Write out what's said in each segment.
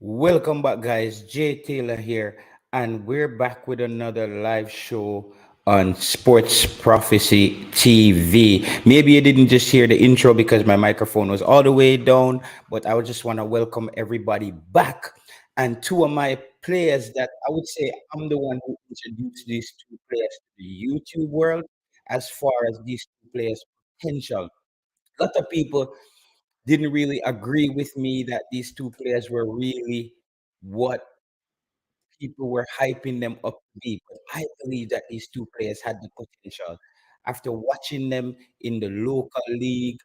Welcome back, guys. Jay Taylor here, and we're back with another live show on Sports Prophecy TV. Maybe you didn't just hear the intro because my microphone was all the way down, but I would just want to welcome everybody back. And two of my players that I would say I'm the one who introduced these two players to the YouTube world as far as these two players' potential. A lot of people didn't really agree with me that these two players were really what people were hyping them up to be. But I believe that these two players had the potential. After watching them in the local league,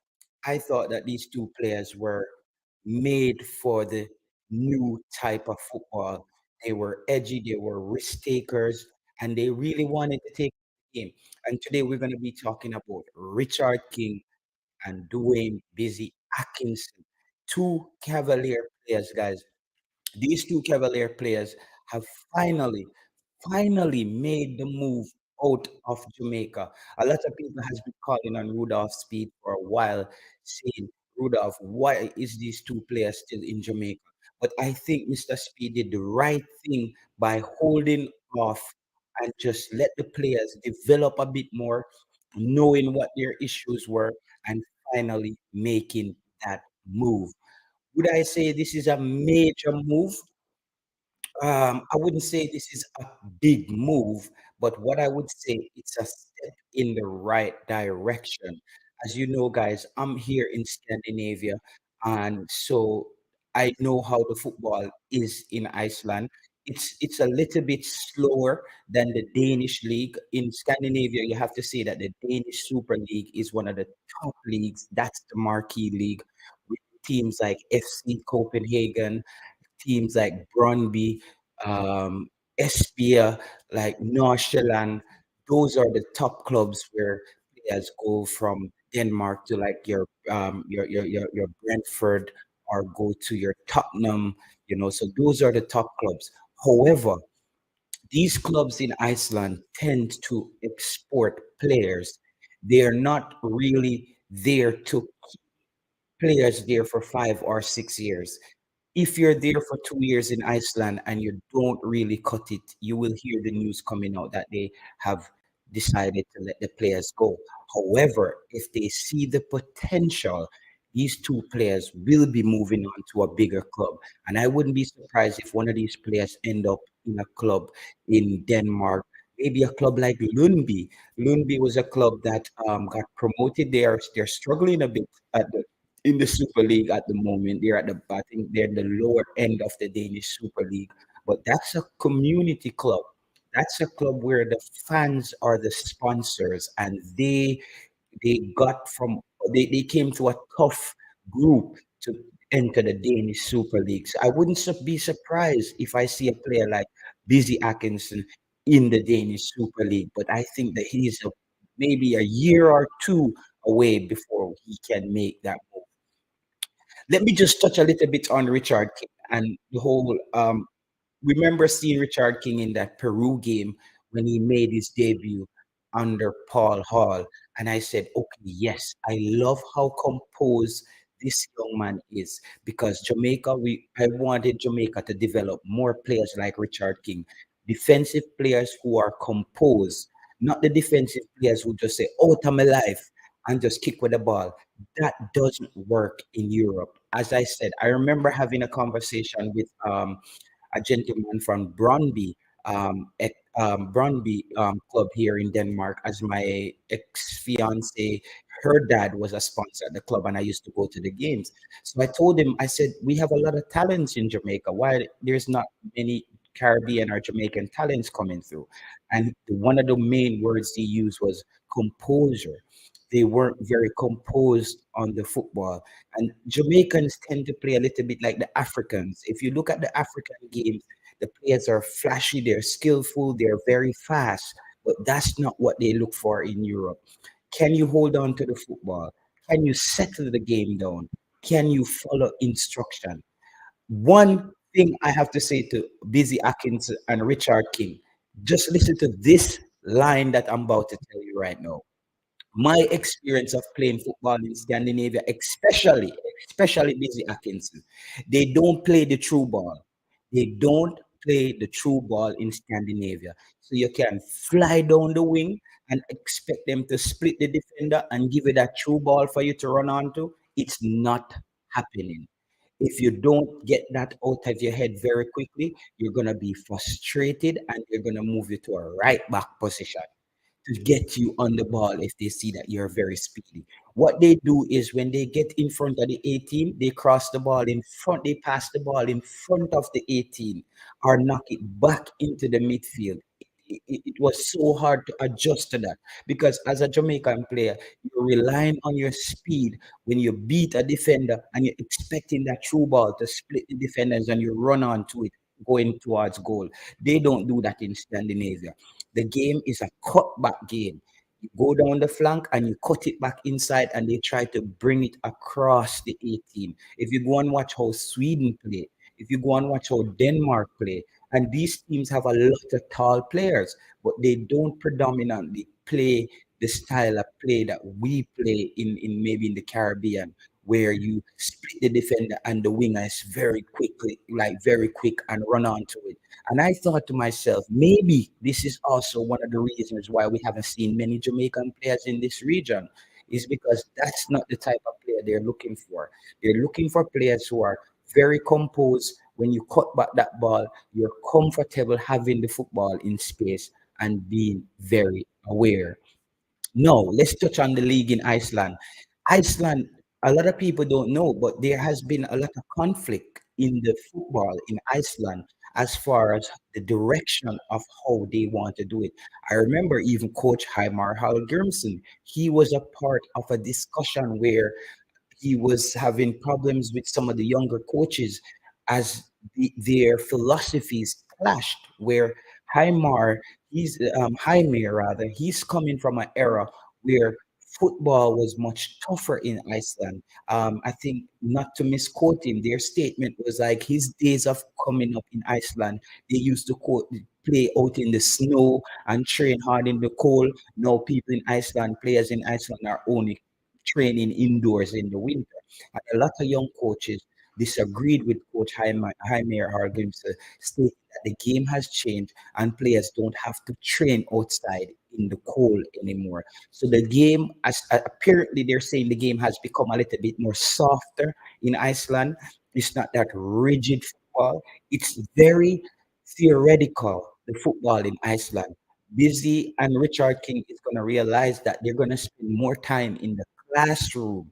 I thought that these two players were made for the new type of football. They were edgy, they were risk takers, and they really wanted to take the game. And today we're going to be talking about Richard King and Dwayne Busy Atkinson, two Cavalier players, guys. These two Cavalier players have finally, finally made the move out of Jamaica. A lot of people has been calling on Rudolph Speed for a while, saying, Rudolph, why is these two players still in Jamaica? But I think Mr. Speed did the right thing by holding off and just let the players develop a bit more, knowing what their issues were, and finally making that move. Would I say this is a major move? I wouldn't say this is a big move, but what I would say it's a step in the right direction. As you know, guys, I'm here in Scandinavia, and so I know how the football is in Iceland. It's a little bit slower than the Danish league. In Scandinavia, you have to say that the Danish Super League is one of the top leagues. That's the marquee league with teams like FC Copenhagen, teams like Brøndby, Esbjerg, like Nordsjælland. Those are the top clubs where players go from Denmark to like your Brentford or go to your Tottenham. So those are the top clubs. However, these clubs in Iceland tend to export players. They are not really there to players there for 5 or 6 years. If you're there for 2 years in Iceland and you don't really cut it, you will hear the news coming out that they have decided to let the players go. However, if they see the potential, these two players will be moving on to a bigger club. And I wouldn't be surprised if one of these players end up in a club in Denmark, maybe a club like Lundby. Lundby was a club that got promoted. They're struggling a bit at the in the Super League at the moment. I think they're the lower end of the Danish Super League, but that's a community club. That's a club where the fans are the sponsors, and they got from they came to a tough group to enter the Danish Super League. So I wouldn't be surprised if I see a player like Busy Atkinson in the Danish Super League, but I think that he's maybe a year or two away before he can make that move. Let me just touch a little bit on Richard King and the whole. Remember seeing Richard King in that Peru game when he made his debut under Paul Hall, and I said, "Okay, yes, I love how composed this young man is because Jamaica. I wanted Jamaica to develop more players like Richard King, defensive players who are composed, not the defensive players who just say, "Oh, I'm alive," and just kick with the ball. That doesn't work in Europe. As I said, I remember having a conversation with a gentleman from Brøndby, Brøndby club here in Denmark, as my ex fiance, her dad was a sponsor at the club, and I used to go to the games. So I told him, I said, we have a lot of talents in Jamaica. Why there's not many Caribbean or Jamaican talents coming through? And one of the main words he used was composure. They weren't very composed on the football. And Jamaicans tend to play a little bit like the Africans. If you look at the African games, the players are flashy, they're skillful, they're very fast, but that's not what they look for in Europe. Can you hold on to the football? Can you settle the game down? Can you follow instruction? One thing I have to say to Busy Atkins and Richard King, just listen to this line that I'm about to tell you right now. My experience of playing football in Scandinavia, especially Busy Atkinson, they don't play the true ball. They don't play the true ball in Scandinavia. So you can fly down the wing and expect them to split the defender and give it that true ball for you to run onto. It's not happening. If you don't get that out of your head very quickly, you're going to be frustrated and you're going to move you to a right back position to get you on the ball if they see that you're very speedy. What they do is when they get in front of the 18, they cross the ball in front, they pass the ball in front of the 18 or knock it back into the midfield. It was so hard to adjust to that because as a Jamaican player, you're relying on your speed when you beat a defender and you're expecting that through ball to split the defenders and you run onto it going towards goal. They don't do that in Scandinavia. The game is a cutback game. You go down the flank and you cut it back inside, and they try to bring it across the 18. If you go and watch how Sweden play, if you go and watch how Denmark play, and these teams have a lot of tall players, but they don't predominantly play the style of play that we play in maybe in the Caribbean, where you split the defender and the winger is very quickly, like very quick and run onto it. And I thought to myself, maybe this is also one of the reasons why we haven't seen many Jamaican players in this region, is because that's not the type of player they're looking for. They're looking for players who are very composed. When you cut back that ball, you're comfortable having the football in space and being very aware. No, let's touch on the league in Iceland. Iceland, a lot of people don't know, but there has been a lot of conflict in the football in Iceland as far as the direction of how they want to do it. I remember even Coach Heimar Hallgrimsson, he was a part of a discussion where he was having problems with some of the younger coaches as their philosophies clashed. Where Heimar, Jaime rather, he's coming from an era where football was much tougher in Iceland. I think not to misquote him, their statement was like his days of coming up in Iceland, they used to play out in the snow and train hard in the cold. Now people in Iceland, players in Iceland are only training indoors in the winter. And a lot of young coaches disagreed with Coach Jaime Hargreaves, stating that the game has changed and players don't have to train outside in the cold anymore. So the game, as apparently they're saying, the game has become a little bit more softer in Iceland. It's not that rigid football. It's very theoretical, the football in Iceland. Busy and Richard King is going to realize that they're going to spend more time in the classroom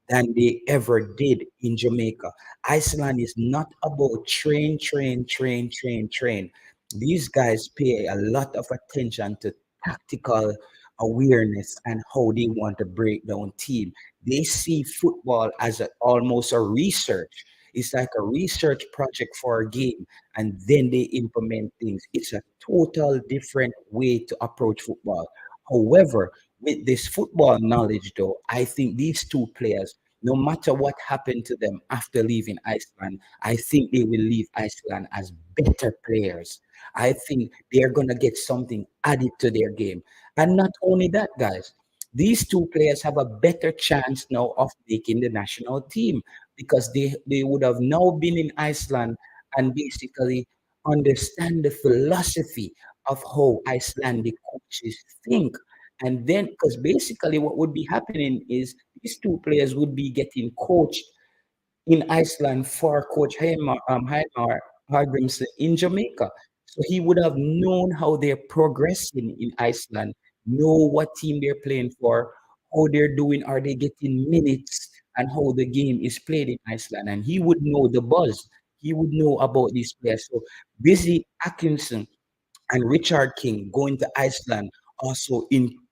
than they ever did in Jamaica. Iceland is not about train, train, train, train, train. These guys pay a lot of attention to tactical awareness and how they want to break down team. They see football as almost a research. It's like a research project for a game, and then they implement things. It's a total different way to approach football. However, with this football knowledge, though, I think these two players, no matter what happened to them after leaving Iceland, I think they will leave Iceland as better players. I think they're going to get something added to their game. And not only that, guys, these two players have a better chance now of making the national team because they would have now been in Iceland and basically understand the philosophy of how Icelandic coaches think. And then, because basically what would be happening is these two players would be getting coached in Iceland for Coach Heimar Hallgrimsson in Jamaica. So he would have known how they're progressing in Iceland, know what team they're playing for, how they're doing, are they getting minutes, and how the game is played in Iceland. And he would know the buzz. He would know about these players. So Busy Atkinson and Richard King going to Iceland also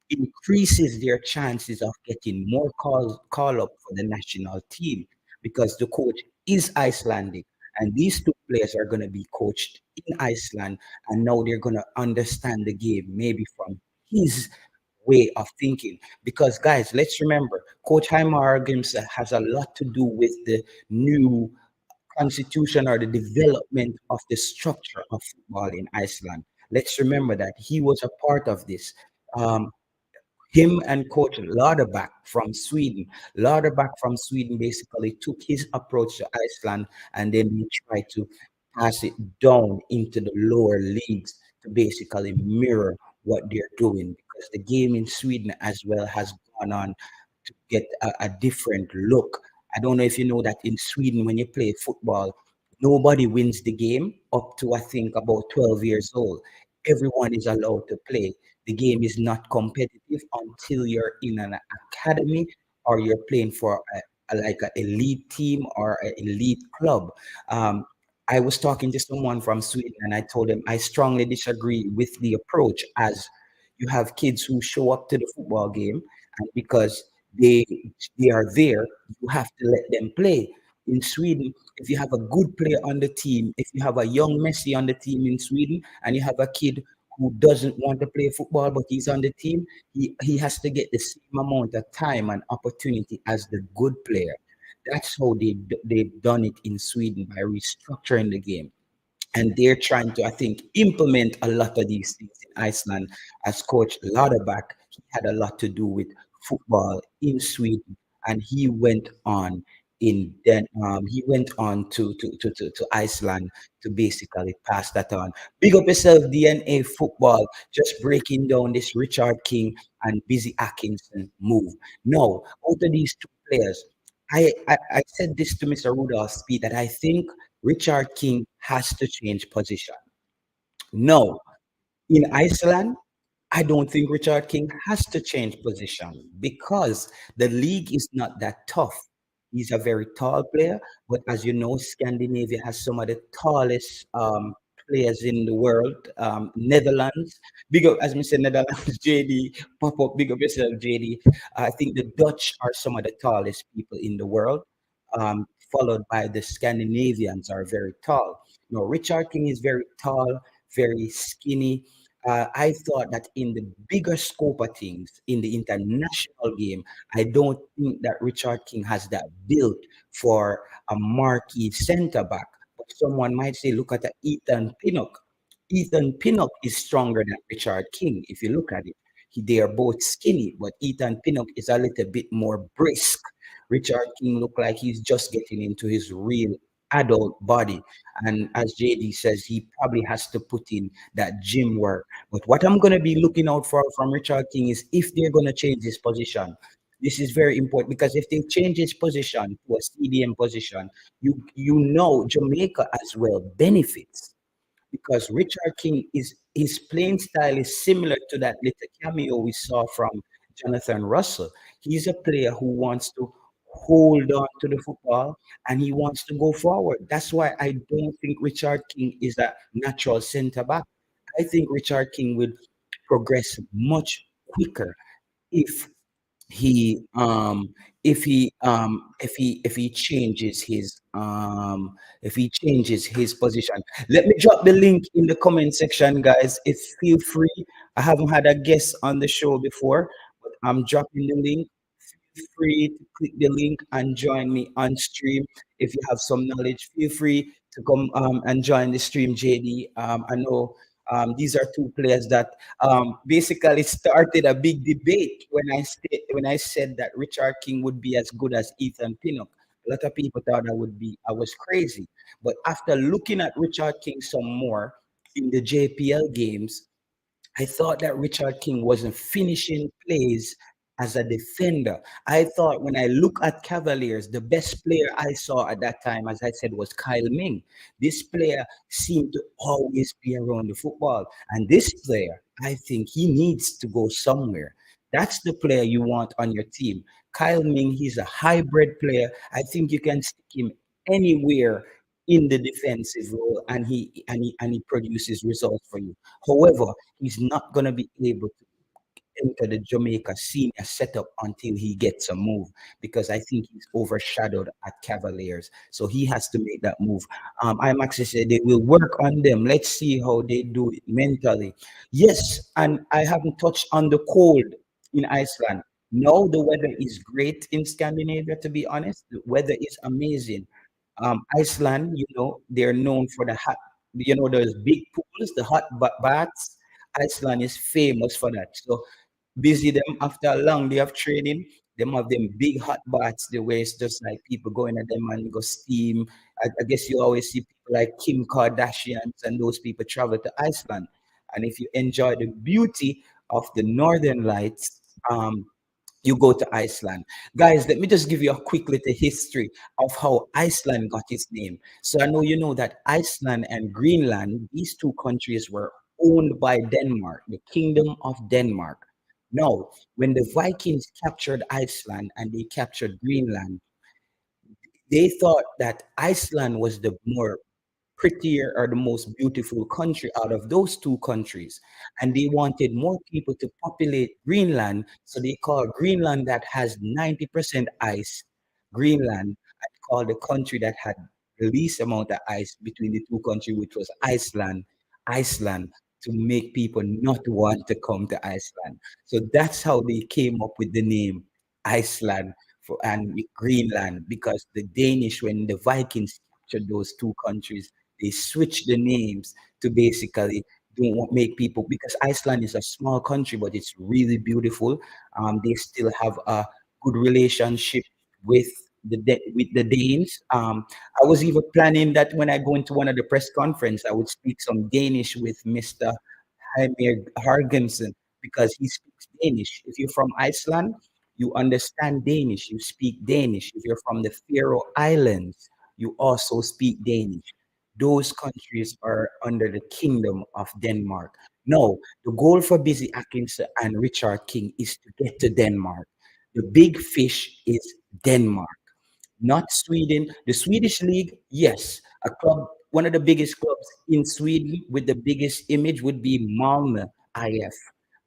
increases their chances of getting more call up for the national team because the coach is Icelandic and these two players are going to be coached in Iceland and now they're going to understand the game maybe from his way of thinking because guys, let's remember Coach Heimar Gims has a lot to do with the new constitution or the development of the structure of football in Iceland. Let's remember that he was a part of this. Um, him and coach Lauderback from Sweden basically took his approach to Iceland and then he tried to pass it down into the lower leagues to basically mirror what they're doing, because the game in Sweden as well has gone on to get a different look. I don't know if you know that in Sweden, when you play football, nobody wins the game up to, I think, about 12 years old. Everyone is allowed to play. The game is not competitive until you're in an academy or you're playing for like an elite team or an elite club. Um, I was talking to someone from Sweden and I told them I strongly disagree with the approach, as you have kids who show up to the football game, and because they they are there, you have to let them play. In Sweden, if you have a good player on the team, if you have a young Messi on the team in Sweden, and you have a kid who doesn't want to play football but he's on the team, he has to get the same amount of time and opportunity as the good player. That's how they've done it in Sweden by restructuring the game, and they're trying to, I think, implement a lot of these things in Iceland. As Coach Lauterbach, he had a lot to do with football in Sweden, and he went on to Iceland to basically pass that on. Big up yourself, DNA Football, just breaking down this Richard King and Busy Atkinson move. Now, out of these two players, I said this to Mr. Rudolph Speed that I think Richard King has to change position. No, in Iceland, I don't think Richard King has to change position because the league is not that tough. He's a very tall player, but as you know, Scandinavia has some of the tallest players in the world. Netherlands, big up, as I said, Netherlands, JD, pop up, big up yourself, JD. I think the Dutch are some of the tallest people in the world, followed by the Scandinavians are very tall. No, Richard King is very tall, very skinny. I thought that in the bigger scope of things, in the international game, I don't think that Richard King has that built for a marquee centre back. But someone might say, look at Ethan Pinnock. Ethan Pinnock is stronger than Richard King. If you look at it, they are both skinny, but Ethan Pinnock is a little bit more brisk. Richard King look like he's just getting into his real adult body. And as JD says, he probably has to put in that gym work. But what I'm going to be looking out for from Richard King is if they're going to change his position. This is very important because if they change his position to a CDM position, you know Jamaica as well benefits, because Richard King is his playing style is similar to that little cameo we saw from Jonathan Russell. He's a player who wants to hold on to the football and he wants to go forward. That's why I don't think Richard King is a natural centre back. I think Richard King would progress much quicker if he if he changes his position. Let me drop the link in the comment section, guys. If feel free, I haven't had a guest on the show before, but I'm dropping the link. Feel free to click the link and join me on stream. If you have some knowledge, feel free to come and join the stream, JD. I know these are two players that basically started a big debate when I said that Richard King would be as good as Ethan Pinnock. A lot of people thought I was crazy, but after looking at Richard King some more in the JPL games, I thought that Richard King wasn't finishing plays as a defender. I thought when I look at Cavaliers, the best player I saw at that time, as I said, was Kyle Ming. This player seemed to always be around the football. And this player, I think he needs to go somewhere. That's the player you want on your team. Kyle Ming, he's a hybrid player. I think you can stick him anywhere in the defensive role and he produces results for you. However, he's not going to be able to enter the Jamaica senior setup until he gets a move, because I think he's overshadowed at Cavaliers. So he has to make that move. I'm actually said they will work on them. Let's see how they do it mentally. Yes, and I haven't touched on the cold in Iceland. No, the weather is great in Scandinavia, to be honest. The weather is amazing. Iceland, they're known for the hot, those big pools, the hot baths. Iceland is famous for that. So busy them after a long day of training. Them have them big hot baths the way it's just like people going at them and go steam. I guess you always see people like Kim Kardashians and those people travel to Iceland. And if you enjoy the beauty of the northern lights, you go to Iceland. Guys, let me just give you a quick little history of how Iceland got its name. So I know you know that Iceland and Greenland, these two countries were owned by Denmark, the Kingdom of Denmark. Now, when the Vikings captured Iceland and they captured Greenland, they thought that Iceland was the more prettier or the most beautiful country out of those two countries. And they wanted more people to populate Greenland. So they called Greenland that has 90% ice, Greenland, and called the country that had the least amount of ice between the two countries, which was Iceland, Iceland, to make people not want to come to Iceland. So that's how they came up with the name Iceland for, and Greenland, because the Danish, when the Vikings captured those two countries, they switch the names to basically don't want make people, because Iceland is a small country, but it's really beautiful. They still have a good relationship with with the Danes. I was even planning that when I go into one of the press conference, I would speak some Danish with Mr. Heimir Hargensen, because he speaks Danish. If you're from Iceland, you understand Danish, you speak Danish. If you're from the Faroe Islands, you also speak Danish. Those countries are under the kingdom of Denmark. No, the goal for Busy Atkinson and Richard King is to get to Denmark. The big fish is Denmark, not Sweden. The Swedish league, yes, a club, one of the biggest clubs in Sweden with the biggest image would be Malmö IF.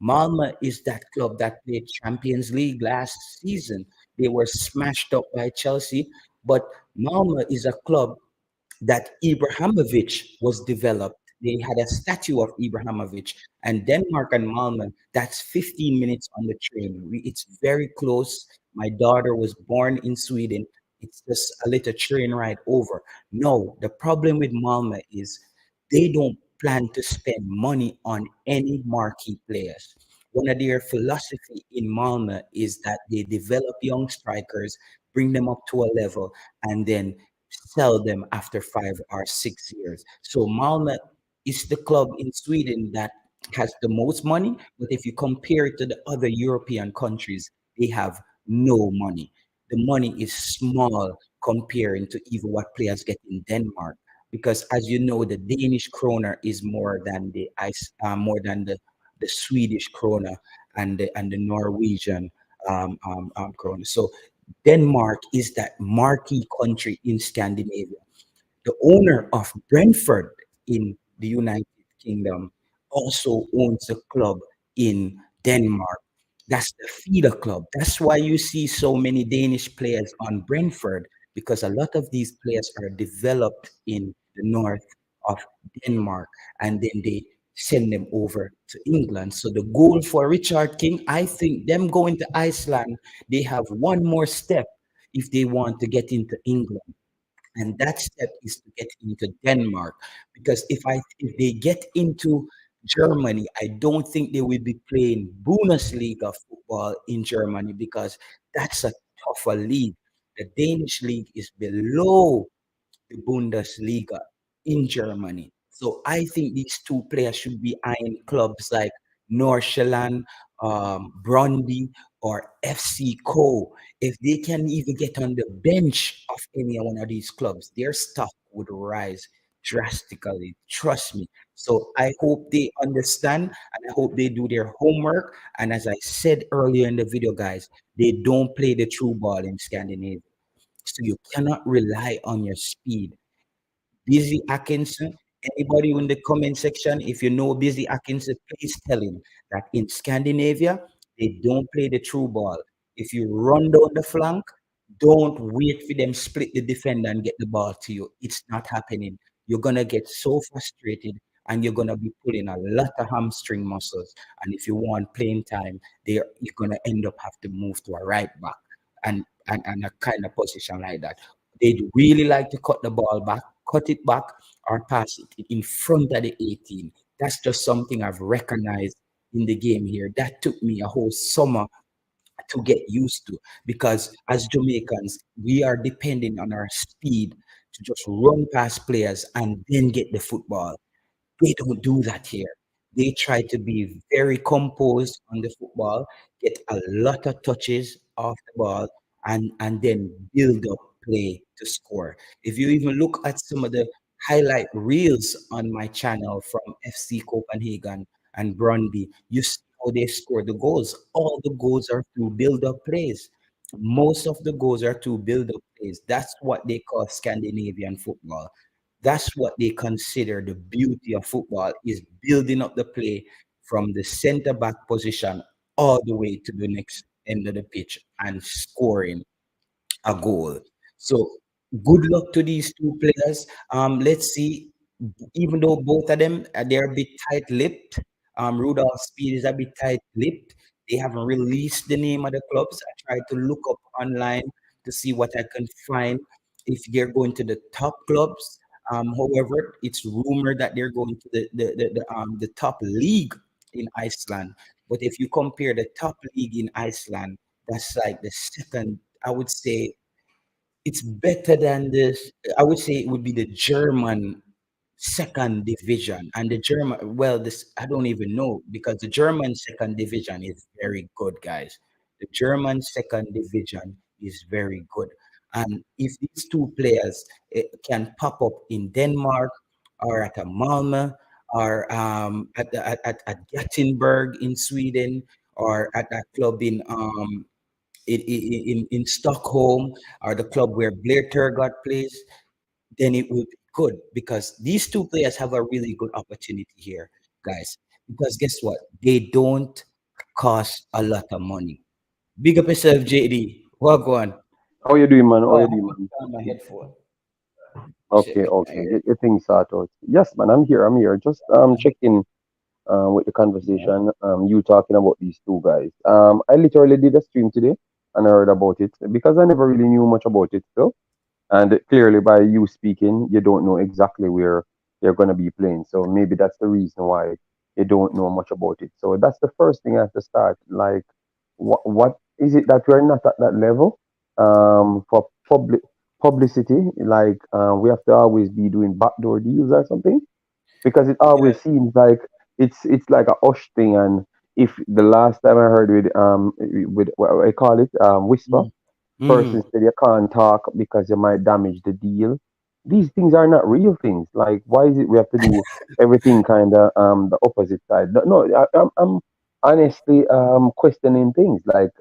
Malmö is that club that played Champions League last season. They were smashed up by Chelsea, but Malmö is a club that Ibrahimovic was developed. They had a statue of Ibrahimovic, and Denmark and Malmö, that's 15 minutes on the train. It's very close. My daughter was born in Sweden. It's just a little train ride over. No, the problem with Malmö is they don't plan to spend money on any marquee players. One of their philosophy in Malmö is that they develop young strikers, bring them up to a level, and then sell them after 5 or 6 years. So Malmö is the club in Sweden that has the most money, but if you compare it to the other European countries, they have no money. The money is small comparing to even what players get in Denmark, because as you know, the Danish kroner is more than more than the Swedish kroner and the Norwegian kroner. So Denmark is that marquee country in Scandinavia. The owner of Brentford in the United Kingdom also owns a club in Denmark. That's the feeder club. That's why you see so many Danish players on Brentford, because a lot of these players are developed in the north of Denmark, and then they send them over to England. So the goal for Richard King, I think them going to Iceland, they have one more step if they want to get into England, and that step is to get into Denmark. Because if they get into Germany, I don't think they will be playing Bundesliga football in Germany, because that's a tougher league. The Danish league is below the Bundesliga in Germany. So I think these two players should be eyeing clubs like Nordsjælland, Brøndby, or FC Co. If they can even get on the bench of any one of these clubs, their stock would rise drastically. Trust me. So I hope they understand, and I hope they do their homework. And as I said earlier in the video, guys, they don't play the true ball in Scandinavia. So you cannot rely on your speed. Busy Atkinson, anybody in the comment section, if you know Busy Atkinson, please tell him that in Scandinavia, they don't play the true ball. If you run down the flank, don't wait for them split the defender and get the ball to you. It's not happening. You're gonna get so frustrated, and you're gonna be pulling a lot of hamstring muscles. And if you want playing time, you're gonna end up have to move to a right back and a kind of position like that. They'd really like to cut the ball back, cut it back, or pass it in front of the 18. That's just something I've recognized in the game here. That took me a whole summer to get used to, because as Jamaicans, we are depending on our speed to just run past players and then get the football. They don't do that here. They try to be very composed on the football, get a lot of touches off the ball, and then build up play to score. If you even look at some of the highlight reels on my channel from FC Copenhagen and Brøndby, you see how they score the goals. All the goals are through build-up plays. Most of the goals are through build-up plays. That's what they call Scandinavian football. That's what they consider the beauty of football, is building up the play from the center back position all the way to the next end of the pitch and scoring a goal. So good luck to these two players. Let's see. Even though both of them they're a bit tight-lipped, Rudolph Speed is a bit tight-lipped. They haven't released the name of the clubs. I tried to look up online to see what I can find if they're going to the top clubs. However, it's rumored that they're going to the top league in Iceland. But if you compare the top league in Iceland, that's like the second, I would say it's better than this. I would say it would be the German second division. And the German, well, this I don't even know, because the German second division is very good, guys. The German second division is very good. And if these two players can pop up in Denmark or at a Malmö or at Gothenburg in Sweden, or at that club in Stockholm, or the club where Blair Turgott plays, then it would be good, because these two players have a really good opportunity here, guys. Because guess what? They don't cost a lot of money. Big up yourself, JD. Well, go on. How you doing, man? How Oh, I you have doing, to man? put on my headphone. Shit, Okay, I okay. hear. Get your things sorted. Yes, man. I'm here. I'm here. Just checking with the conversation. You talking about these two guys. I literally did a stream today and I heard about it because I never really knew much about it still. And clearly, by you speaking, you don't know exactly where you're going to be playing. So maybe that's the reason why you don't know much about it. So that's the first thing I have to start. Like, what is it that we're not at that level for publicity? Like, we have to always be doing backdoor deals or something, because it Yeah. always seems like it's like a hush thing. And if the last time I heard with what I call it whisper, Mm-hmm. person said you can't talk because you might damage the deal. These things are not real things. Like, why is it we have to do everything kind of the opposite side? No, I'm honestly questioning things. Like,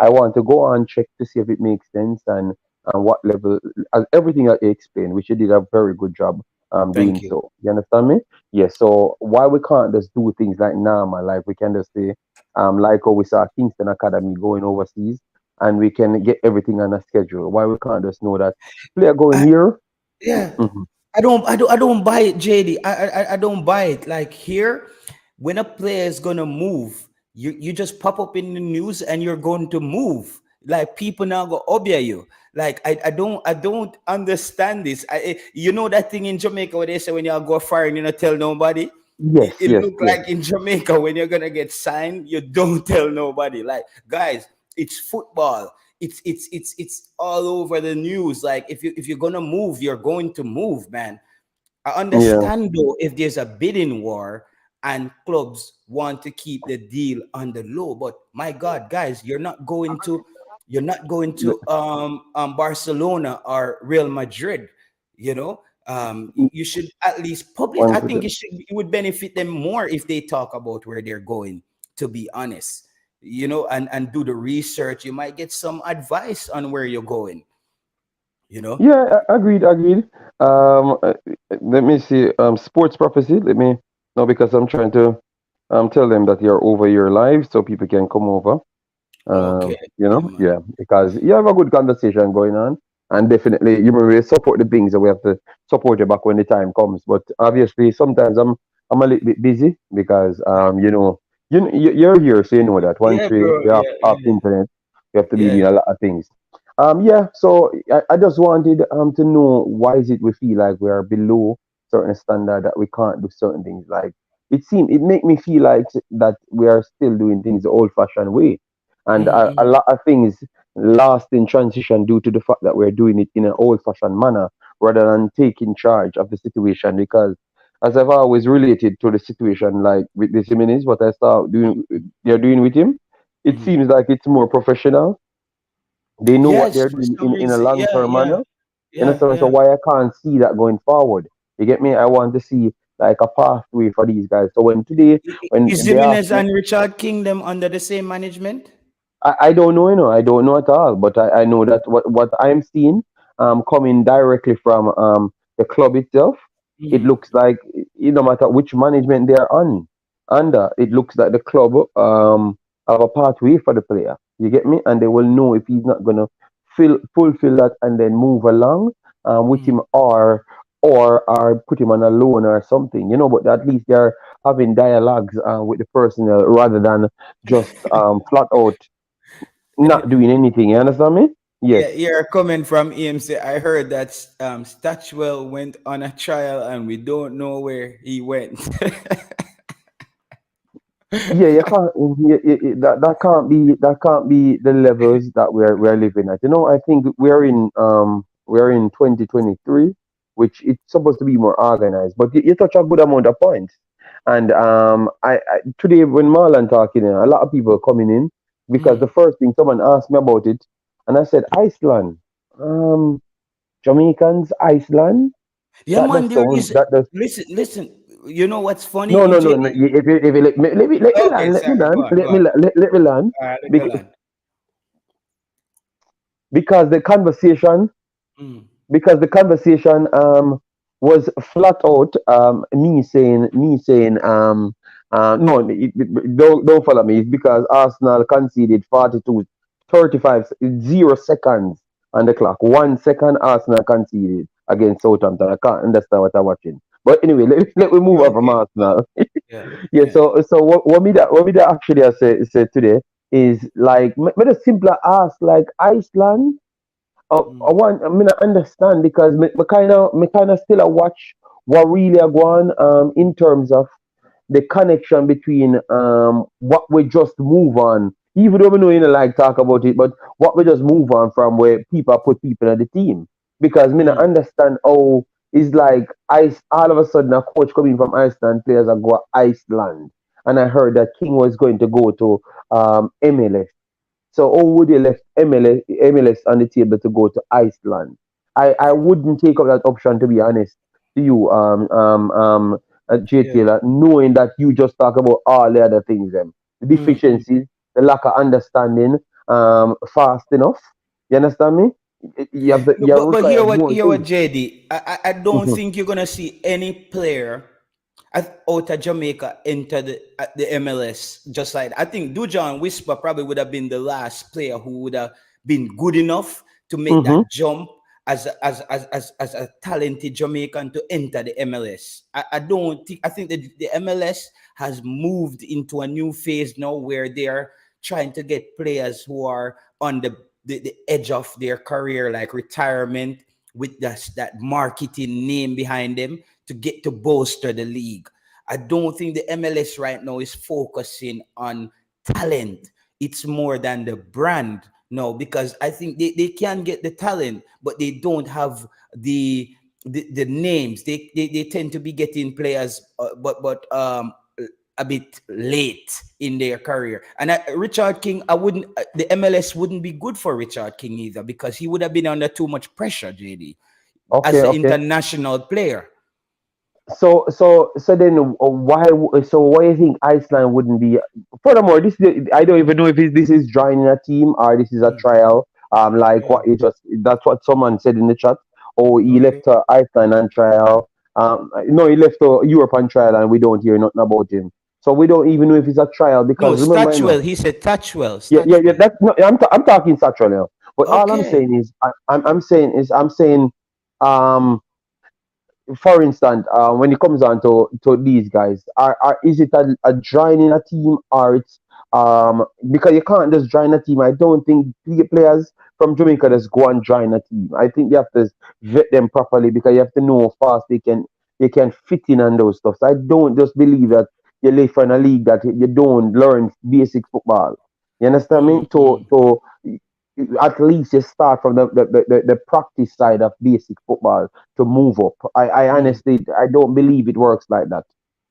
I want to go on check to see if it makes sense and what level, everything that you explained, which you did a very good job doing Thank you. so. You understand me? Yes. So why we can't just do things like normal? Like, we can just say like how we saw Kingston Academy going overseas, and we can get everything on a schedule. Why we can't just know that player going I, here? yeah. Hmm. I don't buy it, JD. I don't buy it. Like here, when a player is gonna move, you just pop up in the news and you're going to move. Like people now go obia you. Like I don't understand this. You know that thing in Jamaica where they say when you go foreign, you don't tell nobody. It, Yes, it yes, look yes. like in Jamaica when you're gonna get signed, you don't tell nobody. Like guys, it's football. It's all over the news. Like if you're gonna move, you're going to move, man. I Yeah, understand though if there's a bidding war and clubs want to keep the deal on the low, but my God, guys, you're not going to Barcelona or Real Madrid. You should at least publish. I once think again. it would benefit them more if they talk about where they're going. To be honest, and do the research. You might get some advice on where you're going. You know. Yeah, agreed, agreed. Let me see. Sports prophecy. Let me no, because I'm trying to tell them that you're over your live so people can come over. Okay, man. Yeah, because you have a good conversation going on, and definitely you will support the things that we have to support you back when the time comes. But obviously, sometimes I'm a little bit busy because you're here, so you know that once Yeah, bro. we have Yeah, off yeah, internet, we have to be yeah. doing a lot of things. Yeah. So I just wanted to know why is it we feel like we are below certain standard that we can't do certain things. Like, it make me feel like that we are still doing things the old fashioned way. and a Mm-hmm. lot of things lost in transition due to the fact that we're doing it in an old-fashioned manner rather than taking charge of the situation. Because as I've always related to the situation, like with the Jimenez, what I saw doing, they're doing with him, it Mm-hmm. seems like it's more professional. They know what Yes, they're for doing some in a reason. long Yeah, term yeah, manner. You yeah, understand? So yeah. why I can't see that going forward? You get me? I want to see like a pathway for these guys. So when today, when Is they ask Jimenez me, and Richard Kingdom under the same management? I don't know, I don't know at all. But I know that what I'm seeing coming directly from the club itself, it Mm. looks like no matter which management they're on under, it looks like the club have a pathway for the player. You get me? And they will know if he's not gonna fulfill that and then move along with Mm. him or put him on a loan or something, but at least they're having dialogues with the personnel rather than just flat out not doing anything. You understand me? Yeah, Yes. you're coming from EMC. I heard that Statuel went on a trial and we don't know where he went. Yeah, you can't. That can't be the levels that we're living at. I think we're in 2023, which it's supposed to be more organized. But you touch a good amount of points. And I today when Marlon talking, a lot of people coming in because the Mm. first thing someone asked me about it, and I said Iceland, um, Jamaicans, Iceland. Yeah, That man, does there sound. is. That does. Listen. You know what's No, funny, no, no, no. JD? If you let me Okay, land, let me sorry. Go land, on, go on. let me land, All right, go because, on. because the conversation, Mm. because the conversation was flat out me saying no, don't follow me. It's because Arsenal conceded 35 0 seconds on the clock. 1 second Arsenal conceded against Southampton. I can't understand what I'm watching. But anyway, let me move on from Okay. Arsenal. Yeah. Yeah, Yeah. so what me that actually I say today is like me the simpler ask like Iceland. I Mm. want I mean I understand because me kind of still a watch what really are going in terms of the connection between what we just move on. Even though we know you don't like talk about it, but what we just move on from where people put people on the team. Because me not Mm. understand how it's like ice all of a sudden a coach coming from Iceland, players are go Iceland. And I heard that King was going to go to MLS. So how would you left MLS on the table to go to Iceland? I wouldn't take up that option to be honest to you, J Yeah. Taylor, knowing that you just talk about all the other things, the Mm. deficiencies, the lack of understanding, fast enough. You understand me? No, You have but required more here what things. JD. I don't Hmm. think you're gonna see any player out of Jamaica enter the MLS just like I think Dujan Whisper probably would have been the last player who would have been good enough to make Hmm. that jump as a talented Jamaican to enter the MLS. I don't think I think the MLS has moved into a new phase now where they are trying to get players who are on the edge of their career, like retirement, with that marketing name behind them to get to bolster the league. I don't think the MLS right now is focusing on talent. It's more than the brand. No, because I think they can get the talent, but they don't have the names. They tend to be getting players, but a bit late in their career. And Richard King, I wouldn't. The MLS wouldn't be good for Richard King either because he would have been under too much pressure, JD, Okay, as an okay. international player. So then why do you think Iceland wouldn't be? Furthermore, I don't even know if this is joining a team or this is a Mm, trial. Like yeah. what you just that's what someone said in the chat. Oh, he left Okay. Iceland on trial. No, he left Europe on trial, and we don't hear nothing about him. So we don't even know if it's a trial No, because remember, Statuel. He said Tatchwell. yeah, yeah, yeah. Statuel. That's no, I'm talking Satchel now. But all I'm Okay. saying is, I'm saying, um for instance, when it comes down to these guys, is it a join in a team or it's because you can't just join a team. I don't think players from Jamaica just go and join a team. I think you have to vet them properly because you have to know how fast they can fit in and those stuff. So I don't just believe that you live in a league that you don't learn basic football. You understand me? Mm-hmm. At least you start from the practice side of basic football to move up. I honestly I don't believe it works like that.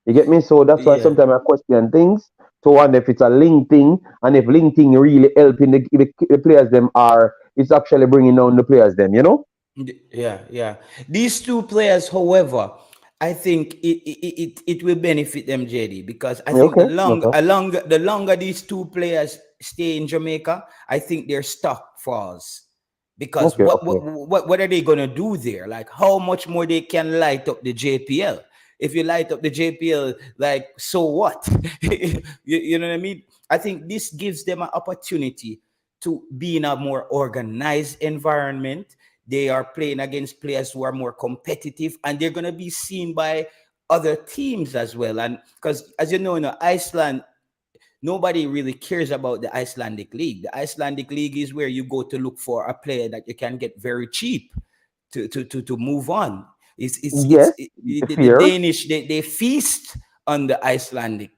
You get me? So that's why Yeah. sometimes I question things to wonder if it's a link thing and if link thing really helping the players them are it's actually bringing down the players them. You know? Yeah, yeah. These two players, however, I think it will benefit them, JD, because I think Okay. Okay. the longer these two players stay in Jamaica, I think their stock falls. Because Okay. Okay. what are they gonna do there? Like how much more they can light up the JPL? If you light up the JPL, like so what? You know what I mean? I think this gives them an opportunity to be in a more organized environment. They are playing against players who are more competitive, and they're going to be seen by other teams as well. And because, as you know, Iceland, nobody really cares about the Icelandic League. The Icelandic League is where you go to look for a player that you can get very cheap to move on. Yes. The Fear. Danish, they feast on the Icelandic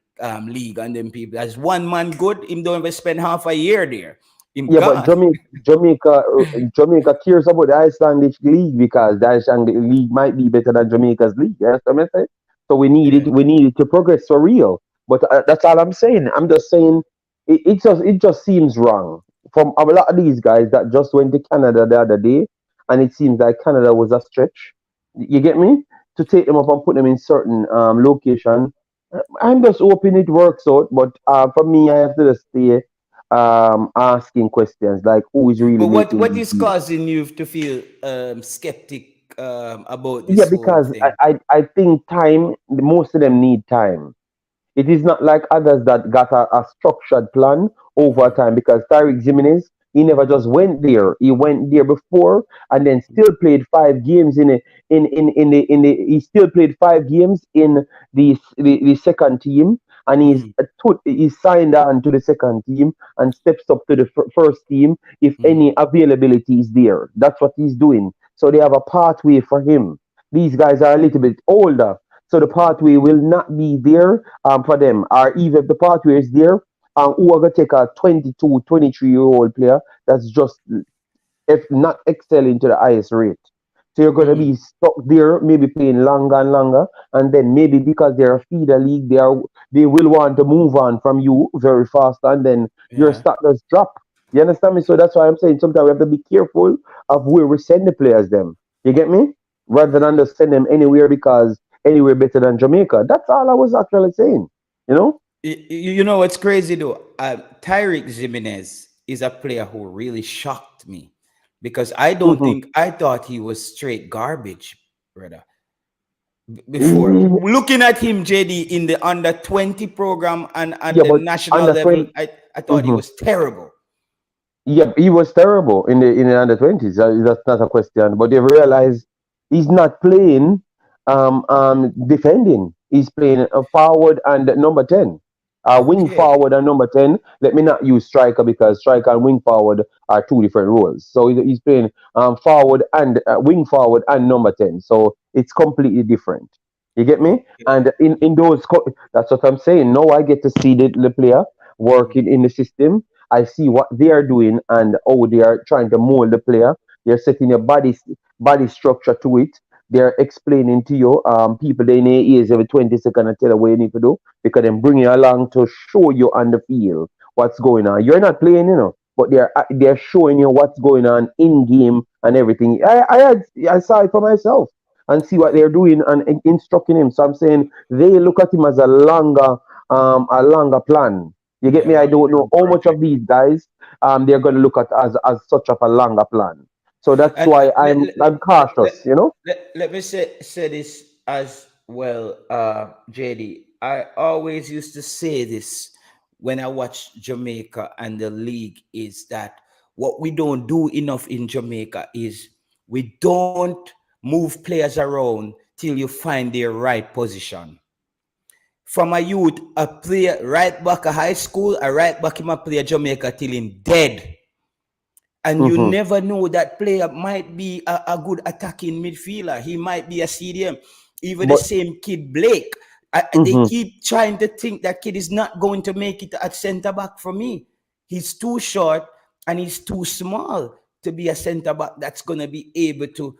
league and them people. As one man good, him don't even spend half a year there. Him Yeah, but gone. Jamaica cares about the Icelandic league because the Icelandic league might be better than Jamaica's league. You understand what I'm saying? So we need Yeah. it. We need it to progress for real. But that's all I'm saying. I'm just saying it just seems wrong from a lot of these guys that just went to Canada the other day, and it seems like Canada was a stretch. You get me? To take them up and put them in certain location. I'm just hoping it works out. But for me, I have to just stay asking questions like who is really But making what these is deals. causing you to feel skeptic about Yeah, this whole because thing? I think time, most of them need time. It is not like others that got a structured plan over Mm, time because Tyreek Jimenez, he never just went there. He went there before and then still played 5 games he still played 5 games in the second team and mm, he's signed on to the second team and steps up to the first team if mm, any availability is there. That's what he's doing. So they have a pathway for him. These guys are a little bit older. So the pathway will not be there for them. Or even if the pathway is there, who are going to take a 22, 23-year-old player that's just, if not excelling to the highest rate. So you're going to mm. be stuck there, maybe playing longer and longer, and then maybe because they're a feeder league, they will want to move on from you very fast, and then your Yeah. stock does drop. You understand me? So that's why I'm saying sometimes we have to be careful of where we send the players. Them, you get me? Rather than just send them anywhere because anywhere better than Jamaica. That's all I was actually saying. You know? You know what's crazy though? Tyreek Jimenez is a player who really shocked me because I thought he was straight garbage, brother. Before Mhm. looking at him, JD, in the under 20 program and at Yeah, the but national under level, 20. I thought he was terrible. Yeah, he was terrible in the under 20s. That's not a question. But they realize he's not playing defending. He's playing a forward and number 10. Wing Okay. forward and number 10. Let me not use striker because striker and wing forward are two different roles. So he's playing forward and wing forward and number 10. So it's completely different. You get me? Okay. And in that's what I'm saying. Now I get to see the player working in the system. I see what they are doing and how they are trying to mold the player. They're setting a body structure to it. They're explaining to you, people they in their ears every 20 seconds and tell you what you need to do because they bring you along to show you on the field what's going on. You're not playing, but they're showing you what's going on in game and everything. I saw it for myself and see what they're doing and instructing him. So I'm saying they look at him as a longer plan. You get Yeah, me? I don't know long-term how much of project. these guys they're going to look at as such of a longer plan. So that's And why I'm cautious. let me say this as well, JD. I always used to say this when I watch Jamaica and the league is that what we don't do enough in Jamaica is we don't move players around till you find their right position. From a youth, a player right back a high school, a right back him a play Jamaica till him dead. And you Hmm. never know that player might be a good attacking midfielder. He might be a CDM. Even the But same kid Blake. They hmm keep trying to think that kid is not going to make it at centre back for me. He's too short and he's too small to be a centre back that's gonna be able to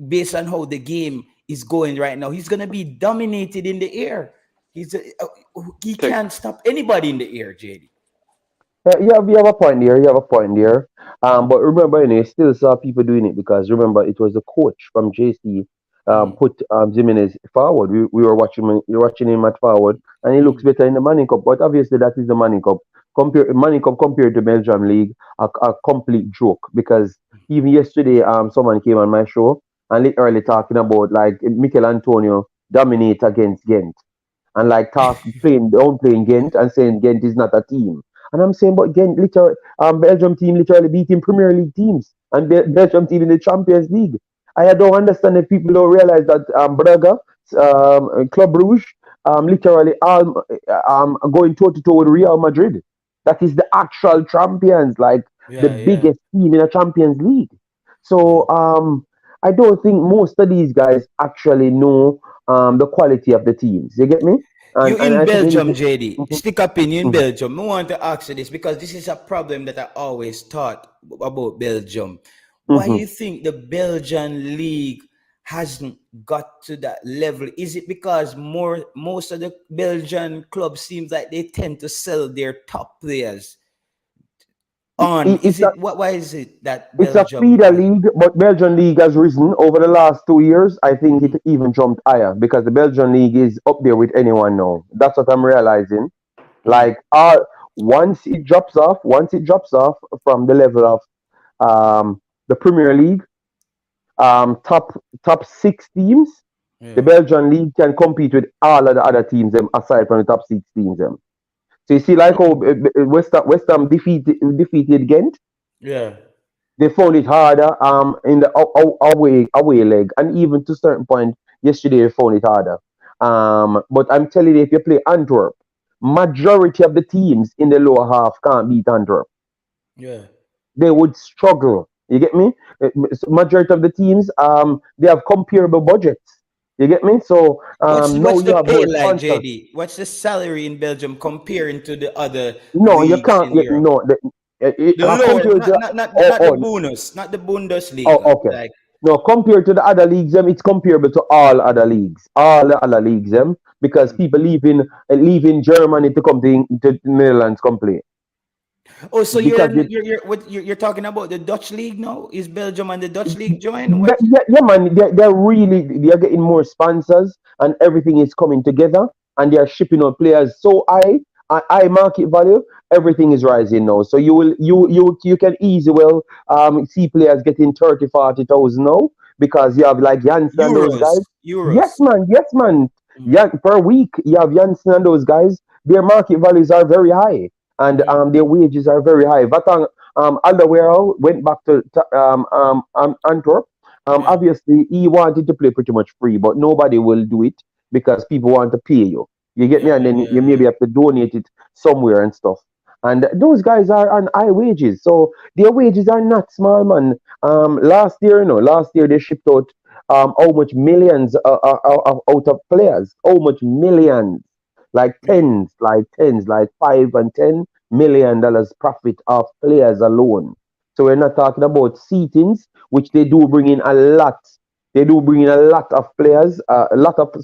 based on how the game is going right now. He's gonna be dominated in the air. He Take, can't stop anybody in the air, JD. You have a point there. You have a point there. But remember, you still saw people doing it because remember, it was the coach from JC Mm, put Jimenez forward. We were watching him, you're watching him at forward, and he looks mm, better in the Manning Cup. But obviously, that is the Manning Cup. Manning Cup compared to Belgium League, a complete joke. Because even yesterday, someone came on my show and literally talking about like Michail Antonio dominate against Ghent and like talk playing downplaying Ghent and saying Ghent is not a team. And I'm saying, but Ghent literally, Belgium team literally beating Premier League teams and Belgium team in the Champions League. I don't understand if people don't realize that Braga, Club Rouge, literally going toe to toe with Real Madrid. That is the actual champions, like the yeah, yeah, biggest team in a Champions League. yeah. So I don't think most of these guys actually know the quality of the teams. You get me? You And in I think we need Belgium, to. JD. Mhm, Stick up in you in mhm, Belgium. I want to ask you this because this is a problem that I always thought about Belgium. Why mhm. you think the Belgian league hasn't got to that level? Is it because most of the Belgian clubs seems like they tend to sell their top players on? It's Is a it why is it that it's a Belgium feeder has league, but Belgian league has risen over the last 2 years. I think it Mhm, even jumped higher because the Belgian league is up there with anyone now. That's what I'm realizing. mm, Like, once it drops off from the level of the Premier League, top six teams, the yeah. Belgian league can compete with all of the other teams them aside from the top six teams them. So you see, like how West Ham defeated Ghent, Yeah. they found it harder in the away leg, and even to a certain point yesterday they found it harder. But I'm telling you, if you play Antwerp, majority of the teams in the lower half can't beat Antwerp. Yeah. They would struggle. You get me? Majority of the teams, they have comparable budgets. You get me? So now What's you the have pay more like, sponsors. JD? What's the salary in Belgium comparing to the other No, you leagues can't. in Europe? No, The lower, compared to not the oh, bonus, not the oh, Bundesliga. okay. Like, No, compared to the other leagues, it's comparable to all other leagues, all the other leagues, because mm. people leaving Germany to come to the Netherlands come play Oh, so because you're talking about the Dutch league now? Is Belgium and the Dutch league join? yeah, What? yeah, man, they're getting more sponsors and everything is coming together and they're shipping out players so high market value. Everything is rising now, so you can easily well see players getting 30, 40,000 now because you have like Janssen and those Euros, guys. Yes, euros. man, yes, man. Mm, Yeah, per week you have Janssen and those guys. Their market values are very high and mm, their wages are very high. Vatang Alderweireld went back to Antwerp. yeah, Obviously, he wanted to play pretty much free, but nobody will do it because people want to pay you. You get me? yeah, And then yeah, you yeah. maybe have to donate it somewhere and stuff. And those guys are on high wages, so their wages are not small, man. Last year they shipped out how much millions out of players, how much millions, Yeah. like tens, like 5 and 10 million dollars profit of players alone. So we're not talking about seatings, which they do bring in a lot. They do bring in a lot of players, a lot of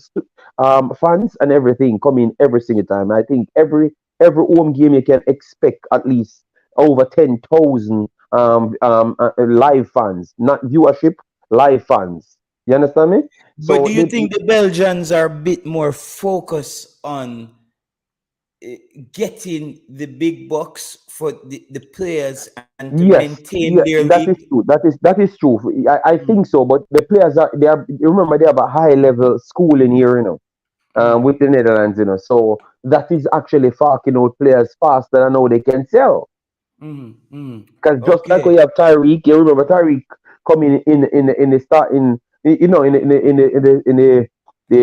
fans and everything come in every single time. I think every home game you can expect at least over 10,000 live fans, not viewership, live fans. You understand me? But do So you they, think the Belgians are a bit more focused on eh, getting the big bucks for the players and to yes, maintain yeah, their that league? is true. That is true. I Mm, think so. But the players are they are. Remember, they have a high level schooling here, mm, with the Netherlands, So that is actually farking out players faster than how they can sell. Because just like okay. we have Tyreek, you remember Tyreek coming in the start in the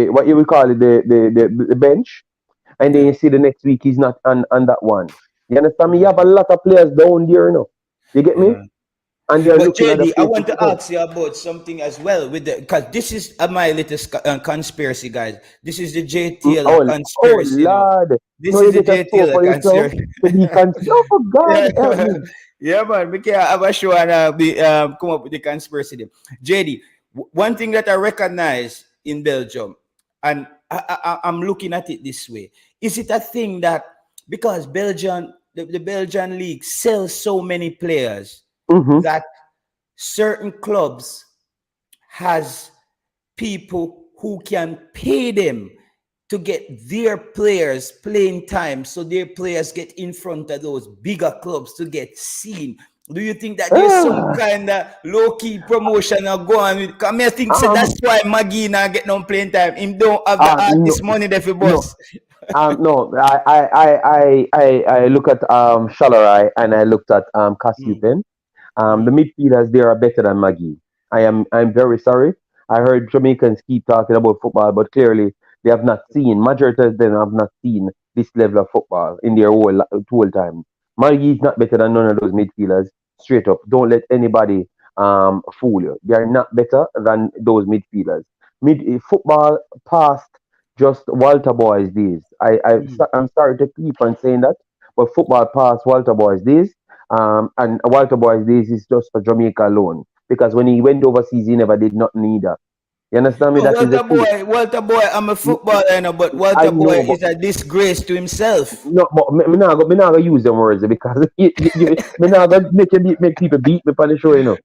what you would call it the bench, and then Yeah. you see the next week he's not on that one. You understand me? You Yeah. have a lot of players down there, You get me? Yeah. and they're But looking at a JD, I place want to to go. ask you about something as well with the because this is my latest conspiracy, guys. This is the JTL Oh conspiracy, Lord, This so is you the get a show JTL for yourself conspiracy. to be oh for God Yeah, help me. yeah, man. We can have a show and come up with the conspiracy. There. JD, one thing that I recognize in Belgium, and I'm looking at it this way: is it a thing that because the Belgian league sells so many players Mm-hmm. that certain clubs has people who can pay them to get their players playing time so their players get in front of those bigger clubs to get seen. Do you think that there's some Ah, kind of low-key promotion or go on with? I mean, I think so um, that's why Maggie now get no playing time. Him don't have the no, artist money there for no, boss. no. I look at Shalarai and I looked at Mm, Cassiopin. The mm, midfielders there are better than Maggie. I'm very sorry. I heard Jamaicans keep talking about football, but clearly they have not seen. Majority of them have not seen this level of football in their whole time. Maggie is not better than none of those midfielders. Straight up, don't let anybody fool you. They are not better than those midfielders. Football past just Walter Boy's days. mm. I'm sorry to keep on saying that, but football past Walter Boy's days. And Walter Boy's days is just for Jamaica alone. Because when he went overseas, he never did nothing either. You understand me? No, That is the truth. Walter Boy, I'm a footballer, you know, but I Walter Boy know, but is a disgrace to himself. no, but me not gonna use them words because me not gonna make people beat me on the show, you know.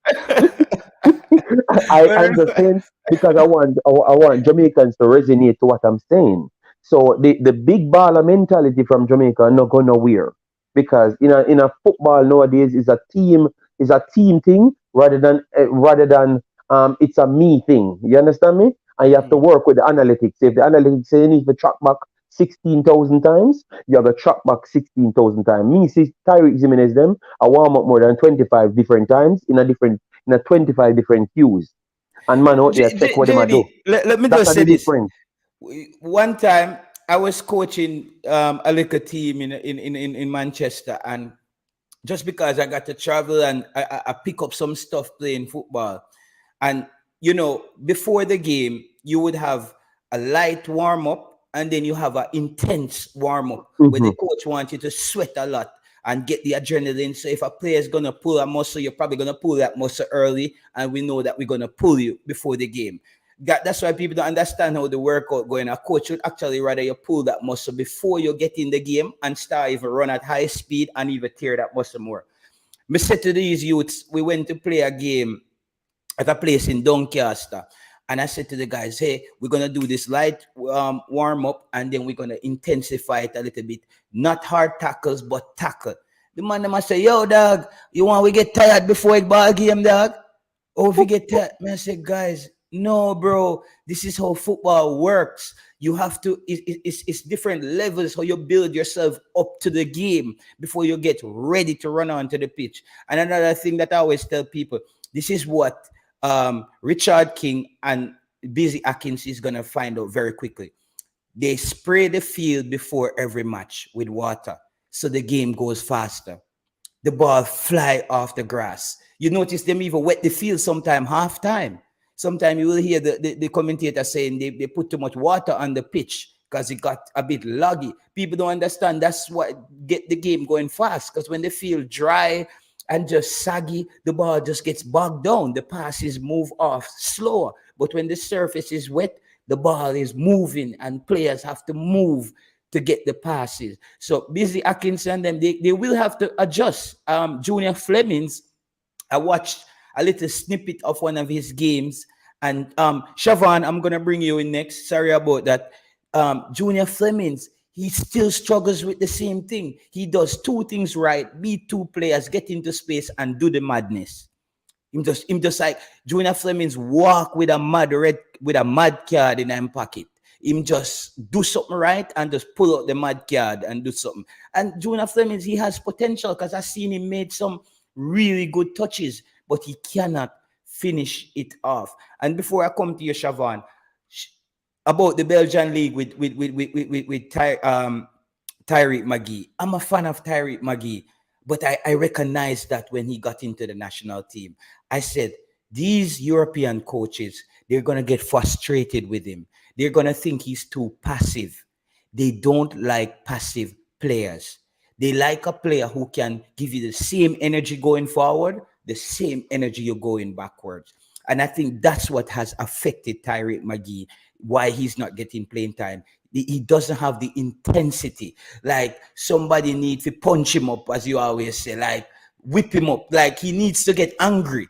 I'm just saying because I want Jamaicans to resonate to what I'm saying. So the big baller mentality from Jamaica not go nowhere because in a football nowadays is a team thing rather than it's a me thing. You understand me? And you have to Mm. work with the analytics. If the analytics say you need to track back 16,000 times, you have to track back 16,000 times. Me see Tyreek Jimenez them I warm up more than 25 different times in a 25 different cues. And man out there check what them a do. JD, let me That's just a say the this. difference. One time, I was coaching a little team in Manchester, and just because I got to travel and I pick up some stuff playing football, and before the game, you would have a light warm up, and then you have an intense warm up where Mm-hmm. the coach wants you to sweat a lot and get the adrenaline. So if a player is gonna pull a muscle, you're probably gonna pull that muscle early, and we know that we're gonna pull you before the game. That's why people don't understand how the workout going. A coach would actually rather you pull that muscle before you get in the game and start even run at high speed and even tear that muscle more. Me said to these youths, we went to play a game at a place in Doncaster. And I said to the guys, hey, we're going to do this light warm up and then we're going to intensify it a little bit. Not hard tackles, but tackle. The man must say, yo, dog, you want we get tired before a ball game, dog? Oh, if you get tired, man, I said, guys, no, bro, this is how football works. You have to, it's different levels how you build yourself up to the game before you get ready to run onto the pitch. And another thing that I always tell people, this is what Richard King and Busy Atkinson is gonna find out very quickly. They spray the field before every match with water, so the game goes faster. The ball fly off the grass. You notice them even wet the field sometime half time. Sometimes you will hear the commentator saying they put too much water on the pitch because it got a bit loggy. People don't understand that's what get the game going fast because when they feel dry and just saggy, the ball just gets bogged down. The passes move off slower. But when the surface is wet, the ball is moving and players have to move to get the passes. So Busy Atkinson, them they will have to adjust. Junior Flemings, I watched a little snippet of one of his games, and Siobhan, I'm gonna bring you in next. Sorry about that. Junior Flemings, he still struggles with the same thing. He does two things right: beat two players, get into space, and do the madness. Him just like Junior Flemings walk with a mad card in him pocket. Him just do something right and just pull out the mad card and do something. And Junior Flemings, he has potential because I've seen him made some really good touches, but he cannot finish it off. And before I come to you, Siobhan, about the Belgian league with Tyreek McGee. I'm a fan of Tyreek McGee, But I recognized that when he got into the national team. I said, these European coaches, they're going to get frustrated with him. They're going to think he's too passive. They don't like passive players. They like a player who can give you the same energy going forward, the same energy you're going backwards. And I think that's what has affected Tyreek McGee, why he's not getting playing time. He doesn't have the intensity. Like somebody needs to punch him up, as you always say, like whip him up. Like he needs to get angry.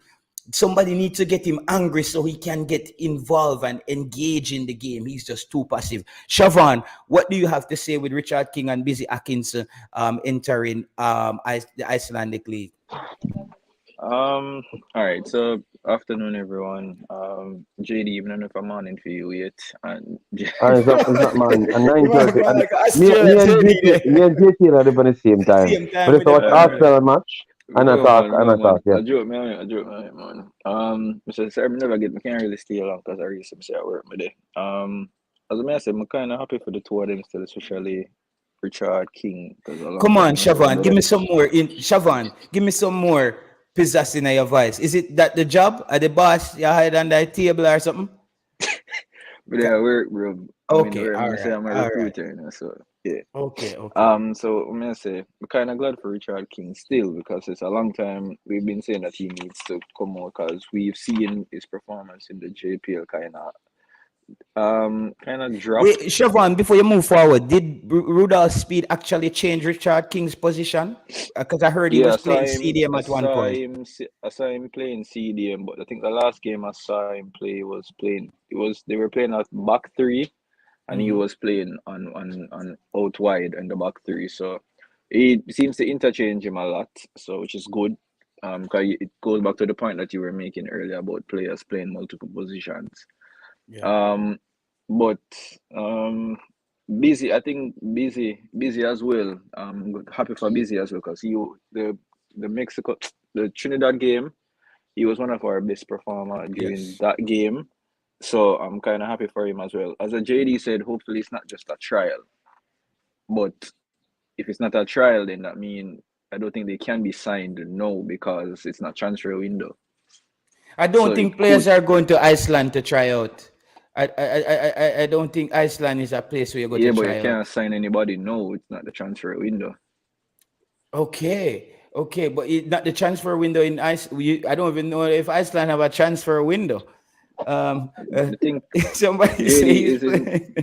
Somebody needs to get him angry so he can get involved and engage in the game. He's just too passive. Siobhan, what do you have to say with Richard King and Busy Atkinson entering the Icelandic League? All right. So afternoon, everyone. JD, even if I'm on for you yet, and It's not man. At You want to 9:30, go and like Australia me and JT are at the same time. same time But it's with them. watch Arsenal match no and man, attack. Yeah. I joke, man, I joke, man. Mr. Sir, I never get, I can't really stay long because I really some say I work my day. As I said, I'm kind of happy for the two of them still, especially Richard King, because a long Come on, time I saw him Siobhan, give brother. me some more. Siobhan, give me some more pizzazz in your voice. Is it that the job at the boss you hide under the table or something? But yeah, we're, Okay, I'm all gonna say right, I'm a all right. recruiter, so yeah. Okay, okay. So I'm gonna say I'm kind of glad for Richard King still because it's a long time we've been saying that he needs to come out because we've seen his performance in the JPL kind of drop. Wait, Siobhan, before you move forward, did Rudolph Speed actually change Richard King's position? Because I heard he Yeah, was playing CDM at one point. I saw him playing CDM, but I think the last game I saw him play was playing. They were playing at back three, and he Mm-hmm. was playing on out wide in the back three. So he seems to interchange him a lot, so which is good. Because it goes back to the point that you were making earlier about players playing multiple positions. Yeah. Um, but busy. I think busy as well. Happy for busy as well because the Mexico the Trinidad game. He was one of our best performer during Yes. that game. So I'm kind of happy for him as well. As a JD said, hopefully it's not just a trial. But if it's not a trial, then that means I don't think they can be signed no because it's not transfer window. I So don't it think could, players are going to Iceland to try out. I don't think Iceland is a place where you go to yeah, but you try out. can't sign anybody. No, it's not the transfer window. Okay, okay, but not the transfer window in Ice. I don't even know if Iceland have a transfer window. The thing, Somebody say JD he's isn't playing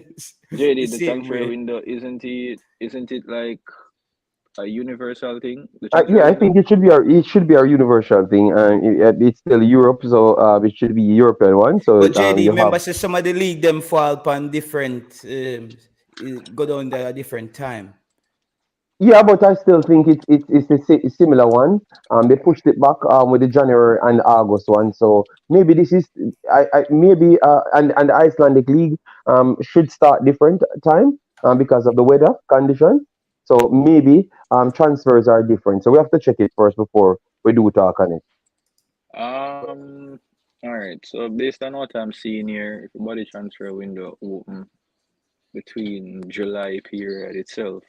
the JD. The same transfer way. window isn't it like a universal thing? The transfer Yeah, I window. think it should be our universal thing, and it's still Europe, so it should be European one. So But JD, you have. remember, say some of the league them fall upon different, go down there a different time. Yeah, but I still think it's a similar one. They pushed it back with the January and August one, so maybe this is maybe and the Icelandic league should start different time because of the weather condition. So maybe transfers are different. So we have to check it first before we do talk on it. Um. All right. So based on what I'm seeing here, if the body transfer window open between July period itself.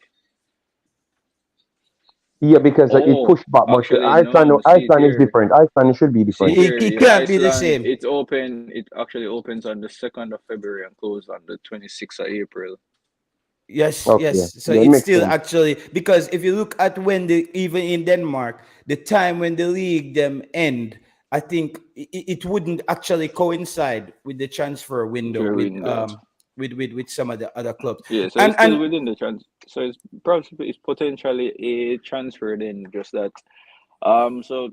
Yeah, because it Oh, pushed back, but actually, no. See it Iceland is here. different. Iceland should be See it different. here. It Yeah, can't be the Iceland. same. It's open. It actually opens on the 2nd of February and closes on the 26th of April. Yes, Okay, yes. So yeah, it it's makes still sense. actually because if you look at when the even in Denmark, the time when the league them end, I think it wouldn't actually coincide with the transfer window Transfer window. with some of the other clubs. Yeah. So it's And still within the trans. So it's probably it's potentially a transfer. Then just that. So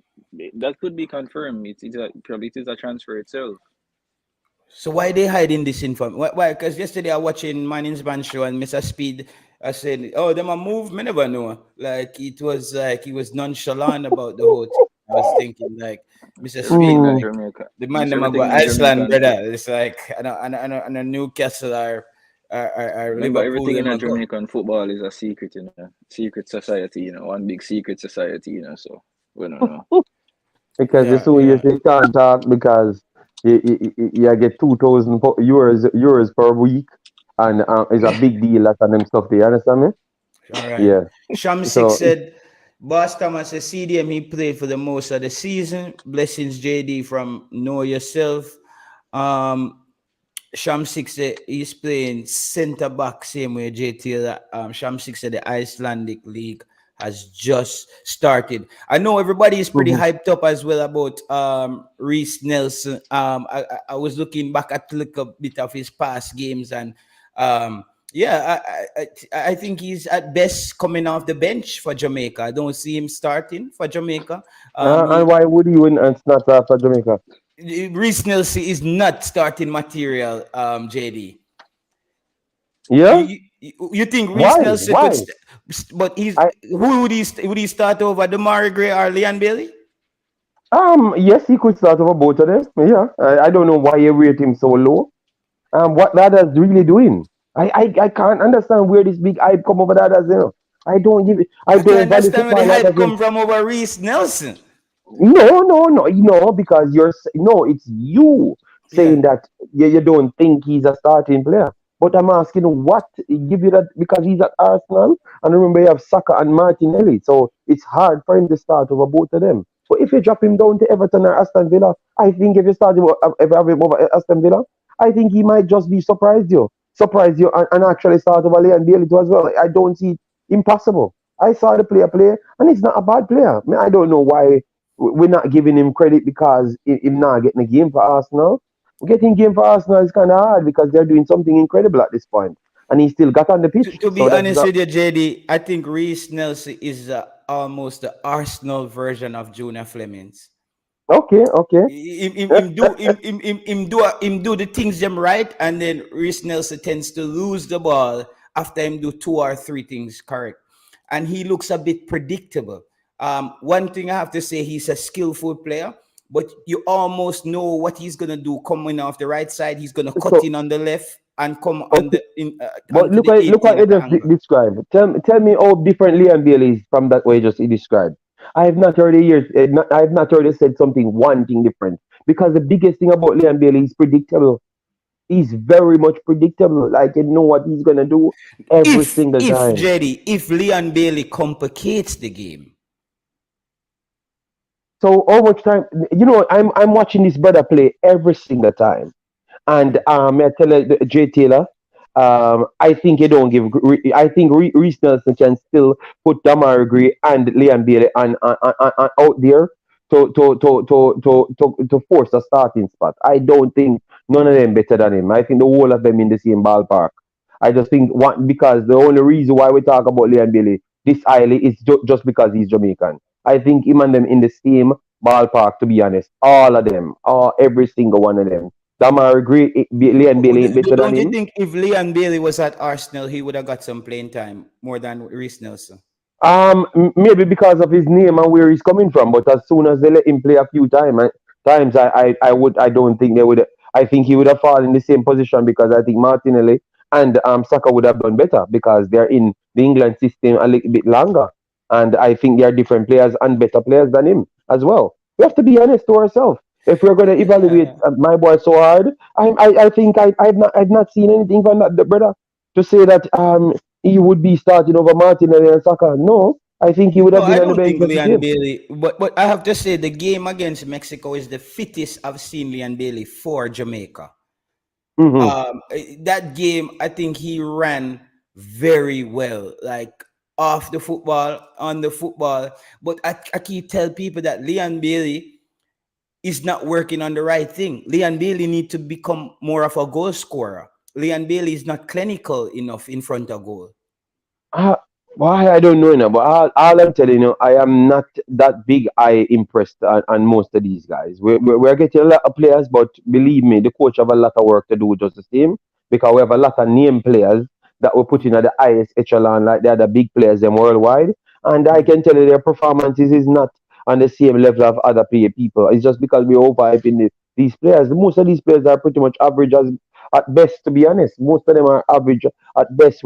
that could be confirmed. Probably it is a transfer itself. so why they hiding this information? Why? Because yesterday I watching Manning's Man show and Mr. Speed. I said, "Oh, them a move." Me never know. Like it was like he was nonchalant about the whole thing. I was thinking like Mr. Speed, Everything in Mm, like Jamaica. the man Miss them a go everything in Iceland, Jamaican brother. It's like and a Newcastle or Remember, Liverpool everything in them a a go. Jamaican football is a secret, secret society, one big secret society, so we don't know. because the Yeah, soon you yeah. say can't talk because you get 2,000 euros per week, and it's a big deal. That and them stuff. Do you understand me? All right. Yeah. Sham Six So said Boss Thomas says CDM he played for the most of the season. Blessings JD from Know Yourself. Um, Sham Six he's playing centre back same way JT. Sham Six the Icelandic League has just started. I know everybody is pretty Mhm. hyped up as well about Reese Nelson. I was looking back at look a bit of his past games and yeah, I think he's at best coming off the bench for Jamaica. I don't see him starting for Jamaica. And why would you win and not for Jamaica? Reese Nelson is not starting material, JD. Yeah? You think Reese Why? Nelson could, Why? but he's I who would he start over Damari Gray or Leon Bailey? yes, he could start over both of them. Yeah. I don't know why you rate him so low. What the others really doing? I can't understand where this big hype come over the others, you know. I I can don't value understand where the football hype others. come from over Reese Nelson. No, because no, it's you Yeah, saying that you don't think he's a starting player. But I'm asking what give you that because he's at Arsenal and remember you have Saka and Martinelli, so it's hard for him to start over both of them. But if you drop him down to Everton or Aston Villa, I think if you start him, if you have him over Aston Villa, I think he might just be surprise you, and actually start over Leon Bailey too as well. I don't see it impossible. I saw the player play, and he's not a bad player. I mean, I don't know why we're not giving him credit because him not getting a game for Arsenal. Getting game for Arsenal is kind of hard because they're doing something incredible at this point, and he still got on the pitch. to So be that's honest not with you, JD, I think Reese Nelson is almost the Arsenal version of Junior Flemings. okay. Okay. Him do the things them right, and then Reese Nelson tends to lose the ball after him do two or three things correct, and he looks a bit predictable. One thing I have to say, he's a skillful player, but you almost know what he's gonna do coming off the right side. He's gonna cut So in on the left and come on okay. the in But onto the look 18 what you at the just angle. described. Tell me how different Liam Bailey is from that way just he described. I have not heard a year. I have not heard you said something one thing different because the biggest thing about Liam Bailey is predictable. He's very much predictable. Like you know what he's gonna do every single If time. Jerry, if Leon Bailey complicates the game, So how much time? I'm watching this brother play every single time. And I tell you, Jay Taylor, I think you don't give. I think Reece Nelson can still put Damari Gray and Liam Bailey on out there to force a starting spot. I don't think none of them better than him. I think the whole of them in the same ballpark. I just think one because the only reason why we talk about Liam Bailey this highly is just because he's Jamaican. I think him and them in the same ballpark. To be honest, all of them, every single one of them. Damar Gray, Leon Bailey ain't better than don't you him. think if Leon Bailey was at Arsenal, he would have got some playing time more than Reese Nelson? Maybe because of his name and where he's coming from. But as soon as they let him play a few times, I don't think they would. I think he would have fallen in the same position because I think Martinelli and Saka would have done better because they're in the England system a little bit longer, and I think they are different players and better players than him as well. We have to be honest to ourselves. If we're going to evaluate Yeah. my boy so hard, I think I've not seen anything from that brother to say that he would be starting over Martinelli and Saka. No, I think he would No, have been I on the don't bench think just the Leon same. Bailey. But I have to say the game against Mexico is the fittest I've seen Leon Bailey for Jamaica. Hmm. That game, I think he ran very well, like off the football, on the football. But I keep tell people that Leon Bailey is not working on the right thing. Leon Bailey need to become more of a goal scorer. Leon Bailey is not clinical enough in front of goal. Uh, why I don't know, but all I'm telling you, I am not that big eye impressed on most of these guys. We're getting a lot of players, but believe me, the coach have a lot of work to do just the same because we have a lot of name players that we're putting at the highest echelon, like they're the big players them worldwide. And I can tell you their performances is not on the same level of other people. It's just because we're overhyping these players. Most of these players are pretty much average as at best, to be honest. Most of them are average at best.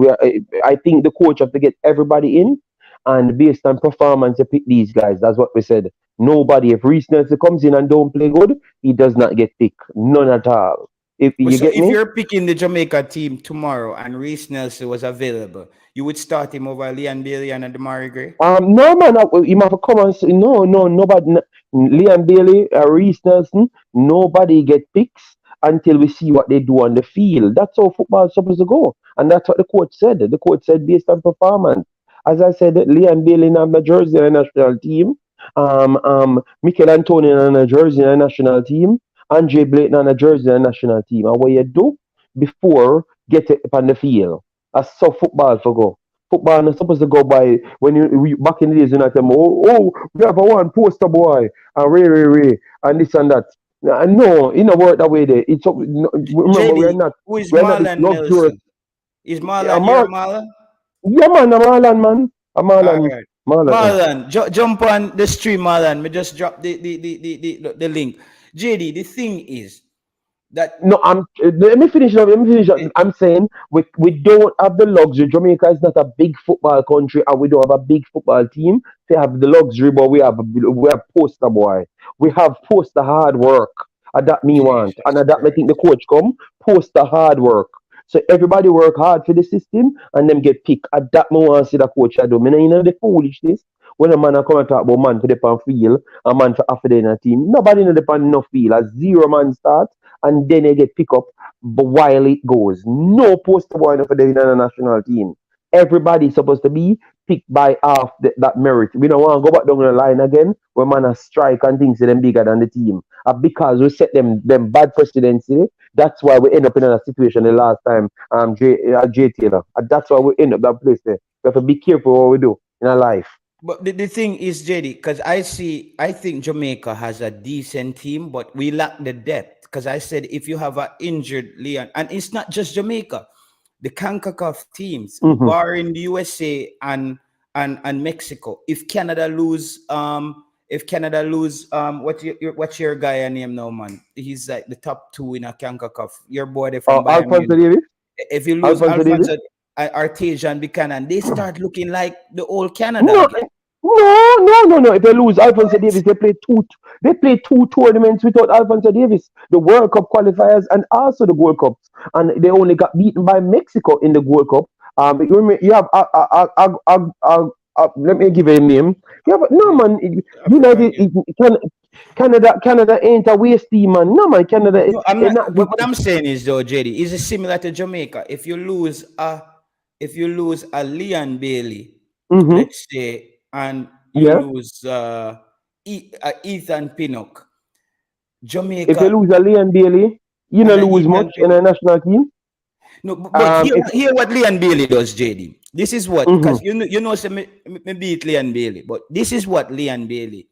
I think the coach have to get everybody in, and based on performance, you pick these guys. That's what we said. Nobody, if Reece Nelson comes in and don't play good, he does not get picked. None at all. If But you so get if me? you're picking the Jamaica team tomorrow and Reese Nelson was available, you would start him over Leon Bailey and Adamari Gray? No man, you have to come and say, no, no, nobody, Liam Bailey, Reese Nelson, nobody get picks until we see what they do on the field. That's how football is supposed to go, and that's what the coach said. The coach said based on performance. As I said, Liam Bailey on the jersey in the national team, Michail Antonio on the jersey in the national team, Andre Blayton on the jersey in the national team. And what you do before get it on the field. That's so football for go. Football not supposed to go by when back in the days, you know, them, we have a one poster boy and Ray, and this and that. No, it don't work that way there. Remember, JD, who is we're not this Marlon luxurious. Nelson? Is Yeah, Marlon your Marlon? yeah, man, a Marlon, man. A All Marlon, right. Marlon. Marlon, jump on the stream, Marlon. Me just drop the link. JD, the thing is that No, let me finish up. Let me finish up. eh, I'm saying we don't have the luxury. Jamaica is not a big football country, and we don't have a big football team to have the luxury. But we have poster boy. We have poster hard work. And that me yes, want, and that's that me think the correct. coach come poster hard work. So everybody work hard for the system, and them get picked. At that me want to see the coach I do. Me know the foolishness when a man a come and talk about man for the pan field, a man for after the in a team. Nobody in the pan no field. A zero man start and then they get picked up while it goes. No poster boy for the international team. Everybody's supposed to be picked by half that merit. We don't want to go back down the line again when man a strike and things them bigger than the team. Because we set them bad presidency, that's why we end up in a situation the last time J Taylor. And that's why we end up that place there. We have to be careful what we do in our life. But the thing is, JD, because I think Jamaica has a decent team, but we lack the depth. Because I said if you have an injured Leon, and it's not just Jamaica, the CONCACAF teams, Mm-hmm. barring the USA and Mexico. If Canada lose, what's your guy name now, man? He's like the top two in a CONCACAF. Your boy there from Bayern Alfonso Munich. Davis? If you lose Alfonso Davis? Alfonso Artesian Buchanan, they start looking like the old Canada No, again. no. If they lose Alfonso What? Davis, they play two tournaments without Alfonso Davis. The World Cup qualifiers and also the World Cups. And they only got beaten by Mexico in the World Cup. You have let me give you a name. Yeah, but no man, African United game. Canada ain't a waste team, man. No man, Canada No, I'm it not. not What I'm saying is though, JD, is it similar to Jamaica? If you lose a Leon Bailey, mm-hmm. let's say, and you Yeah. lose Ethan Pinnock, If you Jamaica lose a Leon Bailey, you and don't lose Ethan much in a Pinnock. national team. No, but hear, If hear what Leon Bailey does, JD. This is what, mm-hmm. because say me beat Leon Bailey, but this is what Leon Bailey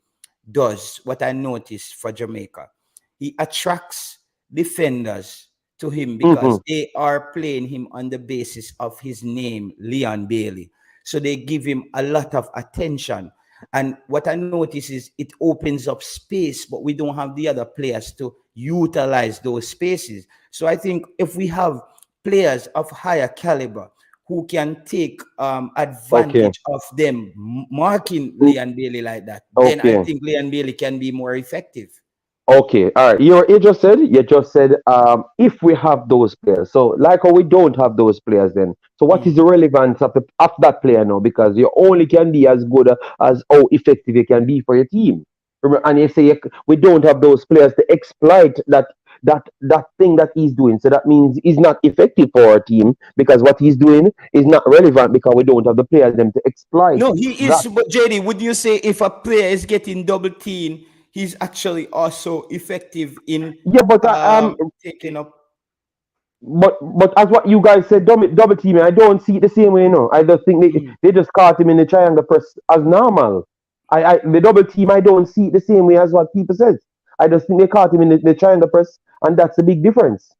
does. What I noticed for Jamaica, he attracts defenders to him Mm-hmm. because they are playing him on the basis of his name, Leon Bailey. So they give him a lot of attention. And what I notice is it opens up space, but we don't have the other players to utilize those spaces. So I think if we have players of higher caliber who can take Okay. advantage of them marking Mm, Leon Bailey like that, then I okay. think Leon Bailey can be more effective. Okay. All right. You just said if we have those players. So like how we don't have those players then. So what is Mm. the relevance of that player now? Because you only can be as good as how effective you can be for your team. And you say we don't have those players to exploit that thing that he's doing. So that means he's not effective for our team because what he's doing is not relevant because we don't have the players them to exploit No, he that. is. But JD, would you say if a player is getting double team, he's actually also effective in Yeah, but taking up? but as what you guys said, double teaming, I don't see it the same way. I just think Mm. they just caught him in the triangle press as normal. The double team, I don't see it the same way as what people says. I just think they caught him in the triangle press, and that's the big difference.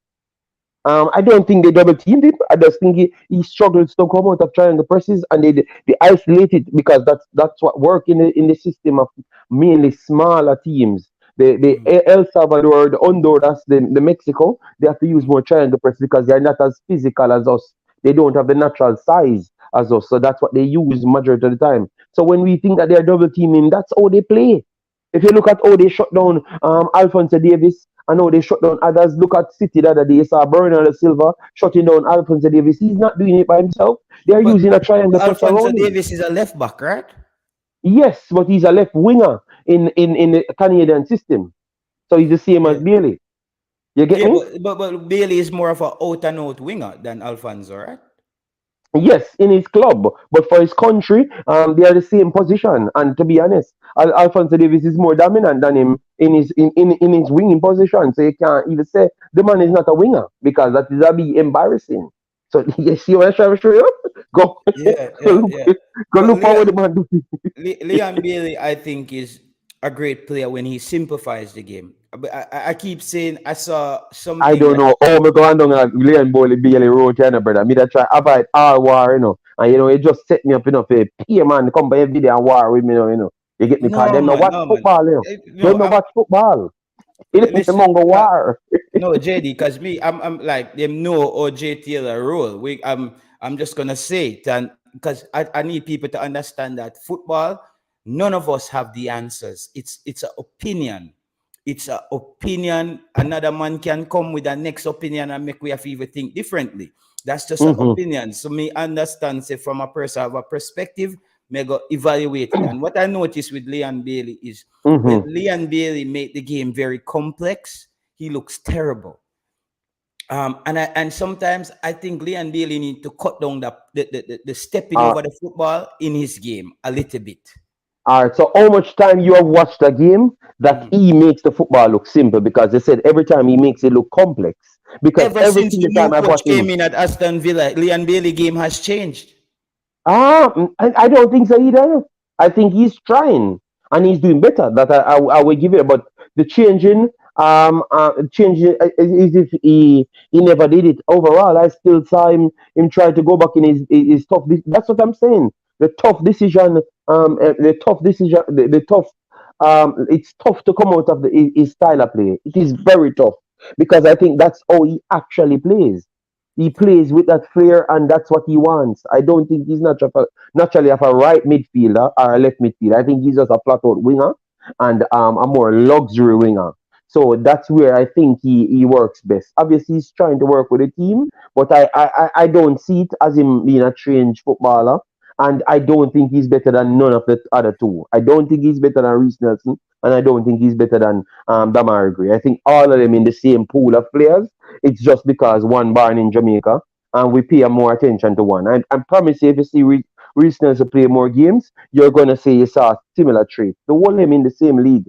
I don't think they double teamed him. I just think he struggled to come out of triangle presses, and they isolated because that's what work in the system of mainly smaller teams. The Mm. El Salvador, the Honduras, the Mexico, they have to use more triangle press because they're not as physical as us. They don't have the natural size as us, so that's what they use majority of the time. So when we think that they're double teaming, that's how they play. If you look at how they shut down Alphonso Davis I know they shut down others. Look at City the other day. You saw Bernardo Silva shutting down Alphonso Davies. He's not doing it by himself. They are But using a triangle touch Alfonso around him. Davis is a left back, right? Yes, but he's a left winger in the Canadian system. So he's the same as Yeah. Bailey. You get Yeah, me? but Bailey is more of a out and out winger than Alfonso, right? Yes, in his club, but for his country, they are the same position. And to be honest, Alfonso Davis is more dominant than him in his winging position. So you can't even say the man is not a winger because that is a be embarrassing. So you see what I'm trying to show you? Go, Yeah, go yeah, look, yeah. go But look for what the man do. Leon Bailey, I think, is a great player when he simplifies the game. But I keep saying I saw I something don't that know. Oh, me go on down like Leon Bowley Bailey Road, you know, brother. Me that try avoid all war, you know. And you know, it just set me up, you know, for pay man come by every day and war with me, you know. You get me? Cause no them no man, watch no man. football, you know. No, Them no watch football. It ain't the listen. mongo war. No, JD, because me, I'm like them know OJ Taylor role. I'm just gonna say it, and because I need people to understand that football, none of us have the answers. It's an opinion. It's an opinion. Another man can come with a next opinion and make we have to even think differently. That's just an Mm-hmm. opinion. So me understand, say from a person have a perspective, may go evaluate it. And what I noticed with Leon Bailey is when Mm-hmm. Leon Bailey made the game very complex, he looks terrible. And sometimes I think Leon Bailey need to cut down the stepping Uh, over the football in his game a little bit. all right. So how much time you have watched a game that Mhm. he makes the football look simple? Because they said every time he makes it look complex. Because Ever every since the single new time I've coach watched came him, in at Aston Villa, Leon Bailey game has changed. I don't think so either. I think he's trying and he's doing better. That I will give it. But the changing is if he never did it. Overall, I still saw him try to go back in his tough. That's what I'm saying. The tough decision. The tough decision. The tough. It's tough to come out of his style of play. It is very tough because I think that's how he actually plays. He plays with that flair, and that's what he wants. I don't think he's naturally of a right midfielder or a left midfielder. I think he's just a flat out winger and a more luxury winger. So that's where I think he works best. Obviously, he's trying to work with a team, but I don't see it as him being a trained footballer. And I don't think he's better than none of the other two. I don't think he's better than Reece Nelson, and I don't think he's better than Damari Gray. I think all of them in the same pool of players. It's just because one born in Jamaica and we pay more attention to one. I promise you, if you see Reece Nelson play more games, you're going to say you saw similar traits. The whole them in the same league,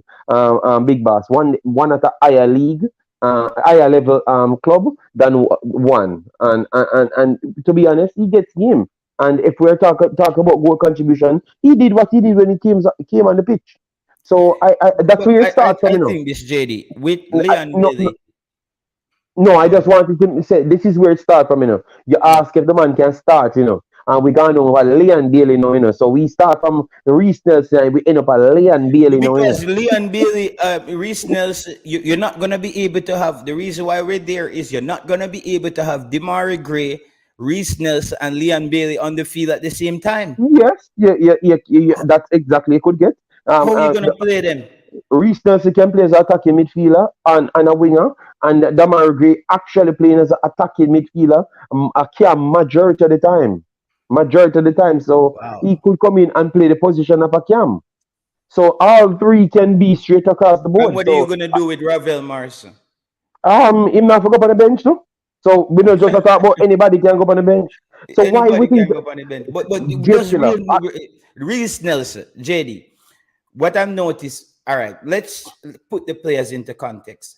Big Boss. One at a higher league, higher level club than one. And to be honest, he gets game. And if we're talk about goal contribution, he did what he did when he came on the pitch. So that's But where it starts from, I you know. think this JD with Leon No, Bailey. no, I Go just ahead. wanted to say this is where it starts from, you know. You Mm. ask if the man can start, you know. And we gone over Leon Bailey now, you know. So we start from Reece Nelson and we end up at Leon Bailey now, you know. Because Leon Bailey, Reece Nelson, you're not gonna be able to have the reason why we're there is you're not gonna be able to have Demari Gray, Reece Nelson, and Leon Bailey on the field at the same time. Yes, yeah, that's exactly you could get. How are you gonna play them? Reece Nelson can play as an attacking midfielder and a winger, and Damari Gray actually playing as an attacking midfielder a cam majority of the time. Majority of the time. So Wow. he could come in and play the position of a cam. So all three can be straight across the And board. what are you So gonna do with Ravel Morrison? him not for go up on the bench too. So we don't just talk about anybody can go up on the bench. So why we Anybody think can go up on the bench, but J just Killer? Reece Nelson, JD. What I've noticed. All right, let's put the players into context.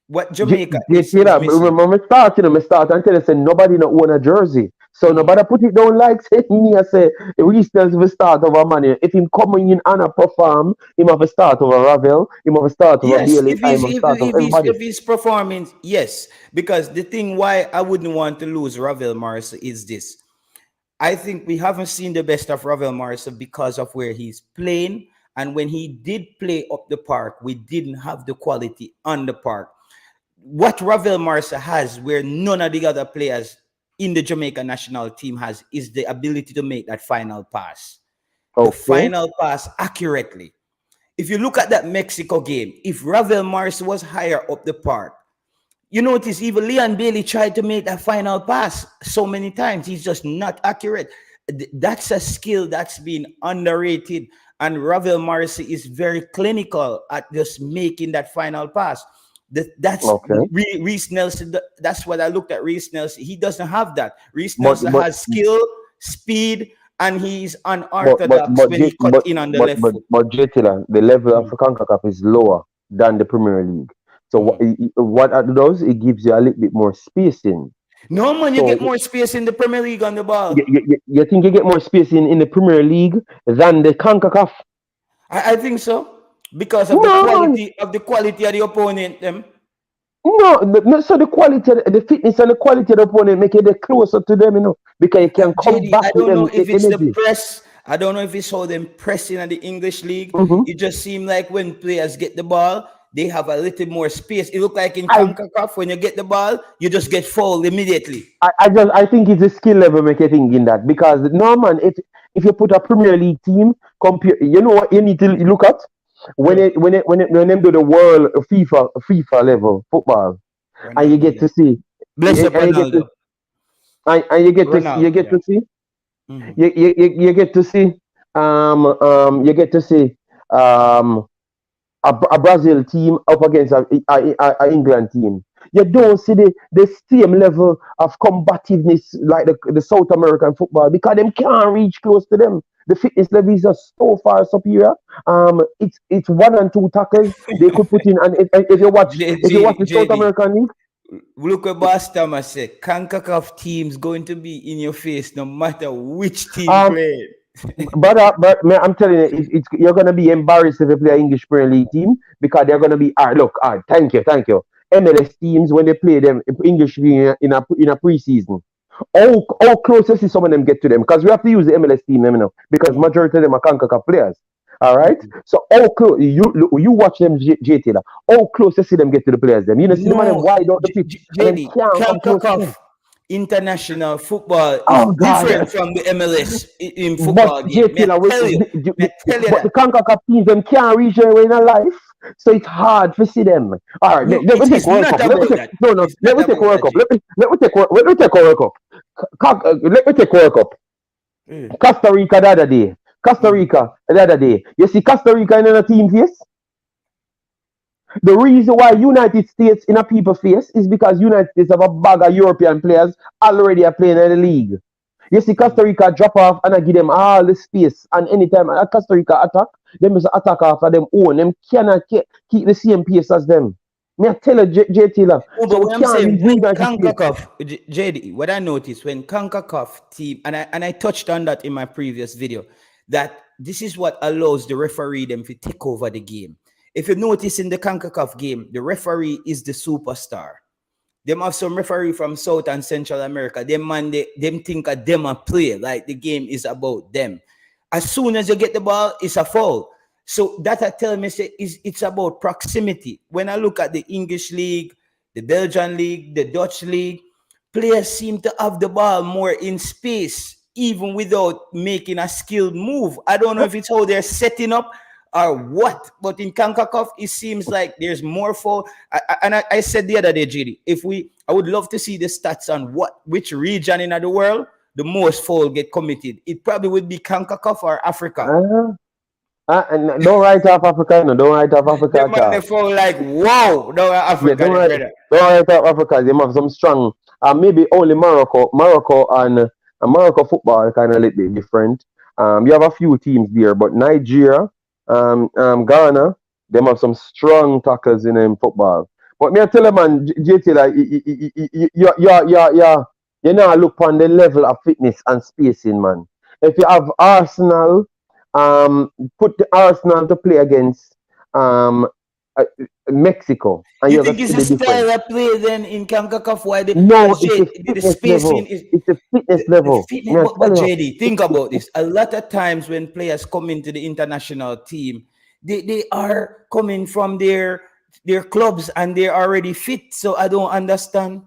What Jamaica is Killer, missing. remember me start and tell you say nobody no own a jersey. So Mhm. nobody put it down like say me I say Reece Nelson will start over money. If him coming in and a perform, him have a start over Ravel, him have a start over Yes, Bailey, I him have a start over everybody. if he's performing, yes. Because the thing why I wouldn't want to lose Ravel Morrison is this. I think we haven't seen the best of Ravel Morrison because of where he's playing. And when he did play up the park, we didn't have the quality on the park. What Ravel Morrison has, where none of the other players in the Jamaica national team has, is the ability to make that final pass. The Okay. final pass accurately. If you look at that Mexico game, if Ravel Morris was higher up the park, you notice even Leon Bailey tried to make that final pass so many times. He's just not accurate. That's a skill that's been underrated. And Ravel Morrissey is very clinical at just making that final pass. That's Okay. Reese Nelson. That's what I looked at Reese Nelson. He doesn't have that. Reese But Nelson but has skill, speed, and he's but but unorthodox but when he J, cut in on the left foot. but J Tiller, the level of Mhm, CONCACAF is lower than the Premier League. So mhm. what it does, it gives you a little bit more spacing. No man, you So get more space in the Premier League on the you, ball. you, you you think you get more spacing in the Premier League than the CONCACAF? I think so because of No man, the quality of the opponent. Them. no. So the quality, the fitness and the quality of the opponent make it closer to them, because you can come JD, back I with don't know them if it's the energy. press. I don't know if it's how them pressing in the English league. hmm It just seems like when players get the ball, they have a little more space. It look like in I CONCACAF, when you get the ball, you just get fouled immediately. I think it's a skill level make you think in that, because no man, if you put a Premier League team compare, you know what you need to look at when Yeah. when them do the world FIFA level football, and you Ronaldo, get yeah. to see, Bless up and you get to Ronaldo. and you Ronaldo, get yeah. to see Mhm. you get to see you get to see um a Brazil team up against a England team. You don't see the same level of combativeness like the South American football, because them can't reach close to them. The fitness level is just so far superior. It's one and two tackles they could put in, and if you watch the South JD, American league, look at Boss Thomas said, CONCACAF teams going to be in your face no matter which team um, play. but man, I'm telling you, you're gonna be embarrassed if you play an English Premier League team, because they're gonna be look, thank you. MLS teams, when they play them English League in a preseason, how close you see some of them get to them, because we have to use the MLS team, because Mhm, majority of them are CONCACAF players. All right, mhm. so how close you watch them, J Taylor? How close you see them get to the players? Them, see them, and them No, wide out the pitch, and them JD, can't come close to them. CONCACAF international football is Oh God, different from the MLS in but football game. J May I Taylor, tell you? May I tell you but the that? CONCACAF teams them can't reach their way in a life, so it's hard to see them. All right, No, let me take it's World not Cup. Let me about take that. no no. It's not Let me take about World that, Cup. JD. Let me take World Cup. Let me take World Cup. Mm, Costa Rica the other day. Costa mm. Rica the other day. You see Costa Rica in a team face. The reason why United States in a people face is because United States have a bag of European players already are playing in the league. You see Costa Rica drop off, and I give them all the space, and anytime a Costa Rica attack, them is attack after them own. Them cannot keep the same pace as them. Me I tell you, J Taylor. No, So but we what I'm can't saying, read when United States. CONCACAF, JD, what I noticed when CONCACAF team, and I touched on that in my previous video, that this is what allows the referee them to take over the game. If you notice in the CONCACAF game, the referee is the superstar. Them have some referee from South and Central America. Them man, them think of them a play like the game is about them. As soon as you get the ball, it's a foul. So that I tell me say is it's about proximity. When I look at the English league, the Belgian league, the Dutch league, players seem to have the ball more in space, even without making a skilled move. I don't know if it's how they're setting up or what, but in CONCACAF, it seems like there's more for. I said the other day, JD, I would love to see the stats on which region in the world the most foul get committed. It probably would be CONCACAF or Africa. Uh, and don't write off Africa, no, don't write off Africa The at man they all. fall like wow, no Yeah, Africa, the brother. don't write off Africa. They have some strong, maybe only Morocco and Morocco football kind of a little bit different. You have a few teams there, but Nigeria, Ghana, them have some strong tackles in football. But me I tell you, man, JT, like you know, look on the level of fitness and spacing, man. If you have Arsenal, put the Arsenal to play against um uh, Mexico, and You you're gonna think see it's a the difference. style of play then in CONCACAF? Why No, because it's a the fitness spacing level. is It's a fitness the level. fitness, Me I but tell you. JD, think about this. A lot of times when players come into the international team, they are coming from their clubs and they're already fit. So I don't understand.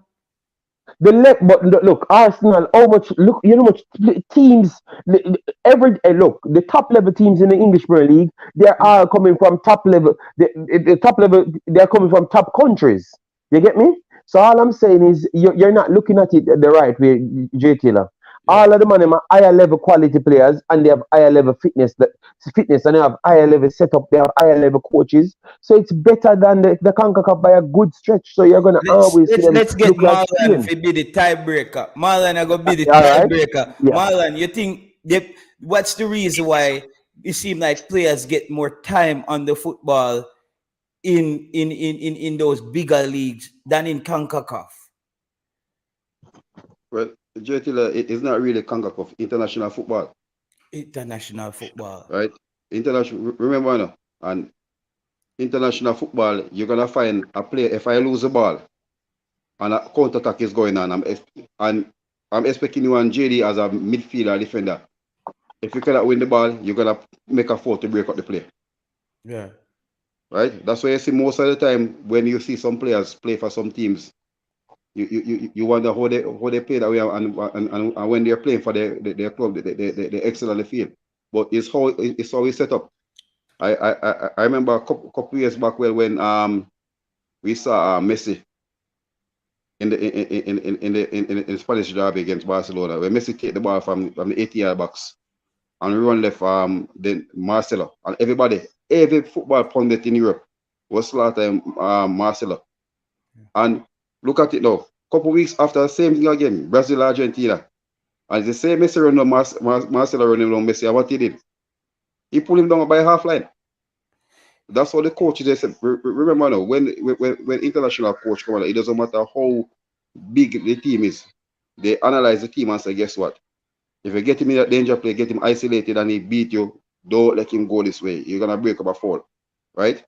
But look, Arsenal. How much? Look, you know how much teams. Look, the top level teams in the English Premier League, they are coming from top level. The top level, they are coming from top countries. You get me? So all I'm saying is you're not looking at it the right way, J Taylor. Yeah. All of them are higher level quality players, and they have higher level fitness, and they have higher level setup. They have higher level coaches. So it's better than the CONCACAF by a good stretch. So you're gonna Let's always see let's them let's get look like Marlon Spain. to be the tiebreaker. Marlon I gonna be the All right. tiebreaker. Yeah. Marlon, you think what's the reason why it seems like players get more time on the football in those bigger leagues than in CONCACAF? Well, JTL, it is not really conquer of international football, International football. right? International, remember now, and international football, you're gonna find a player. If I lose the ball and a counter attack is going on, I'm expecting you and JD as a midfielder defender. If you cannot win the ball, you're gonna make a fault to break up the play, Yeah. right? That's why you see most of the time when you see some players play for some teams, you wonder how they play that way, and when they're playing for their club, they excel on the field. But it's how we set up. I remember a couple years back when we saw Messi in the Spanish derby against Barcelona, when Messi take the ball from the 80-yard box and we run left then Marcelo, and every football pundit in Europe was slaughtering Marcelo. And look at it now. Couple weeks after, the same thing again, Brazil, Argentina. And the same Messi run down Marcelo running down Messi. And what he did? He pulled him down by half line. That's what the coaches they said. Remember now, when international coach come on, it doesn't matter how big the team is. They analyze the team and say, guess what? If you get him in that danger play, get him isolated and he beat you, don't let him go this way. You're gonna break up a fall. Right?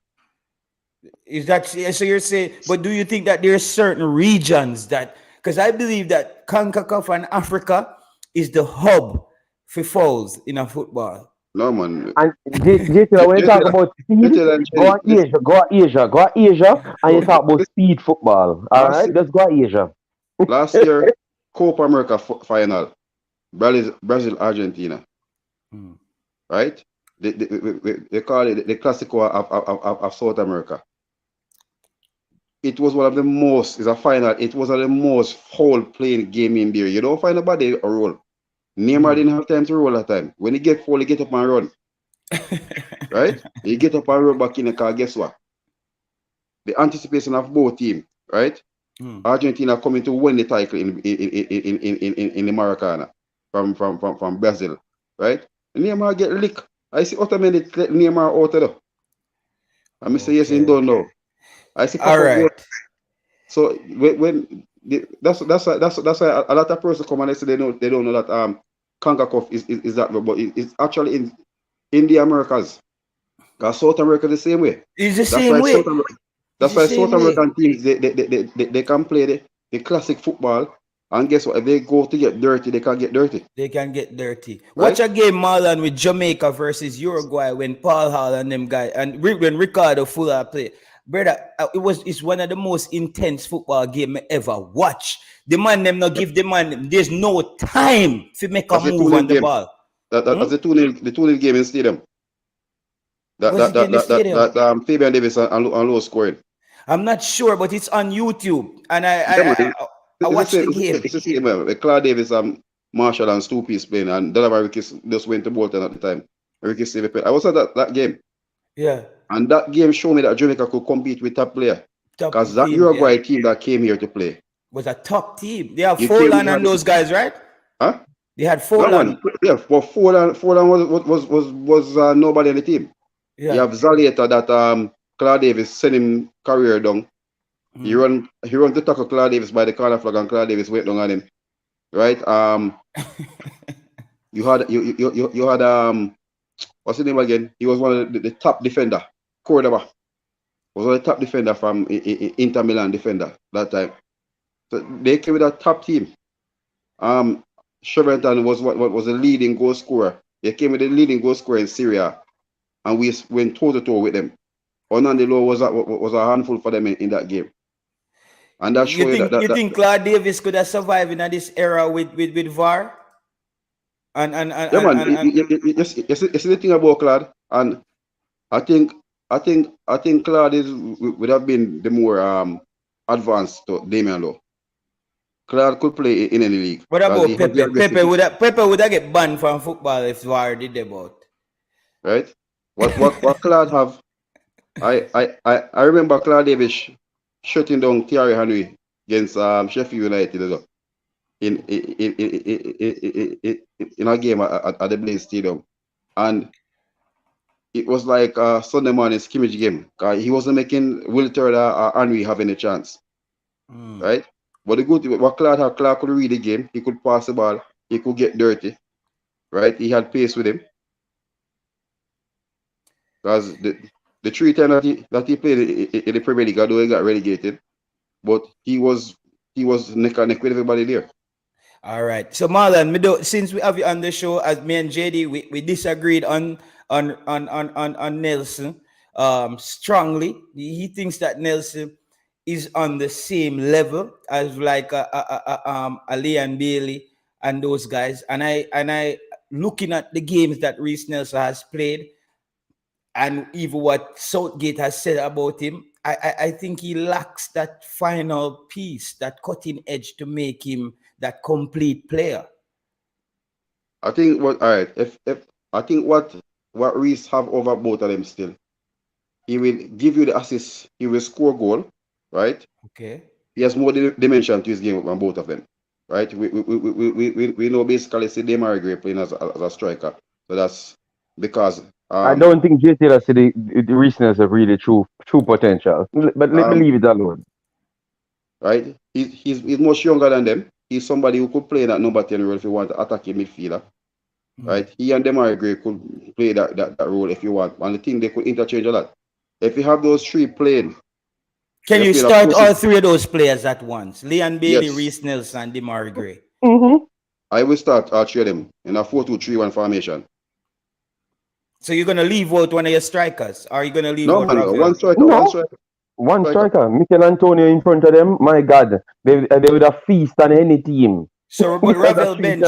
Is that so? You're saying, but do you think that there are certain regions that, because I believe that CONCACAF and Africa is the hub for fouls in a football. No man. And JTL, when you talk about speed, go on Asia, and you talk about speed football. All right, let's go Asia. Last year, Copa America final, Brazil, Argentina, right? They call it the Classico of South America. It was one of the most, it's a final, it was one of the most foul playing game in there. You don't find nobody a roll. Neymar didn't have time to roll that time. When he get foul, he get up and run. Right? He get up and run back in the car, guess what? The anticipation of both teams, right? Argentina coming to win the title in the Maracana from Brazil, right? Neymar get licked. I see Otamendi let Neymar out of there. I say yes, he don't know. I see. All right. So that's why a lot of persons come and they say they don't know that CONCACAF is that, but it's actually in the Americas. Because South America the same way. It's the same way. That's why South American teams they can play the classic football, and guess what? If they go to get dirty, they can get dirty. They can get dirty. Right? Watch a game, Marlon, with Jamaica versus Uruguay when Paul Hall and them guys and when Ricardo Fuller play. Brother, it's one of the most intense football game I ever watch. The man them not give the man. There's no time to make a move on the ball. That's the 2-0 game in stadium. That Fabian Davis and low scoring. I'm not sure, but it's on YouTube, and I watched the game. It's the same. Claude Davis, Marshall, and Stu Peace playing, and Donovan Ricketts just went to Bolton at the time. Ricketts saved the I was at that game. Yeah. And that game showed me that Jamaica could compete with top player. Because that Uruguay team that came here to play was a top team. They have Forlan and those guys, right? Huh? They had Forlan. Yeah, but Forlan was nobody on the team. Yeah. You have Zalieta that Claude Davis sent him career down. He run to tackle Claude Davis by the corner flag, and Claude Davis went down on him. Right? You had what's his name again? He was one of the top defender. Cordoba was one of the top defender from Inter Milan defender that time. So they came with a top team. Shevington was what was the leading goal scorer. They came with the leading goal scorer in Syria, and we went toe to toe with them. Onandilo was a handful for them in that game. And that show You you think you think Claude Davis could have survived in this era with VAR? yeah, man. And You see the thing about Claude, and I think I think Claude would have been the more advanced to Damian Lowe. Claude could play in any league what because about he has the Pepe? aggressiveness, Pepe would have get banned from football if VAR did about. right? What Claude have? I remember Claude Davis shutting down Thierry Henry against Sheffield United in a game at the Blaze Stadium, and it was like a Sunday morning scrimmage game. He wasn't making Will Turner or Henry have any chance, right? But the good thing, what Claude could read the game. He could pass the ball. He could get dirty, right? He had pace with him. Because the 3 times that he played in the Premier League, although he got relegated, but he was neck and neck with everybody there. All right. So Marlon, since we have you on the show, as me and JD, we disagreed on Nelson strongly. He thinks that Nelson is on the same level as like Ali and Bailey and those guys. And I looking at the games that Reece Nelson has played, and even what Southgate has said about him, I think he lacks that final piece, that cutting edge to make him that complete player. I think what all right. If I think what Reece have over both of them still, he will give you the assist. He will score goal, right? Okay. He has more dimension to his game than both of them, right? We know basically see Demar Gray playing as a striker, so that's because I don't think JT has the recentness of really true potential. But let me leave it alone. Right? He's much younger than them. He's somebody who could play that number 10 role if you want to attack a midfielder. Right? He and Demar Gray could play that role if you want. And the thing they could interchange a lot. If you have those three playing, can you start all three of those players at once? Leon Bailey, yes. Reece Nelson, and Demar Gray. I will start all three of them in a 4-2-3-1 formation. So you're gonna leave out one of your strikers? Or are you gonna leave out one striker? No. One striker. Michail Antonio in front of them. My God, they would have feast on any team. So but Ravel bench.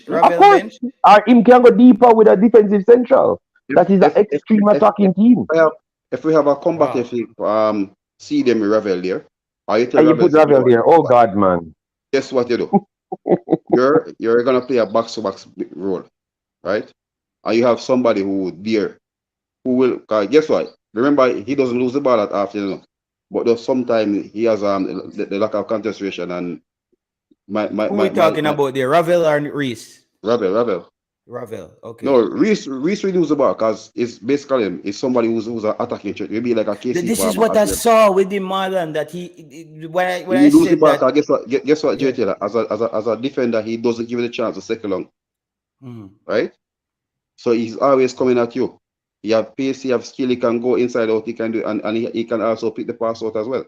Or him can go deeper with a defensive central. That is an extreme attacking team. If we have a combative see them with Ravel there. And you put Ravel there. Oh God, man. Guess what you do? you're gonna play a box-to-box role, right? And you have somebody who will guess what? Remember, he doesn't lose the ball at afternoon, but sometimes he has the lack of concentration and who are we talking about there? Ravel or Reece? Ravel. Okay. No, Reece will lose the ball because it's basically it's somebody who's an attacking threat. Maybe like a KC. This is what I saw with him, Marlon. That when I lose the ball, that, guess what, JT? As a defender, he doesn't give you the chance to second long, right? So he's always coming at you. He have pace, he have skill, he can go inside out, he can do, and he can also pick the pass out as well.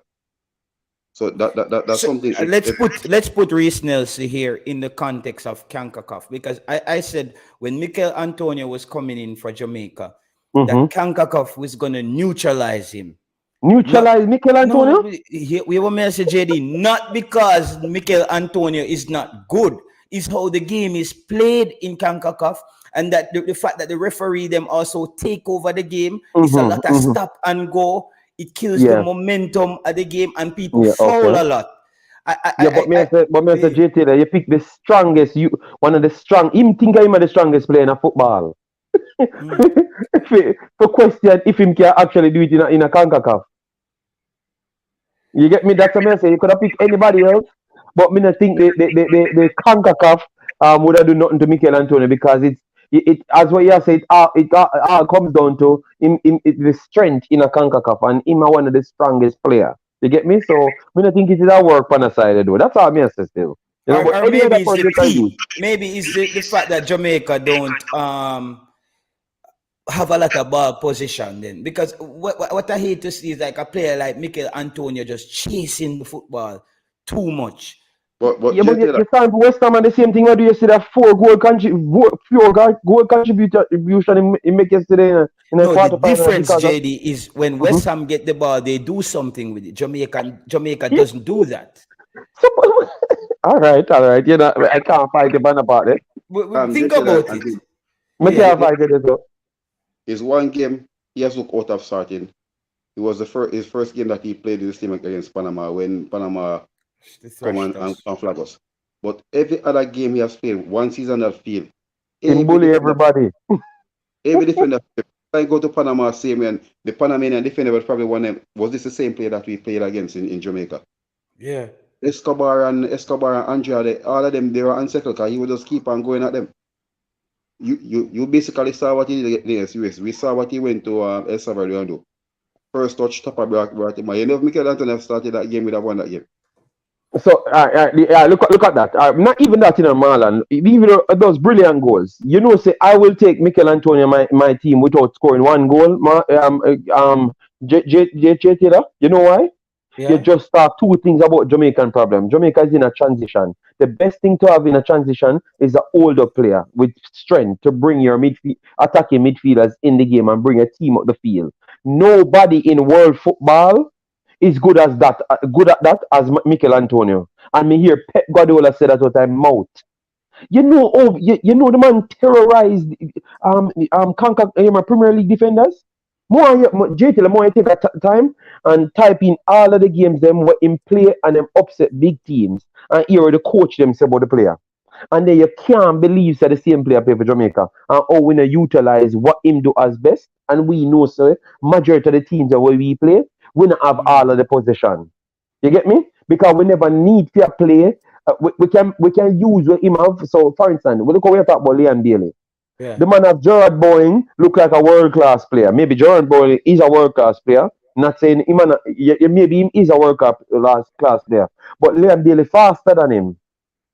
So that's something. Let's put Reece Nelson here in the context of CONCACAF, because I said when Michail Antonio was coming in for Jamaica, that CONCACAF was going to neutralize him. Neutralize Michail Antonio? No, we were message JD, not because Michail Antonio is not good. It's how the game is played in CONCACAF, and that the fact that the referee them also take over the game. It's a lot of stop and go. It kills the momentum of the game, and people foul a lot. But me say JT, you pick the strongest, one of the strong. Him think I'm the strongest player in football. For question if him can actually do it in a CONCACAF. You get me? That's what I say. You could have picked anybody else, but me not think the CONCACAF would have do nothing to Michail Antonio, because it as what you say, it all comes down to the strength in a CONCACAF, and him are one of the strongest player. You get me? So me not think it is a work on the side though. That's all me say still. You know, or maybe it's the maybe it's the fact that Jamaica don't have a lot of ball position then, because what I hate to see is like a player like Michail Antonio just chasing the football too much. But you saw West Ham and the same thing. What do you see that 4 goal contribution he make yesterday in the No, the quarterfinal difference, because of. JD, is when Mhm. West Ham get the ball, they do something with it. Jamaica Yeah. doesn't do that. So, all right. You know, I can't fight the man about it. Think JT about and it. Jim, I Yeah, can't fight it as well. is one game he has looked out of starting. It was his first game that he played in this team against Panama when Panama they come thrashed us. and flag us. But every other game he has played, one season that field, Him every bully defender, everybody. every defender, if I go to Panama same way, and the Panamanian defender was probably one of them. Was this the same player that we played against in Jamaica? Yeah, Escobar and Andrea, all of them, they were unsettled because he would just keep on going at them. You basically saw what he did against US. We saw what he went to El Salvador and do. First touch, top of brought him. You know, if Michail Antonio started that game, we'd have won that game. So yeah, look at that. Not even that in a Marlon. Even those brilliant goals. You know, say I will take Michail Antonio my team without scoring one goal. Taylor. You know why? You yeah, just start two things about Jamaican problem. Jamaica is in a transition. The best thing to have in a transition is an older player with strength to bring your attacking midfielders in the game and bring a team up the field. Nobody in world football is good as that, good at that as Michael Antonio. And me hear Pep Guardiola say that out of mouth. You know the man terrorized conquer my Premier League defenders. JT, the more you take a time and type in all of the games them were in play and them upset big teams and hear the coach them say about the player. And then you can't believe that the same player play for Jamaica. And how we utilize what him do as best. And we know, sir, majority of the teams that where we play, we don't have all of the possession. You get me? Because we never need fair play. We can use what him have. So, for instance, we look how we talk about Liam Bailey. yeah, The man of Gerard Bowen look like a world class player. Maybe Gerard Bowen is a world class player. Not saying him, maybe him is a world class player. But Liam Bailey faster than him.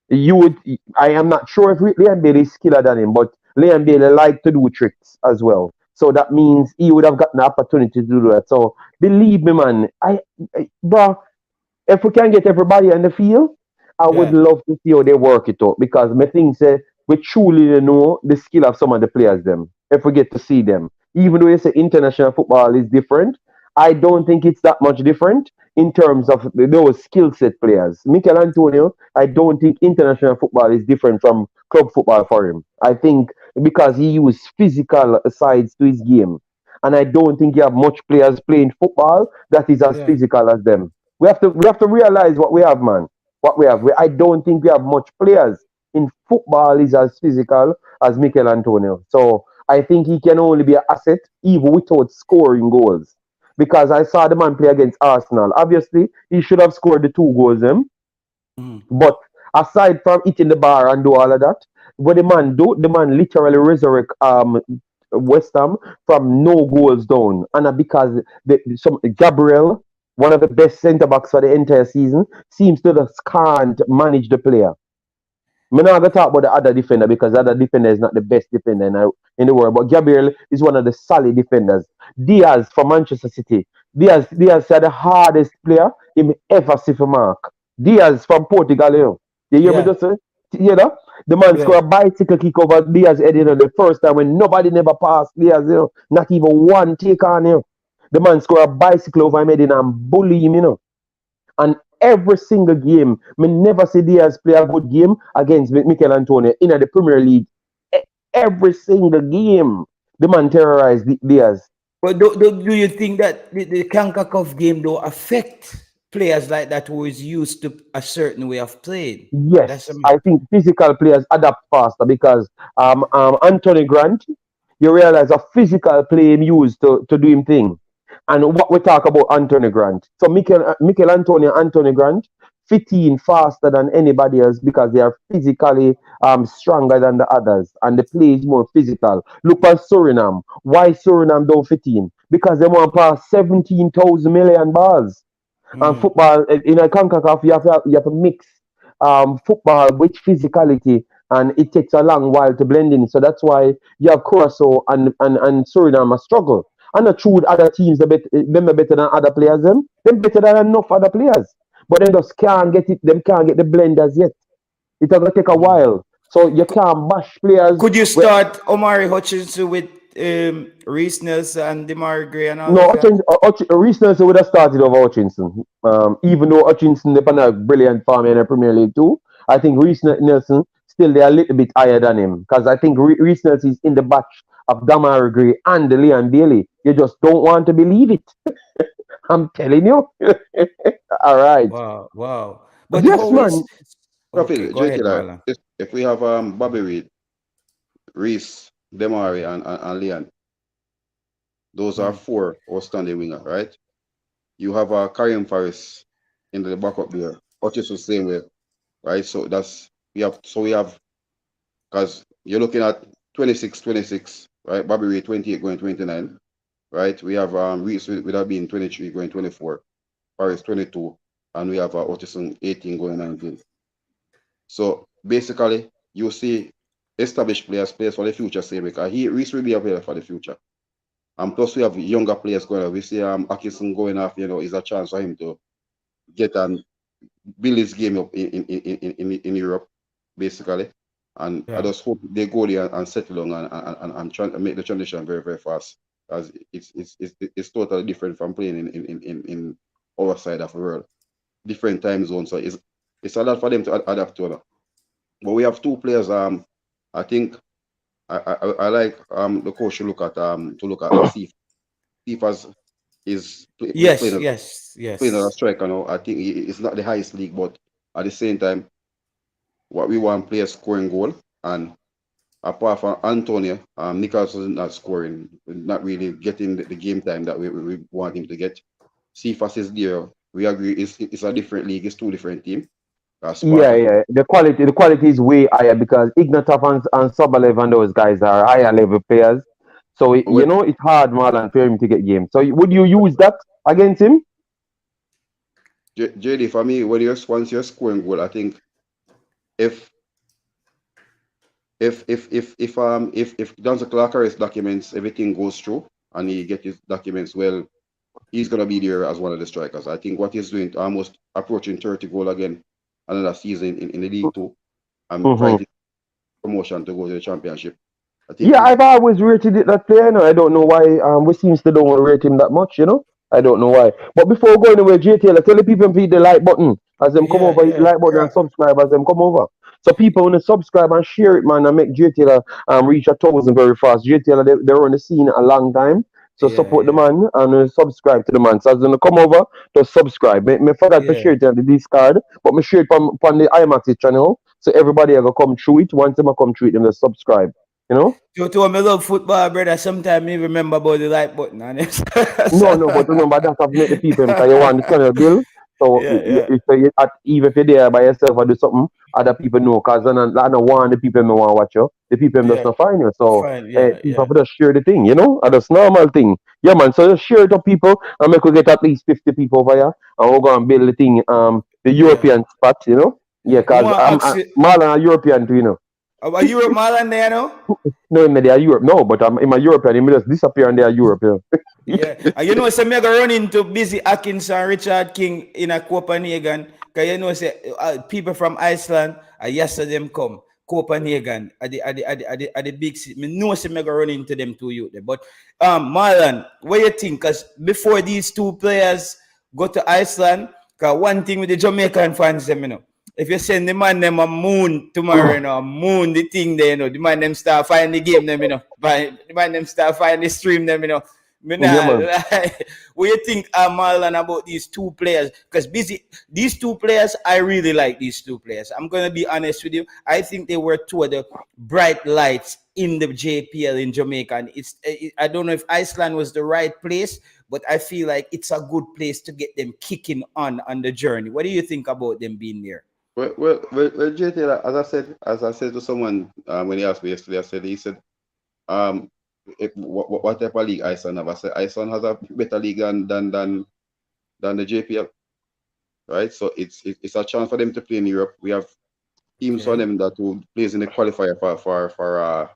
You would. I am not sure if Liam Bailey is skiller than him, but Liam Bailey like to do tricks as well. So that means he would have gotten the opportunity to do that. So believe me, man. Bro, if we can get everybody on the field, I would yeah, love to see how they work it out because my thing say we truly know the skill of some of the players them. If we get to see them, even though you say international football is different, I don't think it's that much different in terms of those skill set players. Michael Antonio, I don't think international football is different from club football for him. I think because he used physical sides to his game, and I don't think you have much players playing football that is as yeah. physical as them. We have to realize what we have, man. What we have. I don't think we have much players in football is as physical as Michael Antonio. So I think he can only be an asset even without scoring goals. Because I saw the man play against Arsenal. Obviously, he should have scored the two goals, Mhm. but aside from hitting the bar and do all of that, what the man do, the man literally resurrect West Ham from no goals down. And because some Gabriel, one of the best centre backs for the entire season, seems to just can't manage the player. I'm not gonna talk about the other defender because the other defender is not the best defender in the world. But Gabriel is one of the solid defenders. Diaz from Manchester City. Diaz is the hardest player him ever see for mark. Diaz from Portugal, you hear me Yeah, just say? You know? The man yeah. scored a bicycle kick over Diaz head the first time when nobody never passed Diaz, not even one take on him. The man scored a bicycle over him head and bully him. And every single game, me never see Diaz play a good game against Michail Antonio in the Premier League. Every single game, the man terrorized Diaz. But do you think that the CONCACAF game don't affect players like that who is used to a certain way of playing? That's Yes, a I think physical players adapt faster because Anthony Grant, you realize a physical play him used to do him thing. And what we talk about Anthony Grant. So Michael Antonio, Anthony Grant, fit in faster than anybody else because they are physically stronger than the others and the play is more physical. Look at Suriname. Why Suriname don't fit in? Because they want to pass 17,000 million balls. And Mhm. football in a CONCACAF, you have to mix football with physicality, and it takes a long while to blend in. So that's why you have Curacao and Suriname a struggle. And not true with other teams, them are better than other players, them better than enough other players. But them just can't get it, them can't get the blenders yet. It's gonna take a Mhm. while. So you can't bash players. Could you start Omari Hutchinson with Reese Nelson and Demar Gray and all No, those guys? Reece Nelson would have started over Hutchinson. Even though Hutchinson they on a brilliant form in the Premier League too, I think Nelson still they're a little bit higher than him because I think Reece Nelson is in the batch of Damar Gray and Leon Bailey. You just don't want to believe it. I'm telling you. All right. Wow, wow. But But yes, how man. is okay? Profit, Go JT, ahead, like, Marlon. if we have Bobby Reed, Reese, Demari, and Leon, those are Mm. four outstanding winger, right? You have Karim Faris in the backup there. Otis the same way, right? So we have because you're looking at 26, right? Bobby Reed 28 going 29, right? We have Reese with that being 23 going 24, Faris 22, and we have Otis 18 going 19. So basically, you see established players for the future, same because Reese will be a player for the future. And plus, we have younger players going on. We see Atkinson going off, is a chance for him to get and build his game up in Europe, basically. And I Yeah, just hope they go there and settle down and try to make the transition very, very fast. Because it's totally different from playing in our side of the world. Different time zones. So it's a lot for them to adapt to. But we have two players. I think I like the coach to look at Steve. Steve is yes, playing yes, playing as a yes. striker now. I think it's not the highest league, but at the same time, what we want players scoring goal. And apart from Antonio, Nicholson is not scoring, not really getting the game time that we want him to get. Cephas is there. We agree it's a different league, it's two different teams. Yeah, Sparta too. yeah. The quality is way higher because Ignatov and Sobolev and those guys are higher level players. So Well, it's hard, Marlon, for him to get games. So would you use that against him? JD, for me, once you're scoring goal, I think if if Danza Clark's documents everything goes through and he get his documents, well, he's gonna be there as one of the strikers. I think what he's doing almost approaching 30 goal again another season in the league too. I'm Hmm. fighting promotion to go to the championship. I think Yeah, I've always rated it that player. I don't know why we seems to don't rate him that much. I don't know why. But before going away, J Taylor, tell the people to hit the like button as them come Yeah, over, hit the yeah, like button and yeah, subscribe as them come over. So people want to subscribe and share it, man, and make J Taylor reach 1,000 very fast. J Taylor, they're on the scene a long time. So yeah, support the yeah, man and subscribe to the man. So as them come over, to subscribe. Me forgot to yeah, share it on the Discord, but me share it from the IMAX channel. So everybody ever come through it. Once them a come through it, them just subscribe. You know? to me love football, brother. Sometimes me remember about the like button and No, no, but remember that have make the people because you want the channel bill. So yeah, yeah, even if you're there by yourself or do something, other people know because I don't want the people who want to watch you. The people just yeah. not find you. So Fine, yeah, people yeah, have just share the thing, and that's normal thing. Yeah, man. So just share it to people and make we get at least 50 people over here and we're gonna build the thing, the yeah. European spot. Yeah, Me because want to I'm ask you, Marlon a European too. are Europe Marlon there now? No, in they are Europe. No, but I'm in my European, he may just disappear and they are Europe. Yeah, and you know, say me go run into busy Atkinson, Richard King in a Copenhagen. Cause you know, say people from Iceland, yesterday them come Copenhagen at the big city. Me know, say me go run into them two youth there. But Marlon, what you think? Cause before these two players go to Iceland, cause one thing with the Jamaican fans, them. If you send the man them a moon tomorrow, moon the thing there, the man them start find the game the man them start find the stream them. Me Yeah, nah, man. like, what you think, Marlon, about these two players? Because these two players, I really like these two players. I'm gonna be honest with you. I think they were two of the bright lights in the JPL in Jamaica. And I don't know if Iceland was the right place, but I feel like it's a good place to get them kicking on the journey. What do you think about them being there? JT, as I said to someone when he asked me yesterday, he said, um, what type of league Iceland have? I said Iceland has a better league than the JPL, right? So it's a chance for them to play in Europe. We have teams on Okay. them that will plays in the qualifier for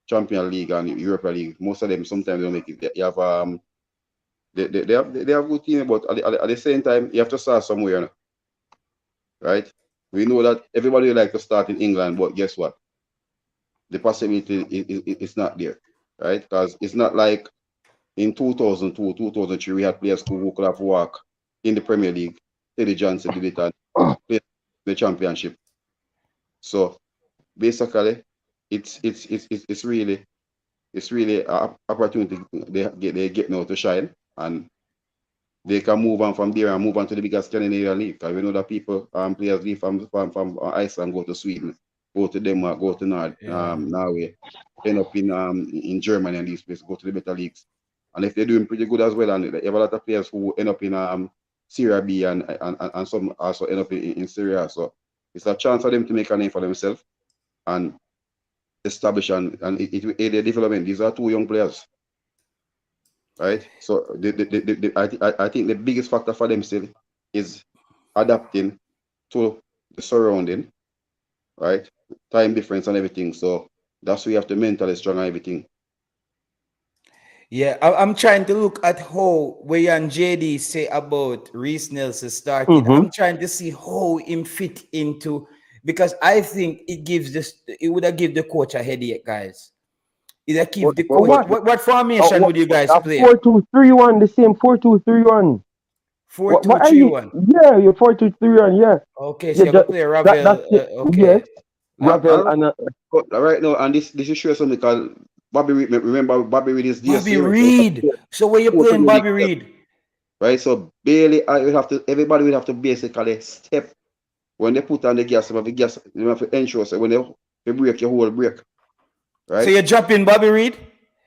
Champion League and Europa League. Most of them sometimes don't make it. You have they have good team, but at the same time you have to start somewhere, right? We know that everybody like to start in England, but guess what? The possibility is not there. right? Because it's not like in 2002, 2003, we had players who could have walked in the Premier League. Teddy Johnson did it and played the championship. So basically, it's really an opportunity they get now to shine, and they can move on from there and move on to the biggest Scandinavian league. Because we know that people players leave from Iceland, go to Sweden, go to Denmark, go to Yeah. Norway, end up in Germany and these places, go to the better leagues. And if they're doing pretty good as well, and they have a lot of players who end up in Serie B and some also end up in Serie A. So it's a chance for them to make a name for themselves and establish and it will aid their development. These are two young players, right? So I think the biggest factor for them still is adapting to the surrounding, right? Time difference and everything. So that's why you have to mentally strong and everything. Yeah, I'm trying to look at how where and JD say about Reese Nelson starting. Mm-hmm. I'm trying to see how him fit into, because I think it would have give the coach a headache, guys. It give the coach What? what formation would you guys play? 4-2-3-1, the same 4-2-3-1. Four What two are three you? one. Yeah, you're 4-2-3-1. Yeah, Okay, yeah. so you go play That's Ravel. it. Yes, Okay. Ravel And and right now, and this is sure something because Bobby Reed, remember Bobby Reed is this Bobby year, Reed. So where you playing Bobby Reed? right? So Bailey, everybody will have to basically step when they put on the gas, you have to ensure so when they break your whole break, So right? you jump in Bobby Reed?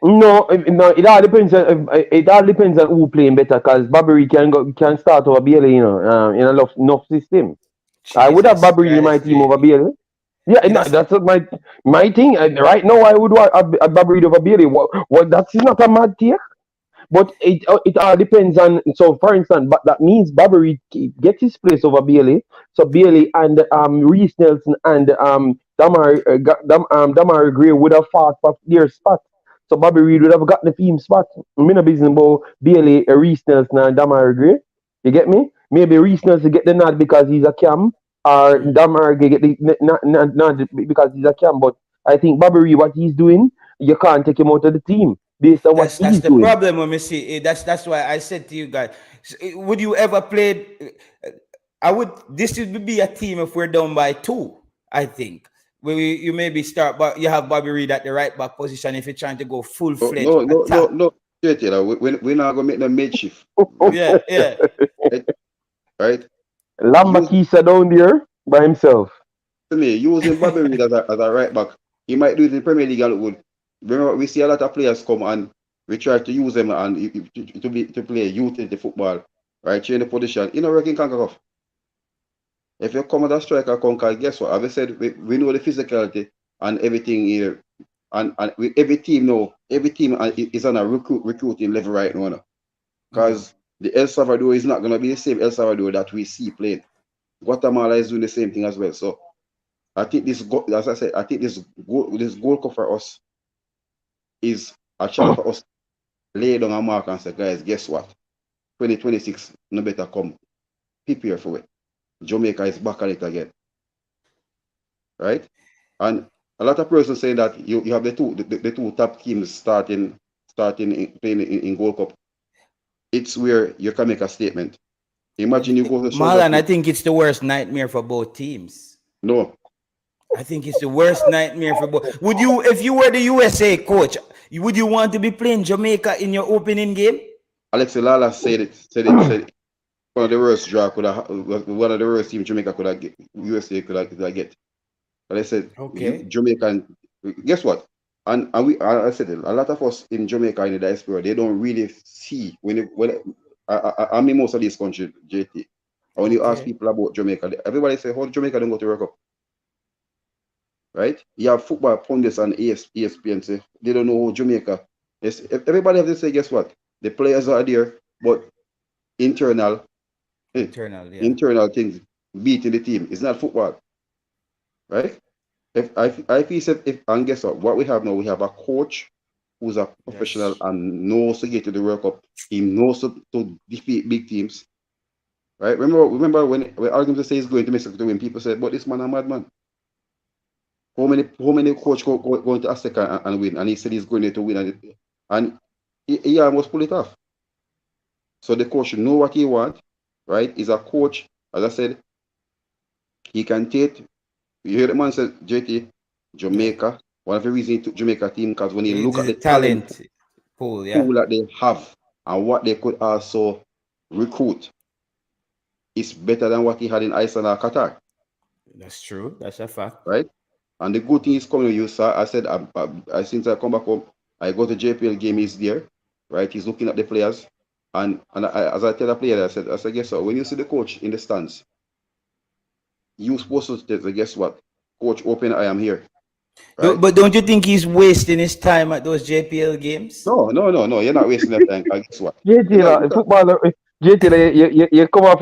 no, no. It all depends on who playing better. Cause Barbary can start over Bailey, in a enough system. I would have Jesus Barbary in my Christ, team over JD. Bailey. Yeah, no, That's that's what my thing. Right now, I would want a Barbary over Bailey. What? That's not a mad take. But it all depends on. So, for instance, but that means Barbary gets his place over Bailey. So Bailey and Reese Nelson and Damari Gray would have fought for their spot. So Bobby Reed would have gotten the team spot. I'm in a business about Bailey, Reese Nelson, and Damari Gray. You get me? Maybe Reese Nelson get the nod because he's a cam, or Damari Gray get the nod because he's a cam. But I think Bobby Reed, what he's doing, you can't take him out of the team based on what that's he's the doing. problem when we see it. That's why I said to you guys, would you ever play? I would. This would be a team if we're down by two. I think you maybe start, but you have Bobby Reed at the right back position if you're trying to go full No, fledged no, no, no, attack. no. We're not gonna make them mid shift, Yeah, yeah. right? Right? Lamba Use Kisa down there by himself. to me using Bobby Reed as a right back. He might do it in Premier League and it would. Remember, we see a lot of players come and we try to use them and to play utility football, right? Change the position. You know, working can't. If you come as a striker, conquer, guess what? As I said, we know the physicality and everything here. And every team now, every team is on a recruiting level right now. Because the El Salvador is not going to be the same El Salvador that we see playing. Guatemala is doing the same thing as well. So I think as I said, I think this Gold Cup for us is a chance for us to lay down a mark and say, guys, guess what? 2026, no better come prepare for it. Jamaica is back at it again, right? And a lot of persons saying that you have the two top teams starting playing in Gold Cup. It's where you can make a statement. Imagine you go to South Marlon, I Africa. think it's the worst nightmare for both teams. No, I think it's the worst nightmare for both. Would you, if you were the USA coach, would you want to be playing Jamaica in your opening game? Alexi Lala said one of the worst draw one of the worst teams Jamaica could have get, USA could have get. But I said Okay. Jamaican. Guess what? And I said it, a lot of us in Jamaica in the diaspora, they don't really see I mean most of these countries, JT. And when you ask Okay. people about Jamaica, everybody say, "How Jamaica don't go to World Cup?" Right? You have football pundits and ESPN say they don't know how Jamaica. Yes, everybody have to say, guess what? The players are there, but internal Internal, yeah. internal things beating the team. It's not football, right? If he said and guess what we have now, we have a coach who's a professional Yes. and knows to get to the World Cup. He knows to defeat big teams. Right? Remember when arguments say he's going to Mexico to win, people said, but this man a madman. how many coach going to Azteca and win? And he said he's going there to win, and he almost pull it off. So the coach know what he want, right? He's a coach, as I said, he can take. You hear the man said, JT, Yeah. Jamaica. One of the reasons he took Jamaica team because when you It's look at a the talent talent pool, yeah. pool that they have and what they could also recruit, it's better than what he had in Iceland or Qatar, That's true. That's a fact. right? And the good thing is coming with you, sir. I said, since I come back home, I go to JPL game. He's there, right? He's looking at the players, and as I tell the player, I said, guess what? When you see the coach in the stands, you supposed to say, guess what? Coach, open, I am here, right? But don't you think he's wasting his time at those JPL games? No. You're not wasting that time. 'Cause guess what? JT, footballer, JT, you come up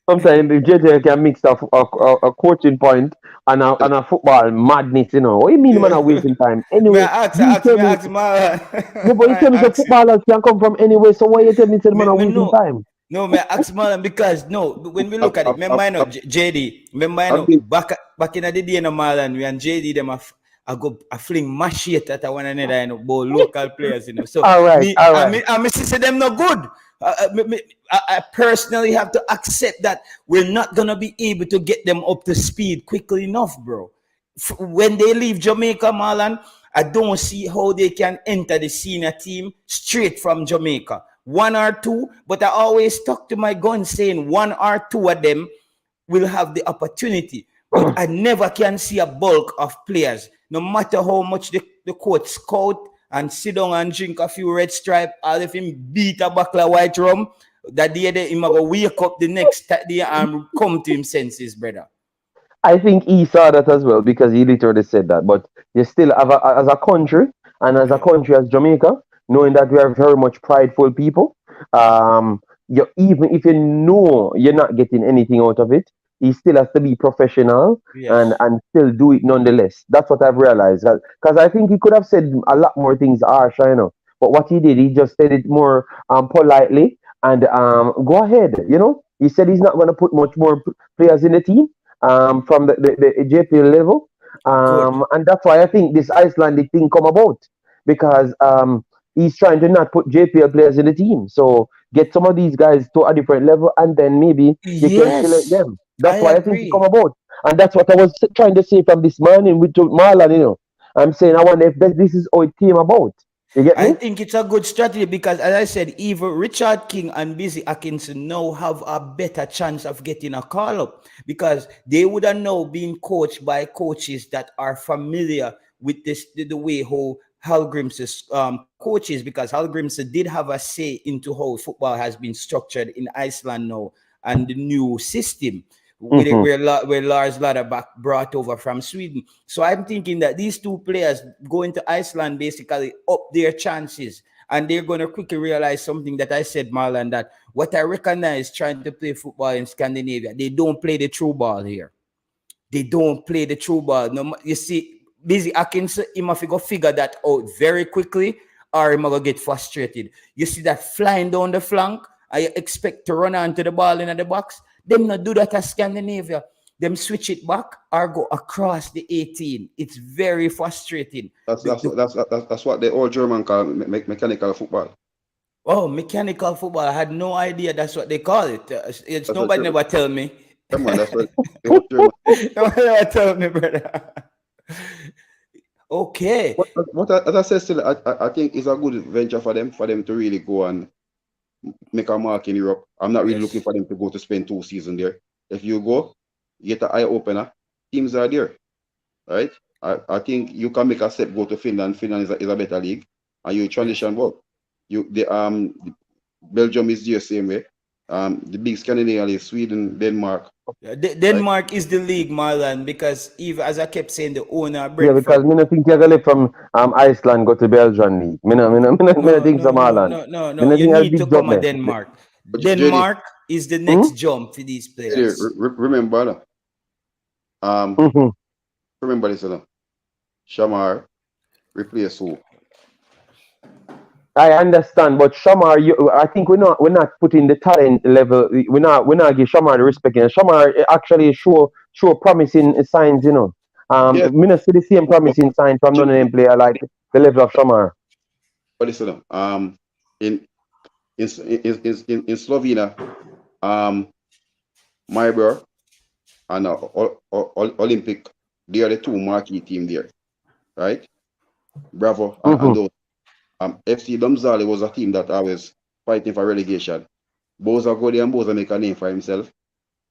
sometimes JT can mix a coaching point and a football madness, you know. What do you mean, man, are wasting time? May Anyway, I ask, you tell me, Marlon. no, but you tell me the footballers can come from anywhere, so why you tell me, man, are wasting No, time? no, may I ask Marlon because no, when we look at it, remember I know JD, remember I I've know been- back in the day, no Marlon, we and JD them I fling my shit at one another, you know, both local players, you know. So All right. I say them no good. I personally have to accept that we're not gonna be able to get them up to speed quickly enough, bro. When they leave Jamaica, Marlon, I don't see how they can enter the senior team straight from Jamaica. One or two, but I always stuck to my gun saying one or two of them will have the opportunity. But I never can see a bulk of players, no matter how much the coach scout and sit down and drink a few red stripe, or if him beat a bottle of white rum, that day him go wake up the next day and come to him senses, brother. I think he saw that as well because he literally said that. But you still have as a country and as a Yeah. country as Jamaica, knowing that we are very much prideful people, you even if you know you're not getting anything out of it, he still has to be professional Yes. and still do it nonetheless. That's what I've realized. Because I think he could have said a lot more things harsh, you know. But what he did, he just said it more politely and go ahead. You know, he said he's not going to put much more players in the team from the JPL level. Good. And that's why I think this Icelandic thing come about because he's trying to not put JPL players in the team. So get some of these guys to a different level and then maybe you can select Yes. them. I That's why I think it come agree. about. And that's what I was trying to say from this morning with Marlon, you know. I'm saying I wonder if this is how it came about. You get I me? think it's a good strategy because, as I said, even Richard King and Busy Atkinson now have a better chance of getting a call up because they would have now been coached by coaches that are familiar with the way how Hal Grims's coaches, because Hal Grimsey did have a say into how football has been structured in Iceland now and the new system with it Mm-hmm. where Lars Ladderback brought over from Sweden. So I'm thinking that these two players going to Iceland basically up their chances. And they're going to quickly realize something that I said, Marlon, that what I recognize trying to play football in Scandinavia, they don't play the true ball here. They don't play the true ball. No, you see, Busy Atkinson, he must go figure that out very quickly, or he might get frustrated. You see that flying down the flank, I expect to run onto the ball in the box. Them not do that at Scandinavia. Them switch it back or go across the 18. It's very frustrating. That's what the old German call mechanical football. Oh, mechanical football. I had no idea that's what they call it. It's That's what nobody German. never tell me. Come on, that's what the old German. Nobody never tell me, brother. Okay. As I said, still, I think it's a good venture for them to really go and make a mark in Europe. I'm not really looking Yes. for them to go to spend 2 seasons there. If you go, you get an eye opener. Teams are there, right? I think you can make a step, go to Finland. Finland is a better league, and you transition well. Belgium is the same way. The big Scandinavian league, Sweden, Denmark. Yeah, Denmark is the league, Marlon, because even as I kept saying, the owner Yeah, because Brentford. me not think you're gonna from Iceland go to Belgian league. Me no No, think no, so, no, Marlon. no, no, Me no. no You think a need to big come jump at there. Denmark. But Denmark is the Hmm? next jump for these players. remember, um, Hmm. remember this, Shamar replace who? I understand, but Shamar, I think we're not putting the talent level. We're not give Shamar the respect. You know. Shamar actually show promising signs. You know, Yeah, Me not see the same promising sign from none of them player like the level of Shamar. but listen, in in Slovenia, um, Maribor and Olympic, they are the two marquee team there, right? Bravo and Mm-hmm. those. FC Domzali was a team that always fighting for relegation. Boza go there and Boza make a name for himself,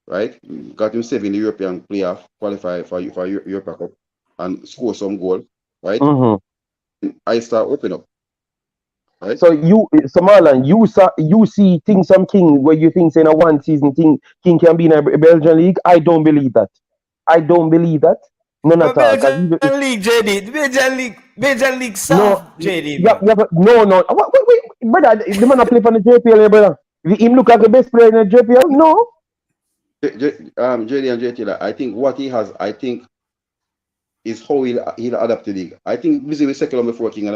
right? Got himself in the European playoff, qualify for Europa Cup, and score some goal, right? Mm-hmm. I start open up, right? So Marlon, you see things some King where you think saying a one season thing King can be in a Belgian league. I don't believe that. I don't believe that. None But at all. Cause Belgian League, JD. Belgian League no, soft, JD, yeah, man. yeah, but no. Wait, brother, the man a play for the JPL, brother. Him look like the best player in the JPL? No. JD and JT, I think what he has, I think, is how he'll adapt to the league. I think busy with second before King.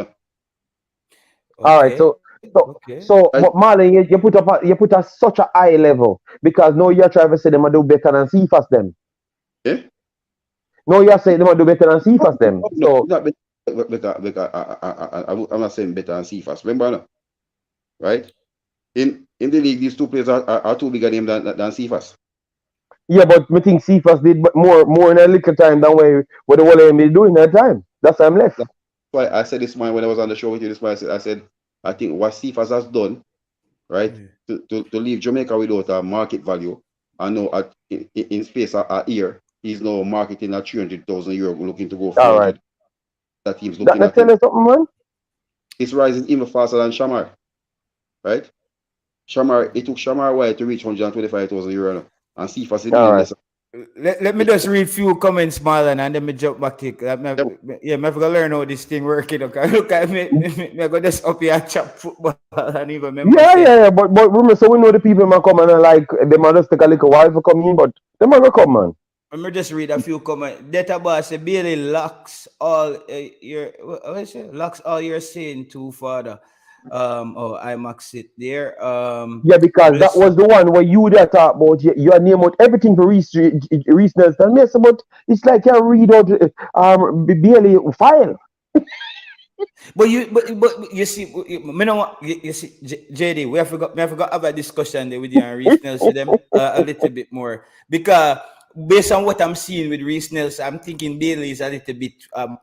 All right, Okay. Okay. but I, Marlon, you put a such a high level because no, you're trying to say them a do better than Cephas them. yeah? No, you're saying them a do better than Oh, Cephas them. no, So not better. I'm not saying better than Cephas. Remember, no? Right? In the league, these two players are too big a name than Cephas. yeah, but me think Cephas did more in a little time than what the whole of them did do in that time. That's why I'm left. That's why I said this morning when I was on the show with you this morning. I think what Cephas has done, right, to leave Jamaica without a market value, and now in space a year, he's now marketing at €300,000, looking to go All right. 400. That team's That looking not at tell him. you something, man. It's rising even faster than Shamar, right? It took Shamar while to reach €125,000 now, and Cephas is All even right. less. Let me just read few comments, Marlon, and then me jump back to it. Yeah, Yeah, I have to learn how this thing working. Okay, look at me I go just up here and chat football and even remember Yeah, say, yeah, yeah. But remember, so we know the people might come and like they might just take a little while for come in, but they might go come, man. let me just read a few comments. Data boss say Bailey locks all what is it? Locks all you're saying to father. Oh, I max it there. Yeah, because that Bless. was the one where you there talk about you name out everything for Reese Nelson. Yes, but it's like you read out barely file. But you see, me know what you see, JD. We have forgot have a discussion there with you and Reese Nelson them a little bit more because based on what I'm seeing with Reese Nelson, I'm thinking Bailey is a little bit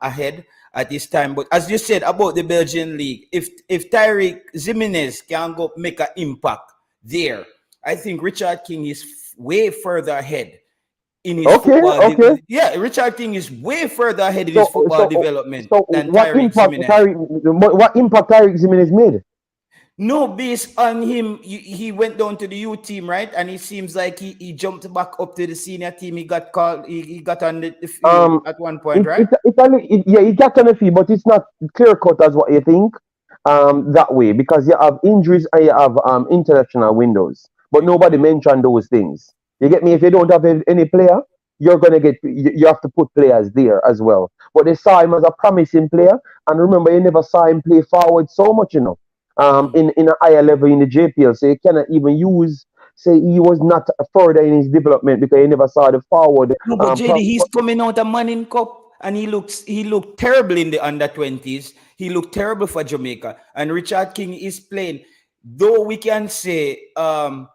ahead at this time. But as you said about the Belgian league, if Tyreek Jimenez can go make an impact there, I think Richard King is way further ahead in his Okay, football. okay. Yeah, Richard King is way further ahead in his So football so development so than Tyreek Jimenez. What impact Tyreek Jimenez made? No, based on him, he went down to the U team, right? And it seems like he jumped back up to the senior team. He got called, he got on the field Um, at one point, right? yeah, it got on the field, but it's not clear cut as what you think. That way because you have injuries and you have international windows, but nobody mentioned those things. You get me? If you don't have any player, you're gonna get you have to put players there as well. But they saw him as a promising player, and remember, you never saw him play forward so much, in a higher level in the JPL. So you cannot even use say he was not further in his development because you never saw the forward. No, but JD, he's coming out a Manning Cup and he looked terrible in the under 20s. He looked terrible for Jamaica. And Richard King is playing. Though we can say the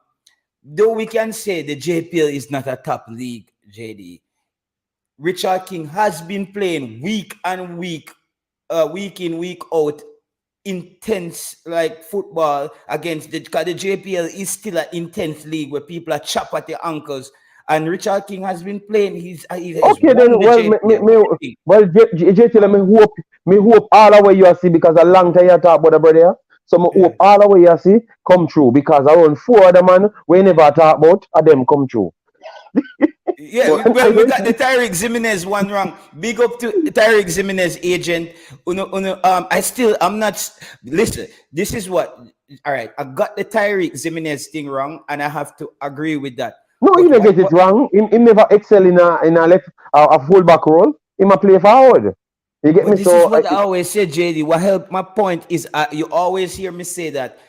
JPL is not a top league, JD. Richard King has been playing week and week in, week out, intense like football against because the JPL is still an intense league where people are chop at their ankles. And Richard King has been playing. He's Okay, won then the JPL. What do you think? JT, me hope all the way you see because a long time you talk about the brother. So me Yeah. hope all the way you see come true because around four of the man we never talk about of them come true. Yeah, but well, we got the Tyreek Jimenez one wrong. Big up to Tyreek Jimenez agent. I'm not. Listen, this is what. All right, I got the Tyreek Jimenez thing wrong, and I have to agree with that. No, he But didn't get it wrong. He never excel in a left a fullback role. He might play forward. You get But me? this is So what I always say, JD. What helped my point is you always hear me say that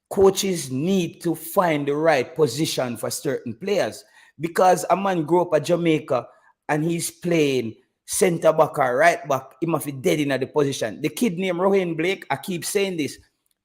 coaches need to find the right position for certain players because a man grew up at Jamaica and he's playing center back or right back, he must be dead in the position. The kid named Rohan Blake, I keep saying this.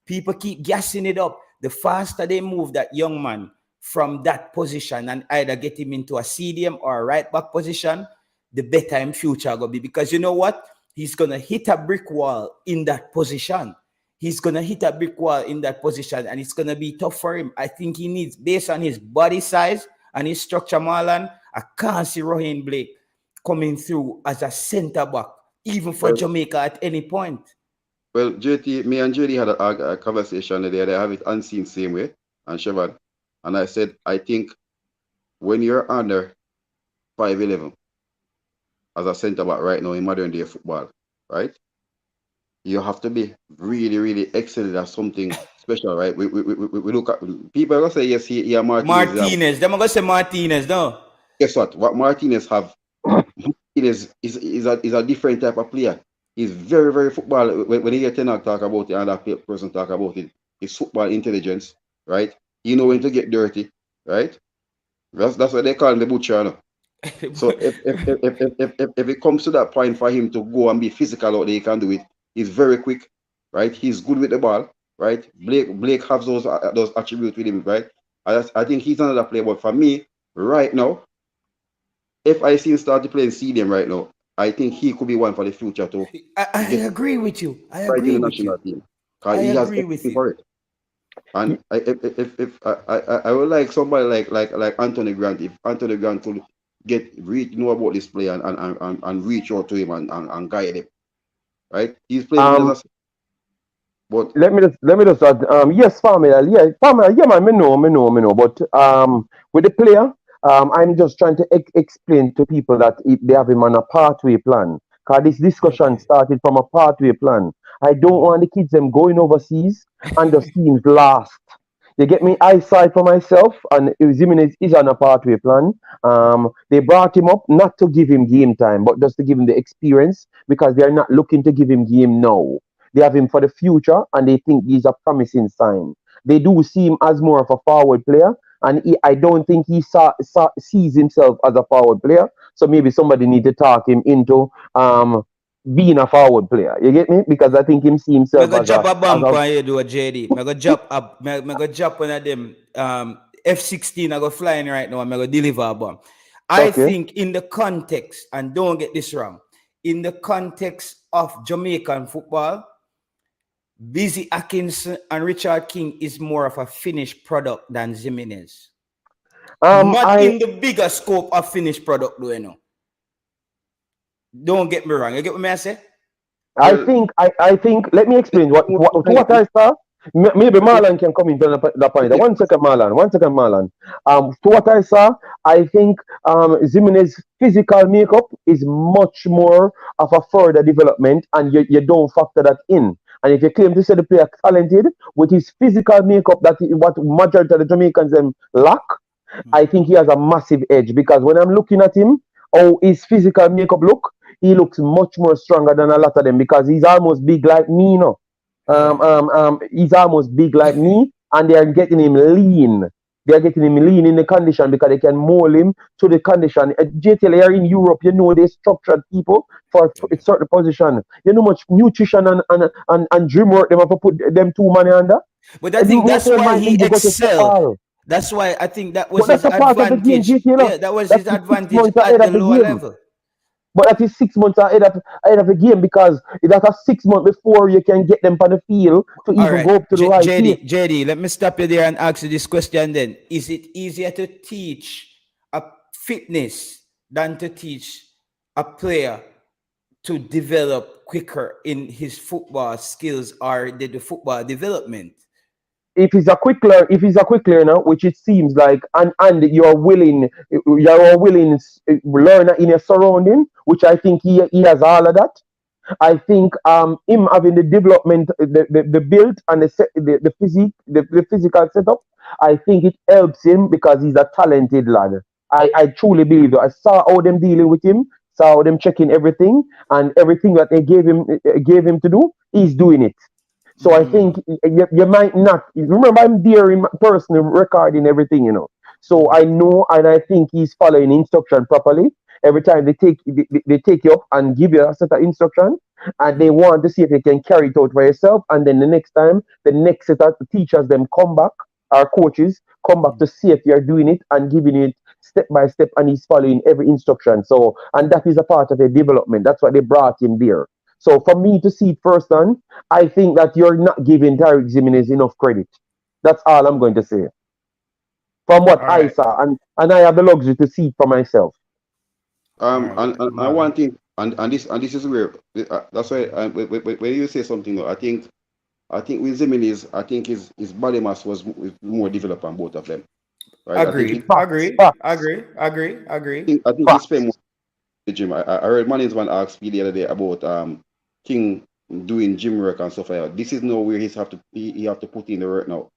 People keep gassing it up. The faster they move that young man from that position and either get him into a CDM or a right back position, the better in future going to be. Because you know what? He's going to hit a brick wall in that position. He's going to hit a brick wall in that position and it's going to be tough for him. I think he needs, based on his body size and his structure, Marlon, I can't see Rohan Blake coming through as a centre back, even for Jamaica at any point. Well, JT, me and JD had a conversation the other day. I have it unseen same way, and Chevron. And I said, I think when you're under 5'11" as a centre back right now in modern day football, right? You have to be really, really excellent at something special, right? We look at people are gonna say yes, he Martinez. They're gonna say Martinez, no. Guess what? What Martinez have is a different type of player. He's very, very football. When you hear Tenag talk about it and that person talk about it, it's football intelligence, right? You know when to get dirty, right? That's what they call him the butcher. No? So if it comes to that point for him to go and be physical out there, he can do it. He's very quick, right? He's good with the ball, right? Blake has those attributes with him, right? I think he's another player. But for me, right now, if I see him start to play in CDM right now, I think he could be one for the future too. I agree with you. I agree with you. Team. I agree with you. For it. And I would like somebody like Anthony Grant. If Anthony Grant could know about this player and reach out to him and guide him, right? He's playing. But let me just add. Yes, family. Yeah, man. Me know. But with the player. I'm just trying to explain to people that they have him on a pathway plan. Because this discussion started from a pathway plan. I don't want the kids them going overseas and just teams last. You get me? Eyesight for myself, and Jimenez is on a pathway plan. They brought him up not to give him game time, but just to give him the experience because they're not looking to give him game now. They have him for the future, and they think he's a promising sign. They do see him as more of a forward player. And I don't think he sees himself as a forward player. So maybe somebody need to talk him into being a forward player. You get me? Because I think him see himself as a bump on you do a JD. I go drop one of them F-16 I go flying right now and I go deliver a bomb. I think in the context, and don't get this wrong, in the context of Jamaican football, Busy Atkinson and Richard King is more of a finished product than Jimenez. Not in the bigger scope of finished product, though, you know. Don't get me wrong. You get what I say? I think. Let me explain what I saw. Maybe Marlon can come into the point. One second, Marlon. To what I saw, I think Jimenez's physical makeup is much more of a further development, and you don't factor that in. And if you claim to say the player talented with his physical makeup, that is what majority of the Jamaicans lack, I think he has a massive edge. Because when I'm looking at him, how his physical makeup look, he looks much more stronger than a lot of them because he's almost big like me, you know. He's almost big like me, and they are getting him lean. They are getting him lean in the condition because they can mold him to the condition. JTL here in Europe, you know, they structured people for a certain position. You know much nutrition and gym work they have to put them two money under. But I think that's why he excelled. That's why I think that was his advantage. Yeah, that was his advantage at the lower level. But that is 6 months ahead of the game because that's a 6 months before you can get them on the field to even go up to the right team. JD, let me stop you there and ask you this question then. Is it easier to teach a fitness than to teach a player to develop quicker in his football skills or the football development? If he's a quick learner, which it seems like, and you're a willing learner in your surrounding, which I think he has all of that. I think him having the development, the build and the physical setup, I think it helps him because he's a talented lad. I truly believe that. I saw how them dealing with him, saw how them checking everything, and everything that they gave him to do, he's doing it. So I think you might not remember I'm there in person recording everything, you know. So I know and I think he's following instruction properly. Every time they take you up and give you a set of instruction, and they want to see if you can carry it out for yourself. And then the next time, the next set of teachers them come back, our coaches come back to see if you're doing it and giving it step by step, and he's following every instruction. So, and that is a part of the development. That's what they brought him there. So for me to see it firsthand, I think that you're not giving Tyreek Jimenez enough credit. That's all I'm going to say. From what All I right. saw, and I have the luxury to see it for myself. All right. And one thing, and this is where that's why when you say something, though, I think with Zimenez, I think his body mass was more developed on both of them, right? Agreed. Facts, Agreed. facts, Agree. Agree. Agree. I think he spent more facts. in the gym. I heard Management ask me the other day about King doing gym work and stuff like that. This is now where he have to put in the work now.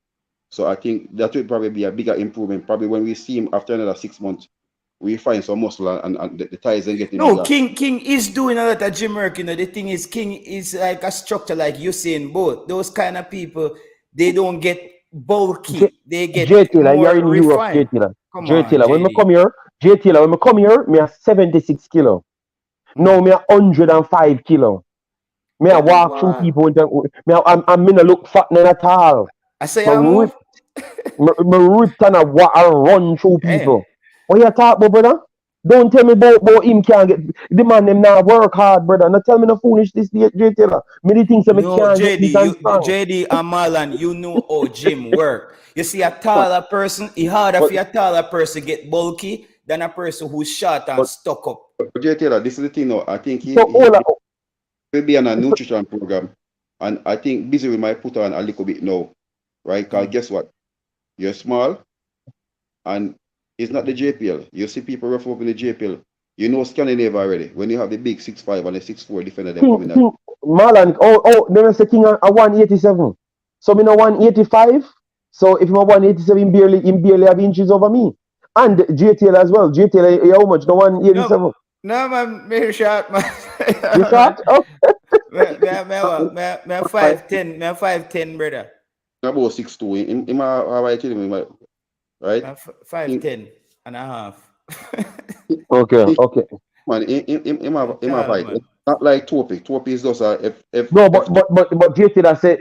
So I think that will probably be a bigger improvement. Probably when we see him after another 6 months, we find some muscle and the thighs ain't getting No, bigger. King is doing a lot of gym work. The thing is, King is like a structure like Usain Bolt. Those kind of people, they don't get J, bulky. They J get Taylor, you're more in Europe, J refined. Taylor. Come J on, Taylor, when I JD. come here, J Taylor, when I come here, me are 76 kilo. Now me are 105 kilo. Me I What the walk through what? people with them. I'm me no look fat none at all. I say Me I rip, move. me rip and I run through Hey, people. What you talk about, brother? Don't tell me about him can't get the man them now work hard, brother. Not tell me no foolish this J Taylor. Many things that me no, can't get big and strong. JD and Marlon, you know how gym work. You see a taller person, it's harder But, for a taller person get bulky than a person who's short and but, stuck up. but Jay Taylor, this is the thing now. I think So all he will be on a nutrition program, and I think busy we might put on a little bit now, right? Because guess what? You're small, and it's not the JPL. You see people rough up in the JPL. You know Scandinavia already. When you have the big 6'5" and the 6'4" defender, them coming out. King Marlon, then I say King a 187. So me no 185. So if I'm 187, him barely have inches over me. And JTL as well. JTL, how much? No No, 187. no, man, me short, man. You short? Oh, Me 5'10", me 5'10", brother. About 6'2". In my right? Me 5'10" and a half. okay, okay. Man, in my Tall, fight. man. It's not like Topic. Topic is just a No, F but JTL say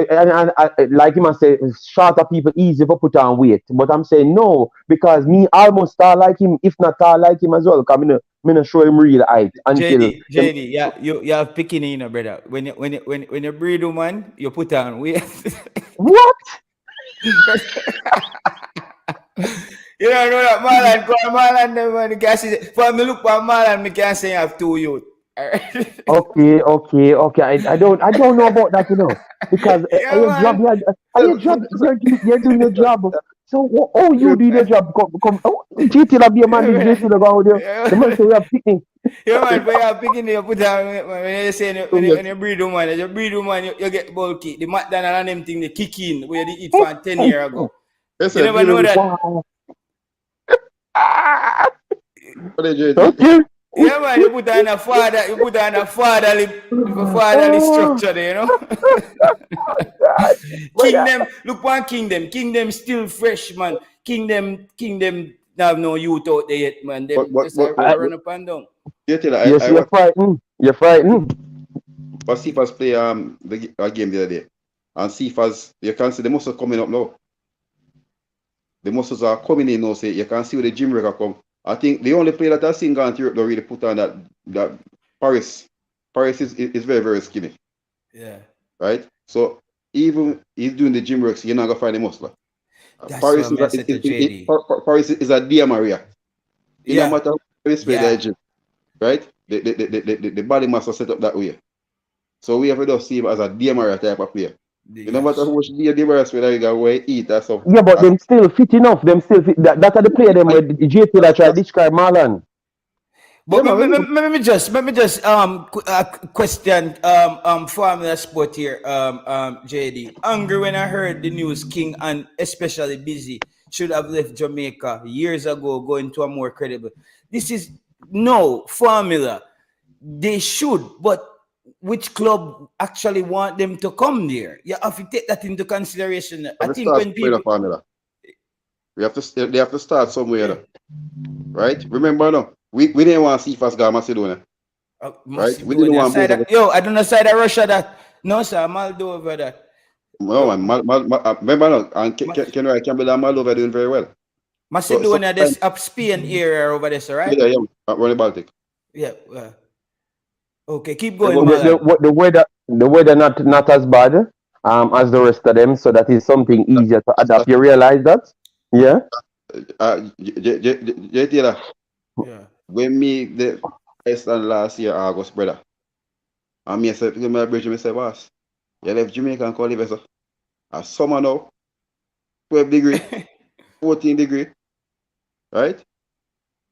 and like him I say shorter people easy for put on weight. But I'm saying no, because me almost tall like him, if not tall like him as well. Because me no show him real height until him, JD, yeah, you have picking in, brother. When you breed woman, you put on weight. what? You don't know that Marlon, go on Marlon, them man, you can't see. For me look for Marlon, me can't say I have two youth. Alright. Okay. I don't know about that, because Yeah, your job, man. your job, you're doing your job. So, oh, you do your job. Come. Oh, JT will be a man. Yeah, This JT will go out there. yeah, The man say we have picnic. yeah, man. But you have picking, you put on when you say So when you breed woman, you get bulky. The McDonald and them thing they kick in where they eat yes, from 10 years ago. You Listen, never know beautiful that. wow. Ah, JT. okay. Yeah, man. You put on a father, fatherly Oh, structure there, God, brother. Kingdom, look one kingdom. Kingdom still fresh, man. Kingdom have no youth out there yet, man. But Them but just but, but, a but run up and down. JT, Yes, I you're want frightened. You're frightened. Cephas play a game the other day. And Cephas, you can see the muscles coming up now. The muscles are coming in now, say you can see where the gym record come. I think the only player that I've seen gone to Europe that really put on that Paris. Paris is very, very skinny. Yeah. Right? So even he's doing the gym works, you're not gonna find a muscle. That's Paris what I said to JD. Paris is a Dia Maria. It no Yeah. matter which way Yeah. they gym, right? The body mass is set up that way. So we have to just see him as a Dia Maria type of player. You no matter Yes. how much Dia Maria whether you go away eat or something. Yeah, but them still fit enough. Them still fit. That are the player them where JT that try to describe Marlon. But Yeah, man, let me just question Formula Sport here, JD. Angry when I heard the news King and especially Busy should have left Jamaica years ago, going to a more credible. This is no Formula. They should, but which club actually want them to come there? You have to take that into consideration. I I'm think start when playing a people formula. They have to start somewhere, right? Remember, no, we didn't want to see fast go Macedonia, right? We didn't Macedonia want side both of of, them. yo, I don't know side of Russia that. No, sir, Moldova that. No, man, remember, no, and Ma- Can be that Moldova doing very well. So Macedonia, sometimes, this up Spain area over there, sir, right? yeah, run the Baltic. Yeah. Okay, keep Yeah, going, but, The, Marlon. the weather not as bad as the rest of them, so that is something easier to adapt. You realize that? Yeah. Taylor, Yeah. when me the Iceland last year, August, brother, and me say, my bridge, me say, boss, you left Jamaica and call it vessel. A summer now, 12 degree, 14 degree, right?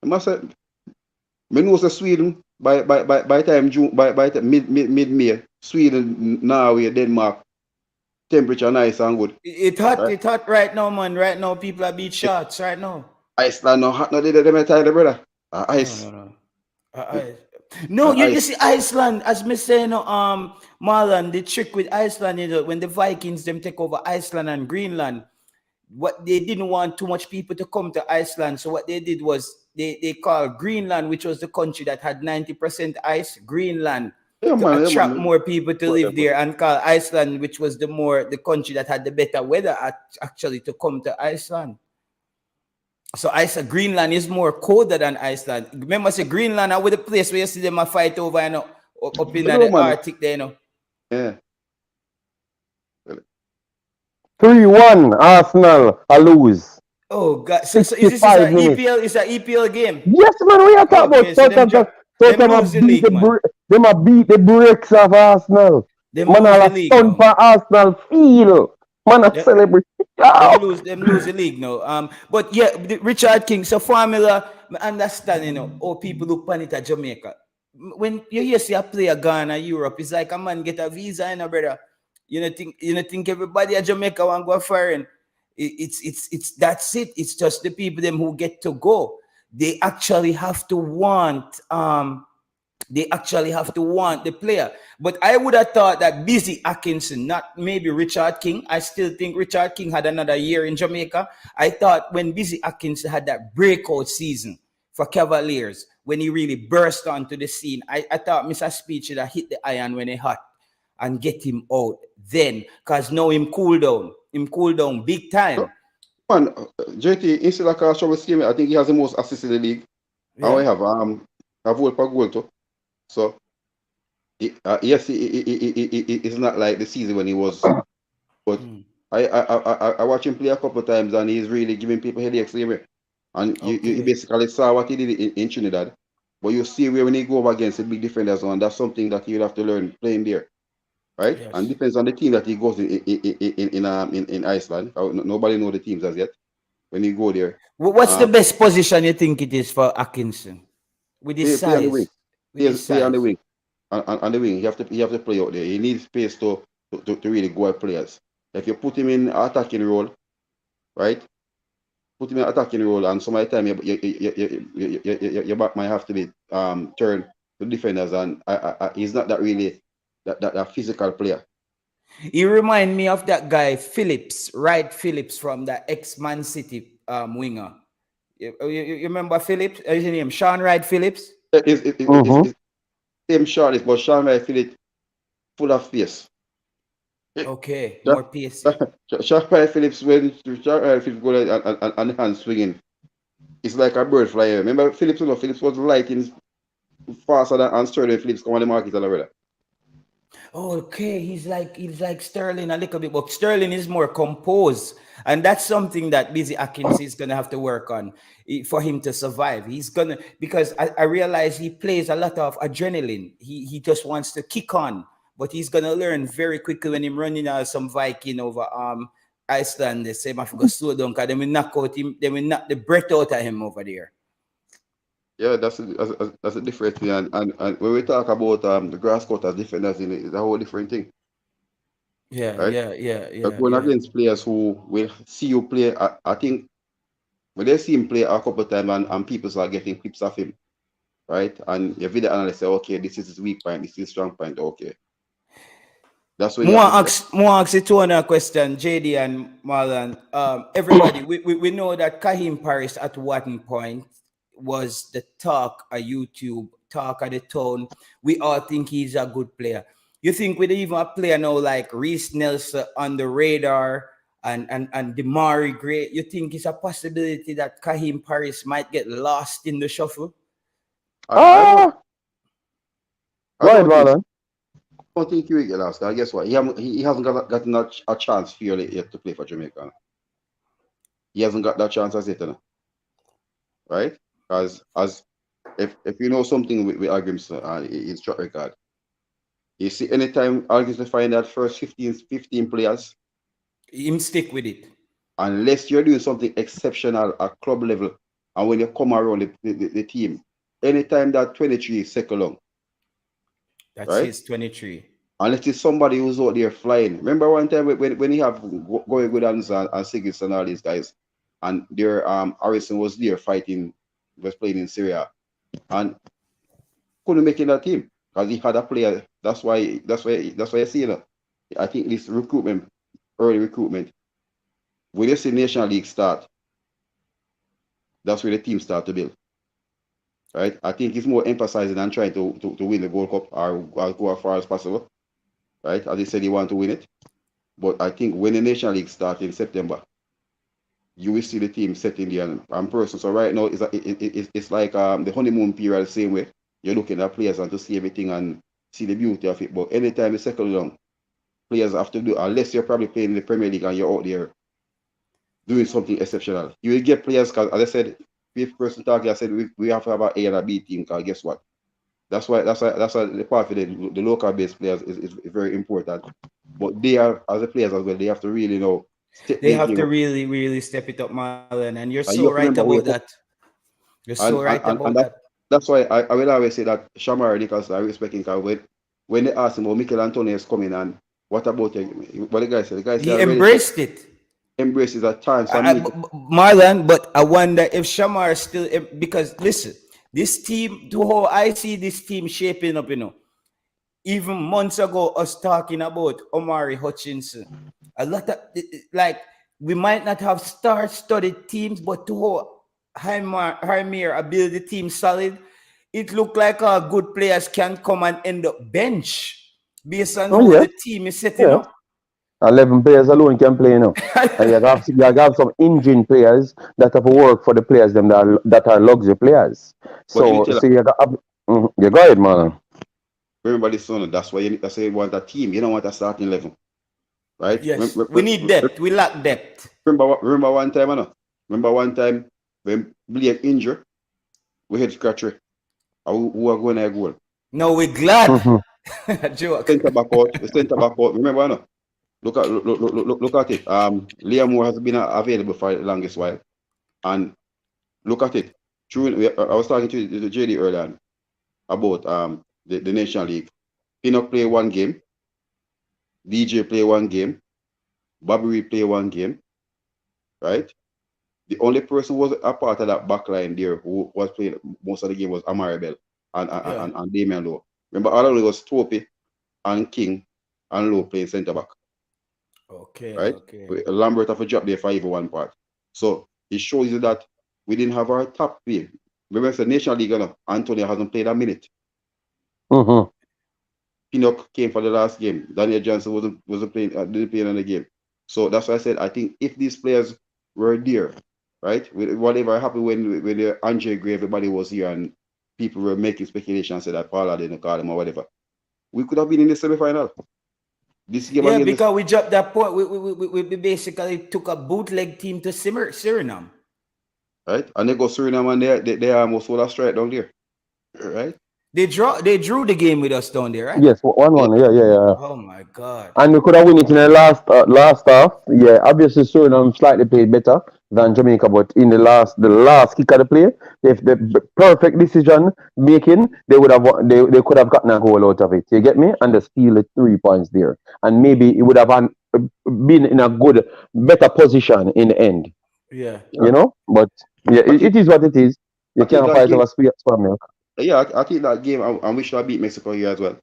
I must say, me know say Sweden by time June mid May, Sweden, Norway, Denmark, temperature nice and good. Right? It hot right now, man. Right now, people are beat shots right now. Iceland no hot no they may tell the brother. No, Ice. no, no. No, you Ice. see Iceland, as me say, no, Marlon, the trick with Iceland is that when the Vikings them take over Iceland and Greenland, what they didn't want too much people to come to Iceland. So what they did was they called Greenland, which was the country that had 90% ice, Greenland, to Yeah attract man. more people to live Whatever. there, and call Iceland, which was the country that had the better weather actually to come to Iceland. So Greenland is more colder than Iceland. Remember, say Greenland are with the place where you see them a fight over, up in You know the man. Arctic there. Yeah. 3-1 Arsenal a lose. Oh God! So is this 65 a minutes. EPL? Is a EPL game? Yes, man, we are talking Okay, about so them Tottenham lose have the beat league, man. them have beat the brakes of Arsenal. Them Man, lose all the a league stunt now. for Arsenal feel. Man, a Them, celebrate. them lose the league now. But yeah, Richard King. So formula, I understand. How people look upon it at Jamaica. When you hear say a player Ghana, Europe, it's like a man get a visa, brother. You know think everybody at Jamaica want go foreign. It's that's it. It's just the people them who get to go. They actually have to want the player. But I would have thought that Busy Atkinson, not maybe Richard King. I still think Richard King had another year in Jamaica. I thought when Busy Atkinson had that breakout season for Cavaliers, when he really burst onto the scene, I thought Mr. Speech should have hit the iron when he hot and get him out then. Because now him cool down. Him cool down big time. Man, JT, instead of Carl Trouble scheme, I think he has the most assists in the league. And we Yeah. have a vote per goal too. So yes, it's not like the season when he was, but Mm. I watch him play a couple of times and he's really giving people headaches there. And you Okay. basically saw what he did in Trinidad. But you see where when he go up against the big defenders, and that's something that you'll have to learn playing there, right? And Yes. depends on the team that he goes in Iceland. Nobody know the teams as yet when he go there. What's the best position you think it is for Atkinson with his Play on the wing. size? With his Play on the size. wing. On the wing, you have to play out there. He needs space to really go at players. If you put him in attacking role, right? Put him in attacking role, and some of the time your back might have to be turned to defenders, and he's not that really that physical player. He remind me of that guy Phillips, Wright Phillips from the ex-Man City winger. You remember Phillips? His name Sean Wright Phillips. It's same shot, but Sean I feel it full of face. Okay, more pace. Sean Phillips when Sean Phillips go and the hand swinging, it's like a bird flying. Remember Phillips? You know, Phillips was lighting faster than and Sterling Phillips come on the market already. Okay, he's like Sterling a little bit, but Sterling is more composed, and that's something that Busy Atkinson is gonna have to work on for him to survive. He's gonna because I realize he plays a lot of adrenaline. He just wants to kick on, but he's gonna learn very quickly when him running out some Viking over Iceland. They say I forgot slow down because they will knock out him. They will knock the breath out of him over there. Yeah, that's a different thing. And when we talk about the grass cutters defenders, it's a whole different thing, Yeah, right? yeah, yeah, You're yeah, going yeah. against players who will see you play. I think when they see him play a couple of times and people start getting clips of him, right? And your video analyst say, okay, this is his weak point, this is his strong point, okay. That's where you have to go. More ask it to another question, JD and Marlon. Everybody, we know that Kahim Paris at one point was the talk of YouTube, talk of the town. We all think he's a good player. You think with even a player now like Reese Nelson on the radar and Demari Gray, you think it's a possibility that Kahim Paris might get lost in the shuffle? I don't. I Go ahead, don't think. Marlon. I don't think he will get last. Guess what? He hasn't gotten a chance fairly yet to play for Jamaica. He hasn't got that chance as yet, right? As if you know something with Atkinson and his track record, you see anytime Atkinson find that first 15 players, Him stick with it. unless you're doing something exceptional at club level, and when you come around the team, anytime that 23 is second long, That's right? his 23. Unless it's somebody who's out there flying. Remember one time when he have going good and Sigis and all these guys, and their Harrison was there fighting, was playing in Syria, and couldn't make it that team because he had a player. That's why I see it. I think this recruitment, early recruitment, when you see National League start, that's where the team start to build. Right? I think it's more emphasizing than trying to win the Gold Cup or go as far as possible. Right? As he said, he want to win it. But I think when the National League starts in September, you will see the team setting there and person. So right now, it's like the honeymoon period the same way. You're looking at players and to see everything and see the beauty of it. But anytime you settle down, players have to do, unless you're probably playing in the Premier League and you're out there doing something exceptional. You will get players, because as I said, fifth person talking, I said we have to have an A and a B team, because guess what? That's why the part for the local based players is very important. But they are, as the players as well, they have to really know. They have to really, really step it up, Marlon. And you're And so you have to right remember about that. You're so right about that. That's why I will always say that Shamar, because I respect him, because when they ask him, oh, Michail Antonio is coming, and what about you? What the guy said? The guy said, He embraced it. Embraces at times. Marlon, but I wonder if Shamar still, because listen, this team, to how I see this team shaping up, even months ago, us talking about Omari Hutchinson, a lot of, like, we might not have star-studded teams, but to how Jaime build the team solid, it looked like our good players can come and end up bench based on how the team is setting up. 11 players alone can play, And you have some engine players that have worked for the players them that are luxury players. So you go ahead, man. Remember this one. That's why you want a team. You don't want a starting 11, right? Yes, we need depth. We lack depth. Remember one time, Remember one time when Blake injured, we had scratcher. Who are going to goal? No, we're glad. Joke. Center back out. Remember, no? Look at it. Liam Moore has been available for the longest while, and look at it. I was talking to JD earlier about the National League. Pinnock play one game, DJ play one game, Bobby Reed play one game, right? The only person who was a part of that back line there who was playing most of the game was Amari Bell and Damian Lowe. Remember, all of it was Topi and King and Lowe playing centre back. Okay. Right? Okay. Lambert have a drop there for even one part. So it shows you that we didn't have our top play. Remember, the National League, Antonio hasn't played a minute. Pinnock came for the last game. Daniel Johnson wasn't playing, didn't play in the game. So that's why I said I think if these players were there, right, whatever happened when the Andre Gray, everybody was here and people were making speculation and said that Paula didn't call him or whatever, we could have been in the semi-final. This game because we dropped that point. We basically took a bootleg team to Suriname. Right? And they go Suriname and they almost hold a strike down there. Right? They drew the game with us down there, right? Yes, 1-1. Yeah. Oh my God! And we could have won it in the last half. Yeah, obviously Suriname slightly played better than Jamaica, but in the last kick of the play, if the perfect decision making, they would have they could have gotten a goal out of it. You get me? And they steal the 3 points there, and maybe it would have been in a better position in the end. Yeah. But yeah, it is what it is. You can't fight over spam milk. Yeah, I think that game, and we should have beat Mexico here as well.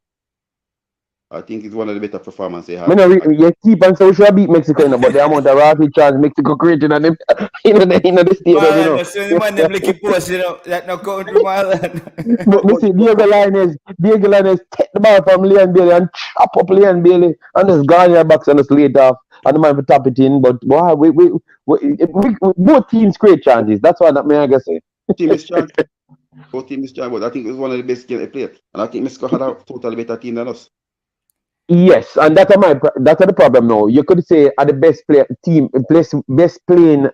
I think it's one of the better performances they I had. mean, you keep on so sure beat Mexico, but the amount of rapid chance Mexico creating in the, the stadium, Marlon, so the man them licky post, that no country, Marlon. But me see Diego Lainez take the ball from Leon Bailey and chop up Leon Bailey and just go on your box and just lay it off. And the man will tap it in. But boy, both teams create chances. That's what I guess say. Team is strong. Both teams is strong, but I think it was one of the best games they played. And I think Mexico had a totally better team than us. Yes, and that's the problem now. You could say are the best best playing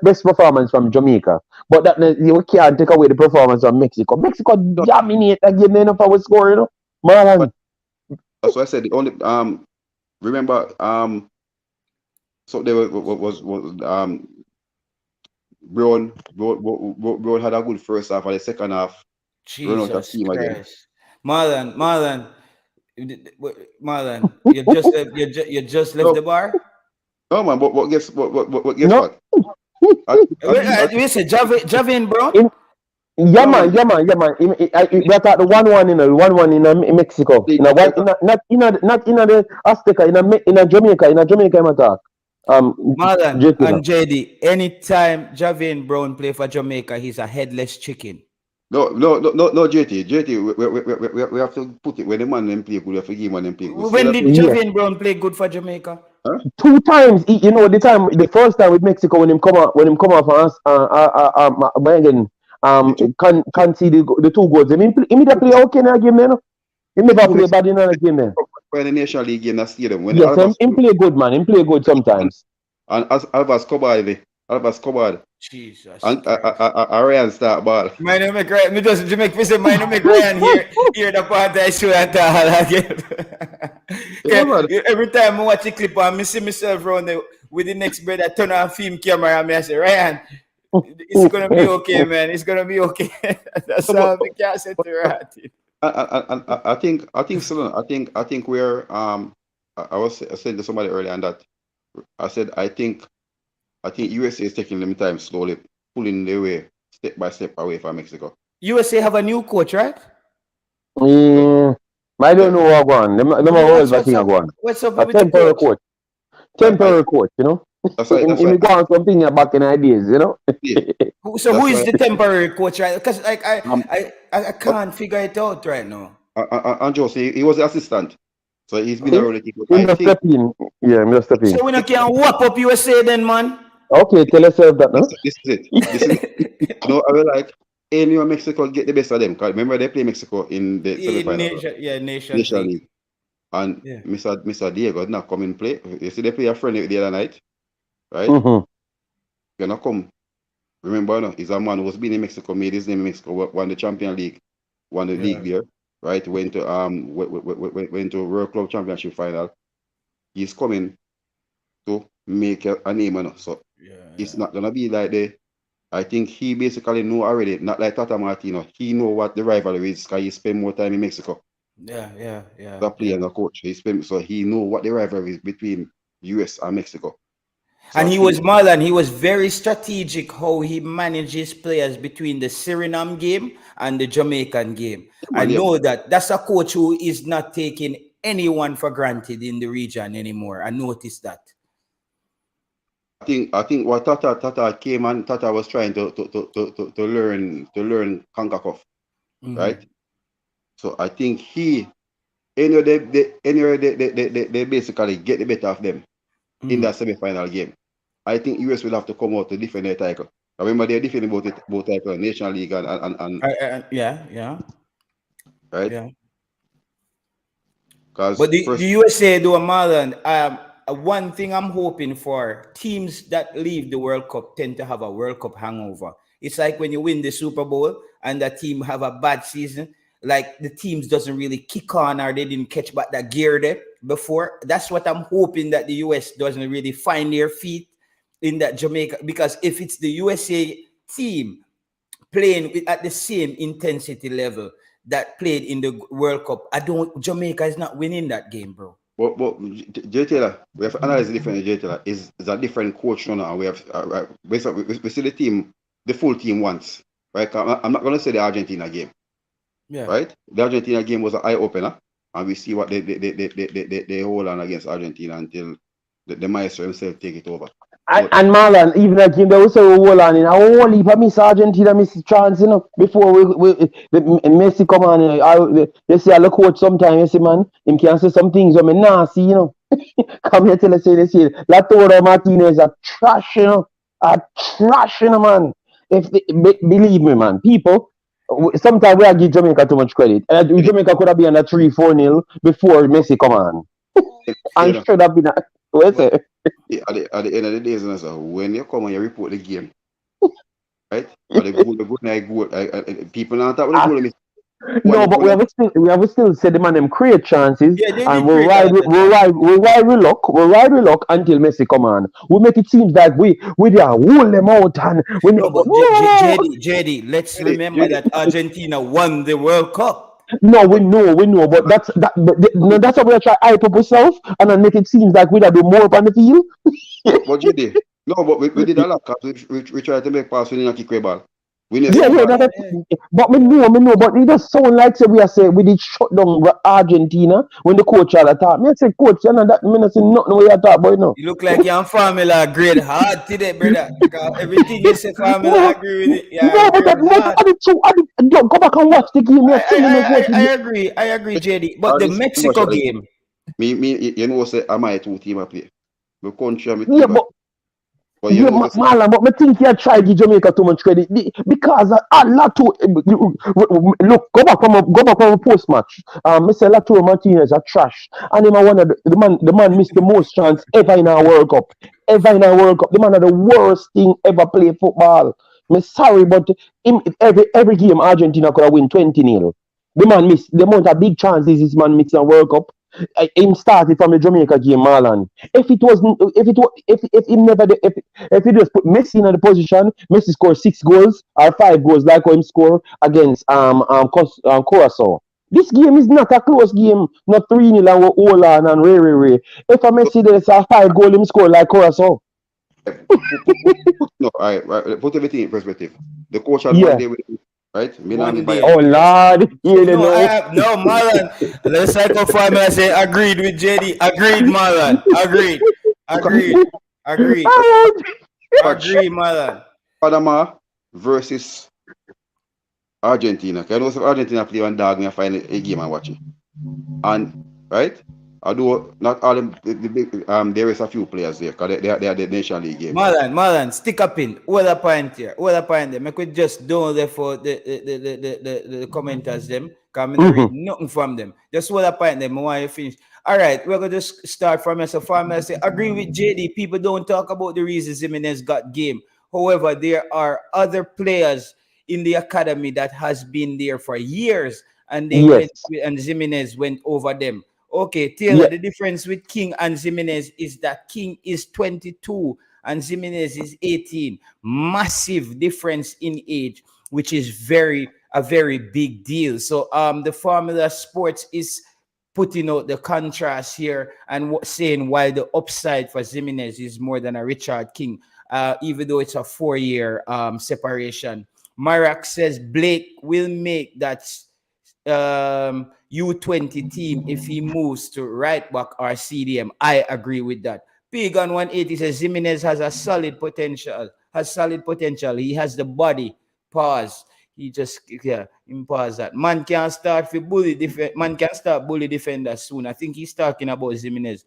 best performance from Jamaica, but that you can't take away the performance of Mexico. Mexico dominate that game enough our score, Marlon. That's why I said the only remember so there was Brown had a good first half and the second half run out of Jesus steam again. Christ. Marlon, you just left the bar? No man, but guess what? No. We said Javin, bro. Yeah man. We got the 1-1 in Mexico. Not in the Azteca, in Jamaica, in attack. Marlon and JD, anytime Javin Brown play for Jamaica, he's a headless chicken. No, JT, we have to put it when the man them play good, we have to give man them play good. When did Javin Brown play good for Jamaica? Huh? 2 times. The first time with Mexico when him come off concede the 2 goals. He play okay in that game then. He never play bad in that game then. When the National League game that stadium. When yes, him play good, man. Him play good sometimes. And as Alvas Cobard. Jesus. And Ryan start ball. My name is Ryan. Me just make me say my name is Ryan here the part I show and all again. Every time I watch a clip and I see myself around there with the next brother turn on film camera and I say, Ryan, it's gonna be okay, man. It's gonna be okay. That's all I can say to Ryan. I think we're I was saying to somebody earlier on that I said I think USA is taking them time slowly pulling their way step by step away from Mexico. USA have a new coach, right? I don't know what going. Them are all thing going. What's up with the temporary coach? Temporary coach, That's right. We got something back in ideas, Yeah. So who is the temporary coach, right? Because like I can't figure it out right now. And Jose, he was the assistant, so he's been already. Yeah, Mr. P. So we can whop up USA then, man. Okay, tell yourself that, no? This is it. No, I will like any of Mexico get the best of them. Cause remember they play Mexico in the semifinal. Nation League. And Mr. Diego did not come in play. You see they play a friendly the other night, right? Mm-hmm. You're not come. Remember, no, he's a man who was been in Mexico, made his name in Mexico, won the Champion League, won the league there, right? Went to World Club Championship final. He's coming to make a name, so it's not gonna be like I think he basically know already, not like Tata Martino. He know what the rivalry is because he spent more time in Mexico. The player and the coach. So he know what the rivalry is between US and Mexico. So and he was very strategic how he manages players between the Suriname game and the Jamaican game. I know that's a coach who is not taking anyone for granted in the region anymore. I noticed that. I think what Tata came and Tata was trying to learn CONCACAF, right? So I think they basically get the better of them in that semi-final game. I think US will have to come out to defend their title. I remember they're defending both title, National League and right. Yeah. But the USA do a Marlon. One thing I'm hoping for, teams that leave the World Cup tend to have a World Cup hangover. It's like when you win the Super Bowl and the team have a bad season, like the teams doesn't really kick on or they didn't catch back that gear there before. That's what I'm hoping, that the US doesn't really find their feet in that Jamaica, because if it's the USA team playing at the same intensity level that played in the World Cup, Jamaica is not winning that game, bro. But Jay Taylor, we have analyzed different. Jay Taylor is a different coach now, and we have we see the team, the full team once, right? I'm not going to say the Argentina game, right? The Argentina game was an eye opener, and we see what they hold on against Argentina until the maestro himself take it over. But And Marlon, even that game, they will say, hold on, in a whole heap of miss Argentina, miss chance, before Messi come on, they say, I look coach sometimes, you see, man, him can say some things, I mean, nah, see, come here till they say, Latoro Martinez are trash, man. Believe me, man, people, sometimes we are give Jamaica too much credit. And Jamaica could have been on a 3-4-0 before Messi come on. And should have been what's but it? at the end of the day, when you come and you report the game, right? Or the goal, people not talk about the goal. No, but we have still said the man them create chances, Yeah, they and did create a lot of chances. we ride with luck until Messi come on. We make it seem like we there hold them out and we No, but no, JD, let's remember that Argentina won the World Cup. no, we know, but that's how we are trying to hype up ourselves and then make it seem like we are do more up on the field. What you did? No, but we did a lot because we tried to make pass, we didn't kick ball. We never Yeah, kick yeah, ball. but me know, but it just sound like say we are say we did shut down Argentina when the coach had attack. Me say coach, you know that me not say nothing we attack, boy, no. You look like you're on Formula grade hard today, brother. Because everything you say, Formula, I No, agree with it. Yeah, no, but agree with hard. I did too. Go back and watch the game. Me are telling you, coach. I agree, JD. But All the this too much Mexico of it. game, You know, say am I two team I play? The country and my Yeah, team. But you yeah, know, say, Marlon, but me think you try give Jamaica too much credit because a lot to look. Go back from a post match. Mr. Laturo Martinez are trash, and him a one of the man missed the most chance ever in our World Cup. Ever in our World Cup, the man had the worst thing ever play football. Me sorry, but him every game Argentina could have win 20-0. The man missed the amount of big chances this man missed in World Cup. Him started from the Jamaica game, Marlon. If he never if he just put Messi in the position, Messi score 6 goals or 5 goals like how him score against Curacao. This game is not a close game, not 3-0 and hold on and Ray. If a Messi there's a 5 goal him score like Curacao. no, all right, put everything in perspective. The coach had one Yeah. day with him, right? Milan one by day. Oh Lord, hear the No, I now. have no Marlon. The psycho Formula say agreed with JD. Agreed, Marlon. Agreed. catch Agree, Marlon. Panama versus Argentina. Can you know if Argentina play one dog me I find a game and watch it. And right? Although not all them the big there is a few players there because they are the Nation League game. Marlon, stick up in. What a point here. What a point there. I could just don't there for the commenters them. Because I read nothing from them. Just what a point them. I want you finish. All right, we're gonna just start from as a farmer. Say agree with JD. People don't talk about the reasons Jimenez got game. However, there are other players in the academy that has been there for years, and they went Yes. and Jimenez went over them. Okay, Taylor, Yeah. the difference with King and Jimenez is that King is 22 and Jimenez is 18. Massive difference in age, which is a very big deal. So the Formula Sports is putting out the contrast here and saying why the upside for Jimenez is more than a Richard King, even though it's a 4-year separation. Marak says Blake will make that U20 team if he moves to right back or CDM. I agree with that. Pig on 180 says Jimenez has a solid potential. He has the body. Pause. He just pause that. Man can start for bully man can start bully defender soon. I think he's talking about Jimenez.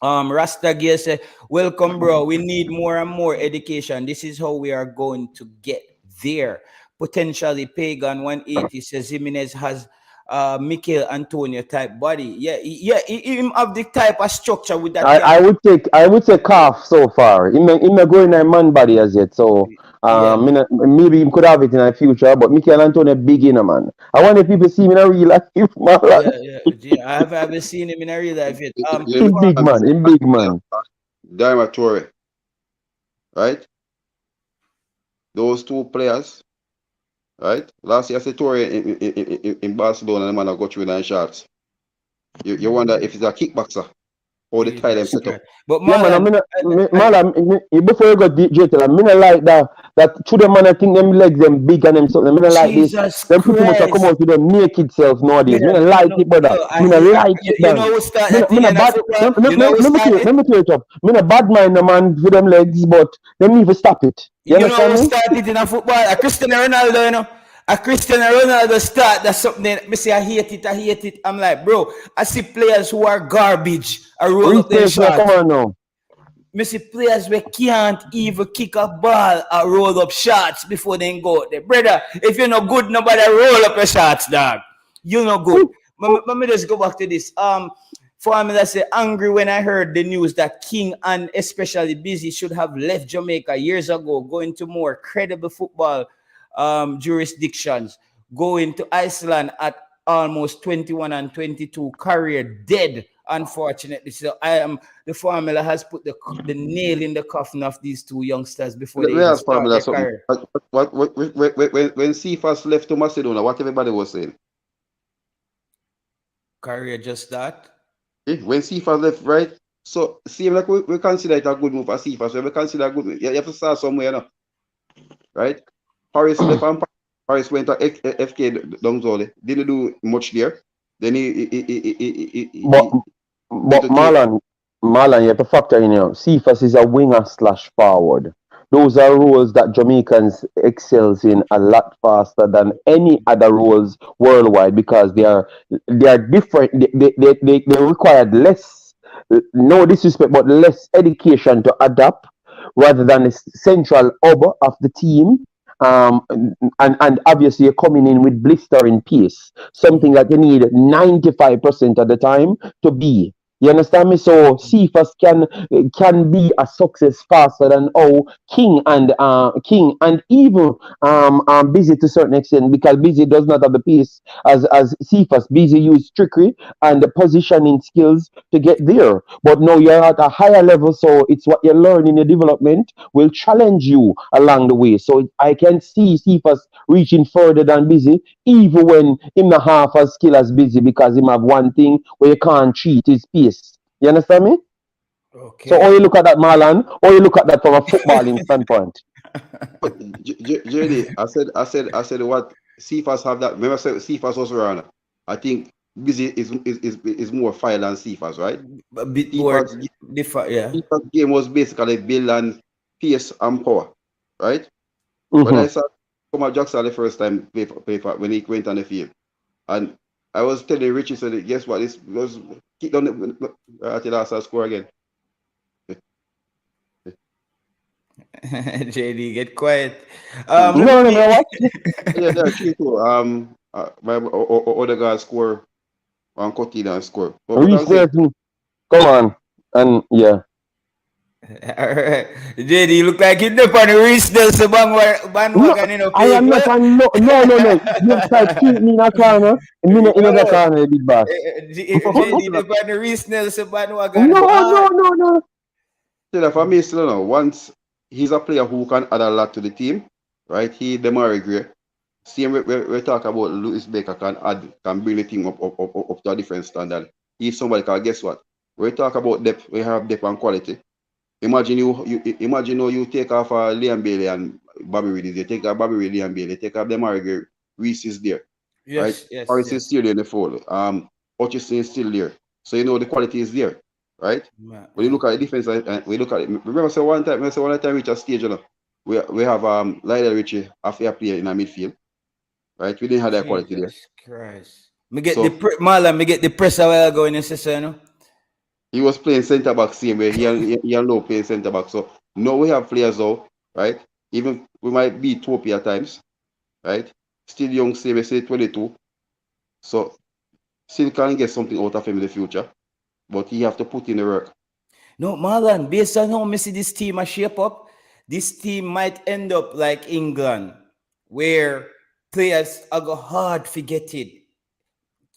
Rasta Gear said, welcome, bro. We need more and more education. This is how we are going to get there. Potentially Pagan 180 says Jimenez has Michail Antonio type body. He have the type of structure with that I guy. would say calf so far. He may go in a man body as yet. So Yeah. maybe he could have it in the future. But Michael Antonio big in a man. I want the people see him in a real life, man. Yeah. I haven't seen him in a real life yet. You In big man, in big man. Diamond Torre, right? Those two players, right? Last year I said Torre in Barcelona, the man I got through 9 shots. You wonder if he's a kickboxer. how the tie them Jesus set up. Christ. But Yeah, man, Marlon, before you go JTL, I mean, I like that through them, man, I think them legs, them big and them something. I mean, I like this. Jesus Them pretty much come Christ. out with them naked self nowadays. I mean, I Brother, like it, brother. I I mean, I hate, like it, you man. know who start Me, that me thing no in the bad. football? You know who started? Let me clear it up. Me no bad mind the man for them legs, but them need to stop it. You You know understand who me? started in a football? A Cristiano Ronaldo, you know. A Cristiano Ronaldo start that's something that me say I hate it. I'm like, bro, I see players who are garbage. I roll up their Replace me, come shot. on now. Me see players we can't even kick a ball or roll up shots before they go out there. Brother, if you're not good, nobody roll up your shots, dog. You're not good. Let me just go back to this. Formula say angry when I heard the news that King and especially Busy should have left Jamaica years ago, going to more credible football jurisdictions, going to Iceland at almost 21 and 22, career dead, unfortunately. So I am the formula has put the nail in the coffin of these two youngsters before Let they me even ask start Pamela their something. career. When Cephas left to Macedonia, what everybody was saying? Career just that. When Cephas left, right? So, same like we consider it a good move for Cephas. We consider a good move. You have to start somewhere, you know, right? Paris left and Paris went to FK Dongzole. Didn't do much there. Then But he went but to Cape. Marlon, you have to factor in, Cephas is a winger slash forward. Those are roles that Jamaicans excels in a lot faster than any other roles worldwide because they are different. They required less, no disrespect, but less education to adapt rather than the central hub of the team. And obviously you're coming in with blistering pace, something that you need 95% of the time to be. You understand me? So Cephas can be a success faster than King and even Busy to a certain extent because Busy does not have the pace as Cephas. Busy use trickery and the positioning skills to get there. But now you're at a higher level, so it's what you learn in your development will challenge you along the way. So I can see Cephas reaching further than Busy, even when him not half as skill as Busy because him have one thing where you can't cheat his pace. You understand me? So or Okay. you look at that Marlon, or you look at that from a footballing standpoint. But JD, I said what Cephas have that. Remember, I said Cephas was around. I think Busy is more fire than Cephas, right? A bit more Cephas, different, yeah. Cephas game was basically built on pace and power, right? When I Mm-hmm. saw Thomas Jackson the first time when he went on the field, and I was telling Richie, said, guess what? This was kick down the until I score again. JD, get quiet. Let No, no, me no, what? Yeah, true too. My other guy score and Coutinho and score. But Reese I'm saying, Nelson, come on. And yeah. Alright. JD, you look like you're up on the Reese Nelson No, bandwagon, you know, I am people. not a no. You try to keep me in a corner, and me not in the Yo, corner, big boss. JD, up on the Reese Nelson bandwagon hard. No. still for me, still no. Once he's a player who can add a lot to the team, right? He Demari Gray. Same we talk about Louis Baker can bring the team up to a different standard. He's somebody can guess what? We talk about depth, we have depth and quality. Imagine how you take off Liam Bailey and Bobby Reed is there. Take off Bobby Reed, Liam Bailey, take off Demari Gray, Reese is there, right? Harris is Yes. still there in the fold. Hutchison is still there. So you know the quality is there, right? When you look at the defense and we look at it, remember so one time we reach a stage, we have Lionel Richie a fair player in our midfield, right? We didn't have that quality there. Jesus Christ. Me get So Marlon, me get the press a while ago in your sister, you know? he was playing centre back same way. He and Low playing centre back. So now we have players though, right? Even we might be trophy at times, right? Still young, say 22. So still can get something out of him in the future. But he have to put in the work. No, Marlon, based on how me see this team a shape up, this team might end up like England, where players are go hard forget it.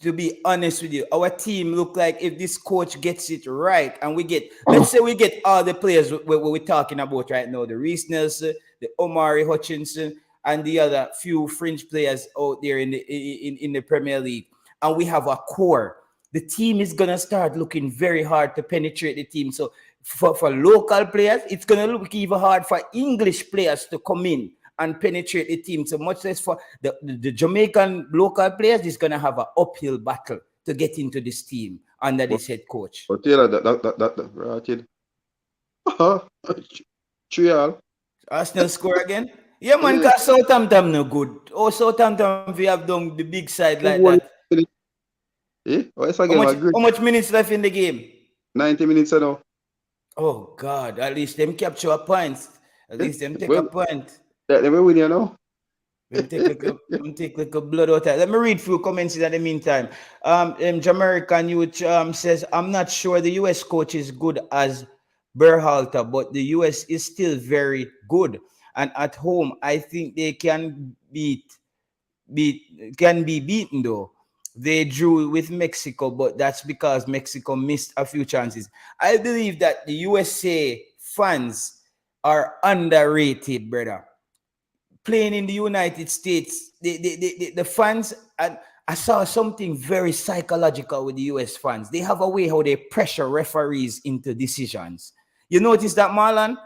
To be honest with you, our team look like if this coach gets it right, and let's say we get all the players we're talking about right now, the Reese Nelson, the Omari Hutchinson, and the other few fringe players out there in the Premier League, and we have a core. the team is gonna start looking very hard to penetrate the team. So for local players, it's gonna look even hard for English players to come in and penetrate the team. So much less for the Jamaican local players is gonna have an uphill battle to get into this team under this head coach. But Taylor, that right. 3-3. Arsenal score again? Yeah, man, because Southampton no good. Oh, Southampton, we have done the big side like that. It's again, How much minutes left in the game? 90 minutes now. Oh, God. At least them capture a point. At least them take a point. They will win, you know. Them take like a blood out. Let me read through comments in the meantime. Jamaican Youth says, I'm not sure the US coach is good as Berhalter, but the US is still very good. And at home, I think they can be beaten though. They drew with Mexico, but that's because Mexico missed a few chances. I believe that the USA fans are underrated, brother. Playing in the United States, the fans, and I saw something very psychological with the US fans. They have a way how they pressure referees into decisions. You notice that, Marlon?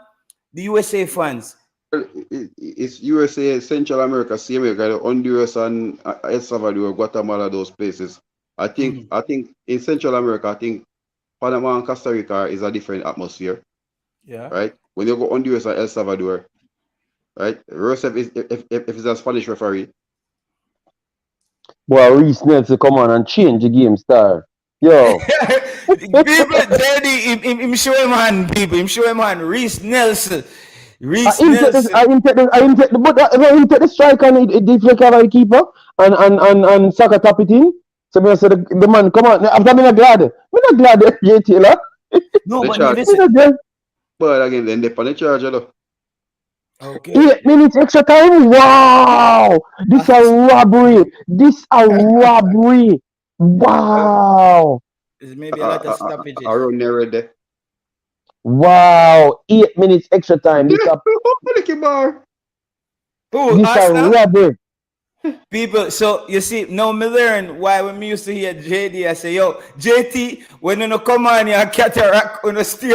The USA fans. It's USA, Central America, same way, Honduras and El Salvador, Guatemala, those places. I think in Central America, I think Panama and Costa Rica is a different atmosphere. Yeah. Right? When you go Honduras and El Salvador, right? Rosef is if it's a Spanish referee. Boy, Reese Nelson come on and change the game star. Yo. People, JD, him show him hand, people. Him show him hand. Reese Nelson. Reese Nelson. I take the strike and it deflect over the keeper and Saka tap it in. So I said the man, come on. After I'm not glad. J Taylor. No, but charge. listen. But again, then they put the charge, you know. Okay. 8 minutes extra time. Wow. This a robbery. Wow. There's maybe a lot of stoppages. Around there. Wow. 8 minutes extra time. This a robbery. People, so you see, now me learn why when me used to hear JD, I say, yo, JT, when you come on here, cataract, on a stay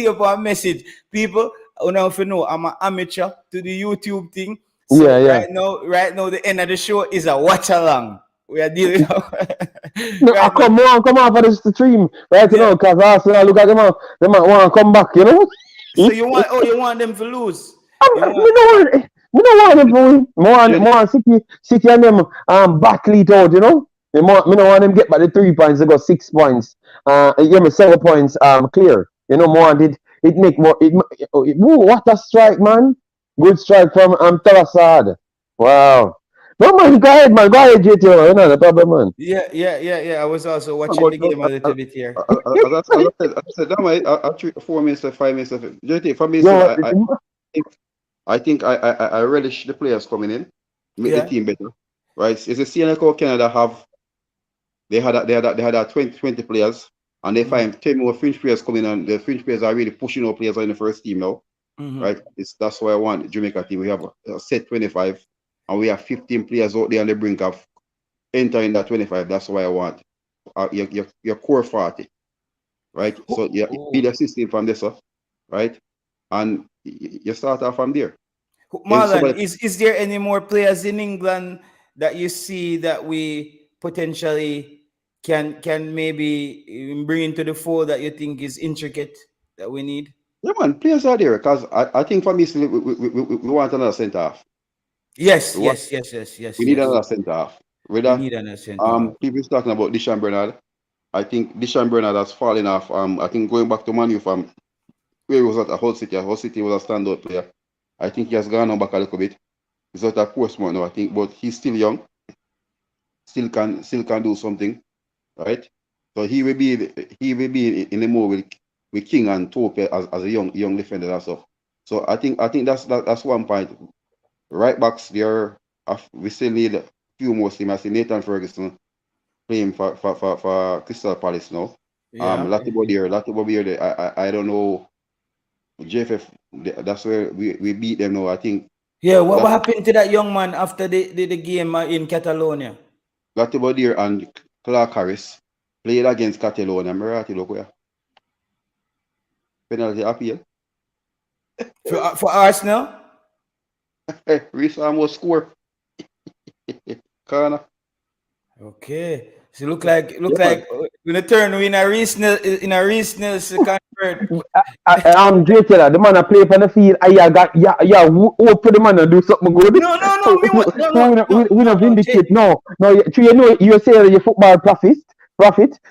up on message. People, if you know, I'm an amateur to the YouTube thing. So Yeah. Right now, the end of the show is a watch along. We are dealing. Come on for this stream right now, because Arsenal look at them want to come back, you know. So you want them to lose? We don't want them to win. More City and them battle it out, you know. Me don't want them get back the 3 points. They got 6 points. 7 points clear. You know, more it make more. What a strike, man! Good strike from Tarasad. Wow. No man, go ahead, JT. You know the problem, man. Yeah. I was also watching the game a little bit here. As I said, that 4 minutes left, 5 minutes left. JT, for me, I think I relish the players coming in, make the team better, right? It's a CNL Canada they had 20 players, and they find 10 more French players coming, and the French players are really pushing our players in the first team now, right? That's why I want the Jamaica team. We have a set 25, and we have 15 players out there on the brink of entering that 25. That's why I want your core 40, right? So build a system from this, right? And you start off from there. Marlon, is there any more players in England that you see that we potentially can maybe bring into the fold that you think is intricate that we need? Yeah, man, players are there because I think for me, we want another centre half. Yes. We need another centre half. We need another centre half. People talking about Deshaun Bernard. I think Deshaun Bernard has fallen off. I think going back to Man U from where he was at Hull City. Hull City was a standout player. I think he has gone on back a little bit. He's out of Portsmouth now, I think, but he's still young. Still can do something, right? So he will be in the move with King and Tope as a young defender and stuff. So I think that's one point. Right backs there, we still need a few more teams. I see Nathan Ferguson playing for Crystal Palace now. Latibo there. I don't know. JFF, that's where we beat them now, I think. Yeah, what happened to that young man after the game in Catalonia? Latibo there and Clark Harris, played against Catalonia. Mirati look where. Penalty appeal. For Arsenal. Hey, Reese almost score. Corner. Okay. So look Yeah, like man. when the turn in a regional convert. JT, the man I play for the field. I got hope for the man to do something good. No, me what We not no, Jay. vindicate. No. You know you say your football profit.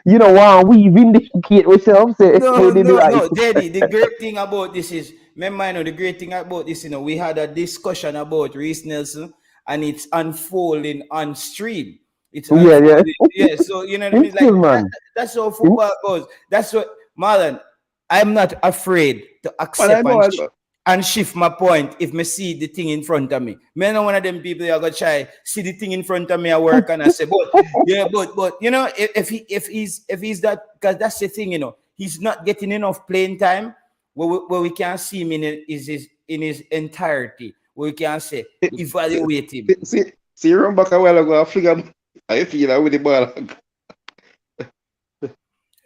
You know why we vindicate ourselves. Say we did right. No, JD, the great thing about this is, remember, the great thing about this, we had a discussion about Reese Nelson and it's unfolding on stream. It's Yeah. unfolding. Yeah, so you know what I Him mean? Like still, man. that's how Him, football goes. That's what Marlon, I'm not afraid to Man, I accept know. I know. and shift my point if me see the thing in front of me. Me not one of them people that are gonna try see the thing in front of me at work and I say, but yeah, but if he's that, because that's the thing, he's not getting enough playing time where we can see him in his entirety, where we can say evaluate him. See, run back a while ago. I figure I feel with the ball.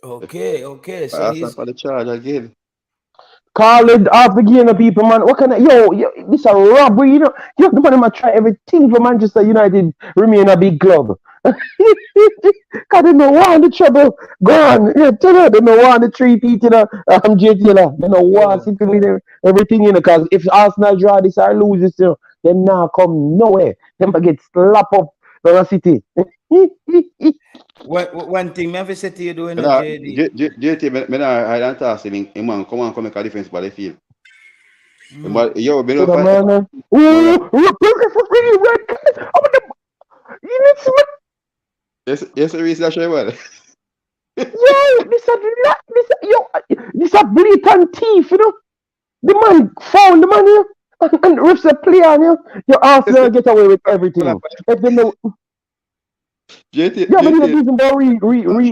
Okay. So I asked he's for the charge again. call it off again, people, man. What can this a robbery, the man might try everything for Manchester United remain a big club. Cause they no want the trouble. Go on. Yeah, tell her they no want the three feet, JT, They no want oh, sit with everything, cause if Arsenal draw this or lose this, them now come nowhere. Them get slapped up from a city. one thing me have to say to you doing, But now, JD. JT, I don't ask him, man, come on, come make a difference by the field. Mm. But yo, me To don't the fight. man. Man, Ooh, red card. You need yes, the reason I show you well. yo, this a blatant thief, The man found the man here and rips the player on you. Your Arsenal get away with everything. If they know, JT, yeah, but you JT, don't even know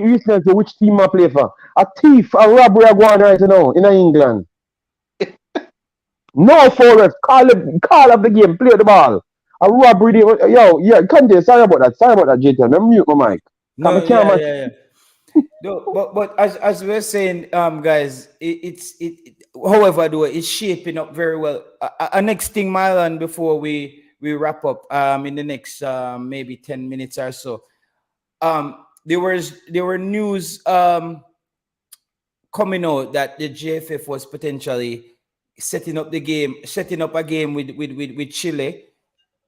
research which team I play for. A thief, a robbery are going right now in England. No Forest, call up the game, play the ball. A robbery, Kanye, sorry about that, JT. Let me mute my mic. Come No, here, man. yeah. No, but as we're saying, guys, however, though, it's shaping up very well. A next thing, Marlon, before we wrap up, in the next maybe 10 minutes or so, there were news coming out that the JFF was potentially setting up a game with Chile,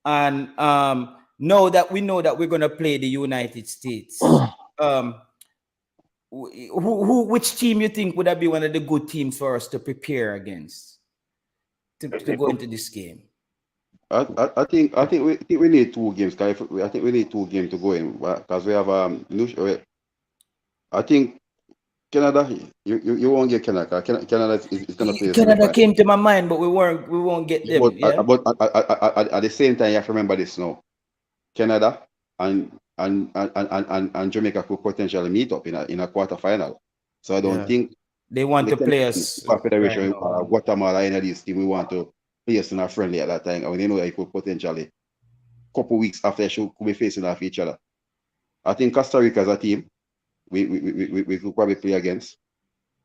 and now that we know that we're gonna play the United States, which team you think would that be one of the good teams for us to prepare against to go into this game? I think we need 2 games. I think we need 2 games to go in because we have I think Canada. You won't get Canada. Canada is gonna play the Canada semi-final. came to my mind, but we won't get them. Yeah. But at the same time, you have to remember this now. Canada and Jamaica could potentially meet up in a quarterfinal. So I don't Yeah. think They want the to play us right Confederation, now. Guatemala, any of these team we want to play us in a friendly at that time. I mean, they know that it could potentially couple weeks after they could be facing off each other. I think Costa Rica as a team, we could probably play against,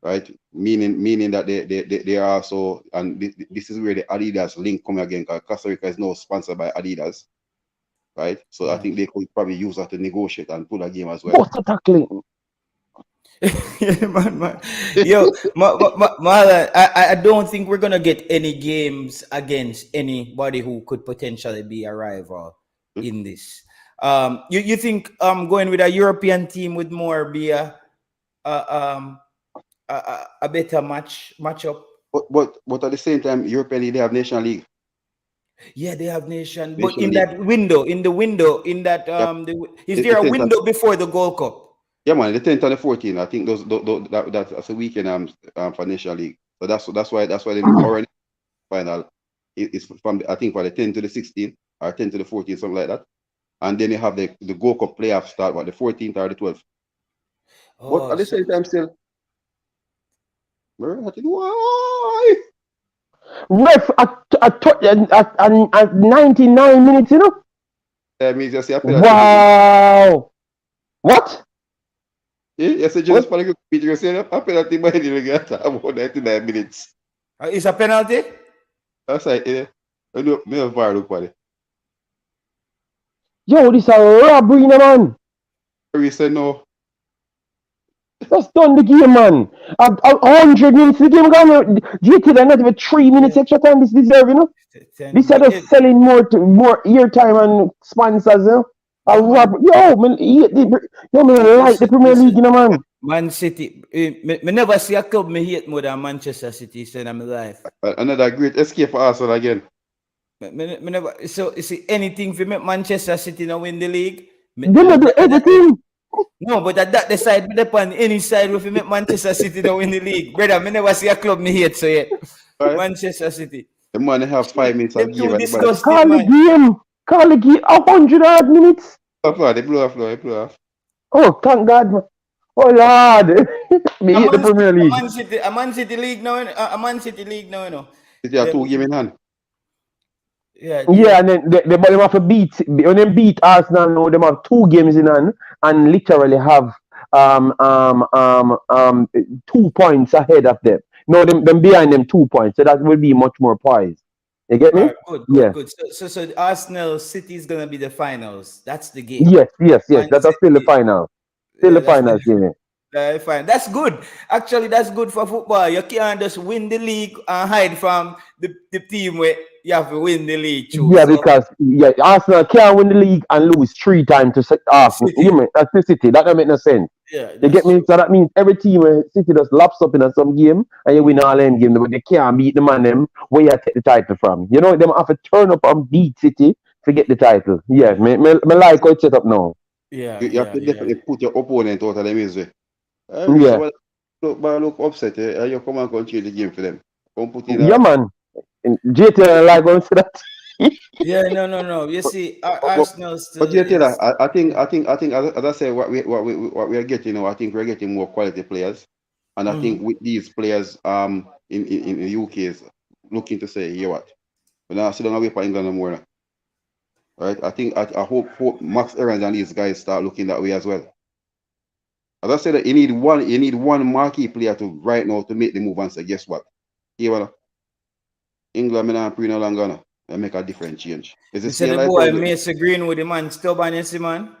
right? Meaning that they are also, and this is where the Adidas link come again, because Costa Rica is now sponsored by Adidas, right? So I Yeah. think they could probably use that to negotiate and pull a game as well. What's the tackling? Yeah, man. Yo, Marlon, I don't think we're gonna get any games against anybody who could potentially be a rival in this. You think going with a European team would more be a better matchup? But at the same time, European League, they have National League. Yeah, they have nation, but Nation in League. that window, is there a window before the Gold Cup? Yeah, man, the 10th and the 14th. I think that's a weekend for National League. So that's why the already final is from I think for the 10th to the 16th or 10th to the 14th, something like that. And then you have the Gold Cup playoff start, the 14th or the 12th. But Oh, at the so same time, still, I think, why? Ref at 99 minutes, That means you see a penalty. Wow. What? Yes, just for the picture, say a penalty by the regata about 99 minutes. It's a penalty? That's like, I know, me have VAR look at it. Yo, this a robbery, man. We say no. That's done the game, man. 100 minutes the game gone. GT, they're not even 3 minutes extra time. This deserve, you know. This are just selling more airtime and sponsors, you know. Yo, man, like the Premier League, you know, man. Man City, me never see a club me hate more than Manchester City in my life. Another great escape for Arsenal again. Me never, so you see anything for make Manchester City now win the league. They don't do everything. No, but at that the side, me depend any side if you make Manchester City now win the league. Brother, me never see a club me hate so yet. Right. Manchester City. The man have 5 minutes of game. Call the game. 100 odd minutes. They blow off. Oh, thank God, man. Oh Lord, me hate the Premier League. A Man City league now, you know. City have 2 games in hand. Yeah, and then they have to beat when they beat Arsenal now. They have 2 games in hand and literally have 2 points ahead of them. No, them behind them 2 points, so that will be much more poised. You get me? Right, good. So Arsenal City is gonna be the finals. That's the game. Yes. That's still the final. Still the finals game. Fine. That's good. Actually, that's good for football. You can't just win the league and hide from the team where you have to win the league too. Yeah, because Arsenal can't win the league and lose 3 times to Arsenal. That's the City. That don't make no sense. Yeah, you get me? True. So that means every team where City just laps up in some game and you win all them games, but they can't beat the man them where you take the title from. You know, they have to turn up and beat City to get the title. Yeah, me like how it's set up now. Yeah, you have to definitely put your opponent out of the misery. Look upset. You come and change the game for them. Come put in man. JT like going to that. Yeah, no. You see, Arsenal still. But JT, I think, as I say, what we are getting now, I think we're getting more quality players, and I think with these players, in the UK is looking to say, here what, we're not sitting away for England no more. Right? I think I hope Max Aarons and these guys start looking that way as well. As I said, you need one marquee player to right now to make the move and say, guess what? Here, England and pre no longer now. They make a different change. Is it the boy Mason Greenwood, the man stubborn, you see, man?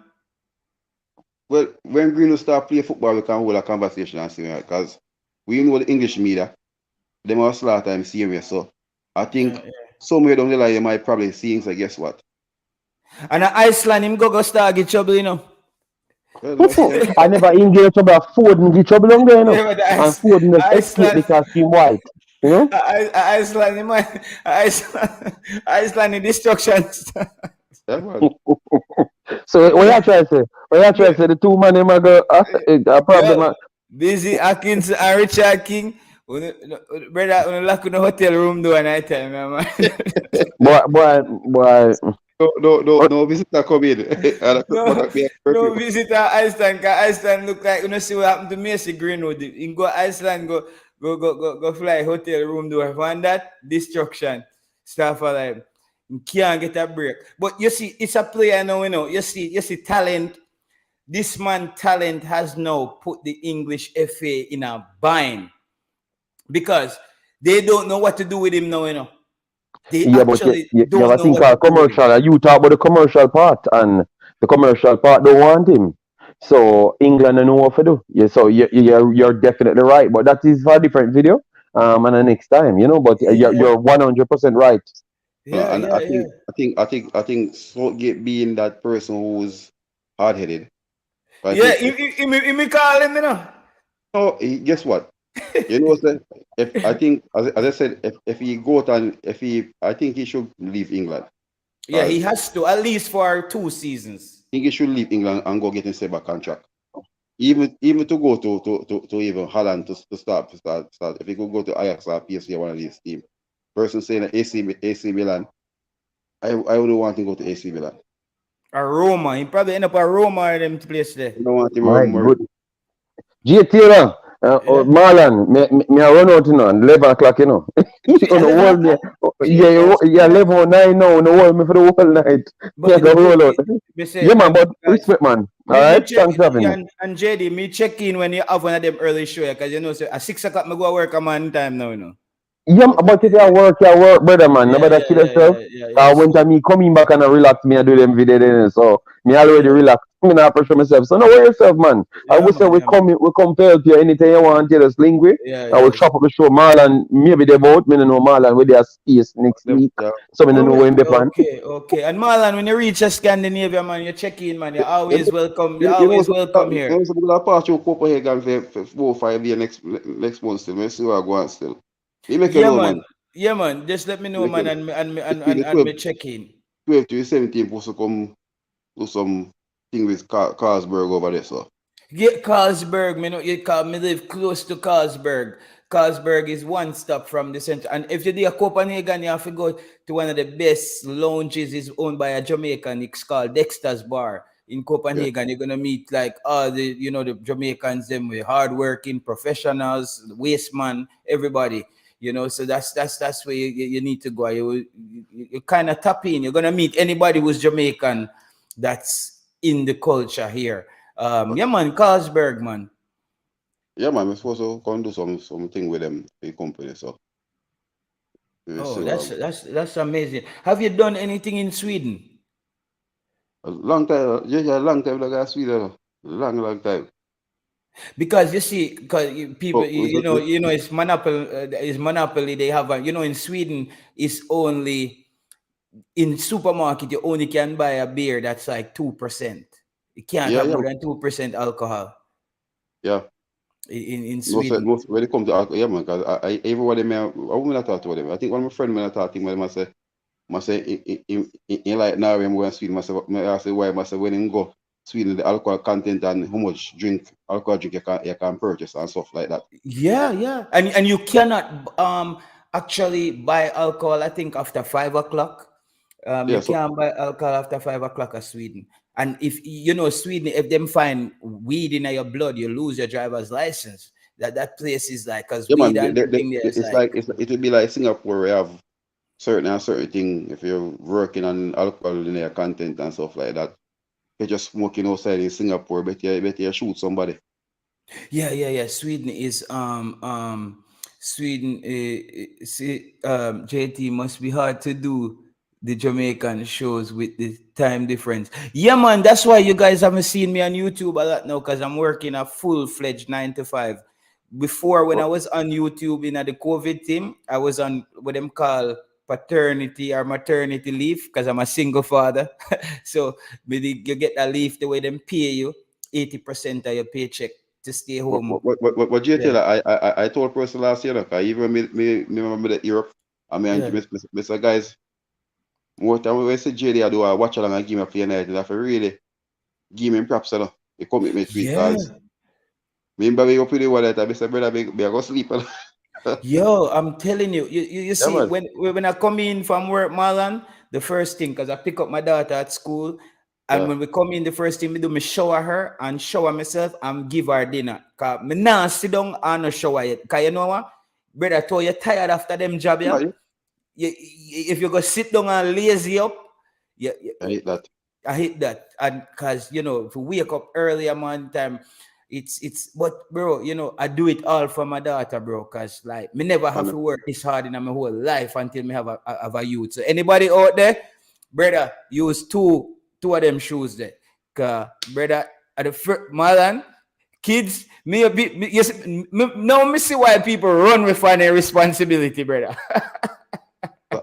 Well, when Greenwood start playing football, we can hold a conversation and see, because we know the English media, they must slaughter time serious. So I think somewhere down the line, you might probably see him say, guess what? And Iceland, him go start get trouble, you know. Well, I never get trouble. Ford get trouble on there, you know. And Ford escape because he's white. You know? Iceland, man. Iceland destruction. So what you trying to say? The 2 man them go a problem. Busy Atkinson and Richard King. Brother, when you lock in the hotel room door night time, man. Boy. No visitor come in. no visitor Iceland, because Iceland look like, you know, see what happened to Mason Greenwood. You go Iceland, go fly hotel room door. Find that destruction. Stuff like you can't get a break. But you see, it's a player now, you know. You see talent. This man talent has now put the English FA in a bind because they don't know what to do with him now, you know. They actually don't know what to commercial. You talk about the commercial part, and the commercial part don't want him. So England don't know what to do. Yeah, so you're definitely right, but that is for a different video. And the next time, you know. But you're 100% right. I think Southgate being that person who's hard-headed. He me call him, you know. No, guess what? You know what? I think, as I said, if he go and I think he should leave England. Yeah, he has to, at least for 2 seasons. I think he should leave England and go get himself a contract. Even to go to even Holland to start. If he could go to Ajax or PSV, one of these teams. Person saying that AC Milan, I wouldn't want to go to AC Milan. Or Roma. He probably end up at Roma or them place there. I don't want to Roma. G. Taylor. Marlon, me run out, you know, 11 o'clock, you know. On the world there. Yeah, Yeah. level 9 now. No worry me for the whole night. But Yeah, go roll out. me say, Yeah, man, but guys, respect, man. All me right, check thanks for having me. and JD, me check in when you have one of them early show, because you know, so at 6 o'clock, me go work a man time now, you know. Yeah, but if you work, brother, man. Yeah, Nobody yeah, kill yeah, yourself. yeah, yeah, yeah. When So, time me coming back and I relax, me I do them video then. So me already yeah, relax. Me not pressure myself. So no worry yourself, man. I yeah, will say man, yeah, man. we come to you anytime you want. You just link with. Yeah, I will yeah. chop up the show Marlon. Maybe they both. Me no know Marlon with their space next week. Yeah. So me no know when they plan. Okay, okay. And Marlon, when you reach a Scandinavia, man, you check in, man. You're You always welcome. You're you know, always welcome you here. know, so we're gonna pass through Copenhagen for 4 or 5 years next month still. Let's see what I go on still. You make a Yeah, know, man. man. Yeah, man. Just let me know, Make man, a between the and 12, me check in. 12 to 17 supposed to come do some thing with Carlsberg over there, so. Yeah, Carlsberg, me know you call me live close to Carlsberg. Carlsberg is one stop from the center. And if you do a Copenhagen, you have to go to one of the best lounges is owned by a Jamaican. It's called Dexter's Bar in Yeah. Copenhagen. You're gonna meet like all the the Jamaicans, them with hardworking professionals, wasteman, everybody. So that's where you need to go. You kind of tap in. You're gonna meet anybody who's Jamaican that's in the culture here. Yeah, man, Carlsberg, man. Yeah, man, we're supposed to come do something with them, the company, so. We'll Oh, see what I go. that's amazing. Have you done anything in Sweden? A long time, yeah, a long time, like I Sweden. Long time. Because you see, because people, But it's monopoly. They have in Sweden, it's only in supermarket. You only can buy a beer that's like 2%. You can't yeah, have yeah, more than 2% alcohol yeah. in Most Sweden. when it comes to alcohol, yeah, man, because everybody, man, I won't talk to them. I think one of my friends, when I talk to him, must say, in like now, when we're in Sweden, I say, why, must say, when you go Sweden, the alcohol content and how much alcohol drink you can purchase and stuff like that. Yeah, yeah, and you cannot actually buy alcohol. I think after 5 o'clock, you Yeah, so, can't buy alcohol after 5 o'clock at Sweden. And if Sweden, if them find weed in your blood, you lose your driver's license. That place is like, cause yeah, weed man, and the thing there is it's like, like, it would be like Singapore, where you have certain thing, if you're working on alcohol in your content and stuff like that. You're just smoking outside in Singapore, but you shoot somebody. yeah. Sweden. JT must be hard to do the Jamaican shows with the time difference. Yeah, man. That's why you guys haven't seen me on YouTube a lot now, because I'm working a full-fledged 9 to 5. Before, when I But was on YouTube in the COVID team, I was on what them call paternity or maternity leave, because I'm a single father. So you get a leave the way them pay you 80% of your paycheck to stay home. what you Yeah, tell her? I told a person last year, like, I even me remember the Europe. I mean, yeah. Mr. Guys, more time when I say JD, I do a watch along and give me a play night. And I feel really give me props, you know, the commitment to it, because Yeah. me and Bobby up with the wallet, I say, brother, me I go sleep. Yo, I'm telling you, you Yeah, see, man. when I come in from work, Marlon, the first thing, because I pick up my daughter at school, and Yeah. when we come in, the first thing we do, me shower her and shower myself and give her dinner. Cause me now sit down and no shower yet. Cause you know what? Brother, I told you tired after them job, yeah? Man, If you go sit down and lazy up, yeah, I hate that. I hate that. And because if we wake up early amount time, it's but bro, I do it all for my daughter, bro. Cause like me never have Man, to work this hard in my whole life until me have a youth. So anybody out there, brother, use two of them shoes there. Cause brother, at the first Marlon, kids, me a bit yes, now me see why people run with any responsibility, brother.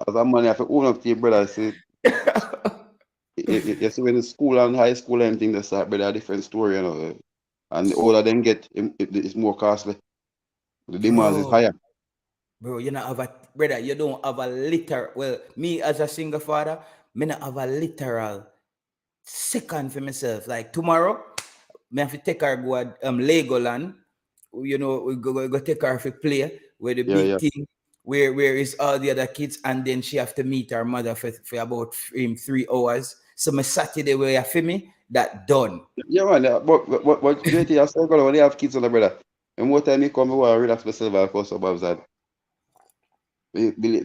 as a man, you have to own up to your brother. See, you see, when in school and high school and everything, that's a different story, you know. And the older them get, it's more costly. The demands is Bro, higher. Bro, you not have a brother, you don't have a literal. Well, me as a single father, me not have a literal second for myself. Like tomorrow, me have to take her go Legoland. We go take her for play where the Yeah, big yeah. thing where is all the other kids, and then she have to meet her mother for about 3 hours. So my Saturday where you feel me, that done. Yeah, man. But JT, I still when you have kids on the brother. And more time you come, I want to relax myself and cause some babs and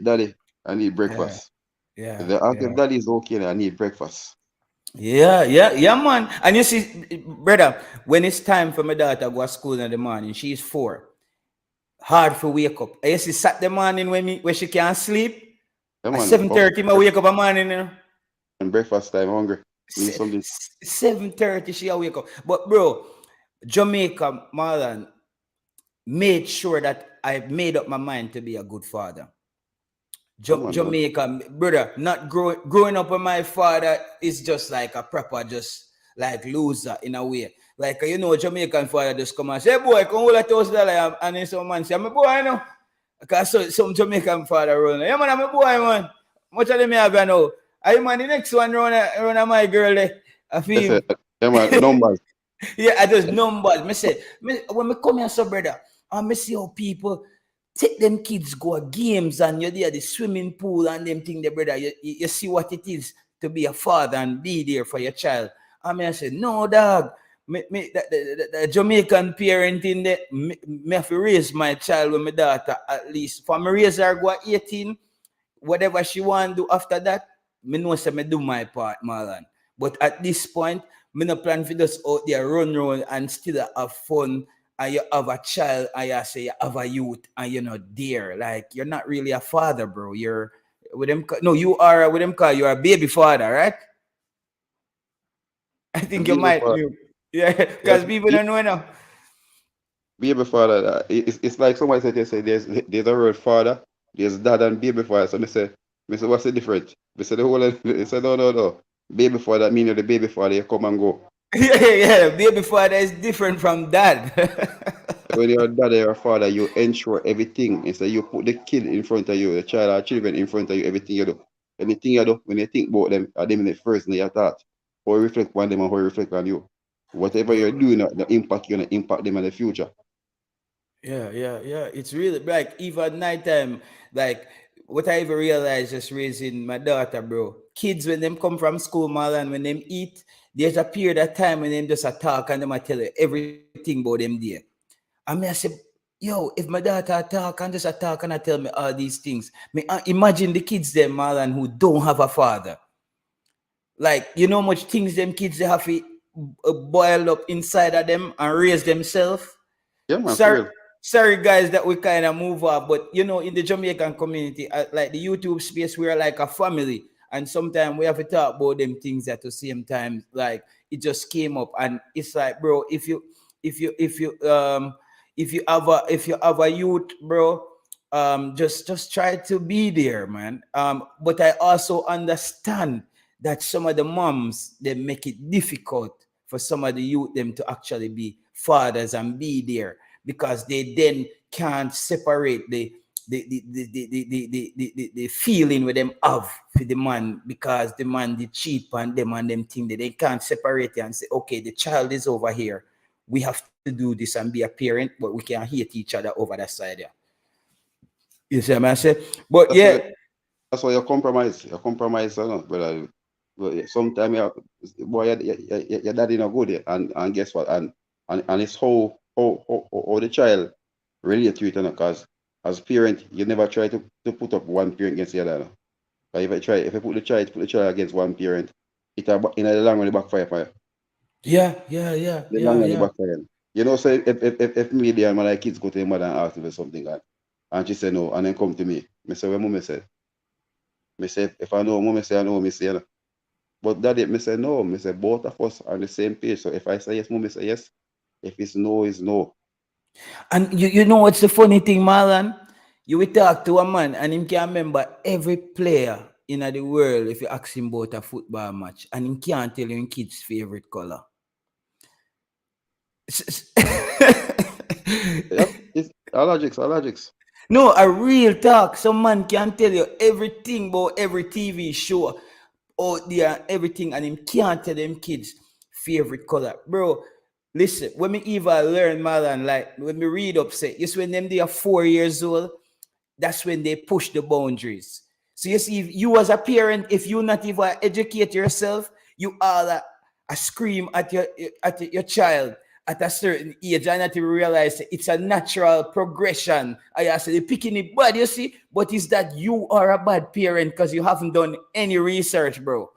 daddy. I need Yeah, breakfast. If yeah, they ask if yeah. daddy is okay, I need breakfast. Yeah, yeah, yeah, man. And you see, brother, when it's time for my daughter to go to school in the morning, she's 4. Hard for wake up. I see Saturday morning when she can't sleep. Yeah, At man. 7:30, I wake up a morning. And breakfast time, hungry. Need something. 7:30, she a wake up. But bro, Jamaica, Marlon, made sure that I made up my mind to be a good father. Yeah, man. Jamaica, brother, not growing up with my father is just like a proper, just like loser in a way. Like, Jamaican father just come and say, "Hey boy, come hold $1,000," and then some man say, "I'm a boy, you know." Because some Jamaican father run, "Yeah, man, I'm a boy, man. Much of them have, you know. I man, the next one run my girl, I Yes, feel. yeah, man. Numbers. Yeah, I just numbers. When me come here, so brother, I see how people take them kids go games and you're there, the swimming pool and them thing there, brother. You see what it is to be a father and be there for your child. I say, no, dog. The Jamaican parenting there, me have to raise my child with my daughter at least. For me raise her go at 18, whatever she want to do after that, me know say me do my part, Marlon. But at this point, me no plan for just out there run around and still have fun. And you have a child, and you say you have a youth, and you're not there. Like you're not really a father, bro. You're with them. No, you are with them. Call you're a baby father, right? I think you Be might before. do. Yeah, Yeah, because people don't know now. baby father. It's like somebody said. They say there's a word father, there's dad and baby father. So me say what's the difference? Me say the whole. They say no. Baby father meaning the baby father you come and go. Yeah. Baby father is different from dad. When you're a dad or you're a father, you ensure everything. Instead, you put the kid in front of you, the child or children in front of you, everything you do. Anything you do, when you think about them, are them in the first in your thought. How you reflect on them and how you reflect on you. Whatever you're doing, the impact you're gonna impact them in the future. Yeah. It's really like even nighttime, like what I even realized just raising my daughter, bro. Kids when them come from school, man, when them eat, there's a period of time when them just a talk and them I tell you everything about them there. I mean, I say, yo, if my daughter talk and just a talk and I tell me all these things, imagine the kids them, man, who don't have a father. Like, you know how much things them kids they have to boil up inside of them and raise themselves. Yeah, man, for Sorry, real. sorry, guys, that we kind of move off, but in the Jamaican community, like the YouTube space, we're like a family, and sometimes we have to talk about them things at the same time. Like it just came up, and it's like, bro, if you, if you, if you have a youth, bro, just try to be there, man. But I also understand that some of the moms they make it difficult for some of the youth them to actually be fathers and be there because they then can't separate the feeling with them have for the man because the man did cheat on them and them thing that they can't separate it and say, okay, the child is over here. We have to do this and be a parent, but we can't hate each other over that side. Yeah. You see what I say? But That's yeah, why that's why you compromise. You compromise, brother. But yeah, sometimes boy, your daddy not good, and guess what? And it's how the child relate to it, because as parent, you never try to put up one parent against the other. No. If you put the child against one parent, in the long run it backfire for you. The long run it yeah. backfire. So if me there and my kids go to the mother and ask me for something, and she said no, and then come to me, me say, what mommy said? Me say, if I know, mommy say I know, me say, you know. But daddy, me say no. Me say both of us are on the same page. So if I say yes, mommy say yes. If it's no, it's no. And you know what's the funny thing, Marlon? You will talk to a man and him can remember every player in the world if you ask him about a football match and him can't tell you his kid's favorite color. Yep, it's allergics. No, a real talk. Some man can tell you everything about every TV show out there, everything, and him can't tell them kids favorite color. Bro, listen, when me even learn Marlon, like when me read up, say, yes, when them they are 4 years old, that's when they push the boundaries. So you see, if you as a parent, if you not even educate yourself, you all a scream at your child at a certain age, and that you realize it's a natural progression. I say you're picking it bad, you see, but it's that you are a bad parent because you haven't done any research, bro.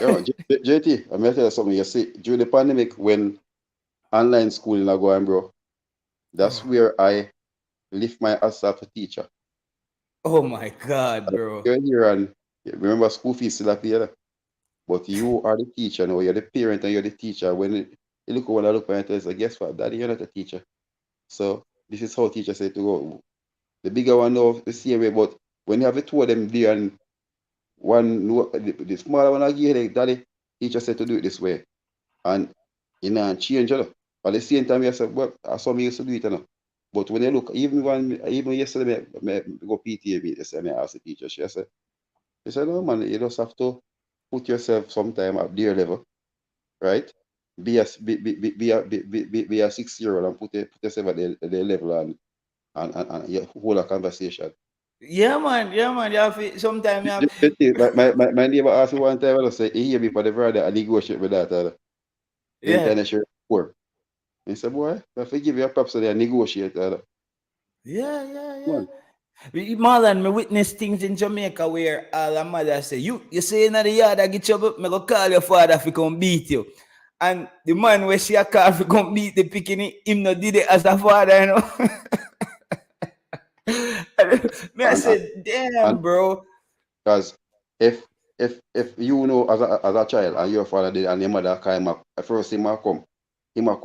Yeah, JT, I'm gonna tell you something. You see, during the pandemic, when online schooling are going, bro, that's where I lift my ass up to teacher. Oh my God, bro. You're here and remember school fees still up here, but you are the teacher now. You're the parent and you're the teacher. You look when I look at it, I say, guess what, Daddy, you're not a teacher. So this is how teachers say to go. The bigger one know the same way, but when you have the two of them there and one the smaller one I give you, Daddy, teacher said to do it this way. And you know, change, you know. At the same time, you say, well, I saw me used to do it, you know. But when you look, even yesterday, I go PTA meet, I asked the teacher, she said, no, man, you just have to put yourself sometime at their level, right? Be a 6-year-old and put yourself at their level and you hold a conversation. Yeah, man. Yeah, man. You have to, sometimes you have. My neighbor asked me one time, I say, he hear me for the Friday, I negotiate with that. Then Yeah. time I share poor. He said, boy, I forgive you props so they negotiate. Yeah, yeah, Come yeah. on. More than me witness things in Jamaica where all the mother say, you say in the yard I get you up, me go call your father if he come beat you. And the man where she a call for come beat the picking him not did it as a father, you know. Me I And said, damn, and bro. because if you know as a child and your father did and your mother call him up, at first he might come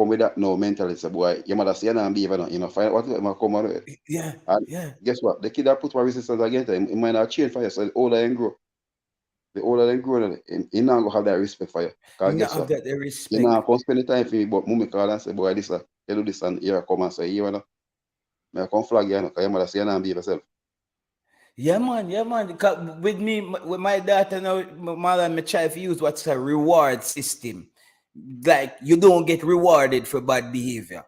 with that no mentality. Say, boy, your mother say and be even find out what he might come on. Yeah, And yeah. guess what? The kid that put more resistance against him, he might not change for you. So the older they grow, he not gonna have that respect for you. You Because not guess have what? that You respect. not come spend the time for me, but mommy call and say, boy, this you do this and here I come and say, you know, I come flag you, because your mother say and be yourself. Yeah, man. Yeah, man. 'Cause with me, with my daughter now, my mother and my child use what's a reward system. Like you don't get rewarded for bad behavior.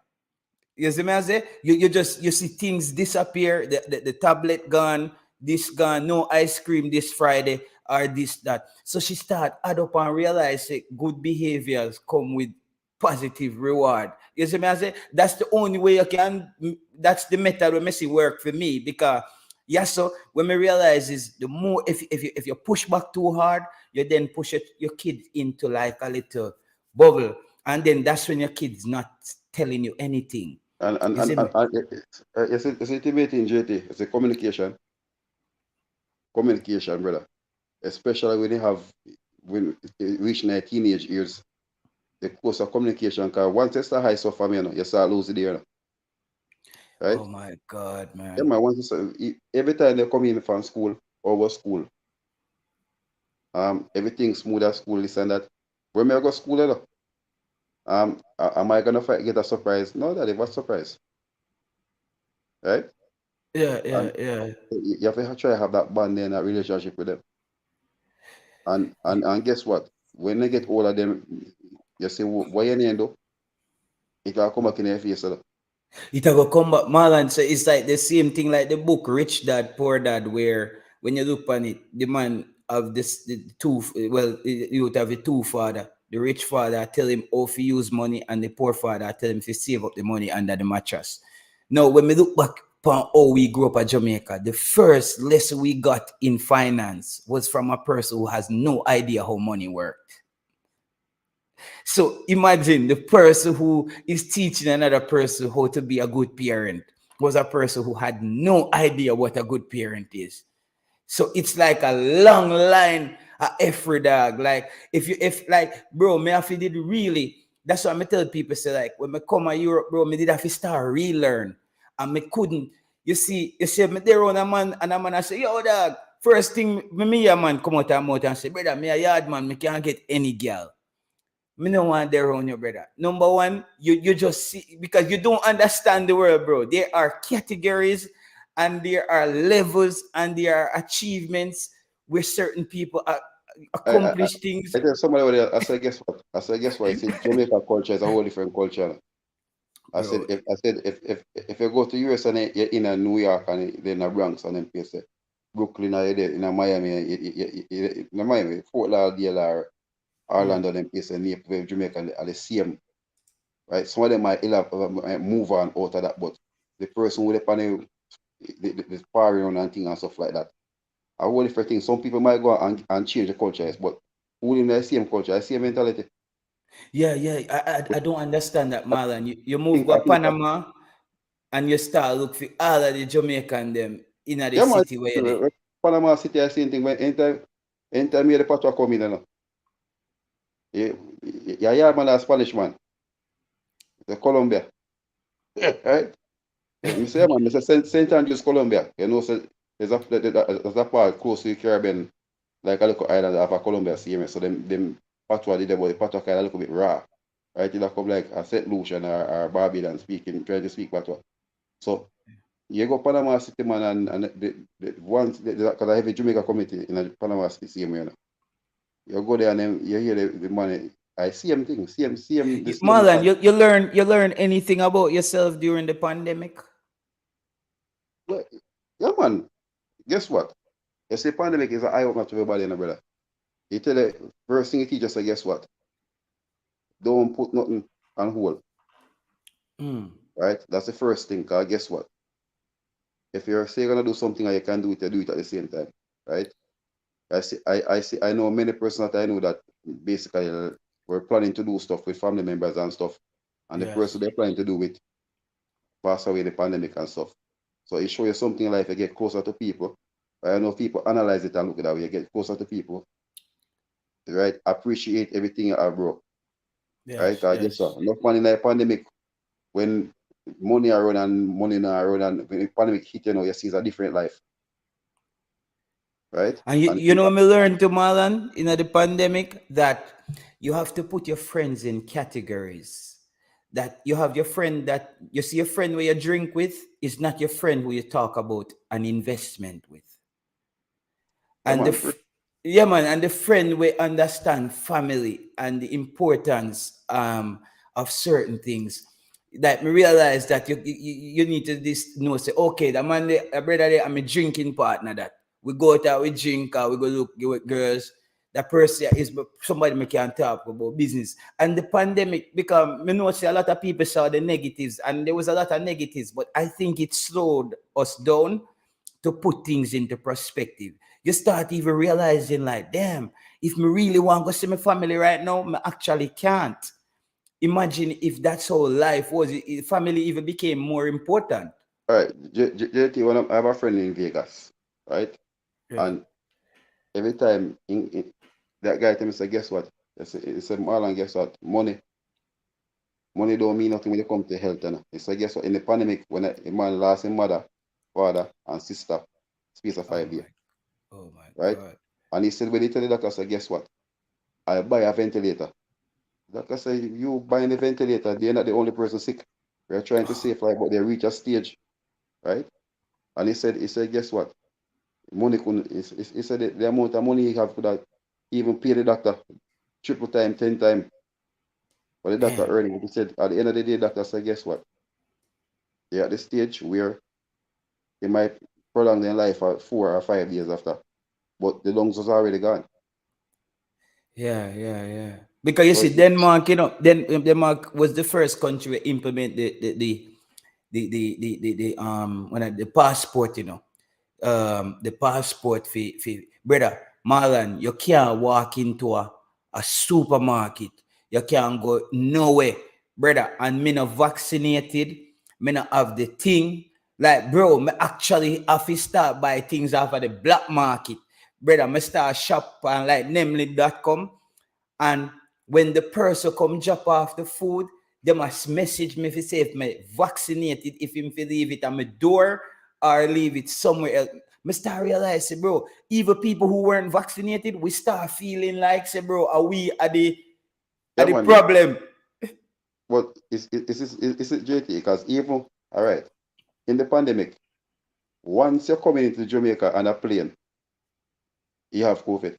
You see me I say? You just you see things disappear, the tablet gone, this gone, no ice cream this Friday, or this, that. So she start add up and realize that good behaviors come with positive reward. You see me I say? That's the only way you can, that's the method we see work for me. Because yes, so when we realize is the more if you push back too hard, you then push your kid into like a little bubble. And then that's when your kid's not telling you anything. And and You and, see and, me? and it's ultimate in JT. It's a communication, brother. Especially when you reach their teenage years, the course of communication. Because once you start high suffer, you start losing there, right? Oh my God, Yeah, man. man. Every time they come in from school, over school, everything smooth at school, this and that. When I go to school, am I gonna get a surprise? No, that it was surprise, right? Yeah, yeah, And yeah. you have to try to have that bond and that relationship with them. And guess what? When they get older, them you say, what you need to do? It will come back in your face. It a go come back, Marlon. So it's like the same thing like the book Rich Dad Poor Dad, where when you look on it, the man of this the two, well, you would have the two father. The rich father tell him how to use money, and the poor father tell him to save up the money under the mattress. Now, when we look back upon how we grew up at Jamaica, the first lesson we got in finance was from a person who has no idea how money worked. So imagine the person who is teaching another person how to be a good parent was a person who had no idea what a good parent is. So it's like a long line of every dog. Like if like bro, me have to did really. That's what I tell people say like when I come to Europe, bro, me did have to start relearn. And me couldn't. You see me there on a man and a man I say, yo dog, first thing me a man come out of mouth and say, brother, me a yard man, me can't get any girl. Me no want there on your brother. Number one, you just see because you don't understand the world, bro. There are categories and there are levels and there are achievements where certain people I, I, I accomplish things. I tell somebody over there, I said, guess what? I said, guess what? I said, Jamaica culture is a whole different culture. Bro. If you go to US and you're in a New York and then a Bronx and then place Brooklyn or you're there in a Miami, in a Miami, Fort Lauderdale or Mm. Orlando, then place and Jamaica are the same. right? Some of them might move on out of that, but the person who depend the party on and thing and stuff like that. I whole different thing. Some people might go and change the culture, yes, but who in the same culture, the same mentality. Yeah, yeah. I don't understand that, Marlon. You move I go think Panama and you start look for all of the Jamaican them in the yeah, man. city where they. Panama City, I same thing. When anytime you the patois come in, you know, yeah, man, a Spanish man, the Colombia, right? Me say, man, me say Saint Andrews, Colombia. You know, so there's a part close to the Caribbean, like a little island of a Colombia, see me. So them patois, the patois kind of a little bit raw, right? It'll come like a Saint Lucian or Barbados speaking, trying to speak patois. So you go Panama City, man, and once because I have a Jamaica community in the Panama City, same way, you know. You go there and then you hear the money. I see him thing, see him, the same Marlon, man. you learn anything about yourself during the pandemic? Well, yeah, man. Guess what? You see, pandemic is an eye opener to everybody, you know, brother. You tell the first thing you teach us, say, guess what? Don't put nothing on hold, Mm. right? That's the first thing. Cause guess what? If you're say you're gonna do something and you can do it, you do it at the same time, right? I know many persons that I know that basically were planning to do stuff with family members and stuff, and the Yes. person they're planning to do with pass away in the pandemic and stuff. So it shows you something in life, you get closer to people. I know people analyze it and look at that way, you get closer to people, right? Appreciate everything you have, bro. Right? Yes. Because guess Yes. what? Enough money in the pandemic when money around and money not around and when the pandemic hit, you know, you see it's a different life, right? And And me learned to Marlon in the pandemic that you have to put your friends in categories. That you have your friend that you see your friend where you drink with is not your friend who you talk about an investment with. yeah, And the man, yeah, man, and the friend will understand family and the importance of certain things. That me realize that you need to this know say okay, the man the brother there, I'm a drinking partner that we go out we drink we go look with girls. That person is somebody me can talk about business. And the pandemic because me know say a lot of people saw the negatives and there was a lot of negatives, but I think it slowed us down to put things into perspective. You start even realizing, like, damn, if me really want to go see my family right now, me actually can't. Imagine if that's how life was. Family even became more important. all right, JT, I have a friend in Vegas, right? Yeah. And every time that guy tell me, say, guess what? It's a Marlon, guess what? Money don't mean nothing when it comes to health. You know? He said, guess what? In the pandemic, when a man lost his mother, father, and sister, space of Oh 5 years, my, oh my right? God. And he said, when he tell the doctor, said, guess what? I buy a ventilator. The doctor said, you buying the ventilator, they're not the only person sick. We're trying to save life, but they reach a stage, right? And he said, guess what? Money couldn't, he said the amount of money he have could have even pay the doctor triple time, 10 times. But the doctor Man, earning, he said, at the end of the day, doctor said, guess what? They're at the stage where they might prolong their life for 4 or 5 years after, but the lungs was already gone. yeah, yeah, yeah. Because you So see, Denmark, Denmark was the first country to implement the passport, the passport for brother Marlon, you can't walk into a supermarket. You can't go nowhere, brother. And me not vaccinated, me not have the thing. Like, bro, me actually have to start buy things off of the black market. Brother, me start shop on like namely.com. And when the person come drop off the food, they must message me if say if me vaccinated, if him fi leave it at my door or leave it somewhere else. Me start realize, say, bro, even people who weren't vaccinated, we start feeling like, say, bro, are we at the yeah, man. problem? But is it JT? Because even all right, in the pandemic, once you're coming into Jamaica on a plane, you have COVID.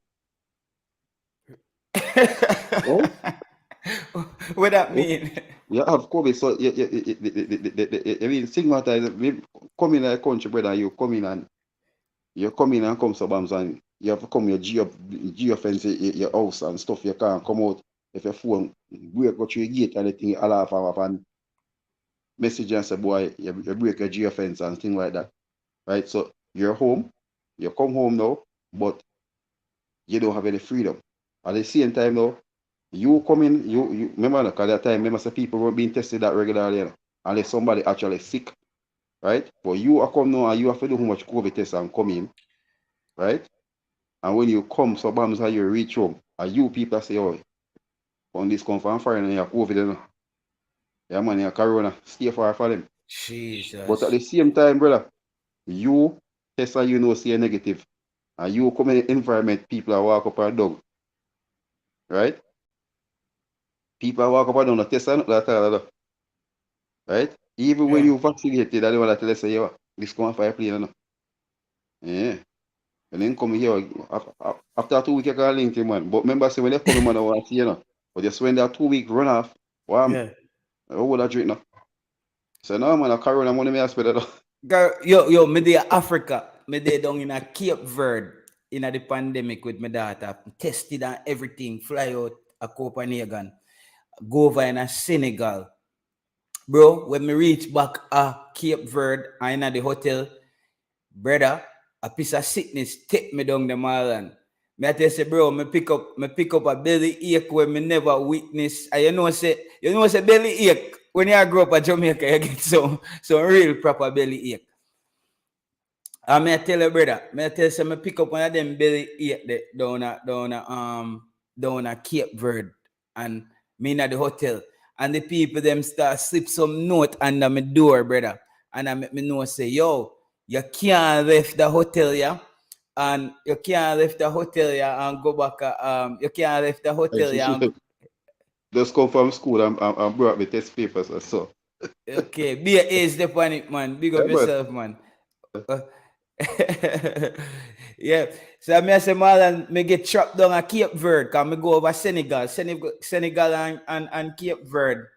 Right? What that Yeah. mean? You have COVID, so I mean, stigmatize. Come in a country, brother. You come in and come suburbs and you have to come your geofence your house and stuff. You can't come out. if your phone break go through your gate and the thing all off and message and say, boy, you break your geofence and things like that. Right? So you're home, you come home now, but you don't have any freedom. At the same time now, you come in, you remember because at that time, remember some people were being tested that regularly, you know, unless somebody actually sick, right? But you are come now and you have to do how much COVID test and come in, right? And when you come, so bombs how you reach home, and you people say, oh, on this come from foreign and you have COVID, you know. Yeah, man, you have corona, stay far from them. But at Jesus. the same time, brother, you test and you know say you're negative. And you come in the environment, people are walk up and down, right? People are walk up and down, the test and that, right? Even when Yeah. you vaccinated, I don't want to tell you, say, yo, this come off airplane, you know. Yeah. And then come here, after 2 weeks, you can link him, man. But remember, say, when they come in, man, I want to see, you know. But just when that 2 week run off, wow, Yeah. I would have drink now. So now, man, I carry on money, me I spend it. Girl, yo, me dey Africa. Me dey down in a Cape Verde in a the pandemic with my daughter. Tested and everything. Fly out a Copenhagen. Go over in a Senegal. Bro, when me reach back a Cape Verde, I in a the hotel, brother, a piece of sickness take me down the island. Me I tell you, say, bro, me pick up a belly ache when me never witness. And you know say belly ache. When you grow up in Jamaica, you get some real proper belly ache. I may tell you, brother, I tell you, say, me pick up one of them belly ache there down a Cape Verde, and me in at the hotel, and the people them start slip some note under my door, brother, and I make me know say, yo, you can't left the hotel, yeah, and you can't left the hotel, yeah, and go back, you can't left the hotel, yeah, and, Just come from school and brought me test papers or so. okay, be a ace the panic, man, big up Yeah, but yourself, man. Uh, yeah, so me I say, Marlon, me get trapped down at Cape Verde, cause me go over Senegal and Cape Verde.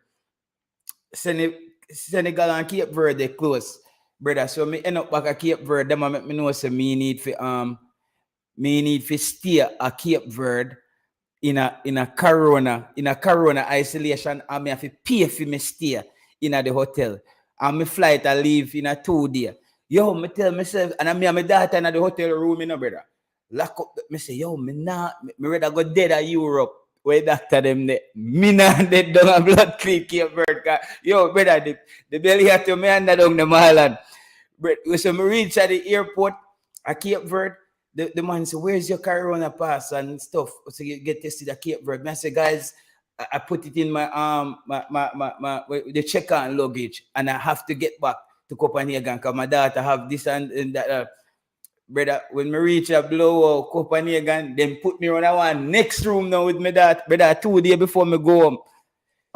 Senegal and Cape Verde they close, brother. So me end up back at Cape Verde. Them a make me know say me need for stay at Cape Verde in a corona isolation, and me have to pay for me stay in a the hotel. And my flight I leave in a 2 day. Yo, me tell myself, and me and my daughter in the hotel room, you know, brother. Lock up, me say, yo, me rather go dead at Europe. Where doctor them there. Me not dead down a blood clean Cape Verde. Yo, brother, the belly had to me under down the Marlon. But so me reach at the airport at Cape Verde. The man said, where's your corona pass and stuff? So you get tested at Cape Verde. I said, guys, I put it in my the check-on luggage, and I have to get back to Copenhagen because my daughter have this and that. Brother, when me reach a blow out Copenhagen, then put me on a one next room now with my daughter. Brother, 2 days before me go home.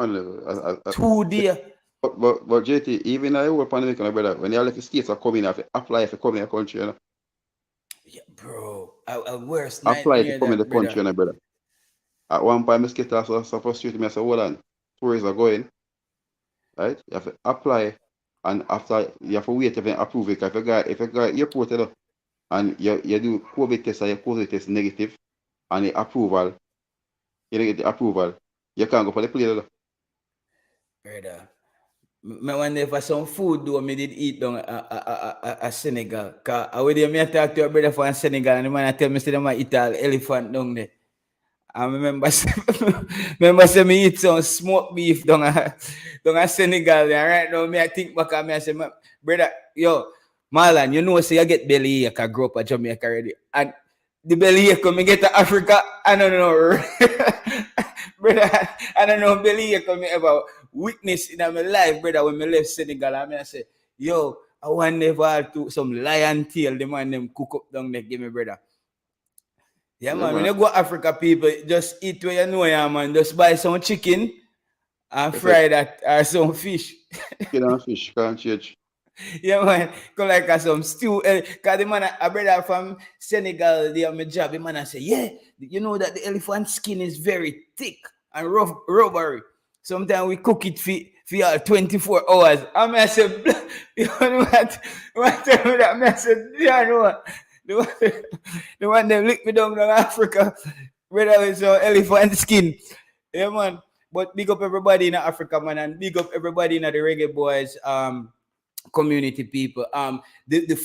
2 days. but JT, even I work pandemic, brother, when you left the states are coming, have to apply for coming in the country, you know. Yeah, bro. A worst Apply to nightmare come in the that, country, you brother. know, brother. At one point, I get so frustrated. I said, hold on, tourists are going, right? You have to apply, and after you have to wait if they approve it. If you go airport, you know, and you do COVID test and your COVID test negative, and the approval, you don't get the approval, you can't go for the plane, you know. Brother. Me wonder for some food though me did eat down a Senegal. Cause I would me talk to a brother from Senegal, and the man tell me say them eat all elephant down there. I remember say me eat some smoked beef down a Senegal. And right now me I think back and me I say, brother, yo, Marlon, you know say I get belly ache, I grew up at Jamaica already. And the belly ache when me get to Africa, I don't know. Brother, I don't know belly ache when me ever witness in my life, brother, when me left Senegal. I mean I say, yo, I want never to some lion tail, the man them cook up down there, give me, brother. Yeah, Yeah, man. When man. you go Africa, people just eat where you know, yeah, man. Just buy some chicken and That's it. fry that or some fish. Chicken and fish, can't change. Yeah, man. Go like some stew. Cause the man, a brother from Senegal, they have my job. The man I say, yeah, you know that the elephant skin is very thick and rubbery. Sometimes we cook it for 24 hours. I mean, I said, you know what tell me that? I said, yeah, you know what? The one them lick me down in Africa, brother with some elephant skin. Yeah, man. But big up everybody in Africa, man, and big up everybody in the Reggae Boys community people. The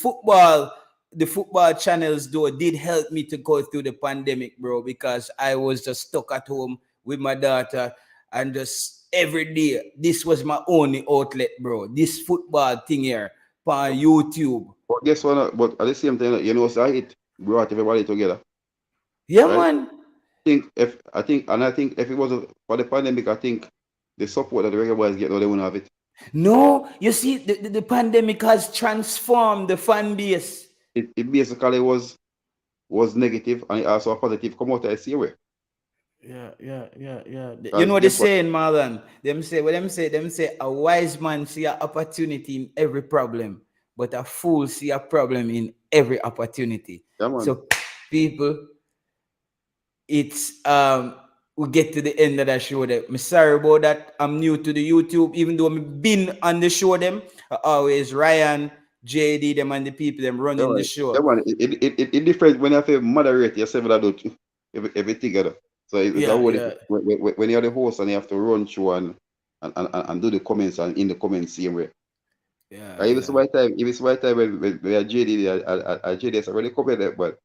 football channels though did help me to go through the pandemic, bro, because I was just stuck at home with my daughter and just every day this was my only outlet, bro. This football thing here on YouTube. But guess what? But at the same time, you know, so it brought everybody together, Yeah, right? man. I think if it wasn't for the pandemic, I think the support that the Reggae Boys get, no, they wouldn't have it. No, you see, the pandemic has transformed the fan base. It basically was negative and it also a positive come out of the same way. Yeah. You know Because what they're guess what? saying, Marlon? Them say a wise man see an opportunity in every problem, but a fool see a problem in every opportunity. Yeah, man. So people, it's we get to the end of that show there. I'm sorry about that. I'm new to the YouTube, even though I've been on the show them. Always Ryan, JD, them and the people them Yeah, running the man. Yeah, show. man. It different when you have to moderate yourself that do everything together. So it's a Yeah, whole yeah, different when you're the host and you have to run through and do the comments and in the comments same way. yeah, If yeah. it's my time when I JD, JD has already covered that, but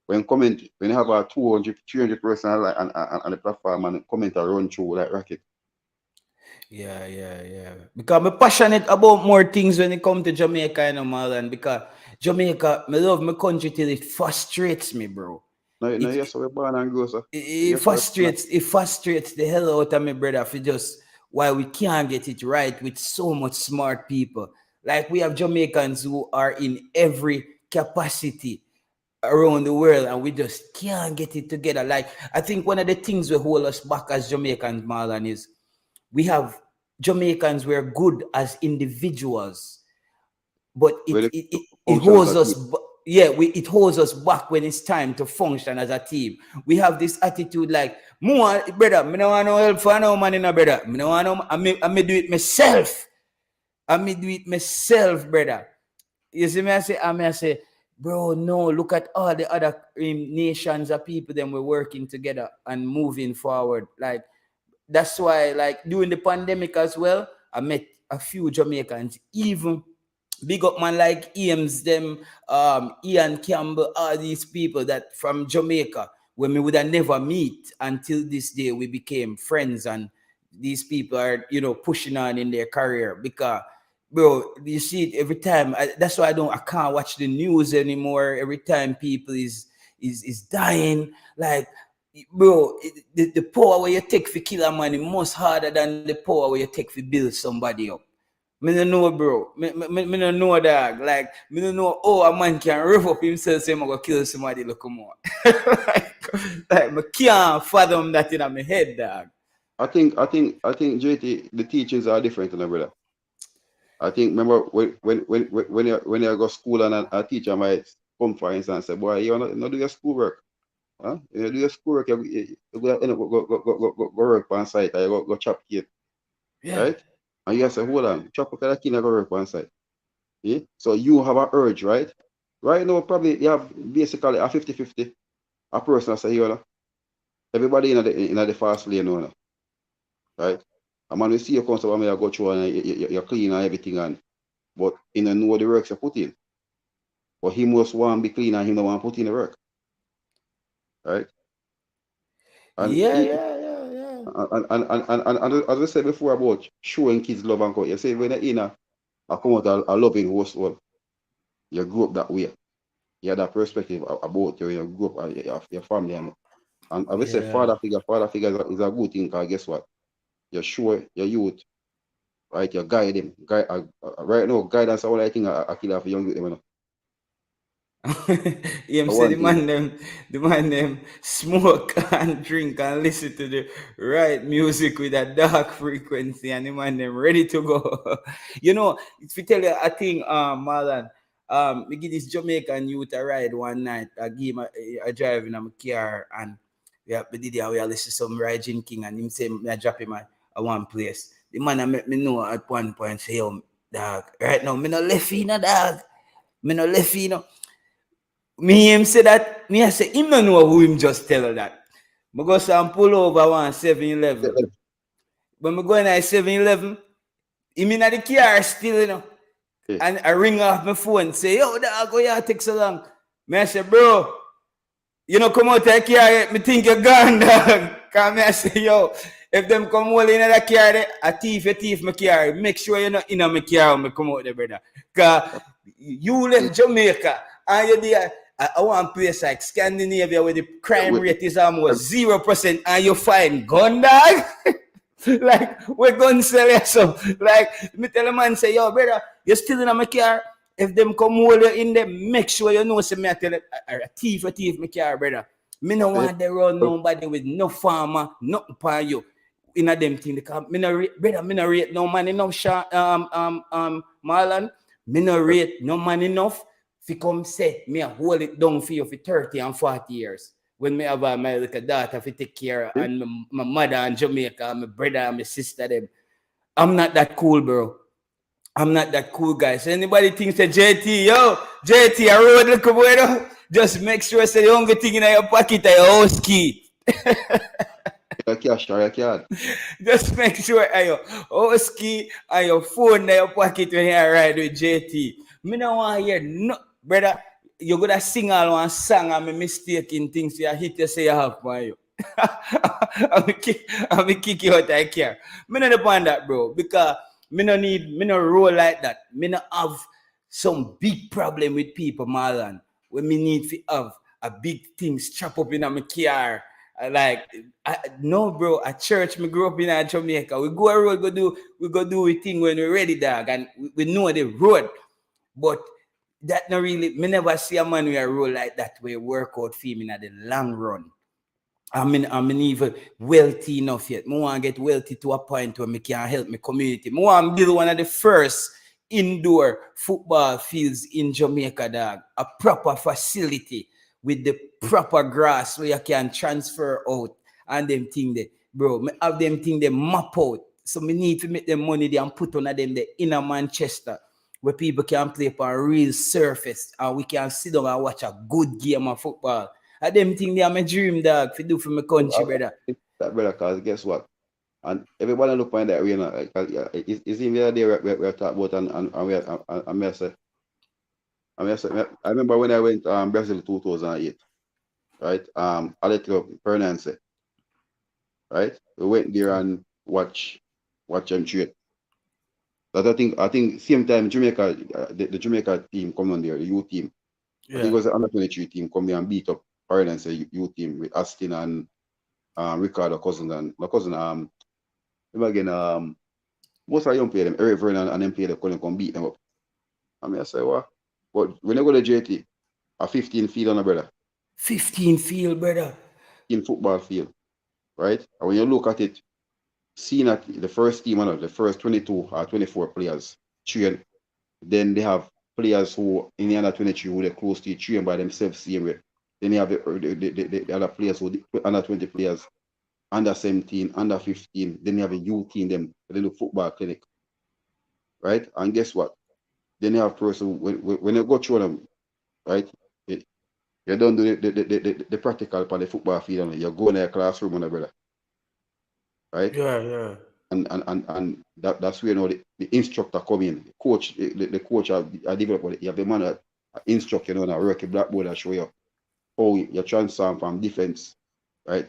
when you have a 200, 300 person on the platform and comment and run through like rocket. Yeah. Because I'm passionate about more things when it comes to Jamaica, you know, Marlon. Because Jamaica, I love my country till it frustrates me, bro. No, It, yes, so we're born and grow, sir. it Yes, so we're born frustrates the hell out of me, brother, for just why we can't get it right with so much smart people. Like we have Jamaicans who are in every capacity around the world and we just can't get it together. Like I think one of the things we hold us back as Jamaicans, Marlon, is we have Jamaicans were good as individuals, but when it it function as holds a us team. it holds us back when it's time to function as a team. We have this attitude like, more brother, me no want no help for no man in a brother. Me no want no, I may do it myself. I may do it myself, brother. You see me, I say, bro, no, look at all the other nations of people, then we're working together and moving forward. Like, that's why, like, during the pandemic as well, I met a few Jamaicans, even big up man like Eames, them, Ian Campbell, all these people that from Jamaica, when we would have never meet until this day, we became friends, and these people are, you know, pushing on in their career because, bro, you see it every time. That's why I can't watch the news anymore. Every time people is dying, like, bro, the power where you take for kill a man is much harder than the power where you take for build somebody up. Me no know, bro. Me no know, dog. Like, me no know, oh, a man can rev up himself, say, I'm going to kill somebody, look more. like, me can't fathom that in my head, dog. I think JT the teachings are different, you know, brother. I think remember when you go school and a teacher might come for instance and say, boy, you not do your schoolwork. Huh? You do your schoolwork, you go, go work on site, or you go chop cake, Yeah. right? And you say, hold on, chop up the kid and go work on site. Yeah? So you have an urge, right? Right now, probably you have basically a 50-50. A person say, you know, everybody in the fast lane, you know, right? A man will see you come to me, you go through and you clean and everything, but you don't know the works you put in. But he must want to be clean and he don't want to put in the work, right? And Yeah. and as I said before about showing kids love and co, you say when you're in a come out a loving household, you grew up that way. You have that perspective about you, you grew up your family. And as I say, Yeah. father figure is a good thing because guess what? You show your youth, right? You guide them. Right now, guidance is all I think I kill off young youth, you know. Him For say one thing. the man them smoke and drink and listen to the right music with a dark frequency, and the man them ready to go. You know, if you tell you a thing, Marlon, we give this Jamaican youth a ride one night. I give him a drive in my car, and we did it, we listen to some Raging King, and him say I drop him at one place. The man I make me know at one point say, yo, dog, right now me no left in a dog. Me no left in. Me him say that, me I say him no know who him just tell her that. I go some pull over one 7-Eleven. When I go in at 7-Eleven, he mean at the car still, you know. Yeah. And I ring off my phone, say, yo, dog, go here, take so long. Me I say, bro, you know, come out of the car, me think you're gone, dog. Cause me I say, yo, if them come all in the car, a thief my car. Make sure you're not in my car when me come out there, brother. Cause you left Jamaica and you're there. I want a place like Scandinavia where the crime rate is almost 0% and you find gun, dog. Like, we're going to sell you some. Like, me tell a man, say, yo, brother, you're still in my car. If them come hold you in there, make sure you know, say, me I tell you, a thief my car, brother. Me no want to run nobody with no farmer, nothing for you. In a them thing, because me no rate, brother, me no rate no man enough, Marlon. Me no rate no man enough. If you come say, me I hold it down for you for 30 and 40 years. When me have my little daughter to take care of, and my mother in Jamaica, my brother and my sister them. I'm not that cool, bro. I'm not that cool, guy. So anybody thinks that JT, I road look boy, though, just make sure say the only thing in your pocket is your house key. Your cash or your card. Just make sure your house key and your phone in your pocket when you ride with JT. Me no want to hear no, brother. You're gonna sing all one song and me mistaking things you hit you say you have for you. I'm gonna kick you out of care. Me not upon that, bro, because me no roll like that. Me no have some big problem with people, Marlon. When me need to have a big thing strap up in my car. No, bro. At church, me grew up in Jamaica. We go a road, we go do a thing when we're ready, dog, and we know the road. But that not really, me never see a man with a roll like that where work out for me in the long run. I'm even wealthy enough yet. I want to get wealthy to a point where I can help my community. I want to build one of the first indoor football fields in Jamaica, dog. A proper facility with the proper grass where you can transfer out and them thing there. Bro, me have them thing they map out. So me need to make them money there and put on them the inner Manchester where people can play upon a real surface and we can sit down and watch a good game of football. I them think they are my dream, dog, to do for my country, brother. That brother, cause guess what? And everybody look on that arena. It's in the other day we're talking about and I remember when I went Brazil 2008, right? Atletico Fernandes, right? We went there and watch them trade. But I think same time Jamaica, the Jamaica team come on there, the youth team. I think it was the under 23 team come there and beat up Fernandes youth team with Aston and Ricardo Cousin and my cousin again most of them play them, Eric Vernon and them play them come beat them up. I mean I say what? But when you go to JT, a 15 field on a brother. 15 field, brother. In football field, right? And when you look at it, seeing that the first team, the first 22 or 24 players train, then they have players who in the under 23 who they're close to train by themselves same way. Then they have the other players who under 20 players, under 17, under 15. Then you have a youth team, them they do football clinic, right? And guess what? Then you have person when you go through them, right? You don't do the practical for the football field, and you go in a classroom, and brother, right? Yeah. And that's where you know the instructor come in, the coach, the coach are developed. You have the man that instruct you know, and work a blackboard and show you how you transform from defense, right?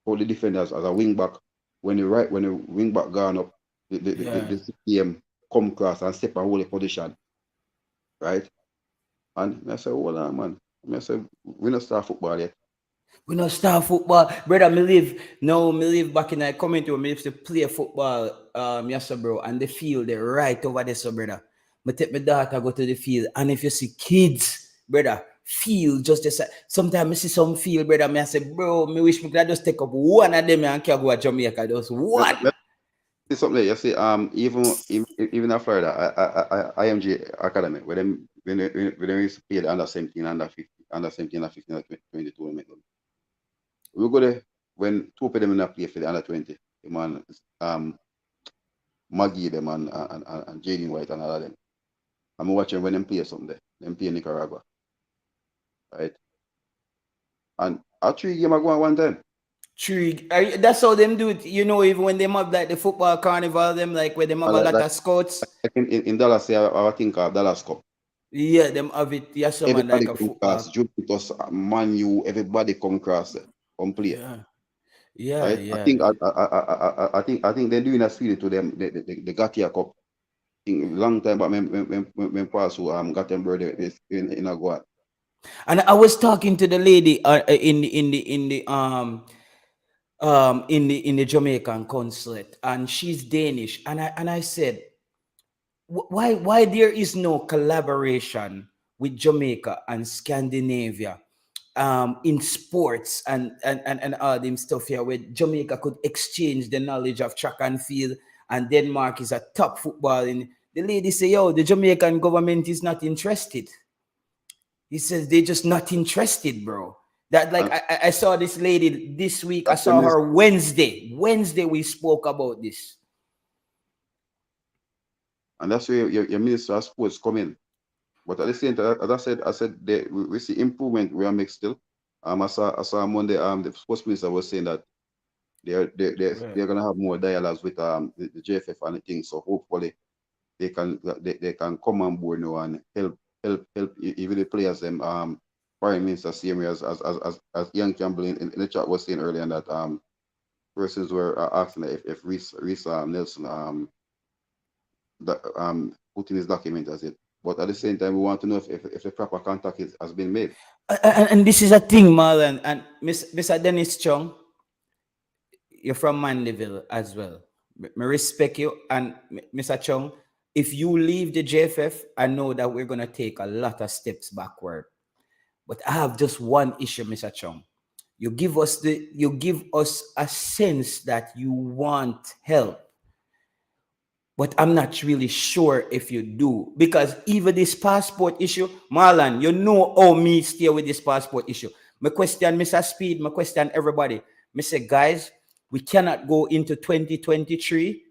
How the defenders as a wing back when the wing back gone up, the CPM come across and step and hold the position, right? And I say, hold on, man. I say, we not start football yet. We not start football, brother. Me live back in the community where me used to play football, yes, sir, bro. And the field, they right over there, so brother. Me take my daughter go to the field, and if you see kids, brother, field just sometimes I see some field, brother. Me I say, bro, me wish me could just take up one of them and can go to Jamaica, just one. See something you see, even in Florida, IMG Academy, when they used to play the under 17, under 15, under 17, under 15, under 22, we go there when two of them in a play for the under 20, the man, Maggie, them and Jaden White and all of them. I'm watching when them play something there. Them play Nicaragua, right? And actually, game I go on one time. True. That's how them do it. You know, even when they have like the football carnival, them like where they have a lot Like of scouts. in Dallas, yeah, I think of Dallas Cup. Yeah, them have it. Yeah, someone Everybody like a come across, football. Juventus, Man U, everybody come across come play. Yeah, yeah, Right? yeah. I think they're doing a series to them. They got here cup. In long time, but when pass who got them brother in a go. And I was talking to the lady in the Jamaican consulate, and she's Danish, and I said, why there is no collaboration with Jamaica and Scandinavia in sports and all them stuff here, where Jamaica could exchange the knowledge of track and field, and Denmark is a top football. In the lady say, yo, the Jamaican government is not interested. He says they're just not interested, bro. That like And, I saw this lady this week. I that's saw when this, her Wednesday. Wednesday we spoke about this. and that's where your minister of sports come in. But at the same time, as I said we see improvement we are make still. I saw Monday the sports minister was saying that Yeah. they're gonna have more dialogues with the JFF and the things. So hopefully they can come on board now and help even the players them Prime Minister same way as Ian Campbell in the chat was saying earlier that persons were asking if Reese Nelson that put in his document as it. But at the same time, we want to know if the proper contact has been made. And this is a thing, Marlon, and Mr. Dennis Chung, you're from Mandeville as well. Me respect you, and Mr. Chung, if you leave the JFF, I know that we're gonna take a lot of steps backward. But I have just one issue, Mr. Chung. You give us a sense that you want help, but I'm not really sure if you do, because even this passport issue, Marlon, you know how me stay with this passport issue. My question, Mr. Speed, my question, everybody. Me say, guys, we cannot go into 2023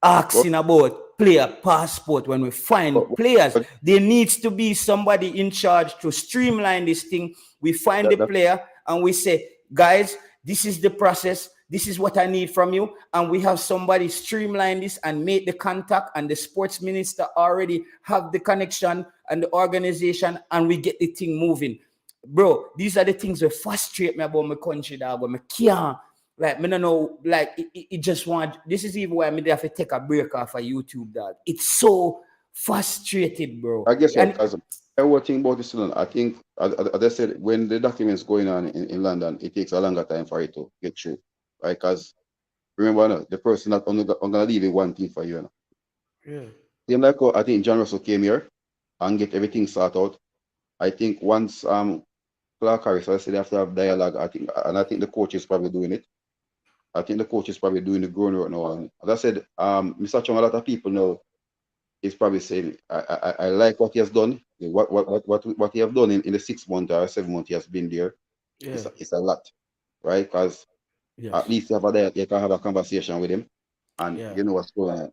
But, asking about player passport when we find players. but There needs to be somebody in charge to streamline this thing. We find the that player and we say, guys, this is the process. This is what I need from you. And we have somebody streamline this and make the contact, and the sports minister already have the connection and the organization, and we get the thing moving. Bro, these are the things that frustrate me about my country, dog. But I can't, like, me don't know, like, it just want, this is even why I have to take a break off of YouTube, dog. It's so frustrated, bro. I guess what, And because I was thinking about this, I think, as I said, when the documents going on in London, it takes a longer time for it to get through, right? Because remember, no, the person not only gonna leave it one thing for you. No? yeah, Same like I think John Russell came here and get everything sorted out. I think once Clark Harris, I said they have to have dialogue. I think the coach is probably doing it. I think the coach is probably doing the growing right now. And as I said, Mr. Chung, a lot of people know is probably saying, I like what he has done. What he have done in the 6 months or 7 months he has been there. yeah, It's a lot, right? Because at yes, least you can have a conversation with him, and yeah. you know what's going on,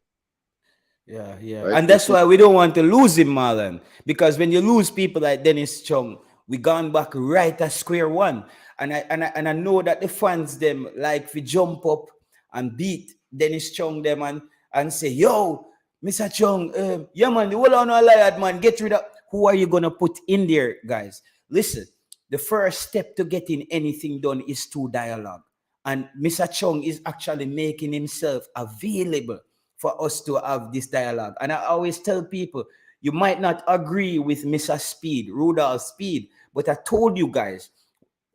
Yeah. right? And that's why we don't want to lose him, Marlon. Because when you lose people like Dennis Chung, we gone back right at square one. And I know that the fans them like we jump up and beat Dennis Chung them and say, yo, Mr. Chung, yeah man, the whole on a liar, man, get rid of, who are you gonna put in there, guys? Listen, the first step to getting anything done is through dialogue. And Mr. Chung is actually making himself available for us to have this dialogue. And I always tell people, you might not agree with Mr. Speed, Rudolph Speed, but I told you guys,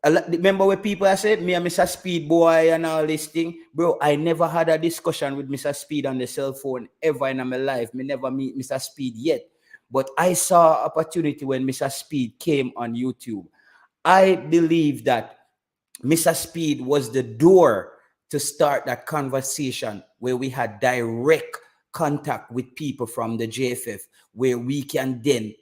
remember when people I said me and Mr. Speed boy and all this thing, bro, I never had a discussion with Mr. Speed on the cell phone ever in my life. Me never meet Mr. Speed yet. But I saw opportunity when Mr. Speed came on YouTube. I believe that Mr. Speed was the door to start that conversation where we had direct contact with people from the JFF, where we can then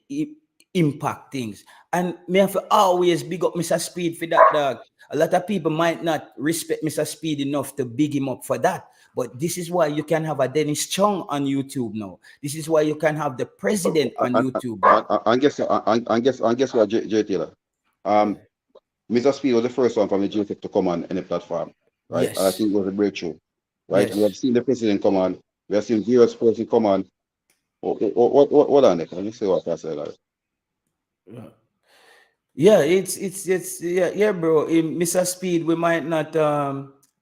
impact things. And me have to always big up Mr. Speed for that, dog. A lot of people might not respect Mr. Speed enough to big him up for that. But this is why you can have a Dennis Chung on YouTube now. This is why you can have the president on YouTube now. And guess what, J Taylor? Yeah. Mr. Speed was the first one from the JFF to come on any platform. right? And I Yes. think it was a breakthrough, right? We have Yes. seen the president come on. We have seen various person come on. What on it? Let me see what I said. Like, Yeah, it's yeah, bro. In Mr. Speed, we might not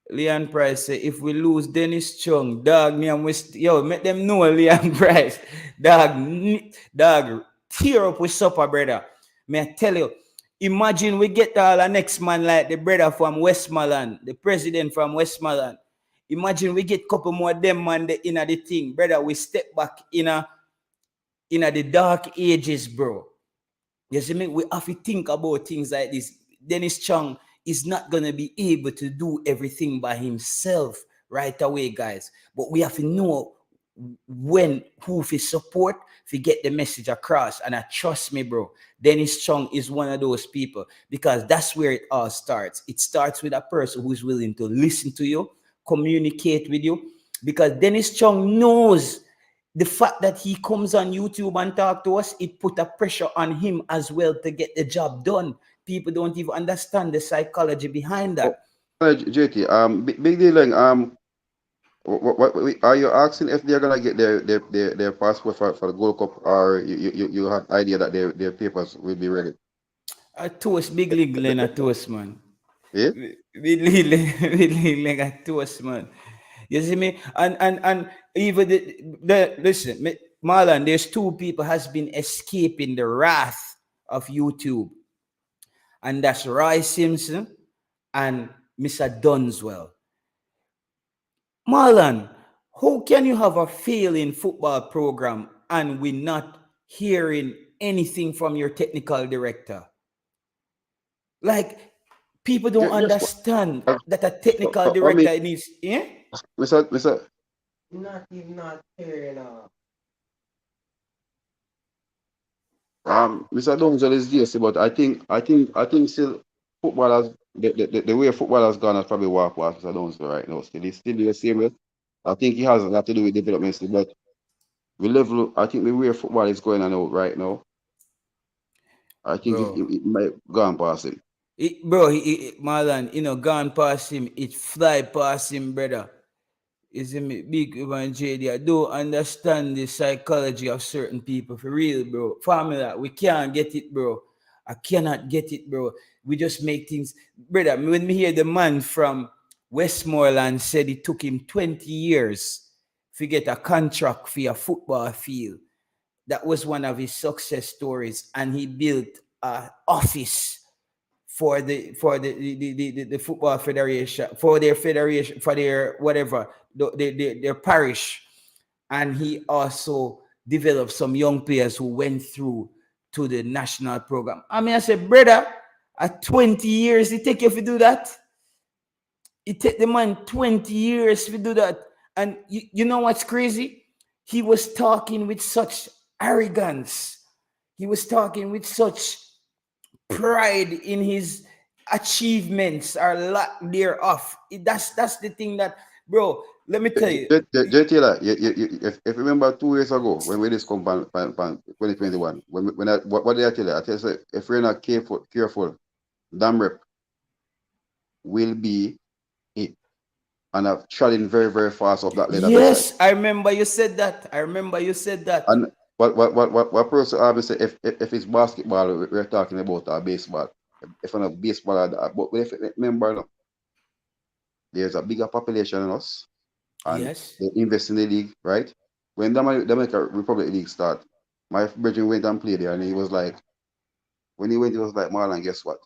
Leon Price say if we lose Dennis Chung, dog, me and yo, make them know Leon Price. Dog, dog, tear up with supper, brother. May I tell you, imagine we get all a next man like the brother from Westmoreland, the president from Westmoreland. Imagine we get couple more them man in the thing, brother. We step back in the dark ages, bro. You see me? We have to think about things like this. Dennis Chung is not gonna be able to do everything by himself right away, guys. But we have to know when who to support to get the message across. And I trust me, bro. Dennis Chung is one of those people because that's where it all starts. It starts with a person who is willing to listen to you, communicate with you, because Dennis Chung knows the fact that he comes on YouTube and talk to us, it put a pressure on him as well to get the job done. People don't even understand the psychology behind oh, that. JT, big deal. Like, are you asking if they're gonna get their passport for the Gold Cup, or you have idea that their papers will be ready? A toast, big league, Len, a toast, man. Yeah. Big league, big league, like a toast, man. You see me? And even listen, Marlon, there's two people has been escaping the wrath of YouTube, and that's Roy Simpson and Mr. Dunswell. Marlon, how can you have a failing football program and we not hearing anything from your technical director? Like, people don't Just what? understand that a technical I mean, director needs, yeah? Mr. Mr. Donzel is yes, but I think still football has the way football has gone has probably walked past Mr. Donzel right now. Still, he's still the same way. I think he has a lot to do with development still, but we level. I think the way football is going on out right now, I think Bro. it might go on past him. Marlon, gone past him, it fly past him, brother. Is a big Ivan JD. I don't understand the psychology of certain people for real, bro. Formula, we can't get it, bro. I cannot get it, bro. We just make things, brother. When me hear the man from Westmoreland said it took him 20 years to get a contract for a football field. That was one of his success stories, and he built an office for the football federation, for their federation, for their whatever, their parish. And he also developed some young players who went through to the national program. I mean, I said, brother, at 20 years it take you to do that. It take the man 20 years to do that. And you know what's crazy? He was talking with such arrogance. He was talking with such pride in his achievements or lack thereof. That's the thing that, bro. Let me tell you. JT, like, if you remember 2 years ago when we just come on 2021, what did I tell you? I tell you, say, if we're not careful, damn rep will be it. And I've trotting very, very fast up that ladder very side. Yes, I remember you said that. I remember you said that. And what person obviously if it's basketball, we're talking about baseball. If I'm a baseball, but if remember, no, there's a bigger population in us, and Yes. they invest in the league, right? When the Jamaica Republic League start, my brother went and played there, and he was like, when he went, he was like, Marlon, guess what,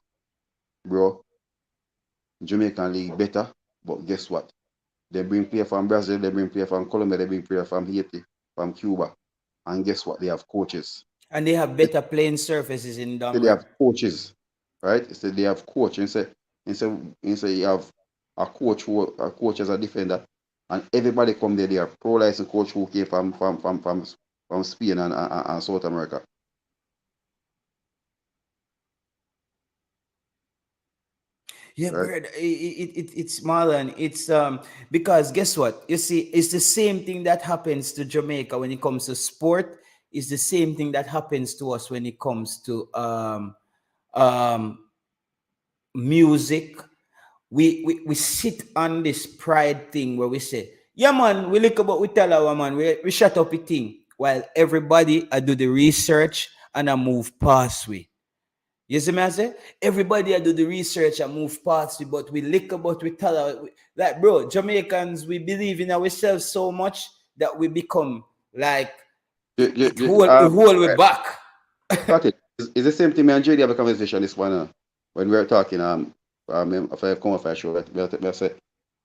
bro? Jamaican League better, but guess what? They bring player from Brazil, they bring player from Colombia, they bring player from Haiti, from Cuba, and guess what? They have coaches. And they have better playing surfaces in They Donrep. have coaches, right? So they have coach. And say you have a coach as a defender, and everybody come there. They are pro licensed coach who came from Spain and South America. Yeah, Right? bird. It's Marlon. It's because guess what? You see, it's the same thing that happens to Jamaica when it comes to sport. It's the same thing that happens to us when it comes to um music we sit on this pride thing where we say, yeah man, we look about we tell our man, we shut up a thing while everybody I do the research and I move past we. You see me I say? Everybody I do the research and move past we, but we lick about we tell our like bro, Jamaicans, we believe in ourselves so much that we become like it hold we Right. back. Got it. It's the same thing. Me and JD have a conversation this one when we were talking. If I come off a show, I said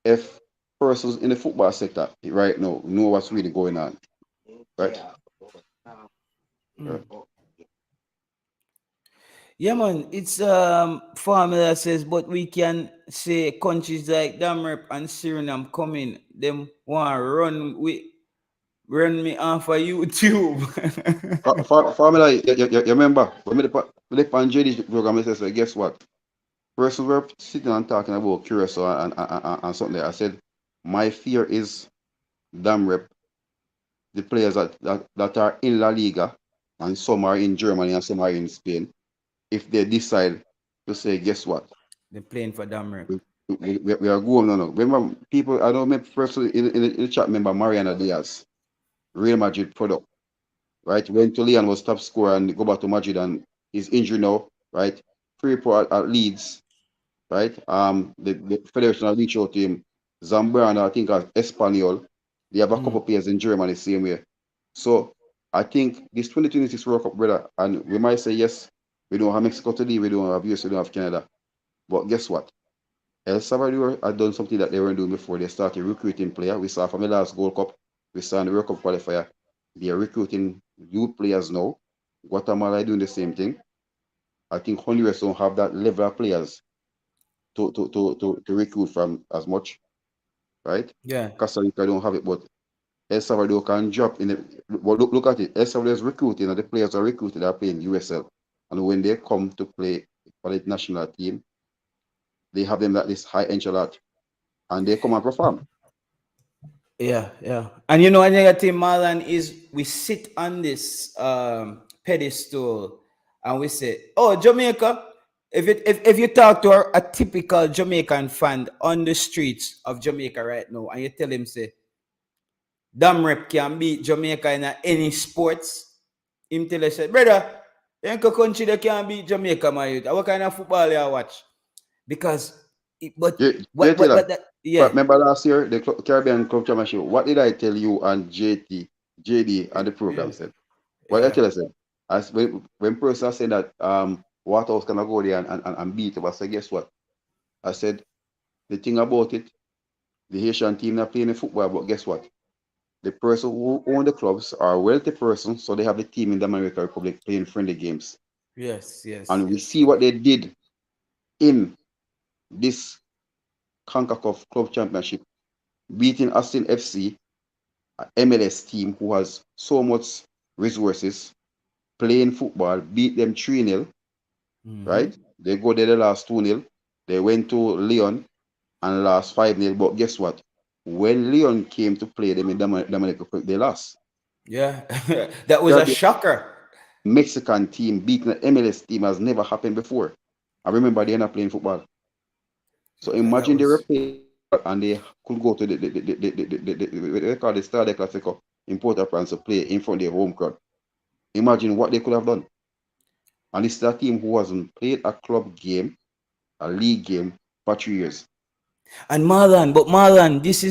if persons in the football sector right now know what's really going on, right? Mm. Yeah, man, it's formula says, but we can say countries like Denmark and Suriname coming, them want to run me off of YouTube. Formula, you remember when we did on JD's program, I said, so guess what? Persons were sitting and talking about Curacao and something. I said, my fear is damn rep, the players that are in La Liga, and some are in Germany and some are in Spain. If they decide to say, guess what? They're playing for Denmark. We are going on. Remember, people, I don't remember personally in the chat, remember Mariana Diaz, Real Madrid product, right? Went to Leon, was top scorer and go back to Madrid and he's injured now, right? Free at Leeds, right? The Federation will reach out to him. Zambrano, I think, as Espanyol. They have a couple players in Germany the same way. So I think this 2026 World Cup, brother, and we might say, yes, we don't have Mexico today, we don't have US, we don't have Canada. But guess what? El Salvador had done something that they weren't doing before. They started recruiting players. We saw from the last Gold Cup, we saw in the World Cup qualifier, they are recruiting youth players now. Guatemala are doing the same thing. I think Honduras don't have that level of players to recruit from as much, right? Yeah. Costa Rica don't have it, but El Salvador can drop in it. Well, look at it. El Salvador is recruiting, and the players are recruited are playing USL. And when they come to play for the national team, they have them at this high end a lot, and they come and perform. Yeah, yeah. And you know another thing, Marlon, is we sit on this pedestal and we say, oh, Jamaica. If you talk to a typical Jamaican fan on the streets of Jamaica right now and you tell him say, damn rep can beat Jamaica in any sports, him tell us, brother, ain't a country that can beat Jamaica, my youth. What kind of football you watch? Because but yeah. Remember last year the Caribbean Club Championship? What did I tell you and JD and the program said? What did I tell you said? As when person said that Waterhouse gonna go there and beat them, I said, guess what? I said the thing about it, the Haitian team not playing the football, but guess what? The person who own the clubs are a wealthy person, so they have the team in the Dominican Republic playing friendly games. Yes. And we see what they did in this CONCACAF Club Championship, beating Austin FC, an MLS team who has so much resources, playing football, beat them 3-0, right? They go there the last 2-0. They went to Leon and lost 5-0. But guess what? When Leon came to play them in Dominican Republic, they lost. Yeah, that was a shocker. Mexican team beating an MLS team has never happened before. I remember they're not playing football. So imagine they were playing and they could go to they call the Star de Clasico in Port-au-Prince to play in front of their home crowd. Imagine what they could have done. And this is a team who hasn't played a club game, a league game for 3 years. And Marlon, this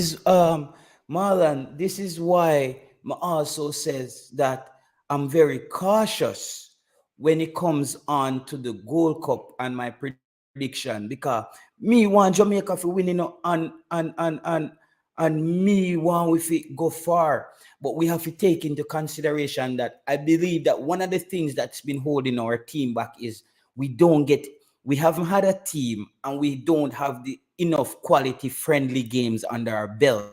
is why I also says that I'm very cautious when it comes on to the Gold Cup and my prediction because me want Jamaica for winning and me want if it go far. But we have to take into consideration that I believe that one of the things that's been holding our team back is we haven't had a team and we don't have the enough quality friendly games under our belt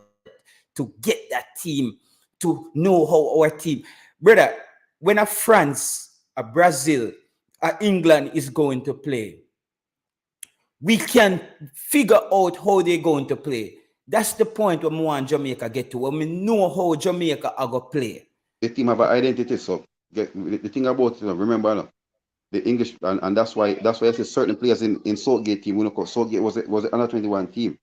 to get that team to know how our team, brother, when a France, a Brazil, a England is going to play, we can figure out how they're going to play. That's the point when we want Jamaica get to, when we know how Jamaica are going to play. The team have an identity, so the thing about it, remember, the English, and that's why I say certain players in Southgate team, Southgate was it under 21 team.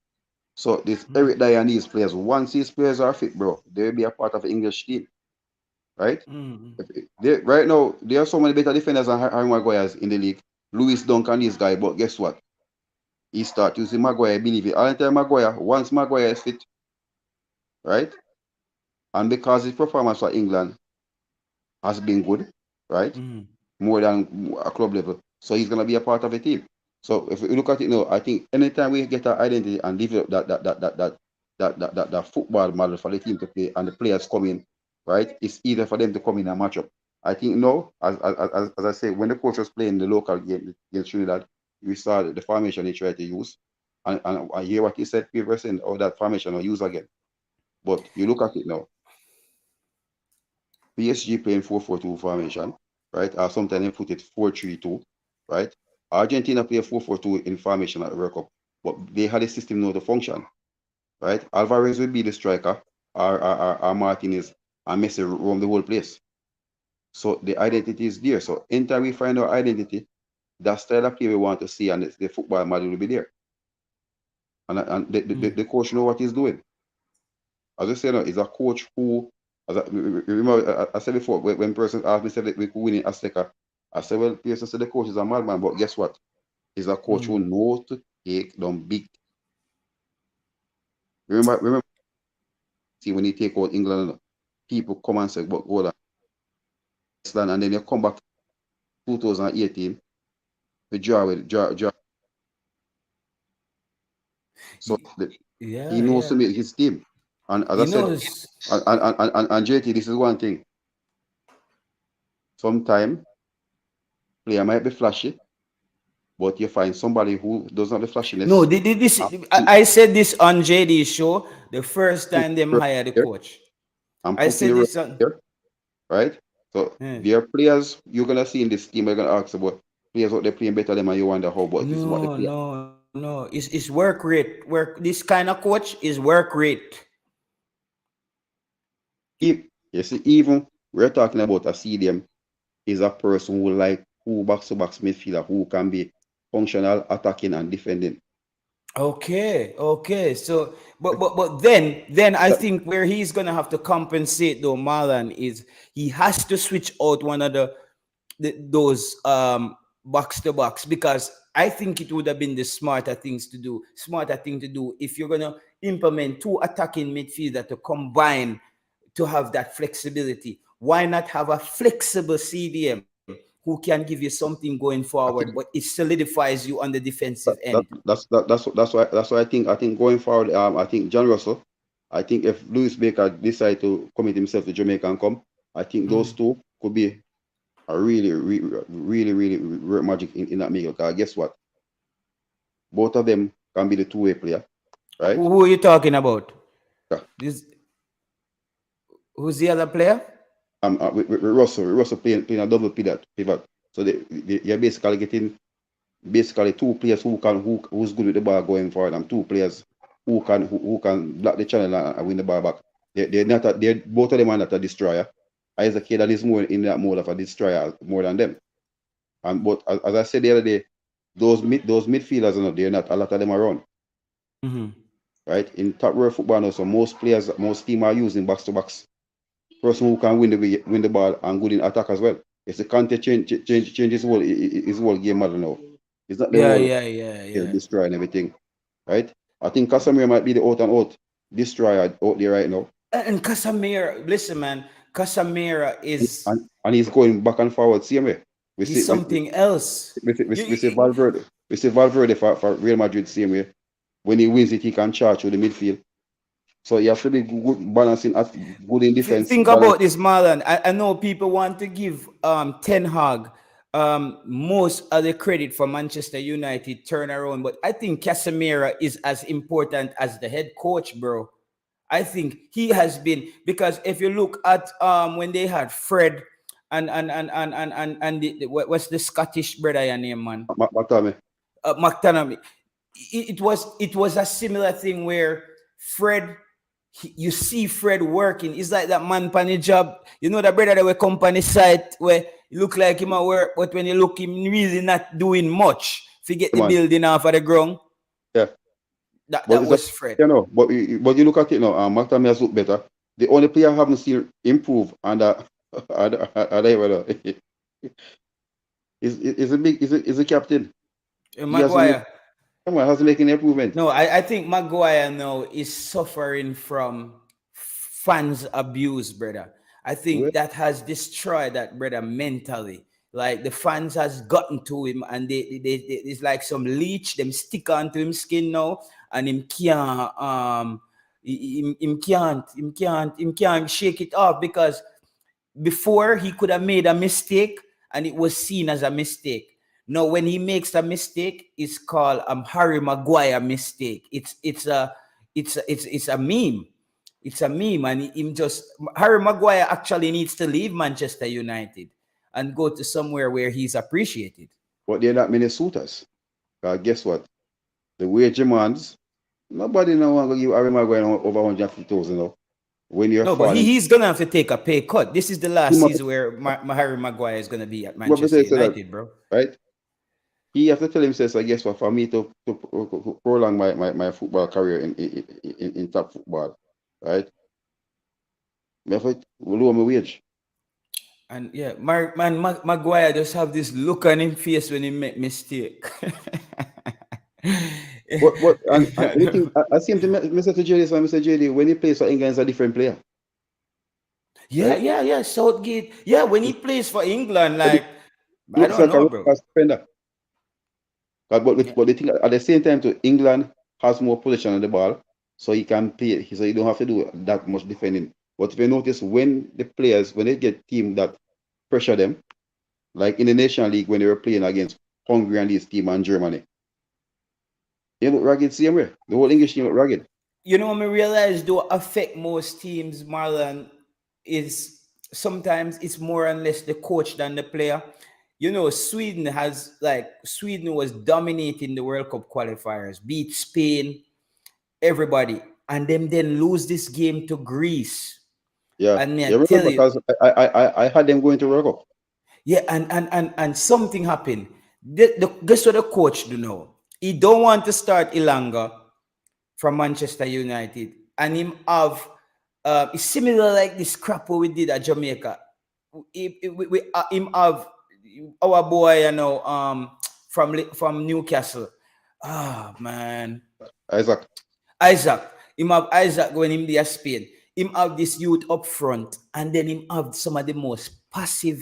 So this Eric Dyer and these players, once these players are fit, bro, they'll be a part of the English team, right? Right now, there are so many better defenders than Harry Maguire in the league. Lewis Dunk and this guy, but guess what? He start using Maguire, I believe it. I'll tell Maguire, once Maguire is fit, right? And because his performance for England has been good, right? More than a club level. So he's gonna be a part of the team. So if we look at it now, I think anytime we get our identity and develop that football model for the team to play and the players come in, right? It's easier for them to come in and match up. I think now, as I say, when the coach was playing the local game against Trinidad, we saw the formation he tried to use. And I hear what he said previously, or that formation will use again. But you look at it now, PSG playing 4-4-2 formation, right? Or sometimes they put it 4-3-2, right? Argentina play 4-4-2 in formation at the World Cup, but they had a system now to function, right? Alvarez will be the striker, or Martinez, and Messi roam the whole place. So the identity is there. So anytime we find our identity, that style of play we want to see, and the football model will be there. And the coach know what he's doing. As I said, he's a coach who, remember, I said before, when person asked me, said that we could win in Azteca, I said, well, person said the coach is a madman, but guess what? He's a coach who knows to take them big. Remember, see, when he take out England, people come and say, but go to Iceland, and then you come back 2018, the draw. So he knows to make his team. And as I said, and JT, this is one thing. Sometimes player might be flashy, but you find somebody who does not have flashiness. No, I said this on JD's show the first time them hired the coach. I said this on here, right? So there are players you're gonna see in this team. You're gonna ask about players what they're playing better than, and you wonder how. But this is what they play. No, it's work rate. This kind of coach is work rate. You see, even we're talking about a CDM is a person who box to box midfielder who can be functional, attacking and defending. Okay. So, but then I think where he's gonna have to compensate though, Marlon, is he has to switch out one of those box to box, because I think it would have been the smarter thing to do if you're gonna implement two attacking midfielder to combine to have that flexibility. Why not have a flexible CDM who can give you something going forward, but it solidifies you on the defensive end? That's why I think going forward, I think John Russell, I think if Louis Baker decide to commit himself to Jamaica and come, I think those two could be a really work magic in that middle. Because guess what? Both of them can be the two-way player, right? Who are you talking about? Yeah. Who's the other player? With Russell playing a double pivot. So you're basically getting two players who's good with the ball going forward, and two players who can block the channel and win the ball back. They're both of them are not a destroyer. Isaac Hayden is more in that mode of a destroyer more than them. But as I said the other day, those midfielders, they're not a lot of them around. Right? In top world football now, so most teams are using box to box. Person who can win the ball and good in attack as well. It's the Conte change his whole game model now. It's not the destroying everything. Right? I think Casemiro might be the out and out destroyer out there right now. And Casemiro, listen, man, Casemiro is and he's going back and forward same way. He's something else. We see Valverde. We see Valverde for Real Madrid same way. When he wins it, he can charge through the midfield. So you have to be good balancing, good in defense. Think about this, Marlon. I know people want to give Ten Hag most of the credit for Manchester United turnaround, but I think Casemiro is as important as the head coach, bro. I think he has been, because if you look at when they had Fred and what's the Scottish brother your name, man? McTominay. It was a similar thing where Fred, you see Fred working. It's like that man pan the job. You know that brother that we company site where He look like him at work, but when you look him really not doing much. Forget the man. building off of the ground. Yeah. But That it's a, was Fred. but you look at it now, McTominay has looked better. The only player I haven't seen improve under is a captain. He hasn't made Maguire. hasn't making improvement. No, I think Maguire now is suffering from fans abuse, brother. I Well, think that has destroyed that brother mentally. Like the fans has gotten to him, and it's like some leech. Them stick onto him skin now, and him can't him can't shake it off, because before he could have made a mistake and it was seen as a mistake. Now, when he makes a mistake, it's called Harry Maguire mistake. It's a meme. It's a meme, and him just Harry Maguire actually needs to leave Manchester United and go to somewhere where he's appreciated. but they're not Minnesotans. Guess what? The wage demands. Nobody now want to give Harry Maguire over 150,000 now. When you're No, but falling, he's gonna have to take a pay cut. This is the last him have season where Harry Maguire is gonna be at him have to Manchester say that, United, bro. right? He have to tell himself, I guess, for me to prolong my football career in top football, right? Me have to lower my wage. And yeah, Maguire just have this look on his face when he make mistake. And anything I seem to Mr. JD, so Mr. JD, when he plays for England, is a different player. Yeah, Right? yeah. Southgate. Yeah, when he plays for England, But like he I looks don't like a know, world bro. class defender. Yeah. But the thing at the same time, to England has more possession on the ball, so he can play. So you don't have to do that much defending. But if you notice, when the players when they get team that pressure them, like in the National League when they were playing against Hungary and this team and Germany, they look ragged same way. The whole English team look ragged. You know, me realize though affect most teams, Marlon, is sometimes it's more and less the coach than the player. You know, Sweden was dominating the World Cup qualifiers, beat Spain, everybody, and them then lose this game to Greece. Yeah, And me I you tell remember you, because I had them going to World Cup. yeah, and something happened. Guess what the coach do now? He don't want to start Ilanga from Manchester United, and him have it's similar like this crap what we did at Jamaica. Him have our boy, you know, from Newcastle. Ah, man, Isaac. Isaac. Him have Isaac when him there Spain. Him have this youth up front, and then him have some of the most passive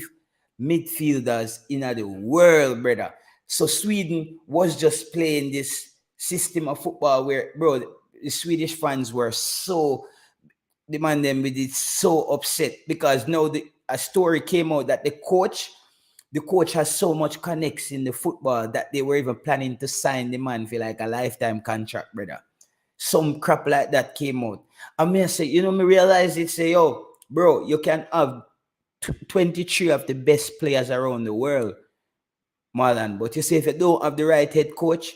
midfielders in the world, brother. So Sweden was just playing this system of football where, bro, the Swedish fans were so demand them with it so upset because now a story came out that the coach has so much connects in the football that they were even planning to sign the man for like a lifetime contract, brother. Some crap like that came out. I mean, I say, you know, me realize it, say, yo, bro, you can have 23 of the best players around the world, Marlon. But you say if you don't have the right head coach,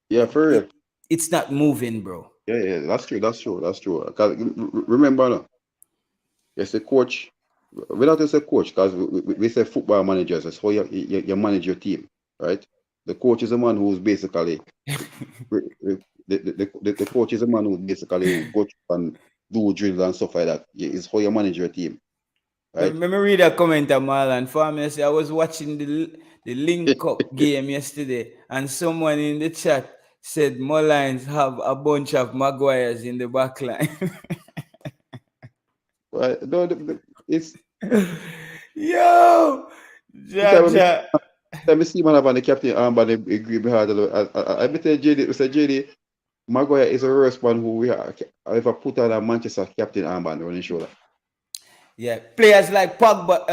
Yeah, for real. it's not moving, bro. Yeah, that's true. That's true. That's true. 'Cause remember, no, yes, the coach. We not just say coach because we say football managers. That's how you manage your team, right? The coach is a man who's basically the coach is a man who basically who go through and do drills and stuff like that. It's how you manage your team, Let right? me read a comment of Marlon. For me, say I was watching the link up game yesterday, and someone in the chat said Mullines have a bunch of Maguires in the back line. Right? No, it's Yo, the Jaja. time I see man have on the captain armband, they agree behind I bet JD, Mr. JD, Maguire is the worst one who we have ever put on a Manchester captain armband on his shoulder. Yeah, players like Pogba,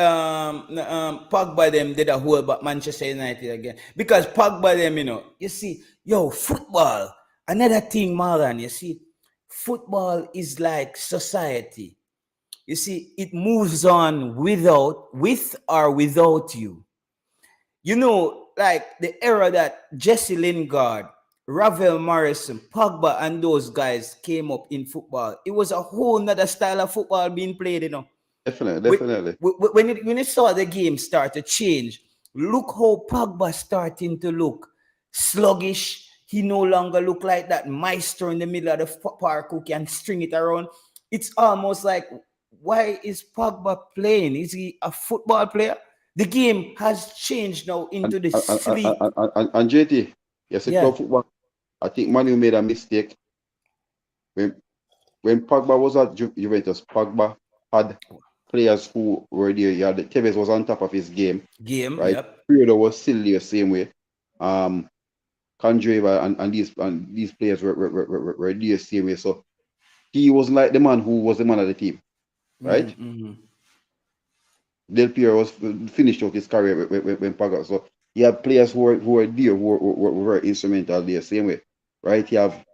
Pogba them did a whole but Manchester United again because Pogba them, you know, you see, yo, football. Another thing, Marlon, you see, football is like society. You see, it moves on with or without you. You know, like the era that Jesse Lingard, Ravel Morrison, Pogba, and those guys came up in football. It was a whole nother style of football being played, you know. Definitely. When you saw the game start to change, look how Pogba starting to look sluggish. He no longer look like that maestro in the middle of the park who can string it around. It's almost like, why is Pogba playing? Is he a football player? The game has changed now And into the and, and, sleep. and JT, yes, a Yeah, club football. I think Manu made a mistake when Pogba was at Juventus. Pogba had players who were there. Yeah, the Tevez was on top of his game, game. right? Yep. Pirlo was still the same way. Condrava and these players were the same way. So he wasn't like the man who was the man of the team, right? Mm-hmm. Del Piero was finished off his career when Pogba. So you have players who are there who were very instrumental there, same way, right? You have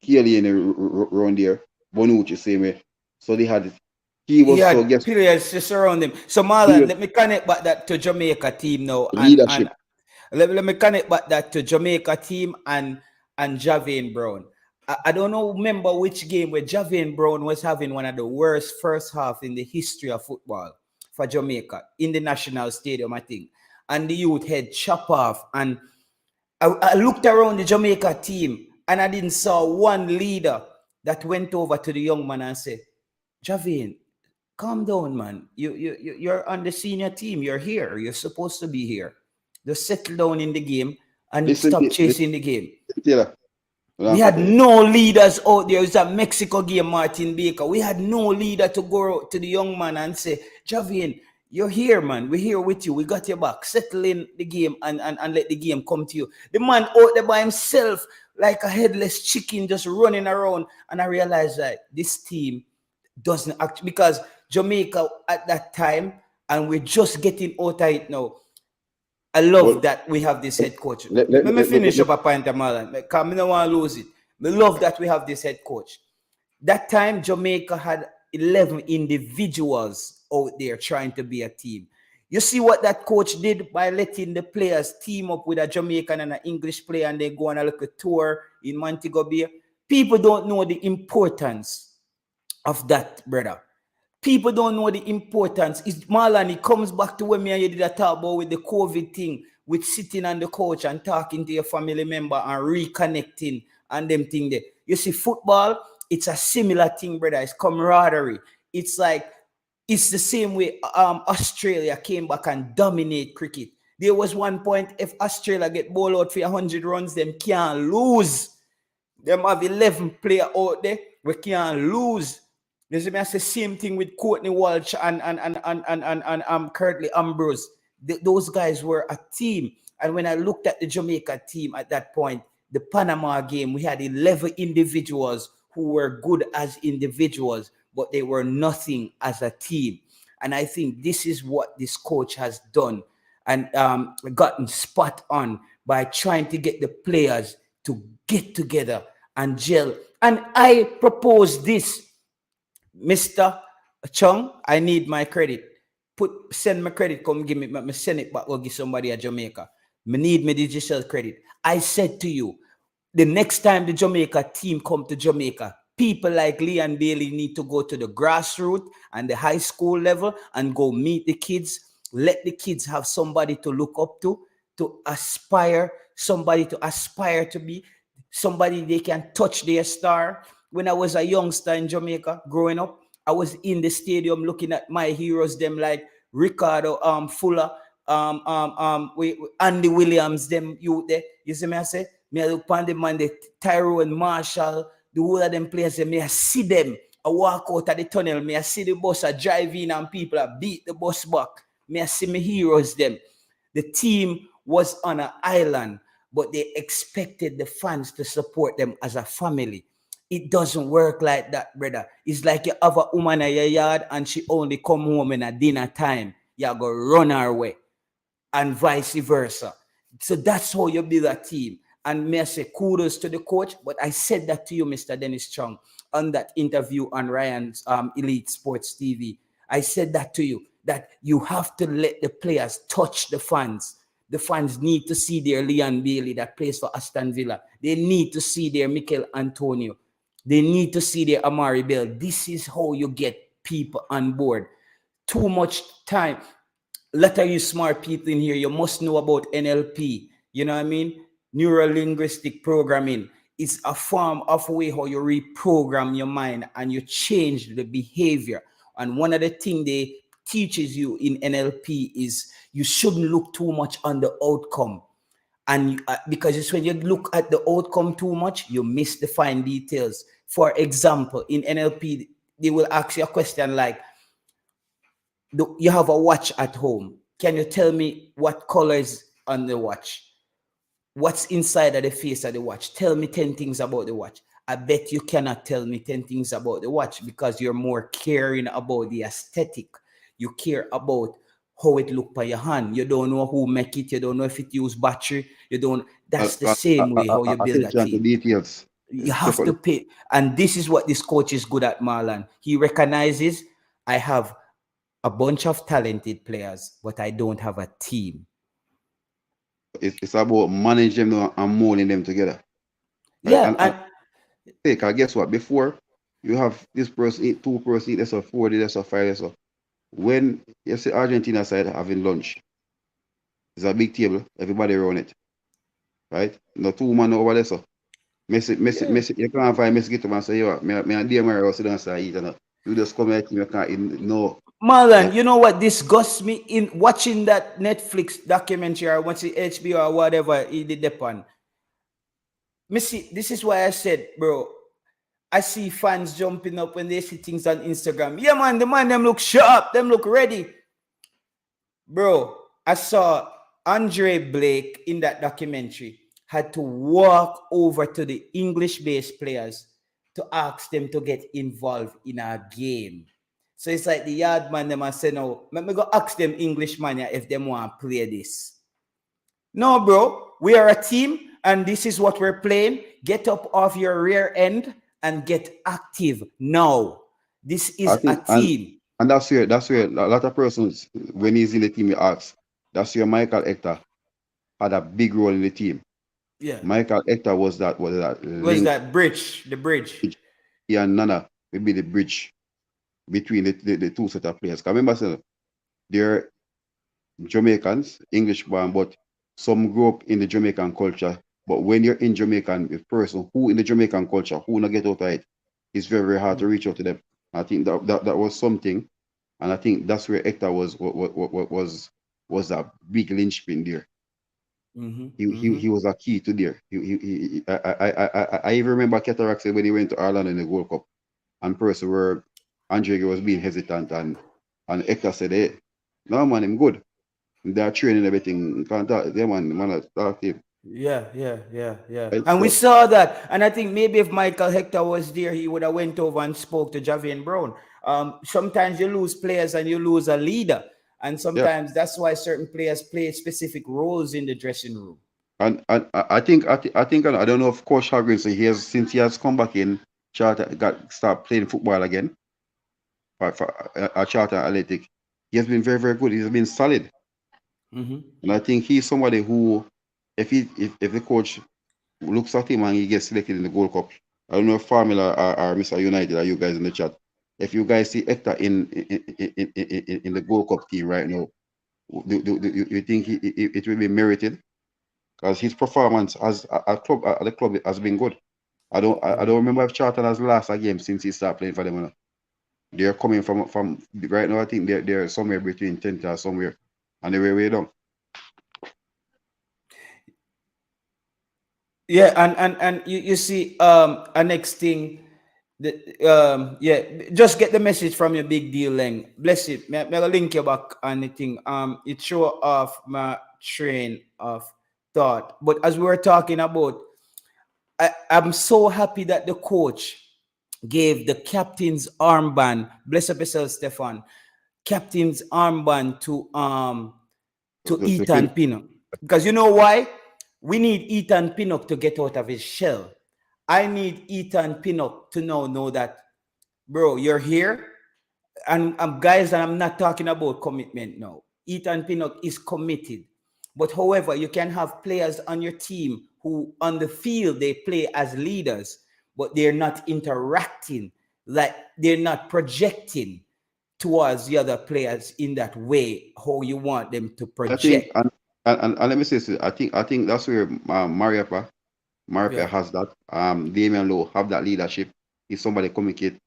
Chiellini around there, Bonucci, same way. So they had he He was so had guess players to surround him. So Marlon, he let me connect back that to Jamaica team now, and leadership. let me connect back that to Jamaica team and Javian Brown. I don't know, remember which game where Javian Brown was having one of the worst first half in the history of football for Jamaica in the national stadium, I think. And the youth head chop off. And I looked around the Jamaica team and I didn't saw one leader that went over to the young man and said, Javian, calm down, man. You're on the senior team. You're here. You're supposed to be here. Just settle down in the game and Listen, stop chasing the game. Taylor. We had no leaders out there. It was a Mexico game, Martin Baker. We had no leader to go out to the young man and say, Javian, you're here, man. We're here with you. We got your back. Settle in the game and let the game come to you. The man out there by himself, like a headless chicken, just running around. And I realized that this team doesn't act, because Jamaica at that time, and we're just getting out of it now. I love that we have this head coach. Let, Let let, me let, let, finish let, up a point, Marlon, because I don't want to lose it. I love that we have this head coach. That time, Jamaica had 11 individuals out there trying to be a team. You see what that coach did by letting the players team up with a Jamaican and an English player, and they go on a little tour in Montego Bay. People don't know the importance of that, brother. People don't know the importance. It's Marlon, it comes back to when me and you did a talk about with the COVID thing, with sitting on the couch and talking to your family member and reconnecting and them thing there. You see, football, it's a similar thing, brother. It's camaraderie. It's like, it's the same way Australia came back and dominate cricket. There was one point, if Australia get ball out for 100 runs, them can't lose. Them have 11 player out there, we can't lose. You see me, I say same thing with Courtney Walsh and Curtly Ambrose. Those guys were a team. And when I looked at the Jamaica team at that point, the Panama game, we had 11 individuals who were good as individuals, but they were nothing as a team. And I think this is what this coach has done and gotten spot on by trying to get the players to get together and gel. And I propose this, Mr. Chung, I need my credit. Send my credit, come give me send it back or give somebody at Jamaica. Me need my digital credit. I said to you, the next time the Jamaica team come to Jamaica, people like Leon Bailey need to go to the grassroots and the high school level and go meet the kids. Let the kids have somebody to look up to aspire, somebody to aspire to be, somebody they can touch their star. When I was a youngster in Jamaica growing up, I was in the stadium looking at my heroes, them like Ricardo Fuller, Andy Williams, them you there. You see me, I say, me I look upon them man, the Tyrone Marshall, the whole of them players, me I see them. I walk out of the tunnel, me I see the bus I drive in and people I beat the bus back. Me I see my heroes them. The team was on an island, but they expected the fans to support them as a family. It doesn't work like that, brother. It's like you have a woman in your yard and she only come home in a dinner time. You go run her way and vice versa. So that's how you build a team. And may I say kudos to the coach, but I said that to you, Mr. Dennis Chung, on that interview on Ryan's Elite Sports TV. I said that to you, that you have to let the players touch the fans. The fans need to see their Leon Bailey that plays for Aston Villa. They need to see their Michail Antonio. They need to see their Amari Bell. This is how you get people on board. too much time. A lot of you smart people in here, you must know about NLP. You know what I mean? Neuro linguistic programming is a form of way how you reprogram your mind and you change the behavior. And one of the things they teaches you in NLP is you shouldn't look too much on the outcome. And because it's when you look at the outcome too much, you miss the fine details. For example, in NLP, they will ask you a question like, you have a watch at home. Can you tell me what color is on the watch? What's inside of the face of the watch? Tell me 10 things about the watch. I bet you cannot tell me 10 things about the watch because you're more caring about the aesthetic. You care about how it look by your hand. You don't know who make it. You don't know if it use battery. You don't. That's the same way how you build a Attention to team. details. You have to pay. And this is what this coach is good at, Marlon. He recognizes I have a bunch of talented players, but I don't have a team. It's about managing them and molding them together. Right? Yeah, and Because guess what? Before you have this person eat, two person eat, that's a 40, that's a 5, that's a. When you see Argentina side having lunch, it's a big table, everybody around it. Right? No two man over there. So Messi, you can't find Messi get up and say, yo, me and dear Mario sit down and say, eat. You just come here, you can't eat. No. Marlon, you know what disgusts me in watching that Netflix documentary or watching HBO or whatever he did upon. Missy, this is why I said, bro, I see fans jumping up when they see things on Instagram. Yeah, man, the man them look sharp, them look ready. Bro, I saw Andre Blake in that documentary had to walk over to the English-based players to ask them to get involved in a game. So it's like the yard man them and say, no, let me go ask them English man if they want to play this. No, bro, we are a team and this is what we're playing. Get up off your rear end and get active now. This is a team. And that's where a lot of persons, when he's in the team, you ask, that's where Michail Hector had a big role in the team. Yeah. Michail Hector was that link. That bridge, the bridge. He and Nana will be the bridge between the two set of players. Because remember, they're Jamaicans, English born, but some grew up in the Jamaican culture. But when you're in Jamaican, a person who in the Jamaican culture, who not get out of it, it's very, very hard to reach out to them. I think that was something, and I think that's where Hector was a big linchpin there. He was a key to there. I even remember Cataract said when he went to Ireland in the World Cup, and person where Andre was being hesitant, and Hector said, "Hey, no man, I'm good. They're training everything. Can't talk. Yeah, man, talk to him." Yeah. Right, and we saw that. And I think maybe if Michail Hector was there, he would have went over and spoke to Javian Brown. Sometimes you lose players and you lose a leader. And sometimes that's why certain players play specific roles in the dressing room. And I think I don't know if Coach Hagrin, so since he has come back in, start playing football again for Charter Athletic. He has been very, very good. He's been solid. And I think he's somebody who, if the coach looks at him and he gets selected in the Gold Cup, I don't know if Formula or Mr. United, are you guys in the chat? If you guys see Hector in the Gold Cup team right now, do you think it will be merited? Because his performance at the club has been good. I don't remember if Charlton has lost a game since he started playing for them. They're coming from right now. I think they're somewhere between 10th or somewhere, and they were way down. Yeah, and you see a next thing. Just get the message from your big deal, Leng. Bless it. May I link you back on the thing. It show off my train of thought. But as we were talking about, I'm so happy that the coach gave the captain's armband. Bless up yourself, Stefan. Captain's armband to Ethan Pinnock. Because you know why? We need Ethan Pinnock to get out of his shell. I need Ethan Pinnock to know that, bro, you're here. And guys, I'm not talking about commitment now. Ethan Pinnock is committed. But however, you can have players on your team who on the field, they play as leaders, but they're not interacting, like they're not projecting. towards the other players in that way, how you want them to I think, project. and let me say this, I think that's where Mariapa Yeah. has that. Damian Lowe have that leadership. If somebody communicate,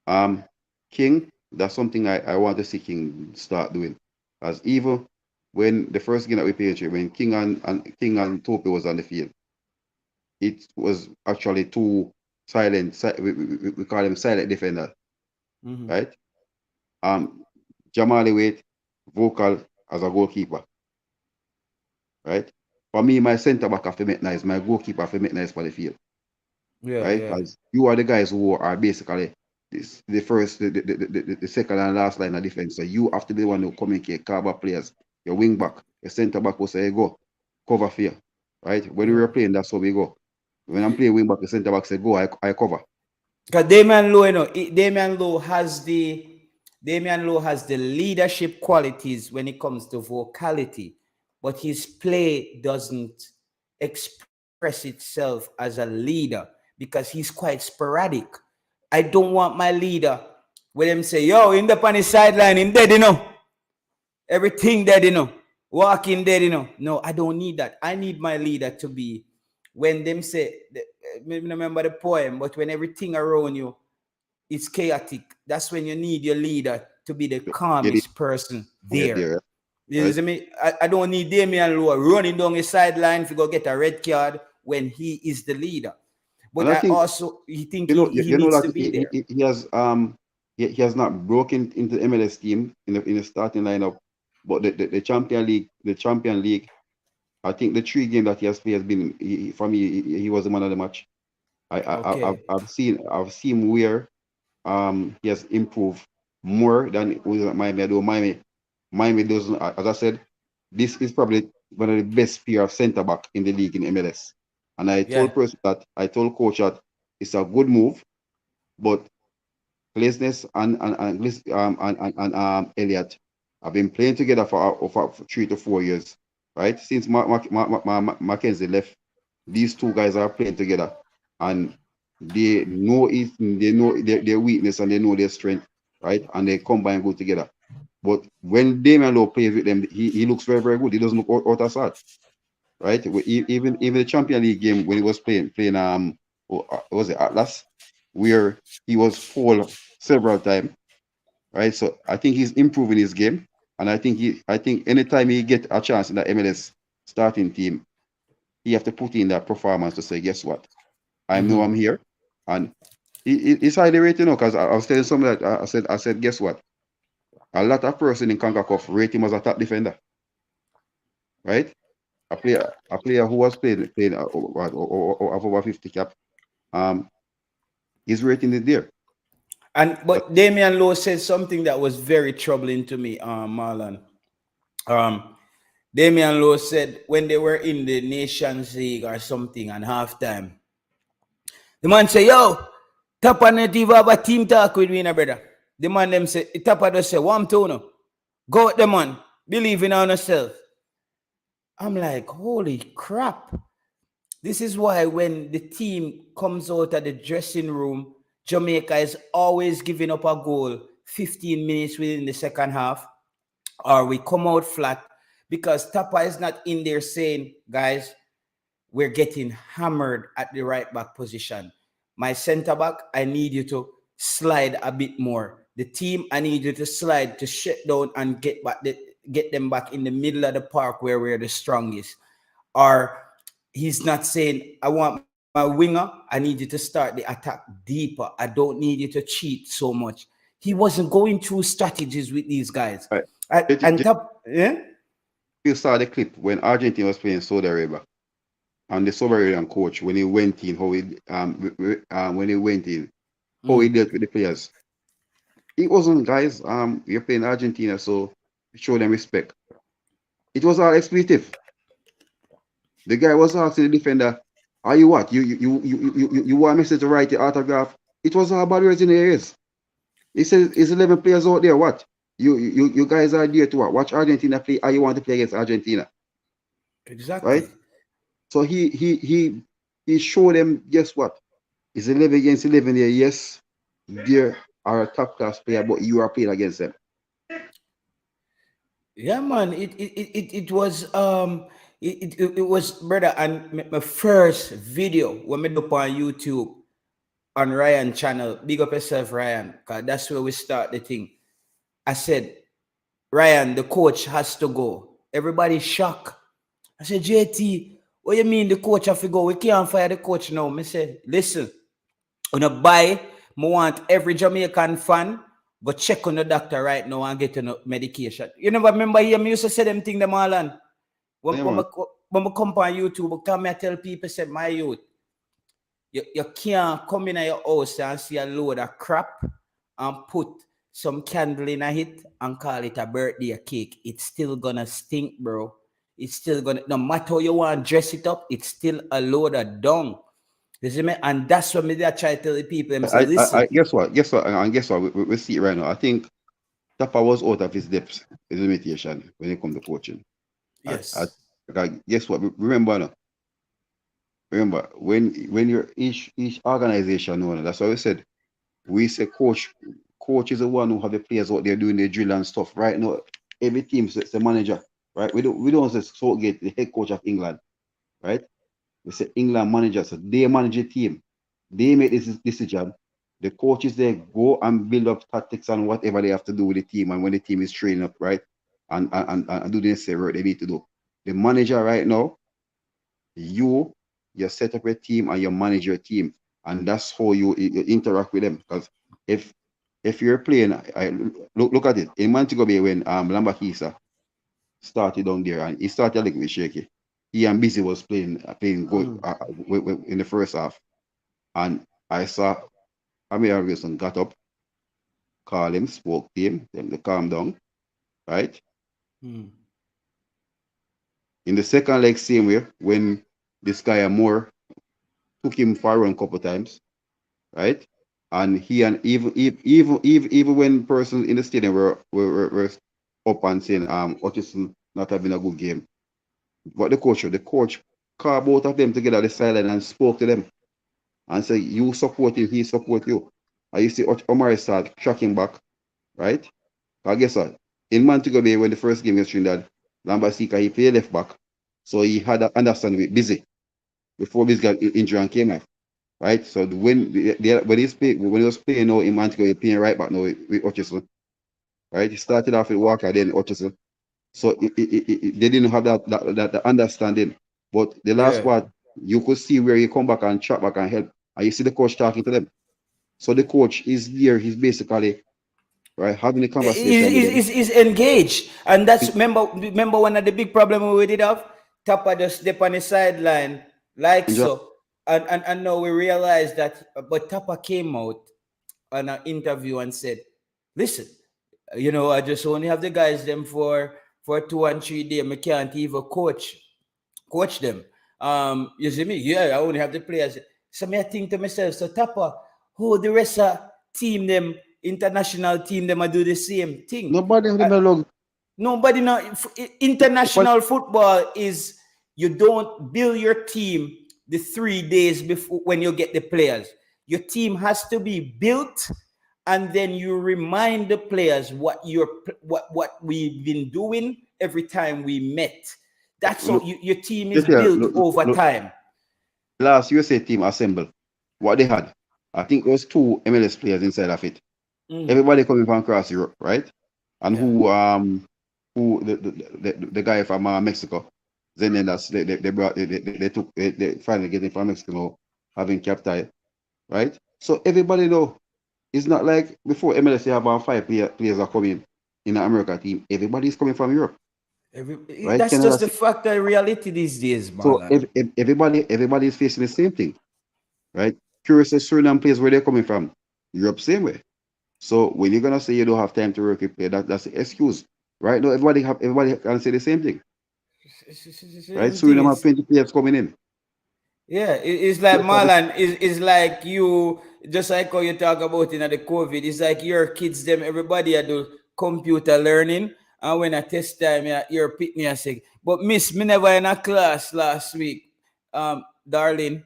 um, King, that's something I want to see King start doing. As even when the first game that we played, when King and Tope was on the field, it was actually two silent. We call them silent defender, Mm-hmm. right? Um, Jamali Wait, vocal as a goalkeeper, right? For me, my centre back have to make nice, my goalkeeper have to make nice for the field, Yeah, right? yeah. Because you are the guys who are basically the first, the second and last line of defense. So you have to be the one who communicate, cover players. Your wing back, your centre back will say, hey, go, cover for you, right? When we Yeah. were playing, that's how we go. When I'm playing wing back, the centre back say, go, I cover. Because Damian Lowe, Damian Lowe has the leadership qualities when it comes to vocality, but his play doesn't express itself as a leader because he's quite sporadic. I don't want my leader when them say, yo, in the on the sideline, him dead, everything dead, walking dead, No, I don't need that. I need my leader to be when them say, remember the poem, but when everything around you is chaotic, that's when you need your leader to be the Get it, calmest person get there. there, You right? see me? I don't need Damian Lowe running down the sideline to go get a red card when he is the leader. But And I I think also think he you know needs to that be there. he has not broken into the MLS team in the starting lineup, but the Champion League, I think the three game that he has played has been for me he was the man of the match. Okay. I've seen where he has improved more than with Miami. Although Miami doesn't, as I said, this is probably one of the best pair of centre back in the league in MLS. And Yeah. I told coach that it's a good move, but Glesnes and Elliot have been playing together for 3 to 4 years, right? Since Mackenzie left, these two guys are playing together, and they know it, they know their weakness and they know their strength, right? And they combine good together. But when Damian Lowe plays with them, he looks very, very good. He doesn't look out of sort, right? Even the Champion League game when he was playing was it Atlas, where he was fouled several times, right? So I think he's improving his game, and I think anytime he get a chance in the MLS starting team, he have to put in that performance to say, guess what? I know I'm Mm-hmm. here, and it's highly rated, because I was telling somebody that I said, guess what? A lot of person in CONCACAF rate him as a top defender, right? A player who was playing of over 50 cap, um, his rating is there. And But but Damian Lowe said something that was very troubling to me, Marlon. Um, Damian Lowe said when they were in the Nations League or something and halftime, the man say, yo, Tapa native have a team talk with me, brother. The man them say, Tapa just say, one to go with the man, believe in yourself. I'm like, holy crap. This is why when the team comes out of the dressing room, Jamaica is always giving up a goal 15 minutes within the second half, or we come out flat because Tapa is not in there saying, guys, we're getting hammered at the right back position. My center back, I need you to slide a bit more. The team, I need you to slide to shut down and get them back in the middle of the park where we're the strongest. Or he's not saying, I want my winger, I need you to start the attack deeper. I don't need you to cheat so much. He wasn't going through strategies with these guys. right, And top, yeah? you saw the clip when Argentina was playing Saudi Arabia, and the Saudi Arabian coach when he went in, when he went in, how he Mm. dealt with the players. It wasn't, guys. You're playing Argentina, so show them respect. It was all expletive. The guy was asking the defender, "Are you what? You want me to write the autograph?" It was all bad words in the ears. He said, "Is 11 players out there? What? You guys are there to what? Watch Argentina play. Are you want to play against Argentina, right?" Exactly. So he showed them. Guess what? It's 11 against 11 there. Yes, there are a top class player, but you are playing against them. Yeah, man. It was it was, brother, and my first video when me do on YouTube on Ryan channel. Big up yourself, Ryan, cause that's where we start the thing. I said, Ryan, the coach has to go. Everybody shocked. I said, JT, what you mean the coach have to go? We can't fire the coach now. Me say, listen, on a buy, me want every Jamaican fan go check on the doctor right now and get on medication. You never remember here, me used to say them thing them all on. When, Yeah, when, man. me, when me come on YouTube, come me tell people, say, my youth, you can't come in your house and see a load of crap and put some candle in a it and call it a birthday cake. It's still gonna stink, bro. It's still gonna, no matter how you want to dress it up, it's still a load of dung. You see me? And that's what me I try to tell the people. Them say, listen, I guess what? Guess what? And guess what? We see it right now. I think Tapa was out of his depth, his limitation when it comes to coaching. yes. Guess what? Remember now. Remember when you're each organization owner. That's why we said we say coach is the one who have the players out there doing the drill and stuff. Right now, every team is the manager. Right? We don't say Southgate, the head coach of England. Right? We say England manager, so they manage the team. They make this decision. The coaches there go and build up tactics and whatever they have to do with the team, and when the team is training up, right, and do the necessary work they need to do. The manager right now, you set up your team and you manage your team, and that's how you interact with them. Because if you're playing, look at it in Montego Bay when Lambakisa started down there and he started a little bit shaky. He and Busy was playing good in the first half, and I saw Amir Wilson got up, called him, spoke to him, then they calm down, right? Mm. In the second leg, same way, when this guy Moore took him for a run a couple times, right? And he and even when persons in the stadium were up and saying Atkinson not having a good game, but the coach called both of them together the sideline and spoke to them and said, you support him, he support you. I used to see Omar start tracking back, right? I guess what? In Montego Bay, when the first game was Trinidad, Lambasika, he played left back. So he had that understanding with Busy before Busy got injured and came off, right? So when he was playing now in Montego, he playing right back now with Atkinson, right? He started off with Walker, then Atkinson. So they didn't have that understanding. But the last Yeah. part, you could see where he come back and track back and help. And you see the coach talking to them. So the coach is here. He's basically right having a conversation with them. Is engaged, and that's remember one of the big problem we did have. Tapa just step on the sideline like Enjoy. so, and now we realize that. But Tapa came out on an interview and said, "Listen, I just only have the guys them for 2 and 3 days. I can't even coach them. You see me? Yeah, I only have the players. So me I think to myself, so Tapa, who the rest of team them, international team them, I do the same thing. Nobody have the log. Nobody know international football is you don't build your team the 3 days before when you get the players. Your team has to be built, and then you remind the players what we've been doing every time we met. That's how Look, your team is this here, built over time. last USA team assembled. What they had, I think it was 2 MLS players inside of it. Everybody coming from across Europe, right? And Yeah. who the guy from Mexico. Then they brought they finally getting from Mexico now, having captain, right? So everybody know it's not like before MLS they have about 5 players are coming in the America team. Everybody's coming from Europe, right? That's just Canada. the fact of reality these days, So Marlon. everybody is facing the same thing, right? Curious as Suriname players where they're coming from, Europe same way. So when you're gonna say you don't have time to work with play, that's the excuse. Right now everybody can say the same thing. Right? Same thing Suriname have is, 20 players coming in. yeah, it's like Marlon is like you, just like how you talk about in the COVID. It's like your kids, them everybody I do computer learning, and when I test time, you're pick me and say, but miss, me never in a class last week. Darling,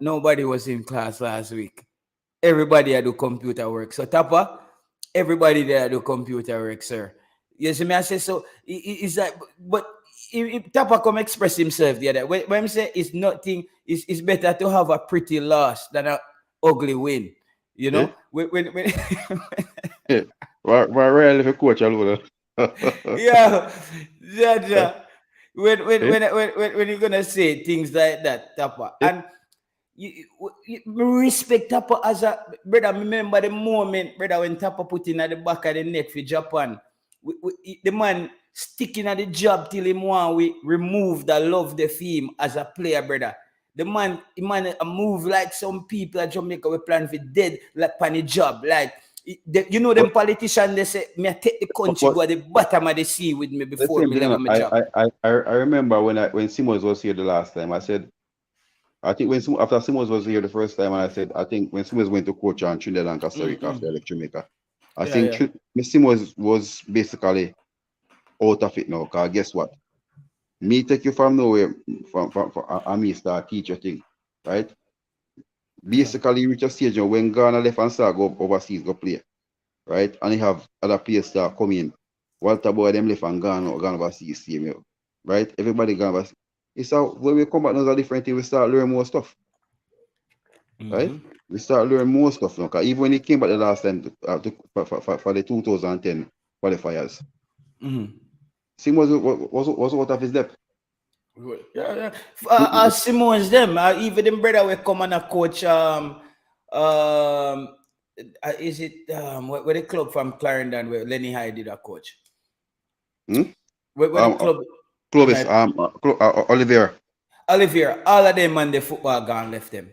nobody was in class last week. everybody I do computer work. So Tapa, everybody there do computer work, sir. You see me? I say so. It's like, but if Tapa come express himself the other when I say it's nothing, it's better to have a pretty loss than a ugly win. You Eh? know, when Eh, why rarely if a coach alone? yeah, yeah, Eh? yeah. Eh? When you're gonna say things like that, Tapa, Eh? and me respect Tapa as a brother. Remember the moment, brother, when Tapa put in at the back of the net for Japan. The man sticking at the job till him want we remove the love the theme as a player, brother. The man move like some people at Jamaica we plan for dead like pan the job. Like you know them But, politicians they say me I take the country but go at the bottom of the sea with me the before same me thing, you level know, my job. I remember when Simmons was here the last time. I said I think after Simmons was here the first time, and I said I think when Simmons went to coach on Trinidad and Costa Rica Mm-mm. after like Jamaica, I Yeah, think yeah. Simmons was basically out of it now. Cause guess what? Me take you from nowhere and me start teach you thing, right? Yeah. Basically, you reach a stage now when Ghana left and start go overseas go play, right? And you have other players start coming. Walter Boy them left and gone overseas, see me, right? Everybody gone overseas. It's how when we come back now, it's a different thing. We start learning more stuff, right? Mm-hmm. We start learning more stuff now. Cause even when he came back the last time for the 2010 qualifiers, Mm-hmm. Sim was out of his depth. Yeah, yeah. Mm-mm. Simons them, even them brother we come on a coach is it where the club from Clarendon where Lenny High did a coach? Hmm? Where the club Clovis, right Oliver. Olivier, all of them and the football gone left them.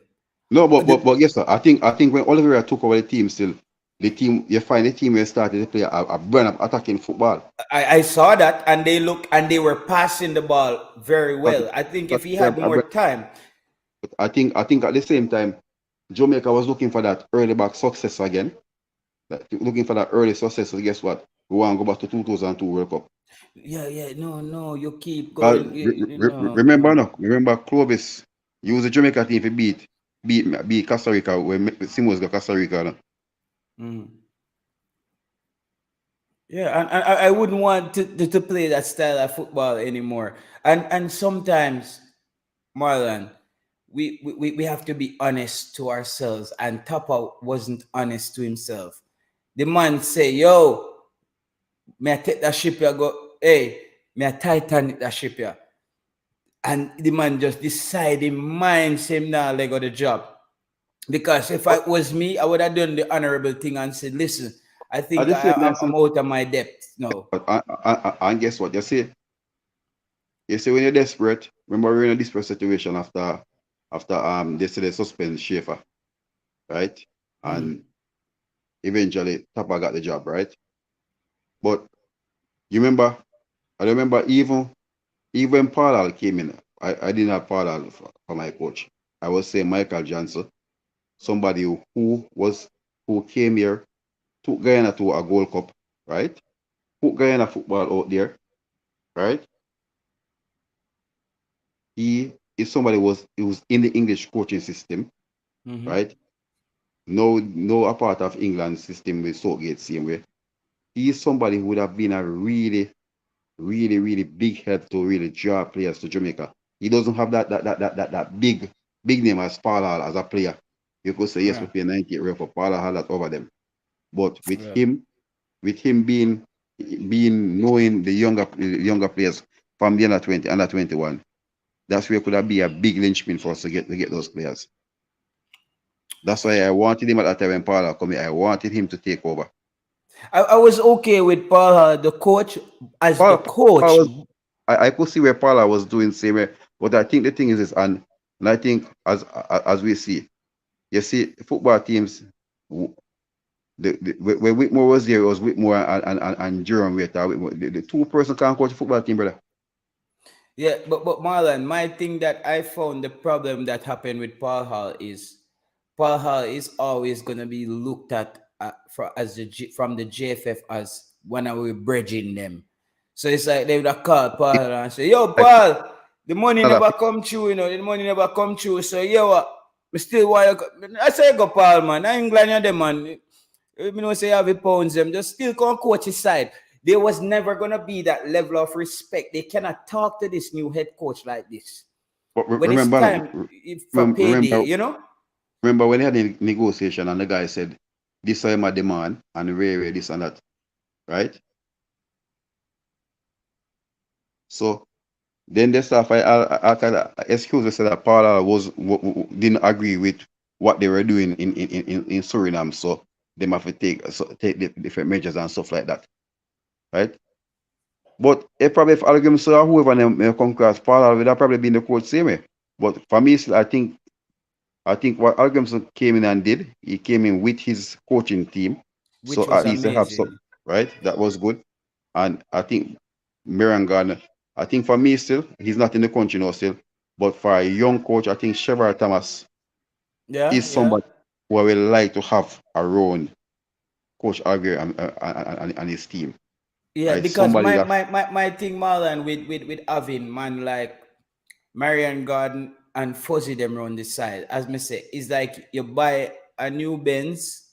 No, The, but yes, sir. I think when Oliver took over the team, still the team you find the team where started to play a brand of attacking football. I saw that and they were passing the ball very That- well. I think if that- he had more time, I think at the same time, Jamaica was looking for that early back success again. Looking for that early success. So guess what? We want to go back to 2002 World Cup. yeah, no, you keep going, Remember, no. no, remember Clovis used the Jamaica team to beat Costa Rica when Simons got Costa Rica. No? Mm. Yeah, and I wouldn't want to play that style of football anymore. And sometimes, Marlon, we have to be honest to ourselves. And Tapa wasn't honest to himself. The man say, "Yo, may I take that ship here? Go, hey, may I Titanic that ship here?" And the man just decide in mind, same now, let go the job. Because if But it was me, I would have done the honorable thing and said, "Listen, I at think the same time, I'm out of my depth now." and guess what? You see when you're desperate. Remember we're in a desperate situation after they say they suspend Schaefer, right? Mm. And eventually Tapa got the job, right? But you remember, I remember even Paul came in. I didn't have Paul for my coach. I was saying Michael Johnson, somebody who came here, took Guyana to a Gold Cup, right? Put Guyana football out there, right? He is somebody who was in the English coaching system, Mm-hmm. right? No a part of England's system with Southgate same way. He is somebody who would have been a really, really, really big help to really draw players to Jamaica. He doesn't have that big name as Paul Hall as a player. You could say yes, we Yeah, pay 98 real for Paul Hall that over them. But yeah. with him being knowing the younger players from the under 21, that's where could have be a big linchpin for us to get those players. That's why I wanted him at that time when Paul come here. I wanted him to take over. I was okay with Paul, the coach, as the Paul coach. was I could see where Paula was doing same way, but I think the thing is this, and I think as we see, you see football teams, when Whitmore was there, it was Whitmore and Jerome Waiter. The two person can't coach a football team, brother. Yeah, but Marlon, my thing that I found the problem that happened with Paul Hall is always gonna be looked at from the JFF as when I were bridging them. So it's like they would have called Paul Hall and say, "Yo, Like, Paul, the money another never come true, the money never come true. So yo, what? Still why I say go Paul man. I England you them man. You know say have a pounds them just still can't coach his side. There was never gonna be that level of respect. They cannot talk to this new head coach like this. But When it's time for payday, remember, you know? remember when they had the negotiation and the guy said, "This is my demand and where this and that," right? So then the staff I kind of excuse me said that Paula didn't agree with what they were doing in Suriname, so they have to take the different measures and stuff like that, right? But if arguments or whoever them come across, Paula would have probably been the coach same way. But for me, still, I think what Atkinson came in and did, he came in with his coaching team, Which so was at least they have some, amazing. right? That was good. And I think Mirangan, I think for me still, he's not in the country now still, but for a young coach, I think Trevor Thomas Yeah, is yeah. somebody who I would like to have around Coach Agger and his team, Yeah, right? because Somebody that, my thing, Marlon, with having man like Marian Garden and Fuzzy them around the side, as me say, it's like you buy a new Benz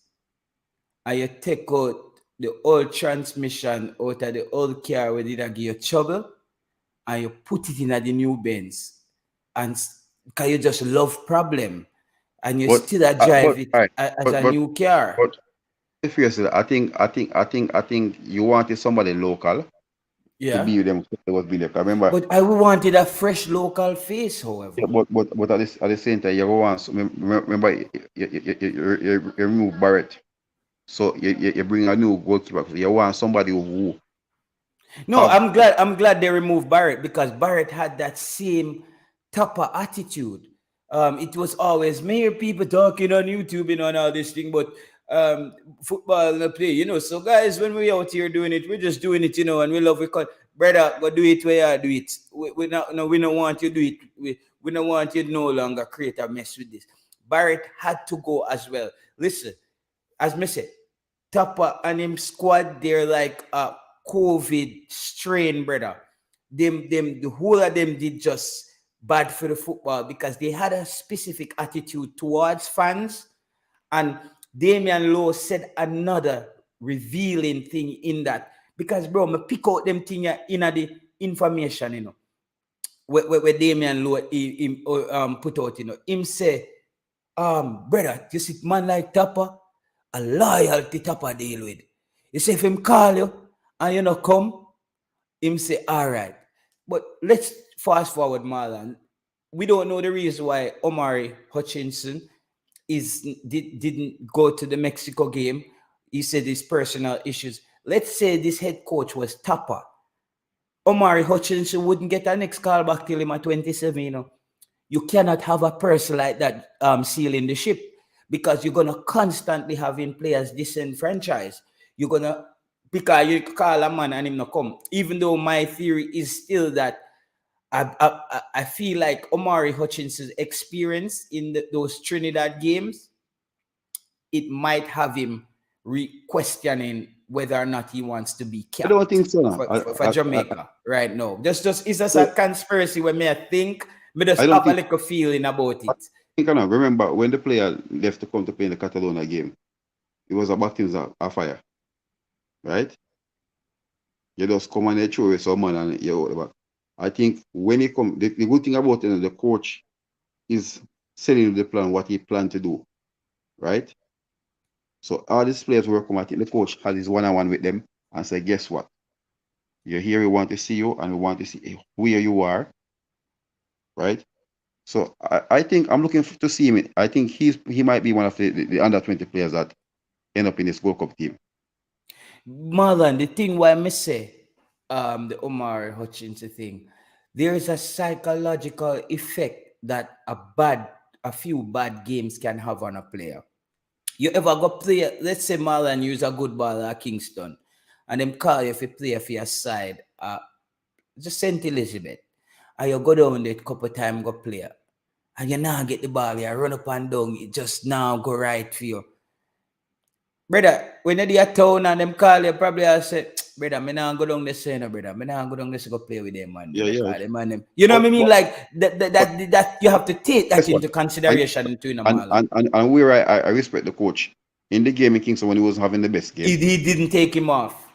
and you take out the old transmission out of the old car where did I give you trouble and you put it in the new Benz. And can you just love problem and you but still a drive it all right, as but a but new car. but if you say, I think you wanted somebody local to Yeah. be with them. There was being there. Remember, But I wanted a fresh local face, however. yeah, but at the same time, you go on. So remember, you remove Barrett, so you bring a new goalkeeper. You want somebody who No, have. I'm glad they removed Barrett because Barrett had that same topper attitude. It was always mere people talking on YouTube and on all this thing, but football no play, So guys, when we out here doing it, we're just doing it, and we love it. Brother, go do it where you do it. We not no, we don't want you to do it. We don't want you to no longer create a mess with this. Barrett had to go as well. Listen, as me say, Tapa and him squad, they're like a COVID strain, brother. The whole of them did just bad for the football because they had a specific attitude towards fans. And Damian Lowe said another revealing thing in that. Because, bro, me pick out them thing in the information, where Damian Lowe put out, Him say, brother, you see man like Tapa, a loyalty Tapa deal with. You say if him call you and you not come, him say, all right. But let's fast forward, Marlon. We don't know the reason why Omari Hutchinson didn't go to the Mexico game. He said his personal issues. Let's say this head coach was Tapa. Omari Hutchinson wouldn't get a next call back till him at 27, You cannot have a person like that sealing the ship because you're gonna constantly having players disenfranchised. You're gonna because you call a man and him not come. Even though my theory is still that I feel like Omari Hutchinson's experience in those Trinidad games, it might have him questioning whether or not he wants to be I don't capped think so. No. for Jamaica right now. Just it's just a So conspiracy where me I think me just I don't have a think. little feeling about I it. think I know. Remember when the player left to come to play in the Catalonia game, it was a baptism of fire, right? You just come and you throw away someone and you out the back. I think when he come, the good thing about it, the coach is selling you the plan, what he planned to do, right? So all these players will come. I think the coach has his one-on-one with them and say, guess what? You're here, we want to see you, and we want to see where you are, right? So I think I'm looking to see him. I think he might be one of the under 20 players that end up in this Gold Cup team. Marlon, the thing why me say the Omar Hutchinson thing, there is a psychological effect that a few bad games can have on a player. You ever go play, let's say Marlon use a good ball at Kingston, and them call you if you play for your side, just St. Elizabeth, and you go down there a couple times go play, and you now get the ball, you run up and down, it just now go right for you. Brother, when you're at town and them call you, probably I say, brother, me nah go down the center, brother. Me nah go down this go play with them man, Yeah, brother. yeah. Cause them man them, you know what But I mean? but Like that you have to take that guess what? into And consideration too, in a and Marlon. and and, and where I respect the coach in the game in Kingston when he wasn't having the best game. He didn't take him off.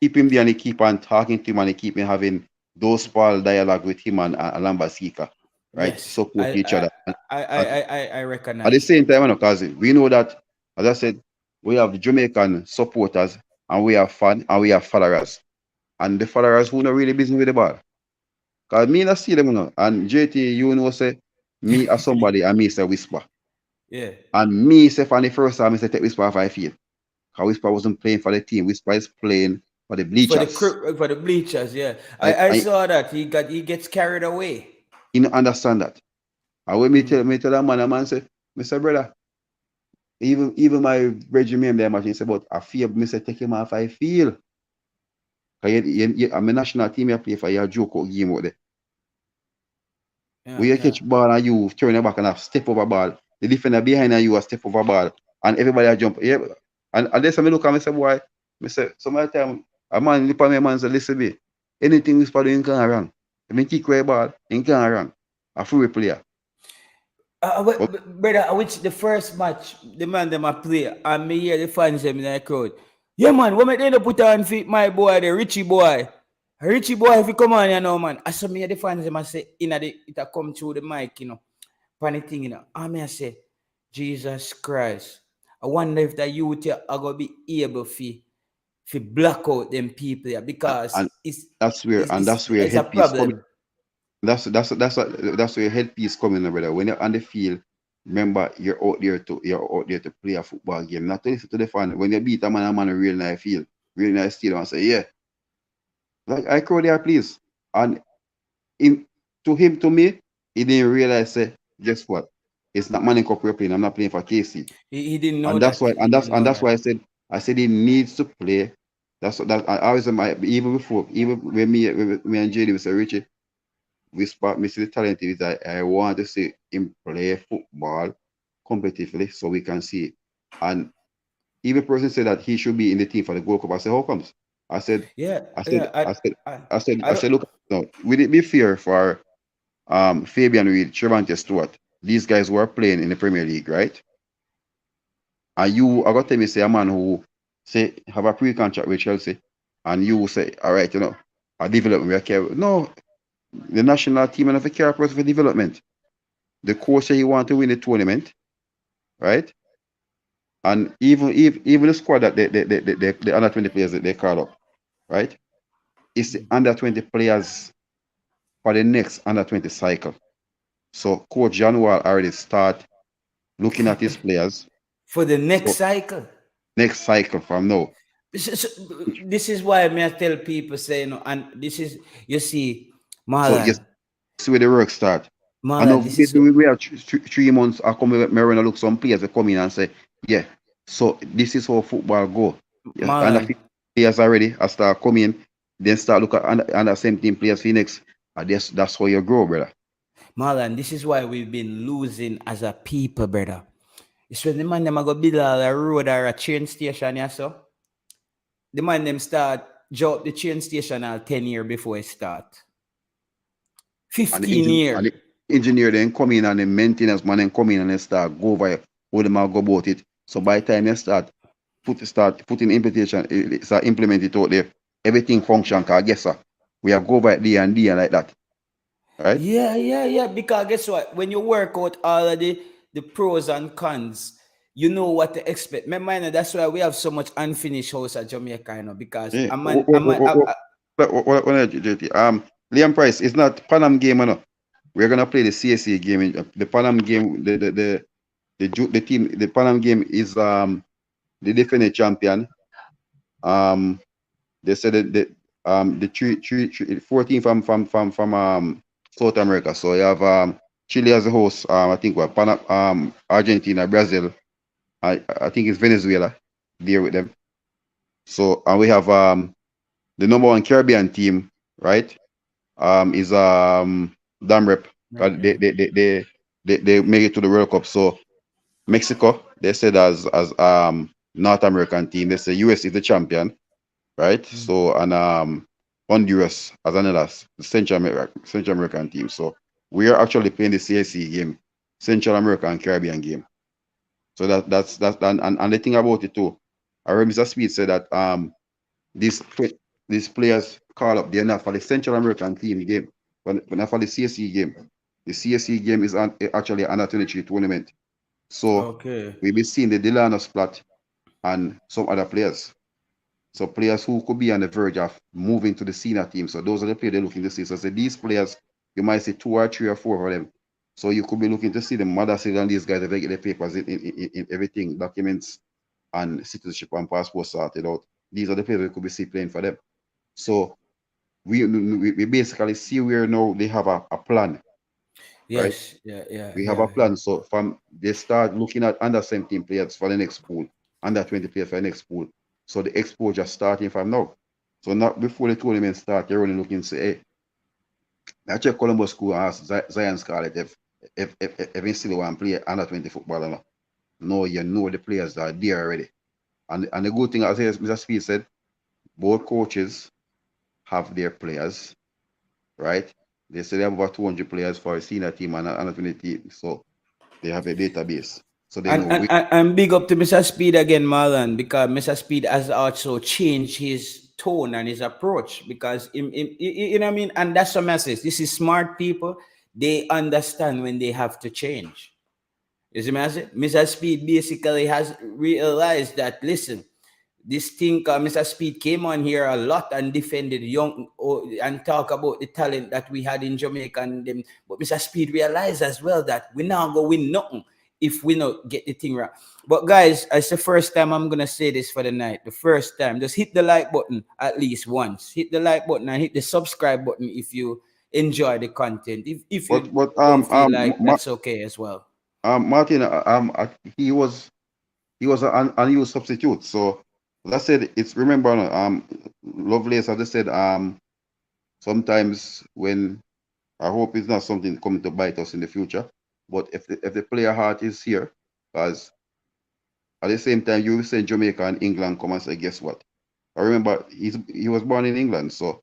Keep him there and he keep on talking to him and he keep him having those small dialogue with him and Lambasika, right? Yes, Support each other. And I at the recognize that. same time, because we know that, as I said, we have Jamaican supporters and we have fans and we have followers. And the followers who not really busy with the ball. Because me not see them, And JT, you know, say, me as somebody and me say whisper. Yeah. And me say for the first time, I say take whisper off I feel. Because whisper wasn't playing for the team. Whisper is playing for the bleachers. For the bleachers, yeah. I, I I, saw that he gets carried away. you know, understand that. And when me tell that man, a man say, Mr. Brother, even my regiment there, he say, but I feel, me say, take him off, I feel. Because I'm a national team, you play for your joke out game out there. Yeah, When you yeah. catch ball and you turn your back and have step over ball, the defender behind you a step over ball, and everybody a jump. Yeah. And then some look at me say, boy, me say, some of the time, a man look at me and say, listen, me, anything we spot in can't wrong. If me kick away ball, in can't wrong. A free player. But Brother, which the first match, the man them a play, and me hear the fans them in the crowd. Yeah, man, what make they not put on fit my boy, the Richie boy? Richie boy, if you come on, you know, man. I saw me hear the fans them I say, it a come through the mic, funny thing, I mean, I say, Jesus Christ. I wonder if the youth here are going to be able to block out them people here because and that's where it's a headpiece coming. problem. That's where headpiece coming, brother. When you're on the field, remember you're out there to play a football game, not to listen to the fan. When you beat a man a real nice field, real nice stadium, and say, yeah, like I crowd there, please. And in to me, he didn't realize say, guess what? It's not Manning Cup we're playing. I'm not playing for KC. He didn't know And that's that. why He didn't know that's that. why I said he needs to play. That I always even before, even when me and JD we say Richie, we spot me see the talent is I want to see him play football competitively so we can see it. And even person said that he should be in the team for the Gold Cup. I said, how comes? I said, Yeah, I said, yeah. I said, I, I I don't. said, look, no, would it be fair for Fabian Reed, Trevante Stewart, these guys who are playing in the Premier League, right? And you, I got to tell me, say a man who say have a pre-contract with Chelsea, and you say, all right, a development we care. No, the national team and have a care person for development. The coach say he want to win the tournament, right? And even the squad that the under 20 players that they call up, right? It's the under 20 players for the next under 20 cycle. So Coach John Wall already start looking at his players. For the next So cycle. next cycle from now. So, this is why I tell people say, and this is you see, So yes, Marlon, see where the work start. I know Marlon, this is we have 3 months. I come with Marina look some players that come in and say, yeah. So this is how football go. Yeah, and Marlon, the players already I start coming, then start look at and the same team players Phoenix. And that's how you grow, brother. Marlon, this is why we've been losing as a people, brother. It's when the man them a go build a road or a train station, yeah, so the man them start job the train station all 10 years before it start. And 15 years. the engineer then come in and the maintenance man then come in and they start go over how them go about it. So by the time they start putting implementation, start implement it out there, everything function. Cause guess sir, we are go by day and day and like that, right? Yeah. Because guess what? When you work out all of the pros and cons, you know what to expect. Remember, that's why we have so much unfinished house at Jamaica, because Yeah. JT? Liam Price, it's not Panam game, We're gonna play the CSA game. The Panam game, the team, the Panam game is the defending champion. They said that the 14 from South America. So you have Chile as a host. I think what Argentina, Brazil. I think it's Venezuela there with them. So and we have the number one Caribbean team, right? Is Damrep. yeah. They make it to the World Cup. So Mexico, they said as North American team, they say US is the champion. right? So and Honduras as another Central American team. So we are actually playing the CSC game, Central American Caribbean game. So that's and the thing about it too, I remember Mr. Speed said that these these players call up, they're not for the Central American team game, but not for the CSC game. The CSC game is actually an under 23 tournament. So Okay. we'll be seeing the Delano Splat and some other players. So players who could be on the verge of moving to the senior team. So those are the players they're looking to see. So say these players, you might see 2 or 3 or 4 of them. So you could be looking to see them mother than these guys if they get the papers in everything, documents and citizenship and passport sorted out. These are the players we could be see playing for them. So we basically see where now they have a plan, right? Yes. Yeah. Yeah. We have a Yeah. plan. So from they start looking at under 17 players for the next pool, under 20 players for the next pool. So the exposure starting from now. So not before the tournament start, you're only looking to say, hey, I check Columbus School and ask Zion Scarlett if he still want to play under 20 football or not. No, you know the players that are there already. And the good thing, as Mr. Speed said, both coaches have their players, right? They say they have about 200 players for a senior team and under 20 team. So they have a database. So they know which. And big up to Mr. Speed again, Marlon, because Mr. Speed has also changed his tone and his approach because you know what I mean. And that's a message. This is smart people. They understand when they have to change. You see, Mr. Speed basically has realized that. Listen, this thing, Mr. Speed came on here a lot and defended young and talk about the talent that we had in Jamaica and them. But Mr. Speed realized as well that we now go win nothing if we not get the thing right. But guys, it's the first time I'm gonna say this for the night. The first time, just hit the like button at least once. Hit the like button and hit the subscribe button if you enjoy the content. If you But don't feel like that's okay as well. Martin he was an unused substitute. So as I said, it's remember Lovelace as I said sometimes when I hope it's not something coming to bite us in the future. But if the player heart is here, because at the same time you will say Jamaica and England come and say, guess what? I remember he was born in England, so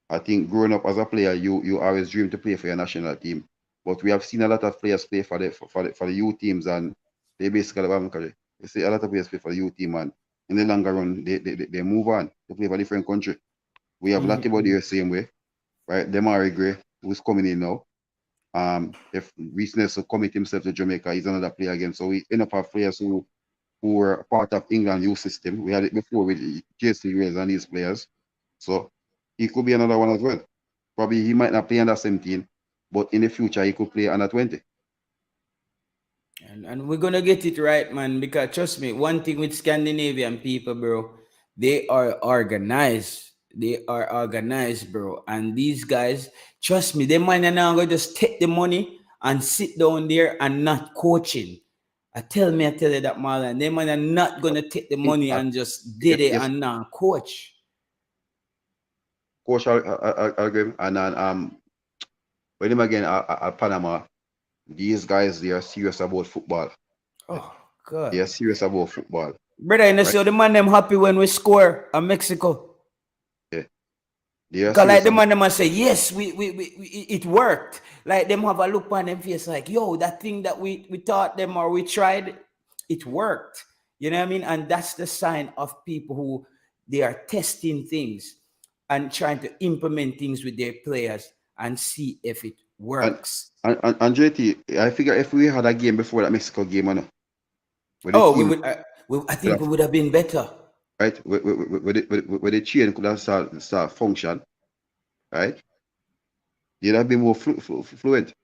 I think growing up as a player, you always dream to play for your national team. But we have seen a lot of players play for the youth teams, and they basically you see a lot of players play for the youth team, and in the longer run, they move on to play for a different country. We have Latibo the same way, right? Demari Gray, who's coming in now. If Reese to commit himself to Jamaica, he's another player again. So we end up have players who were part of England youth system. We had it before with JC Reyes and these players. So he could be another one as well. Probably he might not play under 17, but in the future he could play under 20. And we're gonna get it right, man. Because trust me, one thing with Scandinavian people, bro, they are organized. They are organized, bro. And these guys, trust me, they might not gonna just take the money and sit down there and not coaching. I tell you that, Marlon. They might not gonna take the money and just did it Yes, and not coach. coach I'll agree. And then with him again at Panama, these guys they are serious about football. Oh They are God. serious about football. Brother, you know, Right? so the man them happy when we score at Mexico. Yeah. They are Because like serious the about man them must say, yes, it worked. Like them have a look on them face like, yo, that thing that we taught them or we tried, it worked. You know what I mean? And that's the sign of people who they are testing things and trying to implement things with their players and see if it and works. and JT, I figure if we had a game before that Mexico game, with the Oh, we team, would I think we would have been better. right, with the chain could have start function, right? They'd have been more fluent.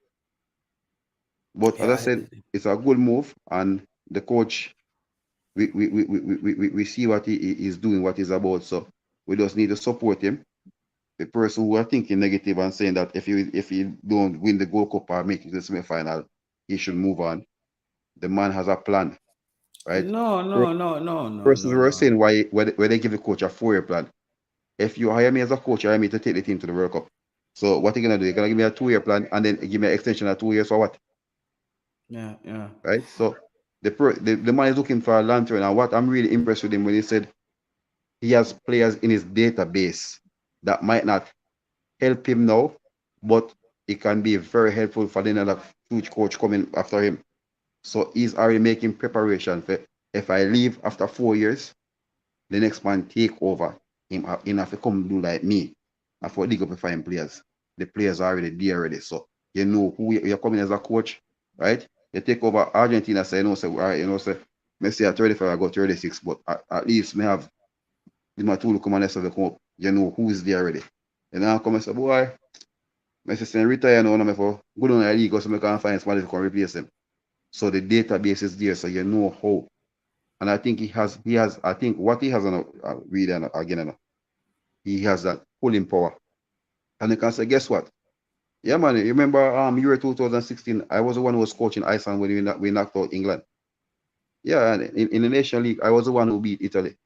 But as I Yeah. said, it's a good move, and the coach, we see what he is doing, what he's about. So we just need to support him. The person who are thinking negative and saying that if he don't win the Gold Cup or make it to the semi-final, he should move on. The man has a plan, right? No, Per- no, no, no, no, Persons no, were no. saying why they give the coach a 4-year plan. If you hire me as a coach, you hire me to take the team to the World Cup. So what are you gonna do? You're gonna give me a 2-year plan and then give me an extension of 2 years for what? Yeah, yeah. Right? So the man is looking for a lantern, and what I'm really impressed with him when he said he has players in his database that might not help him now, but it can be very helpful for the another future coach coming after him. So he's already making preparation for if I leave after 4 years, the next man take over. Him have to come do like me. I for dig up and find players. The players are already there already. So you know who you're coming as a coach, right? You take over Argentina, say, all right, say, Messi at 35, I go 36, but at least me have my tool come and come up. You know who is there already. And now come and say, boy, Messi saying retire now, I'm for good on the league, so I can find somebody to come replace him. So the database is there, so you know how. And I think he has, I think what he has on really again, he has that pulling power. And you can say, guess what? Yeah, man, you remember year 2016, I was the one who was coaching Iceland when we knocked out England. Yeah, and in the Nation League, I was the one who beat Italy.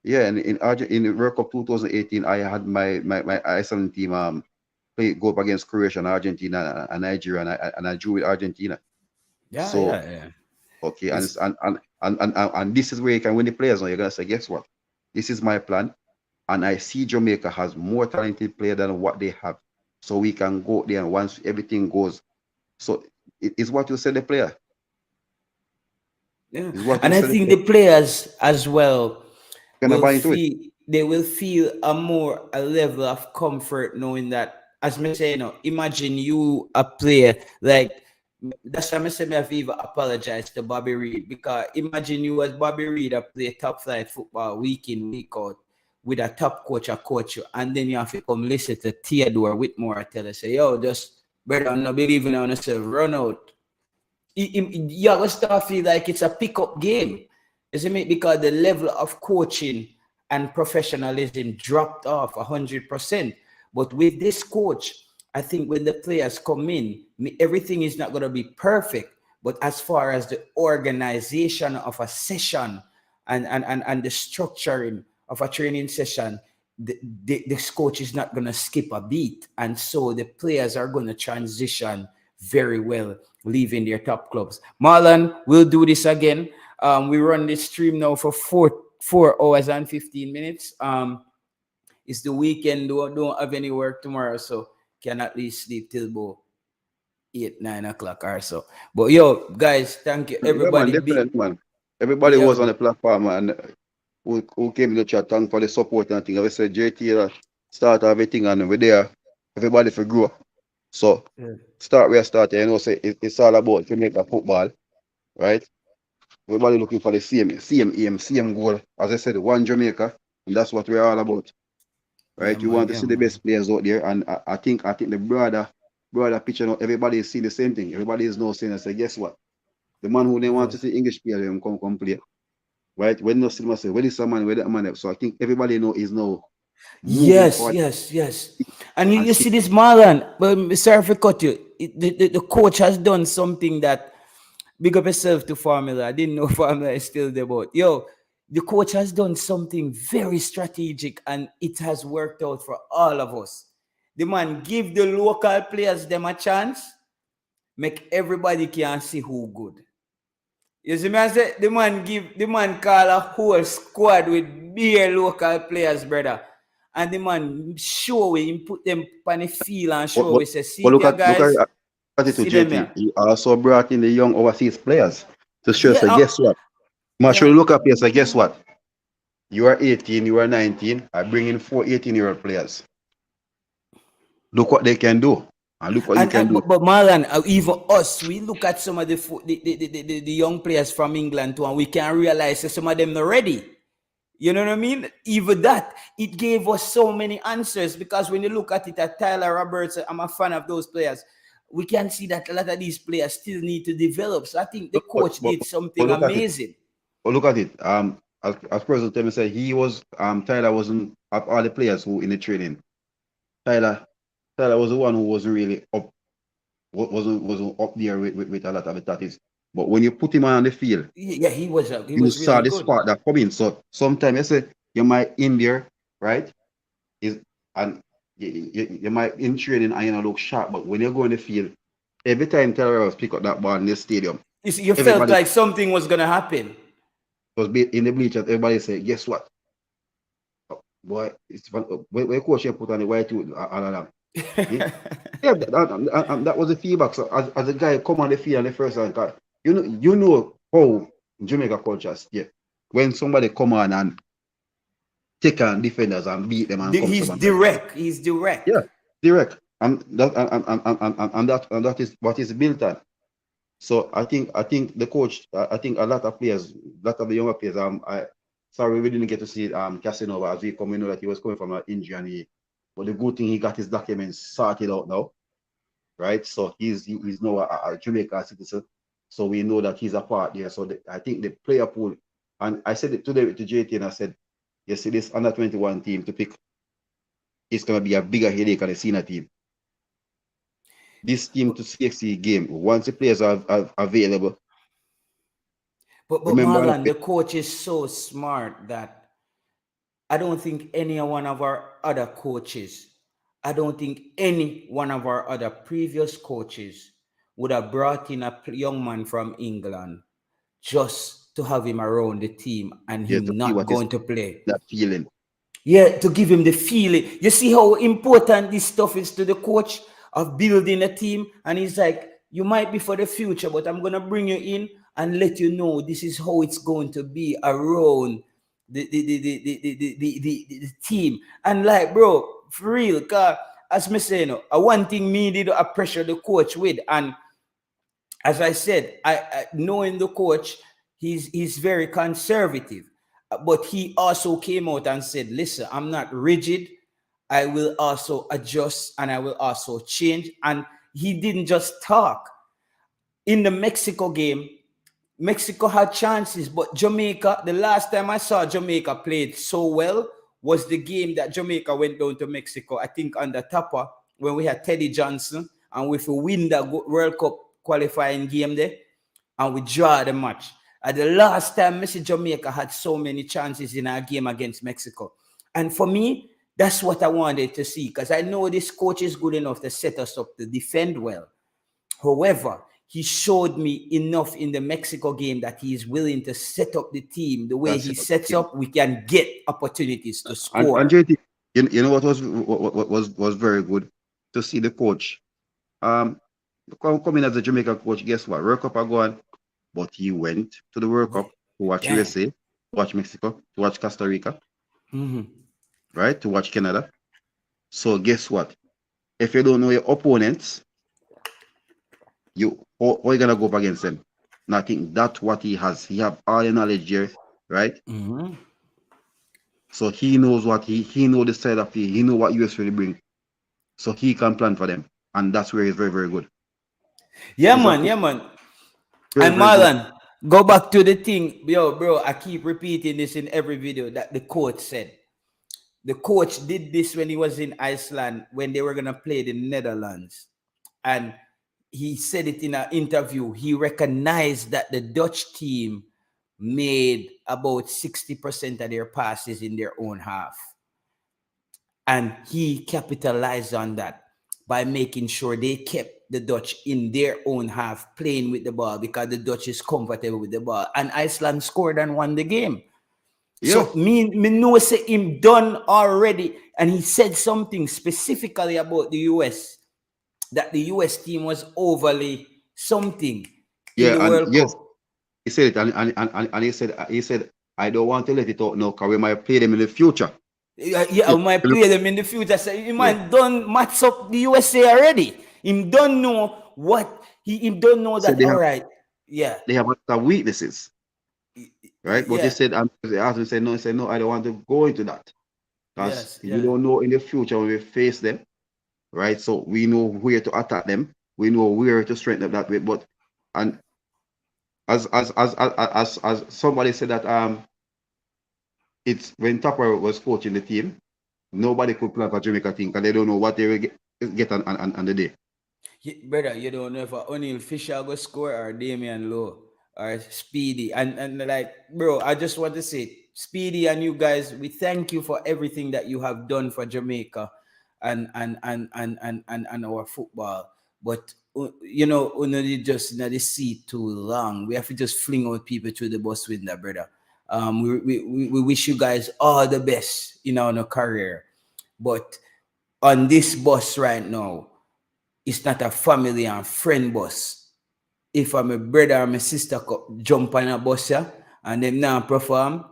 Yeah, and in the World Cup 2018, I had my Iceland team go up against Croatia and Argentina and Nigeria, and I drew with Argentina. Yeah, So yeah, yeah. okay, It's, and this is where you can win the players now. You're gonna say, guess what? This is my plan, and I see Jamaica has more talented player than what they have. So we can go there, and once everything goes, so it's what you said the player. yeah. Is what you And I said the think player. the players as well Gonna will buy into it. feel they will feel a level of comfort knowing that, as me say, imagine you a player like that's why I say me have even apologize to Bobby Reed, because imagine you as Bobby Reed a play top flight football week in week out with a top coach a coach you, and then you have to come listen to Theodore Whitmore tell us say, yo, just brother, no believe in yourself, run out. You always start feel like it's a pickup game, isn't it? Because the level of coaching and professionalism dropped off 100%. But with this coach, I think when the players come in, everything is not going to be perfect. But as far as the organization of a session and the structuring of a training session, this coach is not going to skip a beat. And so the players are going to transition very well, leaving their top clubs. Marlon, we'll do this again. We run this stream now for 4 hours and 15 minutes. It's the weekend, don't have any work tomorrow, so can at least sleep till about 8, 9 o'clock or so. But yo, guys, thank you Yeah, man, everybody. definitely, man. Everybody Yeah, was on the platform and who came in the chat, thank for the support and thing. I said JT start everything and we're there. Everybody for grow. So yeah, start where I started, say it's all about Jamaica football, right? Everybody looking for the same aim, same goal. As I said, one Jamaica, and that's what we're all about. yeah, Right? You man, want to yeah, see the man. best players out there, and I think the broader picture now, everybody is seeing the same thing. Everybody is now saying, I say, guess what? The man who they want to Yes, see English player them come play. Right? When no cinema say, where is someone, where that man? So I think everybody know is now moving yes, forward yes, yes. And you, and you see. see this Marlon, but sorry for cut you. The coach has done something that big up yourself to Formula. I didn't know Formula is still there, but yo, the coach has done something very strategic and it has worked out for all of us. The man give the local players them a chance, make everybody can see who good. You see me I say the man call a whole squad with bare local players, brother. And the man show we him put them on the field and But, show but, we say, but see here guys, at it to see them JT. here. He also brought in the young overseas players to show us, Yeah, guess what? Match yeah. will look up here, say, guess what? You are 18, you are 19. I bring in 4 18-year-old players. Look what they can do. And look what you can And do. but Marlon, even us, we look at some of the young players from England too, and we can realize that some of them not ready. You know what I mean? Even that, it gave us so many answers, because when you look at it at Tyler Roberts, I'm a fan of those players. We can see that a lot of these players still need to develop. So I think the But, coach but, did but something look at it. amazing. But look at it. As President Tell me said, he was Tyler wasn't of all the players who in the training. Tyler Tyler was the one who wasn't really up wasn't up there with a lot of the tactics. But when you put him on the field, Yeah, he you was saw really the good. spark that come in. So sometimes you say you might in there, right? Is and you might in training and you know look sharp, but when you go in the field, every time Tyler was pick up that ball in the stadium, You felt everybody like something was gonna happen. was in the bleachers, everybody say, guess what? boy, it's when coach here put on the white tooth all along. Yeah, yeah, that was the feedback. So as a guy come on the field on the first time, you know how Jamaica culture yeah. When somebody come on and take on defenders and beat them and come He's someone like direct. He's direct. yeah, direct. And that is what is built on. So I think the coach, I think a lot of players, a lot of the younger players, sorry we didn't get to see Casanova as we come. We know that he was coming from an injury but the good thing he got his documents sorted out now, right? So he's now a Jamaica citizen. So we know that he's a part there. So I think the player pool, and I said it today to JT, and I said, you see this under 21 team to pick, it's gonna be a bigger headache on the senior team. This team to CXC game, once the players are available. But Remember, Marlon, the coach is so smart that I don't think any one of our other coaches, I don't think any one of our other previous coaches would have brought in a young man from England just to have him around the team and yeah, to him see not what is going to play. that feeling. Yeah, to give him the feeling. You see how important this stuff is to the coach of building a team. And he's like, you might be for the future, but I'm going to bring you in and let you know this is how it's going to be around the team. And like, bro, for real, cause as me say, one thing me did I pressure the coach with. And as I said, I knowing the coach, he's very conservative. But he also came out and said, listen, I'm not rigid. I will also adjust and I will also change. And he didn't just talk. In the Mexico game, Mexico had chances, but Jamaica, the last time I saw Jamaica played so well was the game that Jamaica went down to Mexico, I think under Tapa, when we had Teddy Johnson, and if we win the World Cup qualifying game there, and we draw the match. The last time Messi Jamaica had so many chances in our game against Mexico. And for me, that's what I wanted to see, because I know this coach is good enough to set us up to defend well. However, he showed me enough in the Mexico game that he is willing to set up the team the way That's he it. sets up. We can get opportunities to score. And JT, you know what was very good to see the coach. Coming as a Jamaican coach, guess what? World Cup are gone, but he went to the World Cup to watch Damn. USA, to watch Mexico, to watch Costa Rica, right? To watch Canada. So guess what? If you don't know your opponents, how you gonna go up against them? And I think that's what he has. He have all the knowledge here, right? So he knows what he know the side of he know what US really bring. So he can plan for them. And that's where he's very, very good. Yeah, man. Very, And very good. Marlon, go back to the thing. Yo, bro, I keep repeating this in every video that the coach said. The coach did this when he was in Iceland when they were going to play the Netherlands. And he said it in an interview. He recognized that the Dutch team made about 60% of their passes in their own half. And he capitalized on that by making sure they kept the Dutch in their own half playing with the ball because the Dutch is comfortable with the ball. And Iceland scored and won the game. Yeah. So me know say him done already. And he said something specifically about the US, that the US team was overly something in the World yes, Cup. he said it, and he said, I don't want to let it out now because we might play them in the future. Yeah, I might play them in the future. So he might done match up the USA already. Him don't know what he don't know that. All right, yeah, they have other weaknesses, right? But he said, they asked him, said no. He said no, I don't want to go into that because you don't know in the future when we face them, right? So we know where to attack them, we know where to strengthen that way. But and as somebody said that it's when Tupper was coaching the team, nobody could plan for Jamaica team because they don't know what they will get on the day. Brother, you don't know if O'Neal Fisher go score or Damian Lowe or Speedy. And like, bro, I just want to say, Speedy and you guys, we thank you for everything that you have done for Jamaica and our football. But you know, you just in the seat too long. We have to just fling out people through the bus window, brother. We wish you guys all the best in our career. But on this bus right now, it's not a family and friend bus. If I'm a brother or my sister jump on a bus, yeah, and them now perform,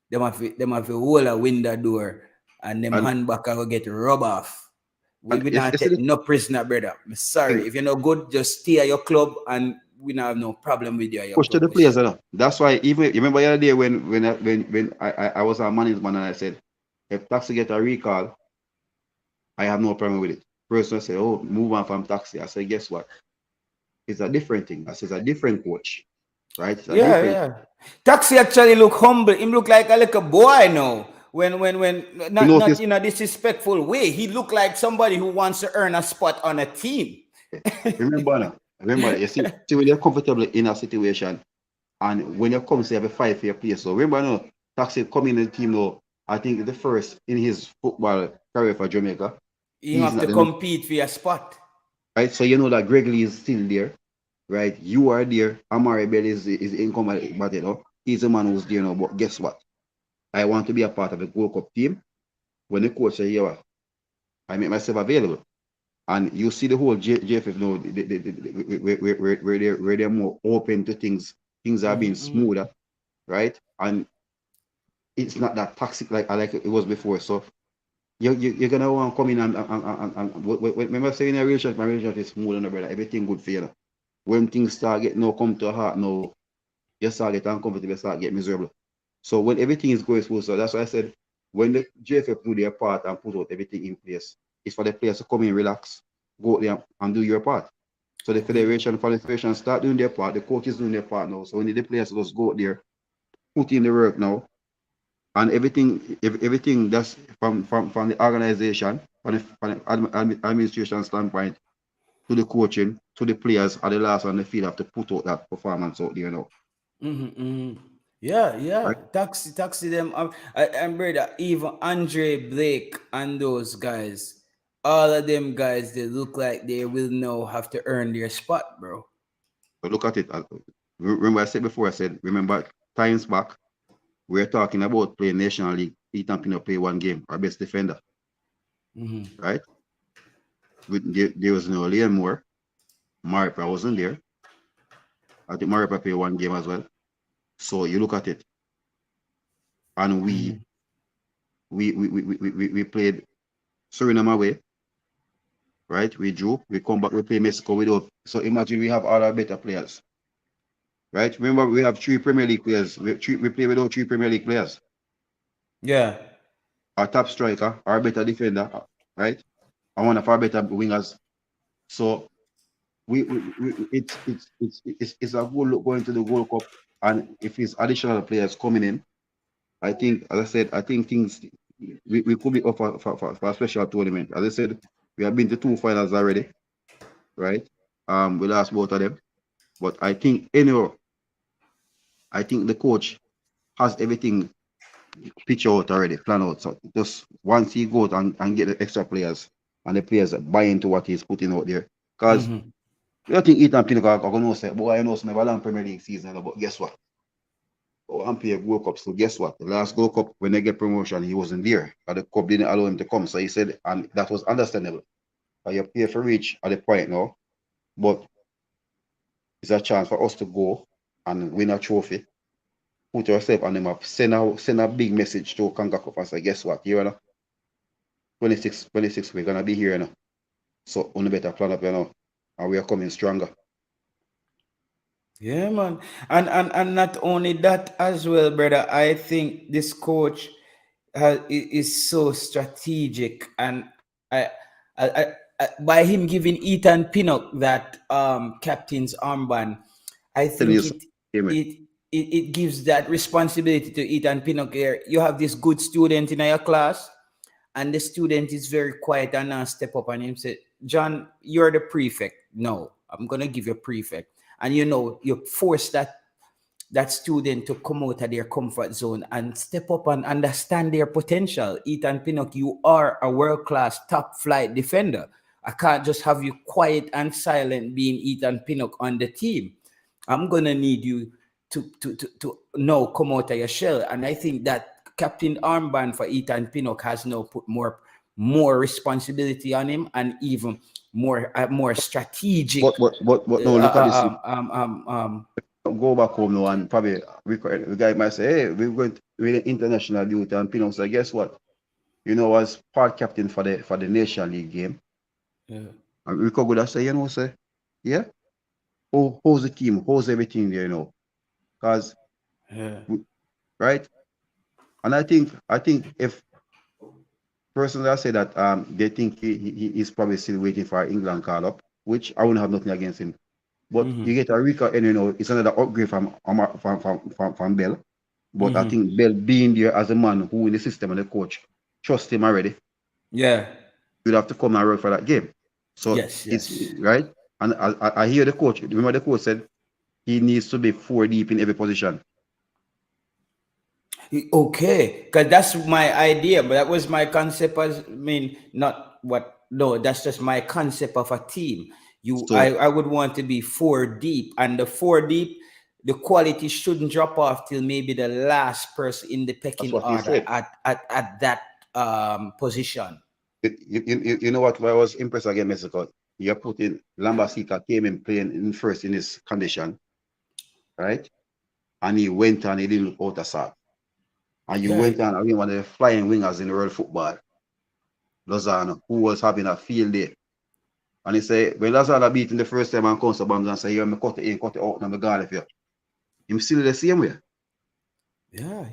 them have to hold a window door and them And handbag will get rub off. We you not see take the no prisoner, brother. I'm sorry. thing, If you're not good, just stay at your club and we don't have no problem with you at your push to club. the players, you know. That's why even you remember the other day when I was a management and I said, if Taxi get a recall, I have no problem with it. Person say, oh, move on from Taxi. I say, guess what? It's a different thing. I said, it's a different coach, right? It's a Yeah, different. yeah. Taxi actually look humble. Him look like a little boy now. When You not notice, in a disrespectful way. He look like somebody who wants to earn a spot on a team. remember now, remember, you see when you're comfortable in a situation and when you come to have a fight for your place. So remember now, Taxi coming in the team now, I think the first in his football career for Jamaica. You He's have not to the number, compete for your spot. right? So you know that Gregory is still there, right? You are there. Amari Bell is incumbent, but you know, he's the man who's there now. But guess what? I want to be a part of the Gold Cup team. When the coach say, yeah, I make myself available. And you see the whole JFF now, where they're more open to things. Things are being Mm-hmm. smoother, right? And it's not that toxic like it was before. So you're gonna want to come in and remember saying a relationship, my relationship is smooth and brother, everything good for you. When things start getting no come to a heart now, you start get uncomfortable, you start get miserable. So when everything is going smooth, so that's why I said when the JFF do their part and put out everything in place, it's for the players to come in, relax, go out there and do your part. So the federation, for the federation start doing their part, the coaches doing their part now. So when the players just go out there, put in the work now, and everything that's from the organization, from the administration standpoint, to the coaching, to the players, are the last on the field have to put out that performance out there now. Mm-hmm, mm-hmm. Yeah, Right? yeah. Taxi them. I'm brother. Even Andre Blake and those guys, all of them guys, they look like they will now have to earn their spot, bro. But look at it. Remember I said before, I said, remember times back, we're talking about playing National League, Ethan Pino play one game, our best defender, Mm-hmm. right? There was no Liam Moore. Maripa wasn't there. I think Maripa played one game as well. So you look at it, and Mm-hmm. we played Suriname away, right? We drew, we come back, we play Mexico without. So imagine we have all our better players, right? Remember, we have 3 Premier League players. We play without 3 Premier League players. Yeah. Our top striker, our better defender, right? And one of our better wingers. So it's a good look going to the World Cup. And if it's additional players coming in, I think, as I said, I think things we could be up for a special tournament. As I said, we have been to 2 finals already, right? We lost both of them. But I think anyhow, I think the coach has everything pitch out already, plan out. So just once he goes and get the extra players and the players buy into what he's putting out there. Because Mm-hmm. I don't think Ethan Pinnock are going to say, boy, I know some never long Premier League season, but guess what? Oh, I'm playing World Cup. So guess what? The last World Cup, when they get promotion, he wasn't there. But the cup didn't allow him to come. So he said, and that was understandable. You pay for reach at the point now, but it's a chance for us to go and win a trophy, put yourself on the map, send a big message to Conca Cup and say, guess what? You know, 26, we're gonna be here, you know. So only better plan up, you know, and we are coming stronger. Yeah, man. And not only that as well, brother. I think this coach is so strategic, and by him giving Ethan Pinnock that captain's armband, I Tell you think something, Cameron. it gives that responsibility to Ethan Pinnock here. You have this good student in your class, and the student is very quiet and now step up and him say, John, you're the prefect. No, I'm gonna give you prefect. And you force that student to come out of their comfort zone and step up and understand their potential. Ethan Pinnock, you are a world-class top flight defender. I can't just have you quiet and silent being Ethan Pinnock on the team. I'm gonna need you to now come out of your shell. And I think that captain armband for Ethan Pinnock has now put more responsibility on him, and even more strategic. But no, look at this. Um, Go back home now and probably the guy might say, hey, we're going to with an international duty, and Pinnock say, guess what? You know, as part captain for the Nation League game. yeah. And we could go and say, you know, say, yeah, how's the team? How's everything there, you know? Because Yeah. right? And I think if personally I say that they think he is probably still waiting for England call up, which I wouldn't have nothing against him. But you get a Rica, and you know, it's another upgrade from Bell. But I think Bell being there as a man who in the system and the coach trust him already, Yeah. you'd have to come and work for that game. So Yes. it's right. And I hear the coach. Remember the coach said he needs to be 4 deep in every position. Okay, because that's my idea, but that was my concept. Not what. No, that's just my concept of a team. So I would want to be 4 deep, and the 4 deep, the quality shouldn't drop off till maybe the last person in the that's pecking what he order said. at that position. You know what? I was impressed against Mexico. You put in Lambasica came in playing in first in his condition, right? And he went and he didn't look out of sort. And you Yeah. went on, I mean, one of the flying wingers in the world football, Lozano, who was having a field day. And he said, when Lozano beat him the first time and comes to bombs and say, "You're me cut it in, cut it out, and I'm gone if you." Him still the same way. Yeah.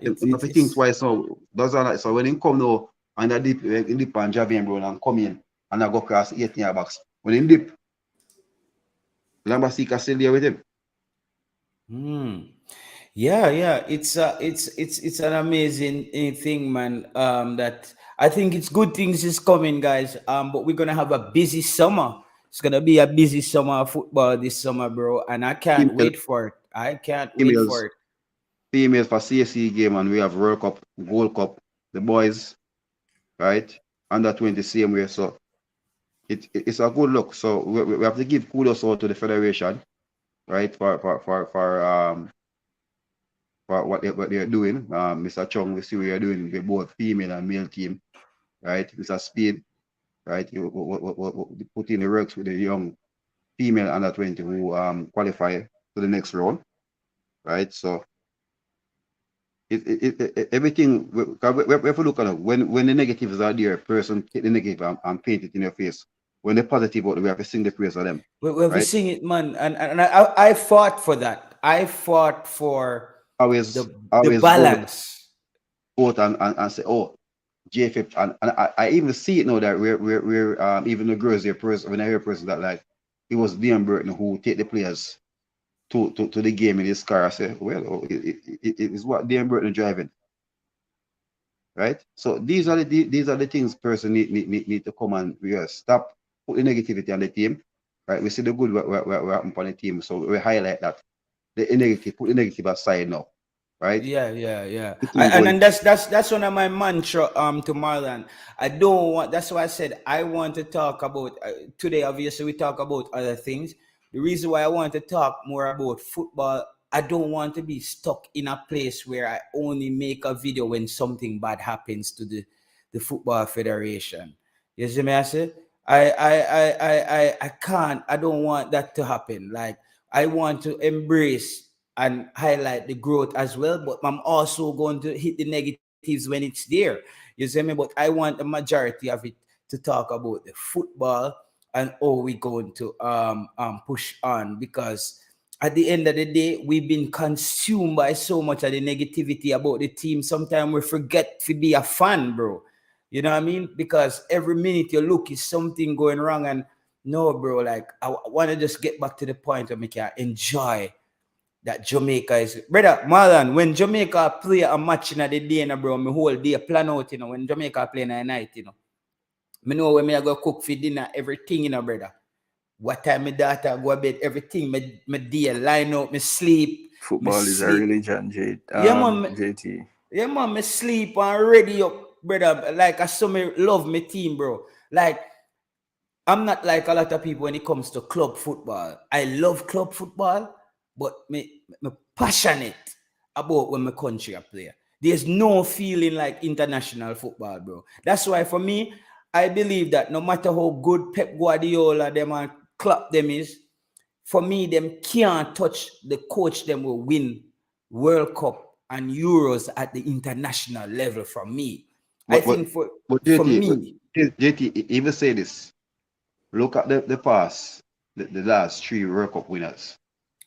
You have to think twice now. Lozano, so when he come now, and I dip on Javier bro and come in, and I go across 18 box. When he dip, Lambasica still there with him. Yeah. It's an amazing thing, man. That I think it's good things is coming, guys. But we're gonna have a busy summer. It's gonna be a busy summer of football this summer, bro, and I can't Female, wait for it. I can't wait females, for it. females for CSC game, and we have World Cup, Gold Cup, the boys, right? Under 20 same way. So it's a good look. So we have to give kudos out to the federation, right? For what they're doing. Mr. Chung, we see what you're doing with both female and male team, right? Mr. Speed, right? You put in the works with the young female under 20 who qualify to the next round, right? So everything we have to look at it. When the negatives are there, a person take the negative and paint it in your face. When the positive, we have to sing the praise of them, We have to right? sing it, man, and I fought for that. I fought for Always the go with balance. quote and say, oh, JFIP, and I even see it now that we're even the girls there person when I hear a person that like it was Liam Burton who take the players to the game in his car. I say, well, it is what Liam Burton driving, right? So these are the things person need to come and stop put the negativity on the team, right? We see the good what happen on the team, so we highlight that the negative, put the negative aside now, right? Yeah. The team going And that's one of my mantra to Marlon. I don't want. That's why I said I want to talk about today. Obviously, we talk about other things. The reason why I want to talk more about football, I don't want to be stuck in a place where I only make a video when something bad happens to the football federation. You see me? I said I can't. I don't want that to happen. Like I want to embrace and highlight the growth as well, but I'm also going to hit the negatives when it's there. You see me? But I want the majority of it to talk about the football and how we going to push on, because at the end of the day, we've been consumed by so much of the negativity about the team. Sometimes we forget to be a fan, bro. You know what I mean? Because every minute you look is something going wrong. And no, bro, like I want to just get back to the point where we can enjoy that Jamaica is. Brother, Marlon, when Jamaica play a match in the day, bro, my whole day plan out, when Jamaica play in the night, me know when me I go cook for dinner, everything, brother. What time my daughter go to bed, everything, my day line up, me sleep, Football is a religion, Yeah, man, JT. yeah, man, me sleep and ready up, brother. Like I so me love my team, bro. Like I'm not like a lot of people when it comes to club football. I love club football, but me passionate about when my country are play. There's no feeling like international football, bro. That's why for me, I believe that no matter how good Pep Guardiola them and Klopp them is, for me, them can't touch the coach them will win World Cup and Euros at the international level for me. I But think for JT, me, JT, even say this. Look at the past, the last 3 World Cup winners,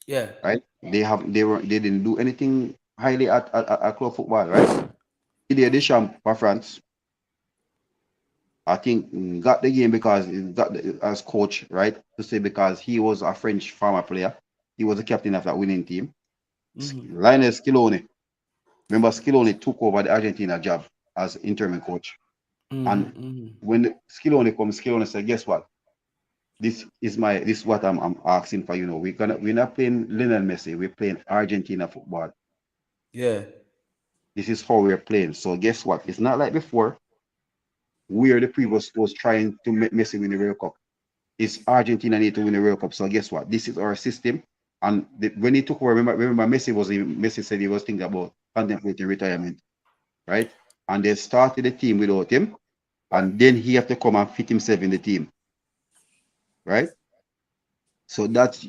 yeah. right? They didn't do anything highly at club football, right? Didier Deschamps for France, I think got the game because he got as coach, right? To say because he was a French former player, he was the captain of that winning team. Lionel Scaloni, remember Scaloni took over the Argentina job as interim coach, and when Scaloni comes, Scaloni said, "Guess what? This is what I'm asking for. You know, we're not playing Lionel Messi. We're playing Argentina football. Yeah. This is how we're playing. So guess what? It's not like before, where the previous was trying to make Messi win the World Cup. It's Argentina need to win the World Cup. So guess what? This is our system. And when he took over, remember Messi said he was thinking about contemplating retirement, right? And they started the team without him, and then he have to come and fit himself in the team, right? So that's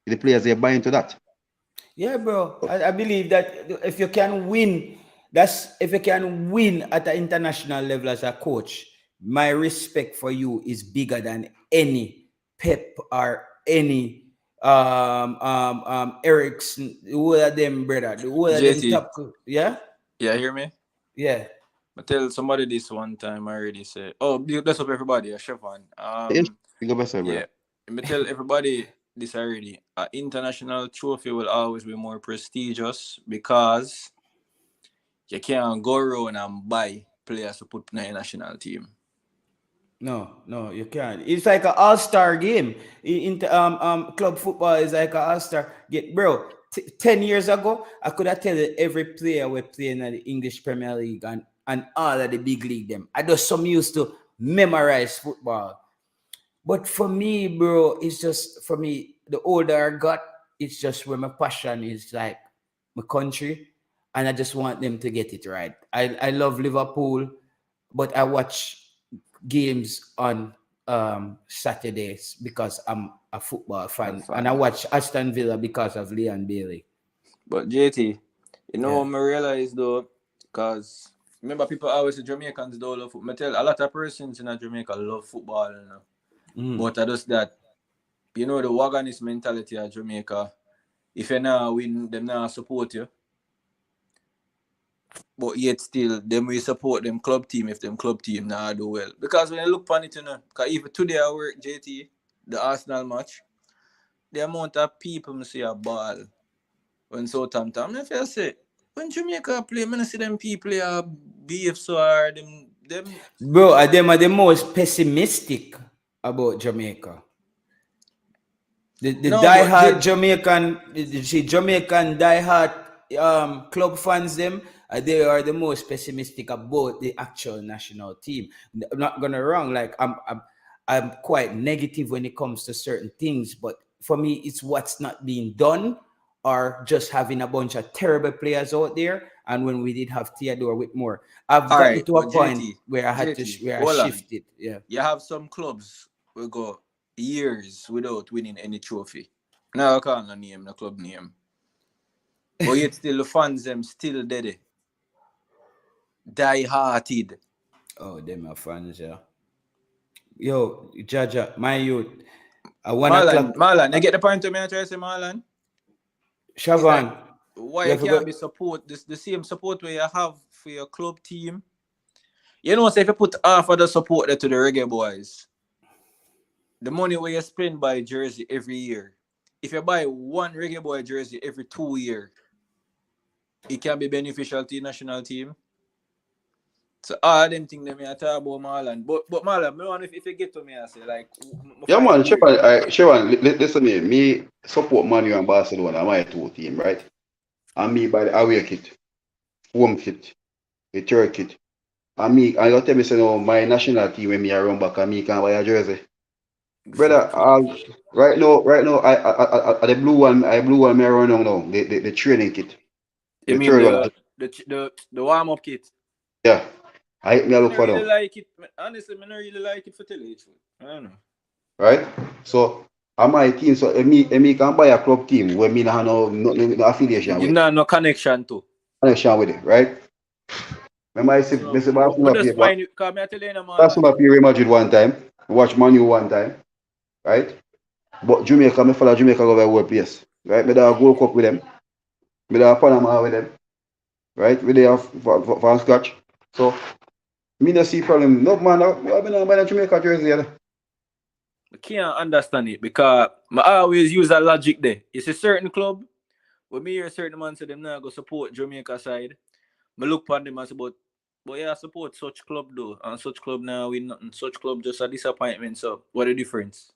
the players they buy into that. Yeah, bro. I believe that if you can win, if you can win at an international level as a coach, my respect for you is bigger than any Pep or any Ericsson, who are them, brother? Who are them JT, top? Yeah? yeah, hear me? Yeah. I tell somebody this one time I already say, oh, bless up everybody, Chevron. Yes, you go best, Yeah, brother. I tell everybody this already. An international trophy will always be more prestigious because you can't go around and buy players to put in a national team. No, you can't. It's like an all-star game. Club football is like an all-star game, bro. 10 years ago, I could have tell you every player we playing in the English Premier League and all of the big league them. I just some used to memorize football. But for me, bro, it's just for me, the older I got, it's just where my passion is like my country. And I just want them to get it right. I love Liverpool, but I watch games on Saturdays because I'm a football fan. And I watch Aston Villa because of Leon Bailey. But JT, you know Yeah. what I realize though, because remember people always say Jamaicans don't love football. I tell a lot of persons in Jamaica love football, you know. But I just that, you know, the wagonist mentality of Jamaica. If you now win, them now support you. But yet still, them we support them club team if them club team now do well. Because when you look on it, you know, because even today I work JT, the Arsenal match, the amount of people I see a ball when Southampton, if I say, when Jamaica play, I see them people play a BF or them. Bro, them are the most pessimistic about Jamaica. The No, but diehard Jamaican, Jamaican diehard club fans, them they are the most pessimistic about the actual national team. I'm not gonna wrong, like I'm quite negative when it comes to certain things, but for me, it's what's not being done or just having a bunch of terrible players out there. And when we did have Theodore Whitmore, I've all gotten right, to a but point JT, where I had to JT, where I hold on. shifted. Yeah. You have some clubs will go years without winning any trophy. Now I can't name the club name. But yet still the fans them still dead. Die-hearted. Oh, them are fans, yeah. Yo, Jaja, my youth. At 1 o'clock, Marlon, you get the point to me I try to say, Marlon? It's like, Shavan, why you you have to go. can't be support the same support where you have for your club team? You know, so if you put half of the support there to the Reggae Boys, the money where you spend by jersey every year, if you buy one Reggae Boy jersey every 2 years, it can be beneficial to the national team. So all them things that me I talk about Marlon. But Marlon, me want if you get to me, I say like Yeah, man, 5 years. Sharon, listen to me. Me support Manu and Barcelona, my 2 team, right? And me buy the away kit, home kit, the third kit. And you tell me, say, no, my national team, when me I run back, and me can't buy a jersey. Brother, Exactly. right now, the blue one, me around now, the training kit, You the mean third one, the warm up kit? yeah. Me I look don't for really them, like it. Honestly, I don't really like it for tell you the truth. I don't know. right? So, I'm my team, so me can buy a club team where me not have no affiliation You with, know, no connection to. connection with it, right? Remember So, I see but Barcelona just play, find it. Cause me I tell you, no, man. Barcelona play Real Madrid one time, watch Manu one time, right? But Jamaica, me follow Jamaica go over world place, right? Me da Gold Cup with them, me da Panama with them, right? We there for scratch. So, me not see problem. No man, I mean, I'm buying a Jamaica jersey. I can't understand it because I always use that logic there. It's a certain club. When me hear a certain man say them now go support Jamaica side, me look upon them and say, but yeah, I support such club though, and such club now win nothing. Such club just a disappointment. So what the difference?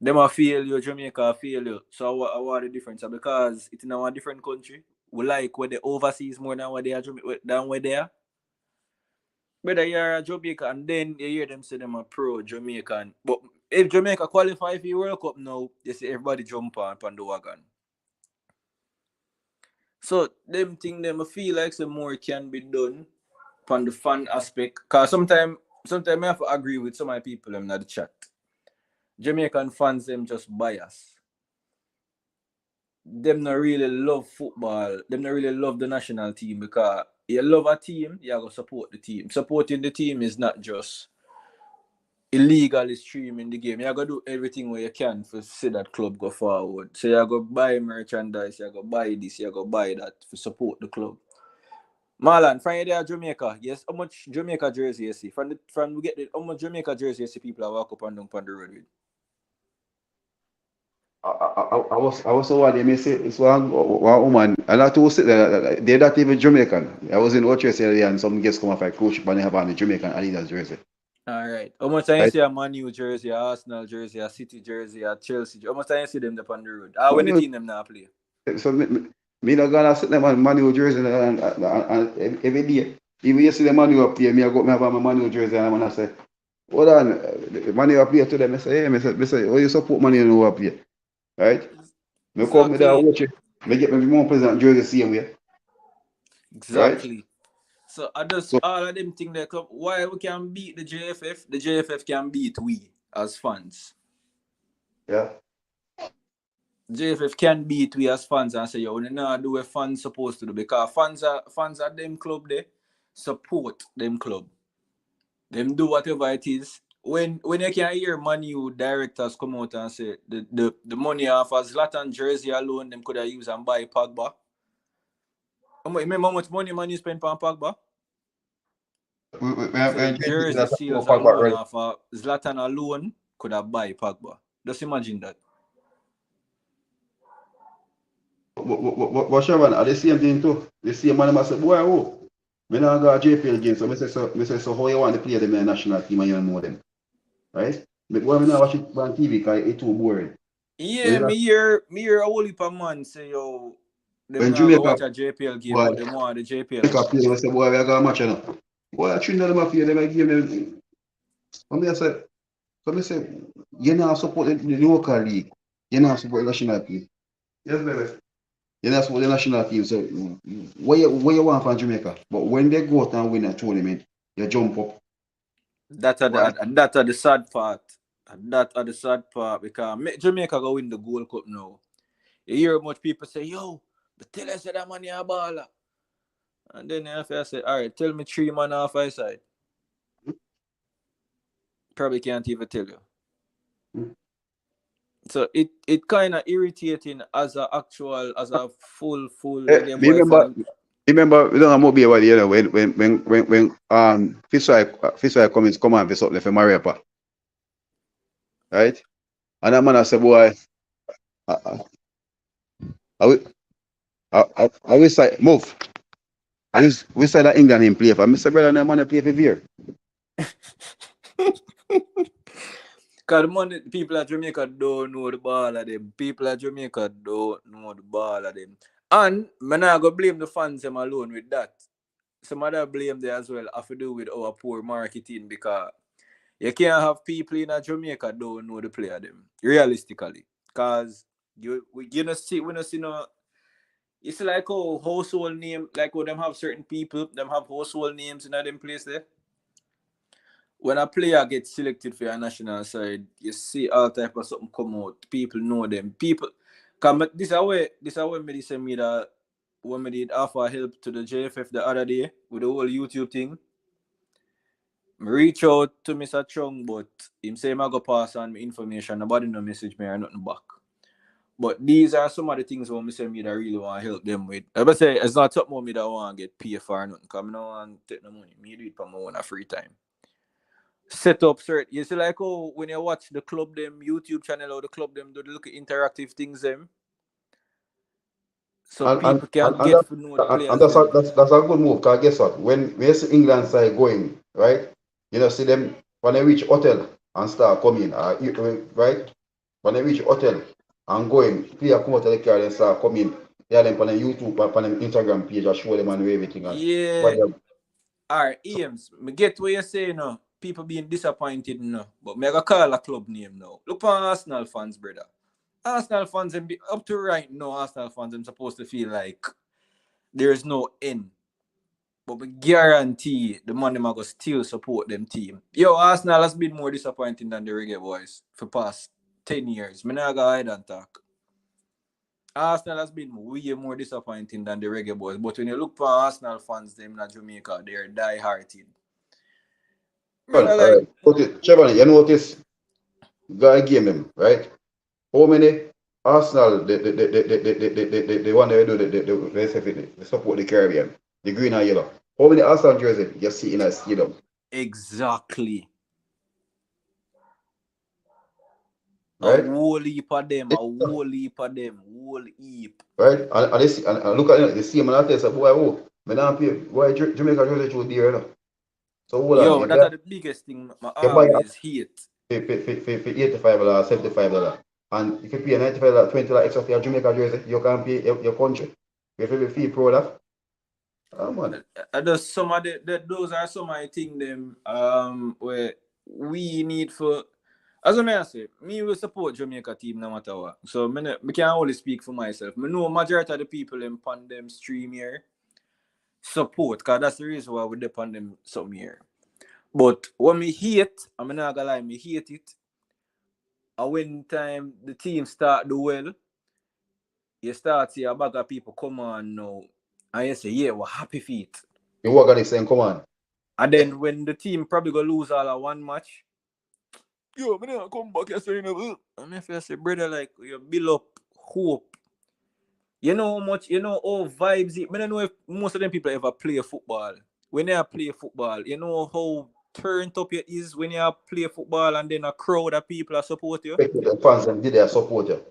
Them a fail you, Jamaica a fail you. So what the difference? Because it's in a different country. We like where they overseas more than where they are than where they are. Whether you're a Jamaica and then you hear them say them a pro Jamaican. But if Jamaica qualify for the World Cup now, you see everybody jump on the wagon. So them thing them I feel like some more can be done on the fan aspect. Cause sometimes I have to agree with some of the people in the chat. Jamaican fans them just bias. Them not really love football. Them not really love the national team because you love a team, you gotta support the team. Supporting the team is not just illegally streaming the game. You gotta do everything where you can to see that club go forward. So you gotta buy merchandise, you gotta buy this, you gotta buy that to support the club. Marlon, from there Jamaica, yes, how much Jamaica jersey you see? From we get the how much Jamaica jersey you see people are walk up and down on the road with? I was so what they may say it's one woman and I told that they're not even Jamaican. I was in Orchard earlier and some guests come off like coach but they have on the Jamaican Adidas jersey. All right. How much time you Right? see a Man U jersey, a Arsenal jersey, a City jersey, a Chelsea jersey? How much time you see them up on the road? Ah, when the Manu, team them now play. so me not gonna sit them on Manu jersey and every day. Even yesterday Manu up here, me I got me have on my Manu jersey and I'm gonna say, hold on, Manu up here to them. I say, hey, I say, oh you support Manu you up here, right? Me come me there Exactly. watch it. Me get me more present jersey same way, right? Exactly. So I just So all of them think that why we can beat the JFF can beat we as fans. yeah. JFF can beat we as fans and say, yo, we not do what fans supposed to do because fans are them club there, support them club. Them do whatever it is. When you can hear Man U directors come out and say the money off a Zlatan jersey alone, them could have used and buy Pogba. Remember how much money Man U spent on Pogba? Them say When jersey that's sales back alone right. off a Zlatan alone could have buy Pogba. Just imagine that. But Sherman, are the same thing too. The same man must say, boy, oh, when I got a JPL game, so I say, so how you want to play them in the national team and you know them, right? But why me not watch it on TV because it's too boring. Yeah, me hear a whole heap of man say yo, them When now go Jamaica, watch a JPL game, boy, but them want the JPL Jamaica money. play, they say, boy, we got a match, you know. Boy, I treat them a play, them a game, them. So me say, you not support the local league, you not support the national team. Yes, baby. You know, support the national team. So what you want from Jamaica? But when they go out and win a tournament, you jump up. Why? That are the sad part. That are the sad part because Jamaica go win the Gold Cup now. You hear much people say, yo, but tell us that money a baller. And then if I say, all right, tell me 3 man off my side. Probably can't even tell you. Hmm. So it kind of irritating as a full Eh, reggae me boy remember, fan. remember, we don't have more about you know when Fitzroy Cummins come and visit up for Mariapa, right? And that man I said, boy, I I will I will say move. And we say that England in play for. Mr. Brother, that man play for Veer. Because the money, people at Jamaica don't know the ball of them. People at Jamaica don't know the ball of them. And I'm not going to blame the fans them alone with that. Some other blame there as well have to do with our poor marketing because You can't have people in Jamaica don't know the player them realistically, cause you know see we no see no. It's like household name, like them have certain people, them have household names in them place there. When a player gets selected for your national side, you see all type of something come out. People know them. People come. This is how me say me that when me did offer help to the JFF the other day with the whole YouTube thing. Me reach out to Mr. Chung, but him say I go pass on me information. Nobody no message me or nothing back. But these are some of the things when me say me that really want to help them with. I say it's not something me that want to get paid for or nothing. Because I don't want to take no money. Me do it for my own free time. Set up certain. You see like when you watch the club them YouTube channel or the club them do the look at interactive things them. So And people can get to know the players. that's a good move. Cause guess what? When you see England side going right, you know see them when they reach hotel and start coming. Right when they reach hotel and going, player come out of the car and start coming. Yeah, them on the YouTube, on the Instagram page, I show them and everything. And yeah. Alright, Ames, me get what you're saying now. People being disappointed now. But me I call a club name now. Look for Arsenal fans, brother. Arsenal fans them be up to right now. Arsenal fans them supposed to feel like there is no end. But we guarantee the man them are gonna still support them team. Yo, Arsenal has been more disappointing than the Reggae Boyz for past 10 years. Me not gonna hide and talk. Arsenal has been way more disappointing than the Reggae Boyz. But when you look for Arsenal fans them in Jamaica, they're die-hearted. Alright. Chevron, you notice guy game them, right? How many Arsenal the one they do they support the Caribbean, the green and yellow. How many Arsenal jersey you see in a stadium? Exactly. Right? A whole heap of them, whole heap. Right? And look at it, the same and I tell you, boy, me not pay why Jamaica jersey should there, you know. So hold on, Yo, that's the biggest thing I you buy always hate. for $85, $75. And if you pay $95, $20 extra for your Jamaica jersey, you can pay your country. You have to be fee pro that. Man. Some of those are some of the things them where we need for, as I say, me will support Jamaica team no matter what. So me can only speak for myself. Me know majority of the people in pandem stream here support, because that's the reason why we depend them some here. But when me hate, I'm not gonna lie, me hate it. And when time the team start do well, you start see a bag of people come on now, and you say, yeah, we're happy feet. You work on the same command. And then when the team probably gonna lose all of one match, yo, me never come back and say, and if you say, brother, like you build up hope. You know how much, you know how vibes it. I don't know if most of them people ever play football. When they play football, you know how turned up it is when you play football and then a crowd of people are support you. The fans and did they support you?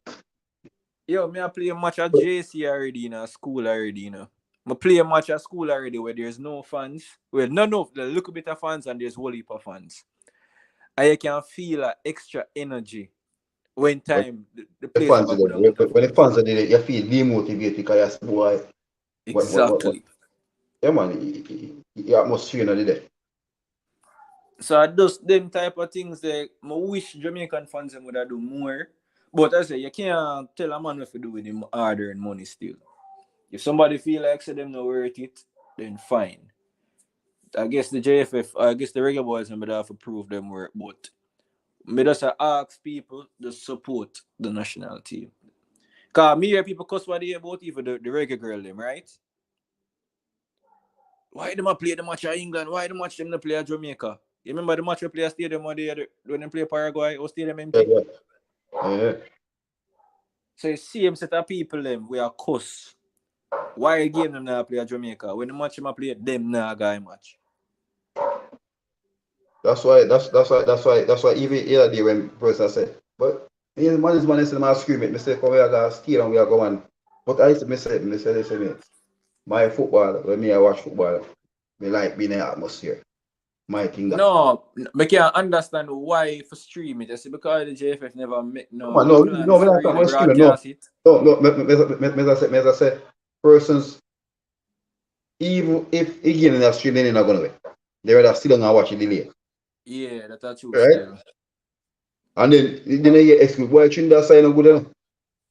Yo, me I play a match at JC already in a school already, you know. I play a match at school already where there's no fans. Well, none of the little bit of fans and there's whole heap of fans. And you can feel an extra energy when time the place fans when the fans are there, you feel demotivated because you boy. Exactly. Yeah man, the atmosphere not there. So just them type of things that I wish Jamaican fans would have do more. But I say you can't tell a man what to do with him harder and money still. If somebody feel like say them not worth it, then fine. I guess the JFF, I guess the Reggae Boyz would have to prove them work, but me just ask people to support the national team. Cause me hear people cuss what they hear about even the reggae girl them, right? Why them play the match at England? Why the match them not play at Jamaica? You remember the match we play at Stadium when they play Paraguay or Stadium empty? Yeah. So you see them set of people them we are cuss. Why game them not play at Jamaica? When the match them play, them not guy match. That's why even the other day when person said, but man is my screaming, me say come here guys steal and we are going. But I say listen, my football, when me I watch football, me like being in the atmosphere. My thing that. No, I can't understand why for stream it. I say because the JFF never make No, we're not talking about streaming. No, as I said, persons, even if again in that stream, they're not gonna wait. They rather still gonna watch it delay. Yeah, that's true right? still. And then I hear excuse, boy, Trinidad sign no good enough.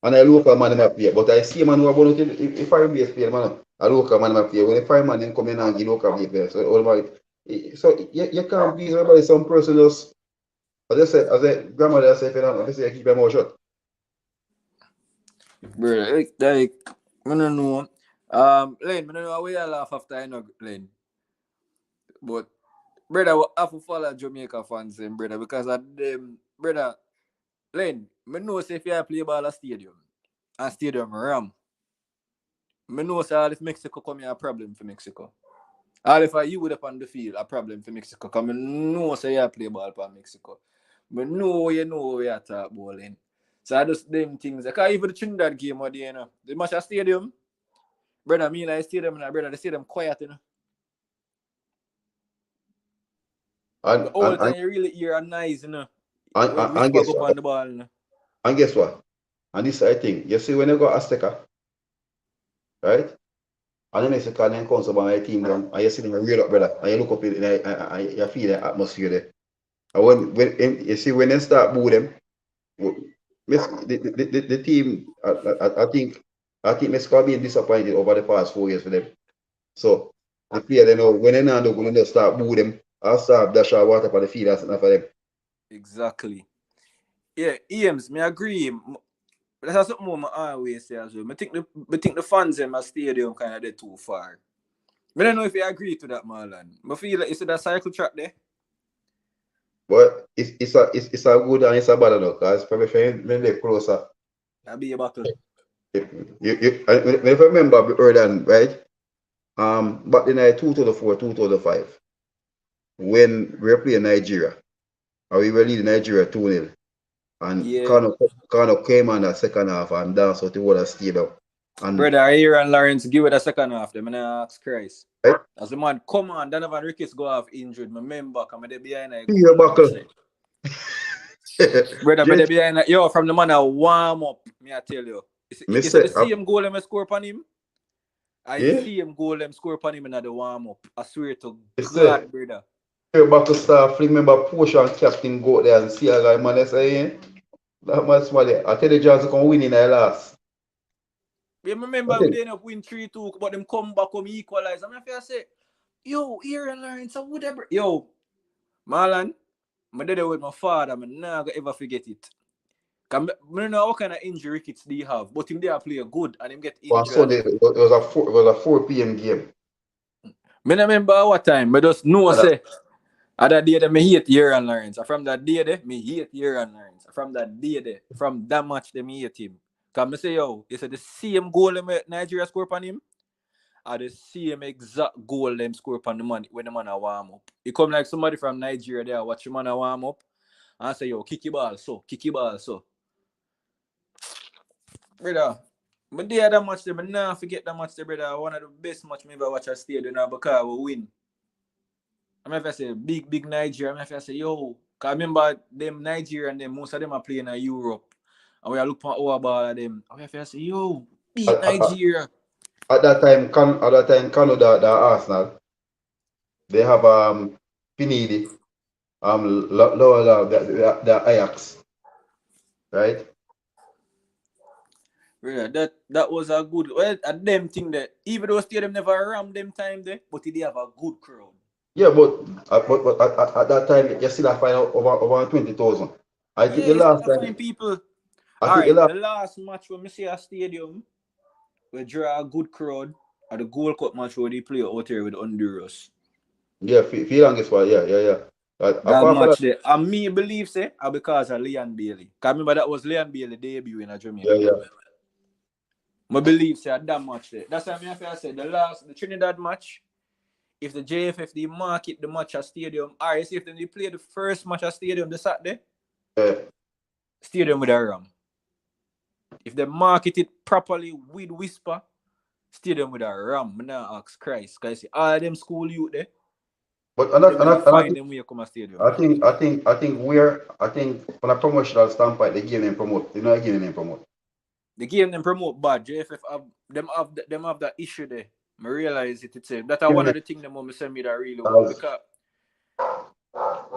And a local man in my play. But I see a man who are going to if I be a player, man, a local man in my play. When a foreign man then come in and give local play. So all my so you can't please everybody. Some person just as a grandmother say, if you don't say keep your mouth shut. Bro, like I don't know. Lane, I don't know how we all laugh after I know Lane. But brother, we have to follow Jamaica fans, brother, because of them, brother, Lane, I know say if you play ball a stadium, and stadium ram, I know say all if Mexico come here a problem for Mexico. All if you would up on the field, a problem for Mexico. Because I know say you play ball for Mexico. I know you know we are talk bowling. So I just them things. Because even the Trinidad game, what you know, the match at stadium, brother, me like stadium, and brother, the stadium quiet, you know. The whole time you really hear a noise, you know. When whisper go up on the ball, you know. And guess what? And this I think, you see when you go Azteca, right? And then Mexico then comes about my team down, and you see them real up, brother, and you look up in and you feel the atmosphere there. And when you see when they start boo them, the team, I think Mexico being disappointed over the past 4 years for them. So the player they know when they now do when they start boo them, I'll start dash out water for the field, that's enough for them. Exactly. Yeah, Eames, me agree. That's something I always say as well. I think the fans in my stadium kind of they're too far. I don't know if you agree to that, Marlon. I feel like you see that cycle track there. But it's a good and it's a bad though, because probably when they're closer. That'll be a battle. If I remember earlier, right? Back in 2004, 2005, when we were playing Nigeria, and we were leading Nigeria 2-0, and Yeah. Kano came on the second half and danced out the whole stadium. And Brother, Aaron Lawrence give it a second half. Them and I ask Christ. right? As the man come on, Donovan Ricketts go off injured. I remember, I'm there behind a Your goal. buckle. Brother, I'm there behind yo, from the man I warm up, me I tell you. Is it the same goal them score upon him? I see him goal them score upon him in the warm up. I swear to God, brother. Your buckle star fling member Porsche and captain go there and see a guy man say, that man small. I tell the Johnson come win in the last. Yeah, remember we end up win 3-2, but them come back, come equalize. I mean, if I say, yo, Aaron Lawrence, so whatever. Yo, Marlon, I did it with my father. I'm not gonna ever forget it. I don't know what kind of injury Ricketts do you have, but him there play good and him get injured. So it was a 4 p.m. game. I remember what time. I just know say other day that me hate Aaron Lawrence. From that day there, me hate Aaron Lawrence. From that day there, from that match, they me hate him. Cause me say yo, is it the same goal Nigeria score upon him? Or the same exact goal them score upon the man when the man a warm up. It come like somebody from Nigeria there watch the man a warm up and say yo, kick your ball so. Brother, I did that match there, I never forget that match there, brother. One of the best match I ever watch at stadium now because we win. I mean, if I say big Nigeria, I mean, if I say yo, because I remember them Nigeria and them, most of them are playing in Europe. And we are looking at our ball at them. I mean, if I say yo, beat Nigeria. At that time, Canada, the Arsenal, they have Pinidi, Lola, the Ajax, right? Yeah, that was a good. Well, a them thing that even though stadium never ram them time there, but they have a good crowd. Yeah, but at that time, you still have find out over 20,000. I think the last time. People. I All think right, the last match when we see a stadium, we draw a good crowd at the Gold Cup match where they play out here with Honduras. Yeah, feel and guess what? Yeah. That match there, and me believe say, because of Leon Bailey. Cause remember that was Leon Bailey debut in Jamaica. Yeah. My belief say that match there. That's why I say the Trinidad match. If the JFF market the match at stadium, or if they play the first match at stadium the Saturday, stadium with a ram. If they market it properly with whisper, stadium with a ram. I now ask Christ, because all them school youth there. But find them where you come to stadium. I think from a promotional standpoint, the game them promote. You know, the game them promote. The game them promote bad. JFF have that issue there. I realize it itself. That's one of the things them want me send me that really well because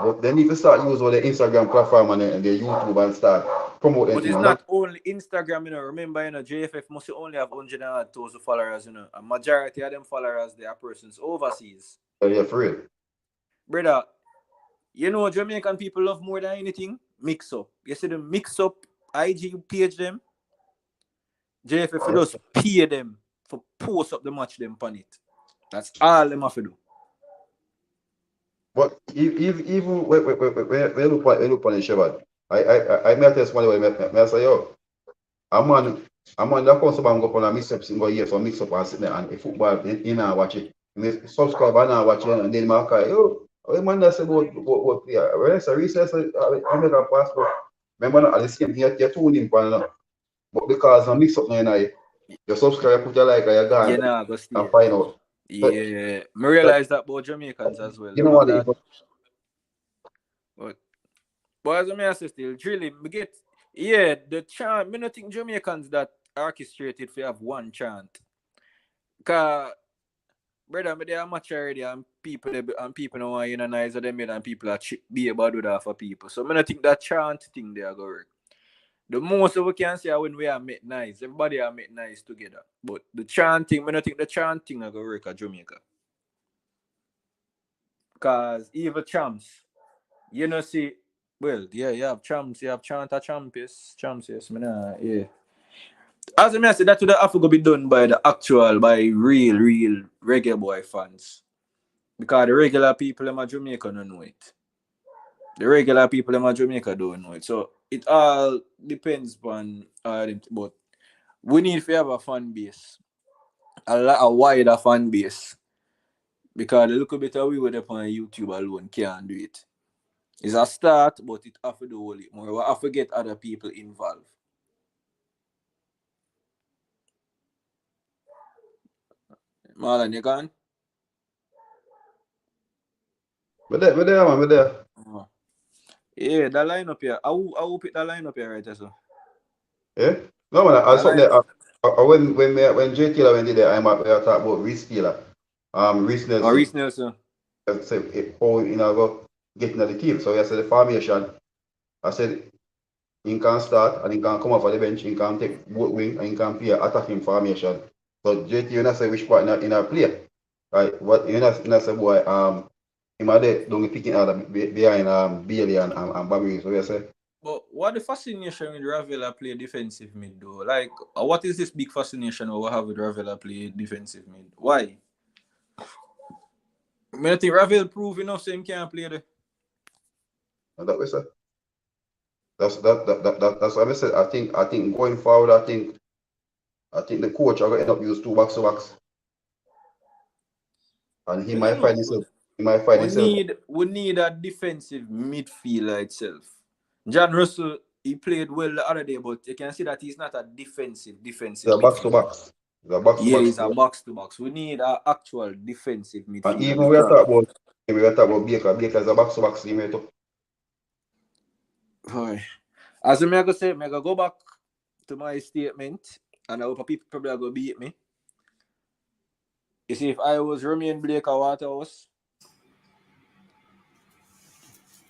But they need to start using all their Instagram platform and their YouTube and start promoting But it's things. not only Instagram, Remember, JFF must only have 100,000 followers, A majority of them followers, they are persons overseas. Yeah, for real. Brother, Jamaican people love more than anything? Mix up. You see them mix up IG page them? JFF just pay them for post up the match them on it. That's all them have to do. But even when you look on the Shabbat, I met this one way, I say, yo, I'm on that course about go on a mix up, go here, so mix up and sit there and a football in and watch it. And subscribe and now watch it, and then my car, yo, man, that's about player. When I say recess, I make a passport. Remember, at the same thing, you're tuning in, but because I mix up now, you subscribe, put your like, you're gone, and find out. Yeah, I realize that about Jamaicans as well. You know what? But as I say still, really, the chant. I don't think Jamaicans that orchestrated for have one chant. Cause brother, they are much already and people don't want unionize them and people are be able to do that for people. So I don't think that chant thing they are gonna work. The most we can say when we are made nice, everybody are made nice together. But the chanting, I don't think the chanting are gonna work at Jamaica. Cause even champs, see, well, yeah, you have champs, you have champs, yes, yeah. As I say, that would have to be done by real reggae boy fans. Because the regular people in Jamaica don't know it. The regular people in Jamaica don't know it. So it all depends on but we need to have a fan base. A wider fan base. Because the little bit of we with up on YouTube alone can't do it. It's a start, but it have to do all it more. We have to get other people involved. Marlon, you gone? We're there, man, we're there. Yeah, that line up here. I will pick that line up here right so. Yeah? No, man, I saw that. When J. Taylor went there, we are talking about Reese Taylor. Reese Nelson. Reese Nelson. I said, how go get into the team. So I said the formation. I said, he can start and he can come off of the bench, he can take both wing and he can play attacking formation. So JT, you know say which part in a play. Right? What you know say boy, he might don't be picking out behind Bailey and Bobby. So you say. But what the fascination with Ravella play defensive mid though? Like what is this big fascination we have with Ravella play defensive mid? Why? I think Ravel prove enough so he can't play there. That way, sir. That's what I said. I think going forward, I think the coach are going to end up use 2 box to box, and he might find himself. We need a defensive midfielder itself. John Russell, he played well the other day, but you can see that he's not a defensive. He's a box to box. He's a box to box. We need an actual defensive midfielder. And even we are talking about Baker. Baker is a box to box team too. As I'm gonna say, I'm gonna go back to my statement, and I hope people probably are gonna beat me. You see, if I was Romain Blake or Waterhouse,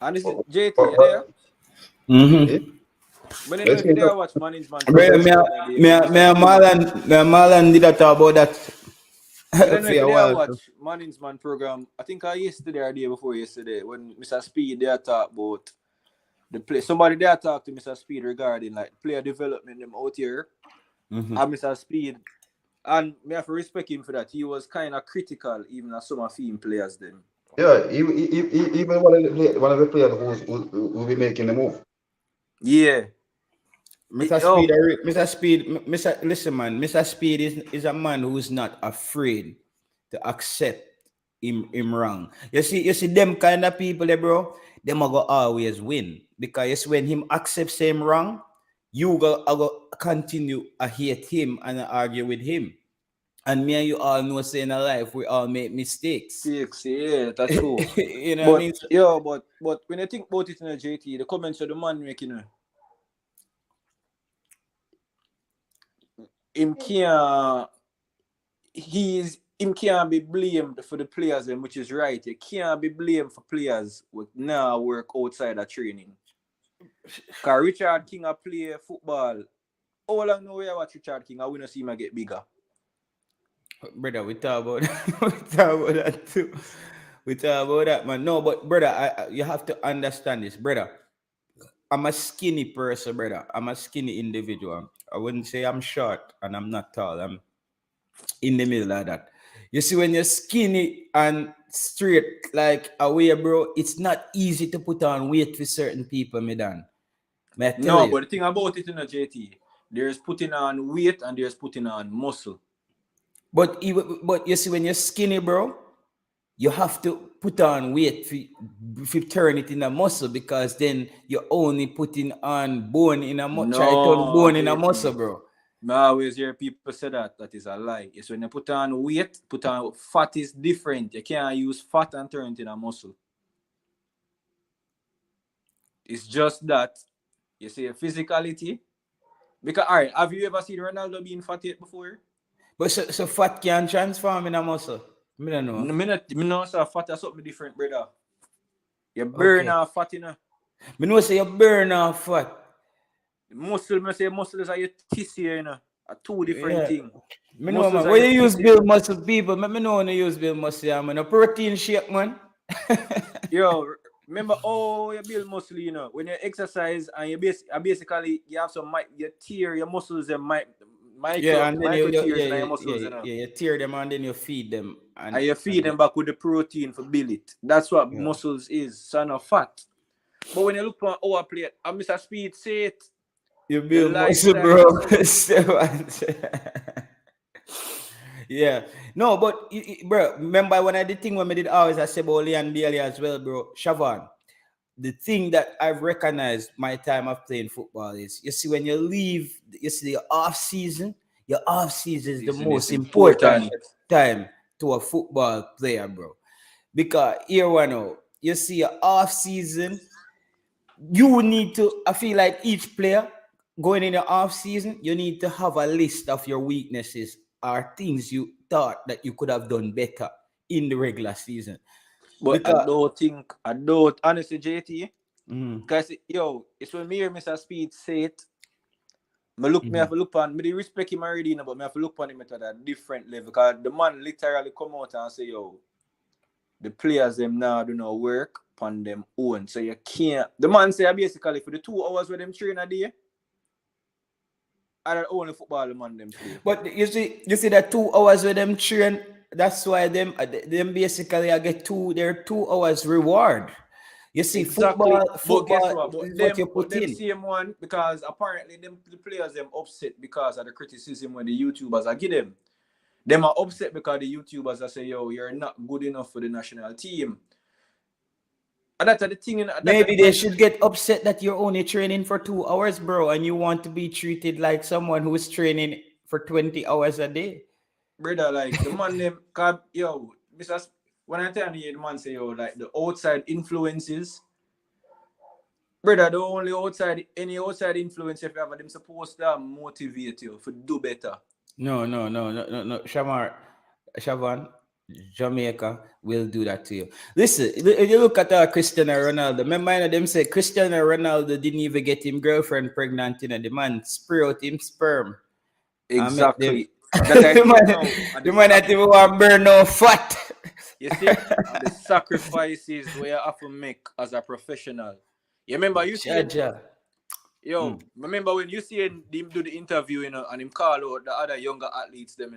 and this is JT, you there? Mm-hmm. But if you there watch management, Marlon did talk about that. If you there watch management program, I think yesterday or the day before yesterday, when Mr. Speed there talk about the play. Somebody there talked to Mr. Speed regarding like player development them out here. And Mr. Speed, and me have to respect him for that. He was kind of critical even of some of him players then. Yeah, even one of the players who will be making the move. Yeah. Mr. Speed, listen, man. Mr. Speed is a man who's not afraid to accept him wrong. You see them kind of people there, bro. Them are go always win because when him accepts him wrong, you go continue to hate him and argue with him. And me and you all know, say in life we all make mistakes. Yeah, that's true. You know what I mean? Yeah, but when you think about it in a JT, the comments of the man making him can't. He's him can't be blamed for the players, which is right. You can't be blamed for players with now work outside of training. Because Richard King a play football. All I know I watch Richard King, I want to see him get bigger. Brother, we talk about we talk about that too. We talk about that, man. No, but brother, you have to understand this, brother. I'm a skinny person, brother. I'm a skinny individual. I wouldn't say I'm short and I'm not tall. I'm in the middle of that. You see, when you're skinny and straight like away, bro, it's not easy to put on weight for certain people, me dan. May I tell No, you? but the thing about it, JT, there's putting on weight and there's putting on muscle. But you see, when you're skinny, bro, you have to put on weight if turn it in a muscle, because then you're only putting on bone in a muscle. Try to turn bone in a muscle, bro. I always hear people say that is a lie. It's when you put on weight, put on fat is different. You can't use fat and turn it in a muscle. It's just that you see physicality. Because all right, have you ever seen Ronaldo being fat yet before? But so fat can transform in a muscle. I don't know. Me know so fat is something different, brother. You burn off fat, you know. Me know say you burn off fat. Muscle, me say muscle is a your tissue, you know. A two different things. Me know, man. When you use build muscle, people, me know when you use build muscle, yeah, man. A protein shake, man. Yo, remember, you build muscle, you know. When you exercise and you basically you have some you tear your muscles and micro tears in your muscles, you know. Yeah, you tear them and then you feed them. And you feed them back with the protein for build it. That's what muscles is, son of fat. But when you look on our plate, Mr. Speed say it. You build muscle, bro. Yeah. No, but bro, remember when I did thing when we did always I said about Leon Bailey as well, bro. Siobhan, the thing that I've recognized my time of playing football is, you see, when you leave, you see your off season is the most important time to a football player, bro. Because here one now, you see your off season, you need to, I feel like each player going in the off season, you need to have a list of your weaknesses or things you thought that you could have done better in the regular season. But because, I don't honestly, JT, because it's when me hear Mr. Speed say it, me have to look on, me respect him already, but me have to look on him at a different level, because the man literally come out and say, the players them now do not work on them own, so you can't. The man say basically for the 2 hours where them train a day, I don't only football the man them play. But you see that 2 hours with them train, that's why them basically I get their 2 hours reward. You see, exactly. football but guess what? what you put in. Same one, because apparently the players them upset because of the criticism when the YouTubers are give them. Them are upset because the YouTubers are say, you're not good enough for the national team. And that's the thing. Maybe they should get upset that you're only training for 2 hours, bro, and you want to be treated like someone who is training for 20 hours a day. Brother, like the man them, when I tell you, the man say, like the outside influences, brother, any outside influence if you have them supposed to motivate you to do better. No. Siobhan, Jamaica will do that to you. Listen, if you look at Cristiano Ronaldo, remember them say Cristiano Ronaldo didn't even get him girlfriend pregnant, the man spray out him sperm. Exactly. The man that even want burn no fat. You see, the sacrifices we have to make as a professional. You remember remember when you see him do the interview, and him call out the other younger athletes, them,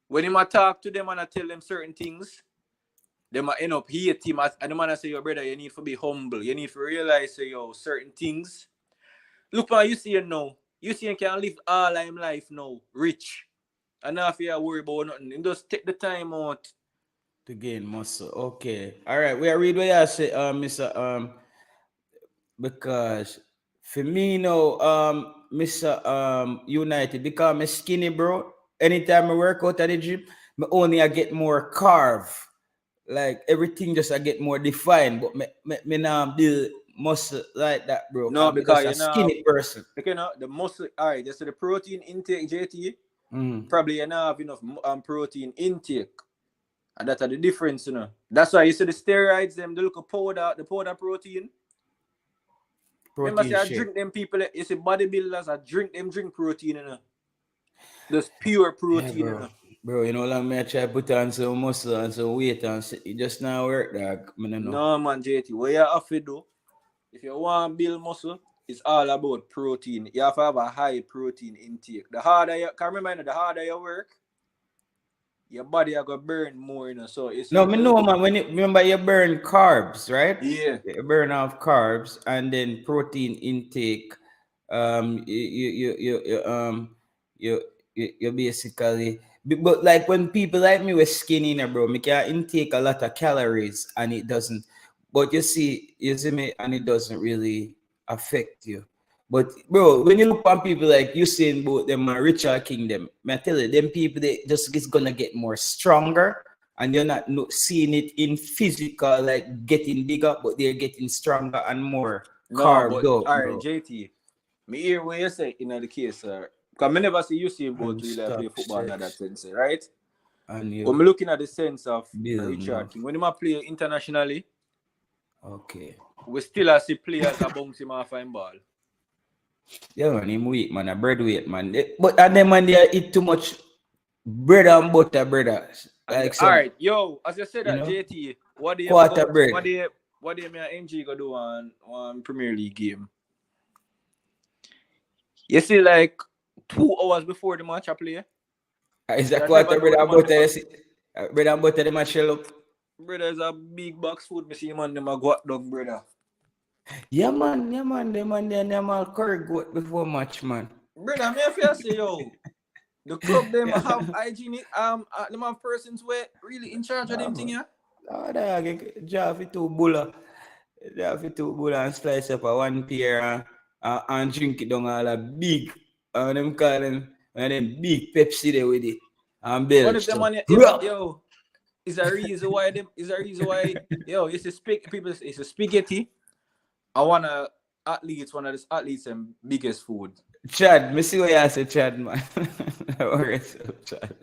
when him talk to them and I tell them certain things, they might end up hate him, and the man say, brother, you need to be humble. You need to realize, certain things. Look what you see him now. You see him can live all of his life now, rich. And now if you worry about nothing, and just take the time out to gain muscle. Okay. All right. We are read what you say, Mr. Because for me now, Mr. United, because I'm skinny, bro. Anytime I work out at the gym, I get more carve. Like everything just I get more defined, but me now build muscle like that, bro. No, because you're a skinny person. Okay, the muscle, all right, just the protein intake, JT. Probably you don't have enough protein intake. And that's the difference, That's why you see the steroids, them, the little powder, the powder protein. Remember, say I drink them people, you see bodybuilders, I drink protein, Just pure protein, Yeah, bro, like me I try put on some muscle and some weight and it just now work, dog. I don't know. No, man, JT, what you have to do, if you want to build muscle, it's all about protein. You have to have a high protein intake. The harder you, can remember, the harder you work, your body are going to burn more, So it's No, me know, man. Remember you burn carbs, right? Yeah. You burn off carbs and then protein intake. You basically, but like when people like me were skinny, bro, me can intake a lot of calories and it doesn't. But you see me, and it doesn't really affect you. But bro, when you look on people like Usain Bolt, them and Richard King, them, I tell you, them people they just is gonna get more stronger, and you're not seeing it in physical like getting bigger, but they're getting stronger and more carved up. All right, JT, me hear what you say in the case, sir. Because I never see Usain Bolt really play football in that sense, right? And you But I'm looking at the sense of build Richard King. When he play internationally, okay. we still see players that bounce him off and ball. Yeah, man, him weak, man, a bread weight, man. But and then man, they eat too much bread and butter, brother. Like all right, yo, as you said that, JT, what do you quarter bread? What do you and NG go do on Premier League game? You see, like 2 hours before the match I play. Is that quarter bread and butter? Bread and butter, them a shell up. Brother, is a big box food. Me see man, them a go dog, brother. Yeah, man, them all curry goat before match, man. Brother, me have to say, yo, the club them have hygienic, them have persons where really in charge of them thing, yeah. Oh, dog, job for two bulla. Job for two bulla and slice up a one pair and drink it down all a big. Them call them big Pepsi there with it. And Belch. One of them money, yo, is a reason why yo, it's a spaghetti. I want one of the athletes and biggest food. Chad, me see what you say, Chad, man. Chad.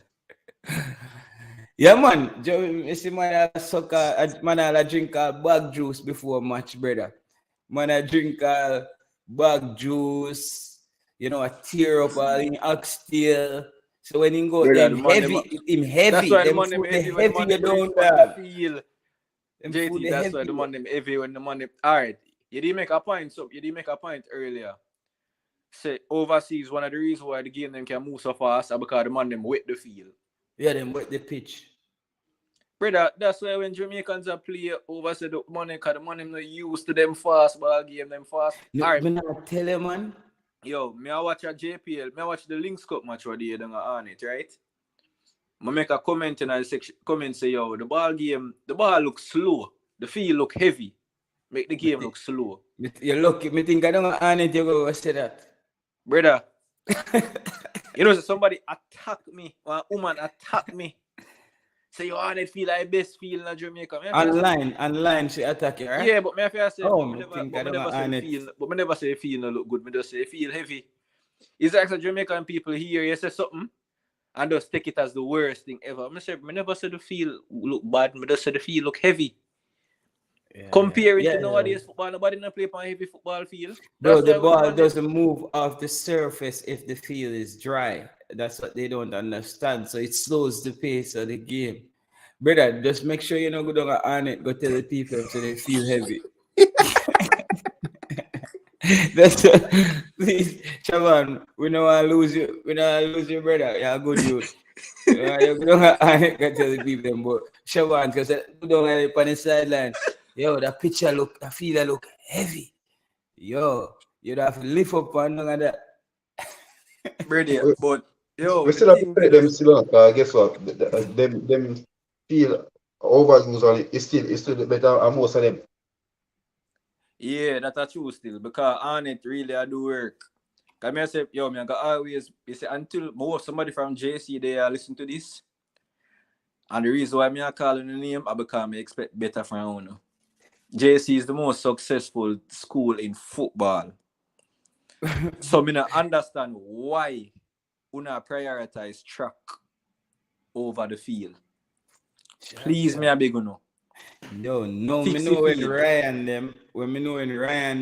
Yeah, man. Me see man I drink bag juice before match, brother. Man I drink bag juice, I tear up all in oxtail. So when he go, brother, him heavy. That's why the man them heavy food when the man don't feel. JT, that's why the man them heavy when the man. All right, you didn't make a point. So you didn't make a point earlier. Say overseas, one of the reasons why the game them can move so fast is because the man them wet the field. Yeah, them wet the pitch. Brother, that's why when Jamaicans are play overseas, the money, because the man them not used to them fast ball game, them fast. No, all right, me not tell you, man. Yo, me I watch a JPL, me I watch the Links Cup match where they on it, right? I make a comment in the section. Comment say, yo, the ball looks slow. The field look heavy. Make the game look slow. You're lucky. Me think I don't on it. You go say that, brother. Somebody attack me. One woman attack me. Say you on it feel like best feel in Jamaica. Online she attack you, right? Yeah, but me I say, but me never say feel no look good. Me just say feel heavy. It's like some Jamaican people here, you say something and just take it as the worst thing ever. Me never say the feel look bad. Me just say the feel look heavy. Yeah, comparing to nowadays football, nobody not play on heavy football field. Bro, the ball doesn't move off the surface if the field is dry. That's what they don't understand. So it slows the pace of the game. Brother, just make sure you don't go down on it. Go tell the people so they feel heavy. That's please, Shaban. We don't want to lose you. We don't want to lose you, brother. You're a good dude. You go down on it. Go tell the people, but Shaban, because you don't have it on the sideline. Yo, that picture that feeler look heavy. Yo, you'd have to lift up and none of that. Brother, but yo, we still have to play them still. Guess what? Them feel overuse on it. It's still better and most of them. Yeah, that's true still because on it really I do work. Cause me I say, yo, I got always say until somebody from JC they listen to this. And the reason why I call the name is because I expect better from you. JC is the most successful school in football. So I don't understand why una prioritize track over the field. Please, me a beg you know. Yo, no, me Fix know it, when Ryan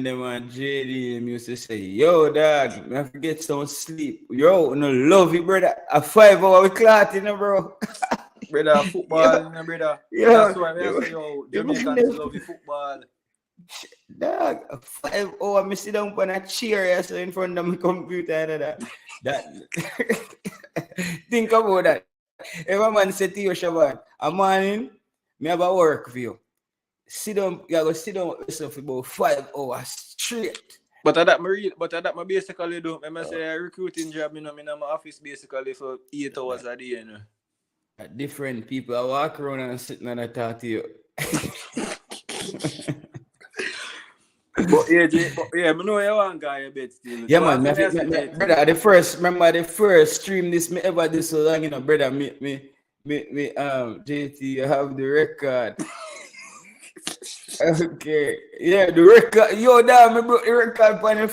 them and JD them used to say, yo, dog, I have to get some sleep. Yo, no love you, brother. A 5 hour we clot, you know, bro. Brother, football, you know, brother. Yo, That's why I say, yo, Jamaicans love the football. Dog, a 5 hour, me sit down on a chair so in front of my computer and that. Think about that. If a man say to you, Shaban, a morning, me have a work for you. Sit down, you go sit down with yourself for about 5 hours straight. But that my basically do. I say a recruiting job, you know, in my office basically for 8 hours a day, you know. Different people, I walk around and sit and I talk to you. But yeah, I know you one guy a bit still. Yeah, man, brother, the first stream this me ever do so long, you know, brother, me, JT, you have the record. Okay, yeah, the record, yo, damn, me broke the record on the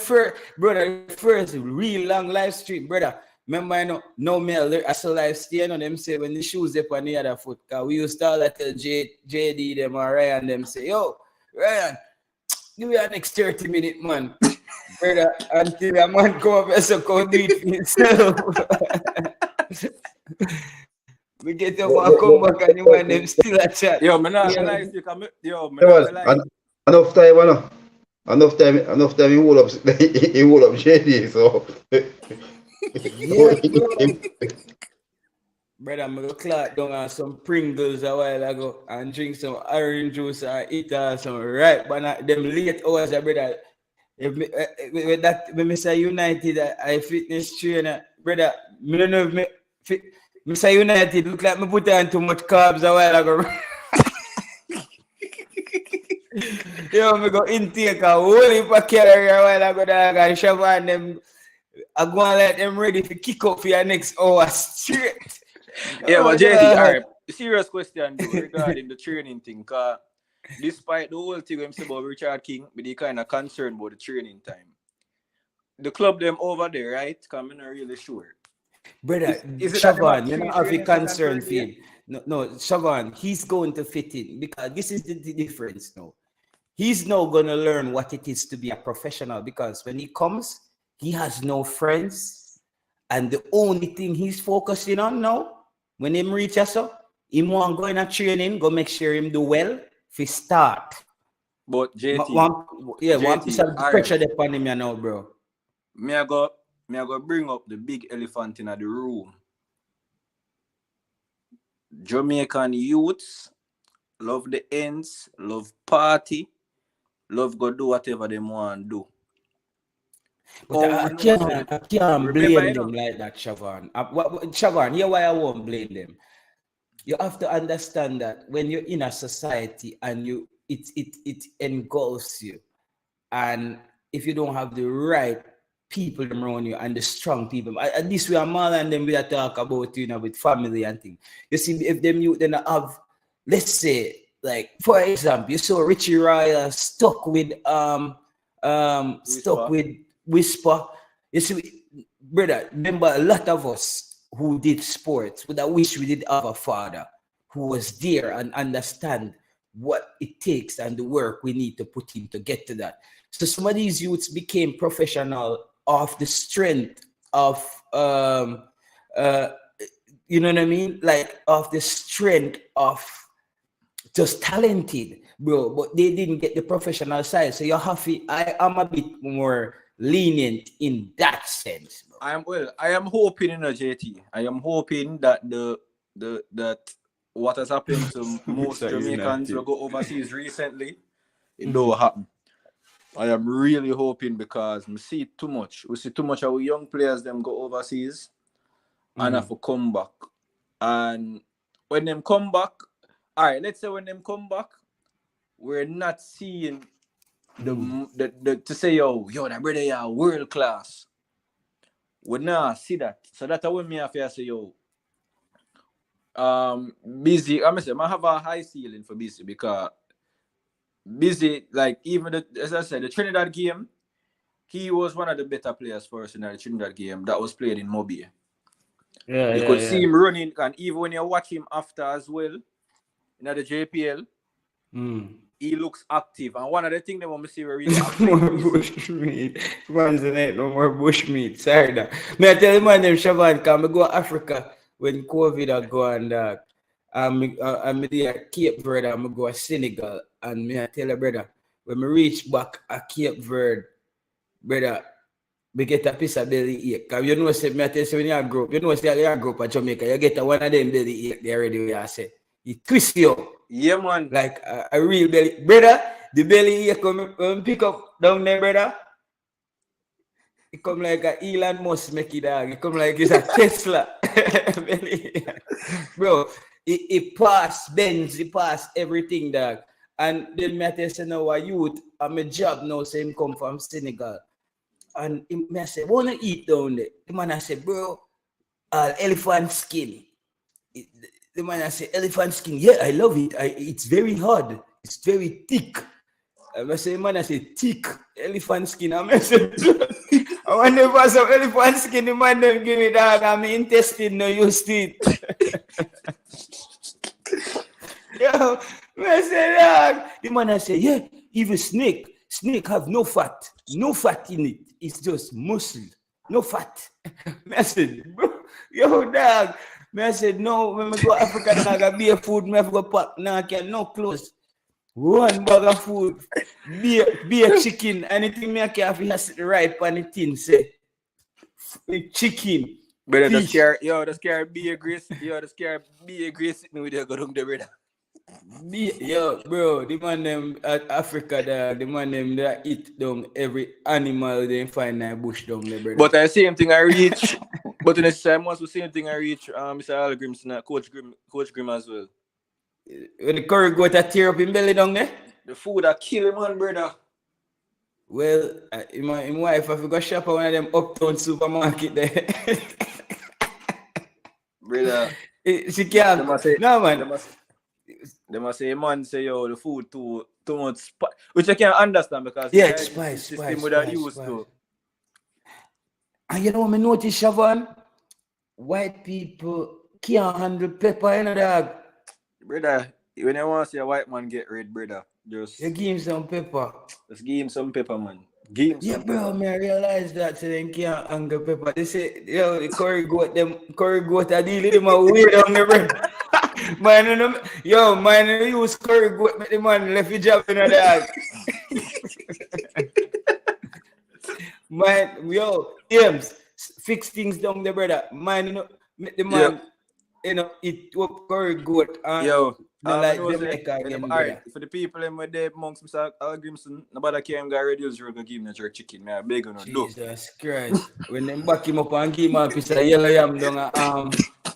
first real long live stream, brother. Remember, I know, no me I saw live stay, you know, them say when the shoes up on the other foot, cause we used to all tell JD them or Ryan them say, yo, Ryan, give me a next 30 minutes, man. Brother, until a man come up and so come do it for himself. We get up and come back and you and them still a chat. Yo, man, I realize you come. Yo, man, I Well, realize. enough time, you know. Enough time he hold up JD, so Yeah, bro. Brother, I'm going to clock down on some Pringles a while ago and drink some orange juice and eat some right banana. Them late hours, brother. When I say United, I fitness trainer, brother. I don't know if me say United look like me put on too much carbs a while ago. Yo, me go intake a whole heap of calorie a while ago, dog, and shove on them. I go and let them ready to kick up for your next hour straight. Yeah, but JD, all right. Serious question though, regarding the training thing, cause despite the whole thing I'm saying about Richard King, but they kind of concerned about the training time. The club them over there, right? Cause I'm not really sure. Brother, Is it that them have Shavan, you know, three have a training concern sessions for per him. No, Shavan, he's going to fit in because this is the difference now. He's now going to learn what it is to be a professional because when he comes, he has no friends. And the only thing he's focusing on now, when him reach us up, he want to go in a training, go make sure him do well, for start. But JT, one piece of pressure upon him now, bro. Me I go bring up the big elephant in the room. Jamaican youths love the ends, love party, love go do whatever they want to do. But I can't blame them like that, Shavan. Shavan, here why I won't blame them. You have to understand that when you're in a society and it engulfs you, and if you don't have the right people around you and the strong people, at least we are more than them we are talk about, you know, with family and things. You see, if them you then have, let's say, like for example, you saw Richie Ryan stuck with Whisper. You see, brother, remember a lot of us who did sports would I wish we did have a father who was there and understand what it takes and the work we need to put in to get to that. So some of these youths became professional off the strength of you know what I mean? Like off the strength of just talented, bro, but they didn't get the professional side. So you have to, I am a bit more lenient in that sense. Bro. I am hoping in a JT. I am hoping that that what has happened to most Jamaicans who go overseas recently, it don't happen. I am really hoping because we see too much. We see too much of our young players them go overseas and have to come back. And when them come back, all right, let's say when them come back, we're not seeing the to say yo that brother you are world class. We not see that. So that's when me have to say yo Busy. I have a high ceiling for Busy because Busy, like even as I said, the Trinidad game, he was one of the better players for us in the Trinidad game that was played in Mobile. Yeah, You yeah, could see yeah. him running, and even when you watch him after as well, in the JPL, he looks active. And one of the things that want to see were really No more active is bushmeat. Man's in it, no more bushmeat. Sorry, dog. Me I tell you, man, them Shaban, come I go to Africa when COVID are gone, dog. I'm there at Cape Verde, I'm go to Senegal. And me I tell you, brother, when me reach back at Cape Verde, brother, we get a piece of belly ache. Cause you know, say, me I tell you, when you grow up, you know, say, you grow up at Jamaica, you get one of them belly ache there already, where I say. It twists you up. yeah, man. Like a real belly. Brother, the belly ache come pick up down there, brother. It come like a Elon Musk make it, dog. It come like it's a Tesla. Belly. Bro, it pass Benz, it pass everything, dog. And then me I tell you now, a youth, I'm a job now, so him come from Senegal. And him, me I say, wanna eat down there? The man I say, bro, elephant skin. The man I say, elephant skin. Yeah, I love it. It's very hard. It's very thick. I say, man, I say, thick elephant skin. I say, I wonder for some elephant skin. The man them give me that. I'm intestine no used to it. Yo, I say, dog. The man I say, yeah, even snake. Snake have no fat. No fat in it. It's just muscle. No fat. I said, bro, yo, dog. I said, no, when I go to Africa, I got beer food, I have to go pack, I can no clothes. One bag of food, beer chicken, anything me I can have to ripe on the tin, say. Chicken, Brother, the fish. scare beer grease, the scare beer grease sitting with you go down there, brother. Yo, bro, the man them at Africa, the man them that eat down every animal they find in the bush down there, brother. But the same thing I reach, but in the same months, the same thing I reach, Mr. Algrimson, Coach Grim as well. When the curry goat a tear up in belly down there? The food that kill him, man, brother. Well, my wife, if I go shop at one of them uptown supermarket there. Brother. She can't. No, man. They must say, man, say, yo, the food too much spice. Which I can understand because yeah, it's spice. And you know what I notice, Siobhan? White people can't handle pepper, you know, dog. Brother, when you want to see a white man get red, brother, just you give him some pepper. Just give him some pepper, man. Give him some bro, pepper. Man, I realize that so they can't handle pepper. They say, yo, the curry goat, I deal with them a weird on the bread. Man, you use curry goat, make the man left your job in the dog. Man, yo, James, fix things down there, brother. Man, you know, make the man, you know, eat up curry goat. Yo, like Jamaica again, alright, for the people in with the amongst Mr. Algrimson, nobody came got reduce you're gonna give him the jerk chicken. Man, I beg you no do. Jesus Christ. When they back him up and give him a piece of yellow yam down at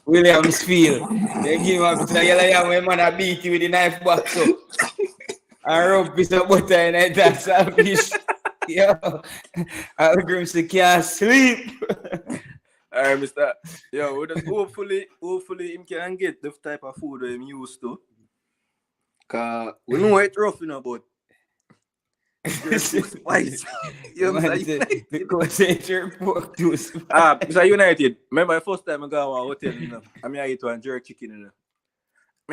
Williamsfield, they give him a piece of yellow yam when man a beat you with the knife back so. And rub piece of butter in it, that's a fish. Yo, Algrimson can't sleep. Alright, Mr. Yo, hopefully him can get the type of food that him used to. Cause we know it's rough, you know, but spice. You know, because it's your pork too spice. Mr. United, remember the first time I go to a hotel, you know, I eat one jerk chicken, you know.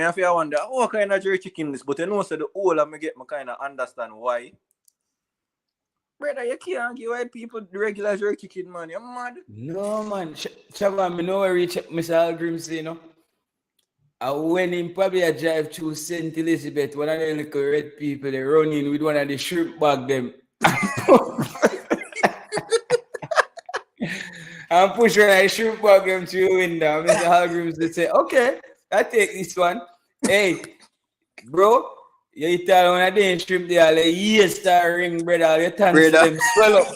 I feel wonder what kind of jerk chicken is, but you know, so the whole of me get me kind of understand why. Brother, you can't give white people the regular jerk chicken, man. You're mad. No, man. Chava, me know where reach Mr. Algrimson, you know. When him probably a drive through St. Elizabeth, one of the little red people, they run in with one of the shrimp bag them. And push one of the shrimp bag them through the window. Mr. Algrimson say, okay, I take this one. Hey, bro. You eat all one of them shrimp there, like years start ring, brother. Your tongues them swell up.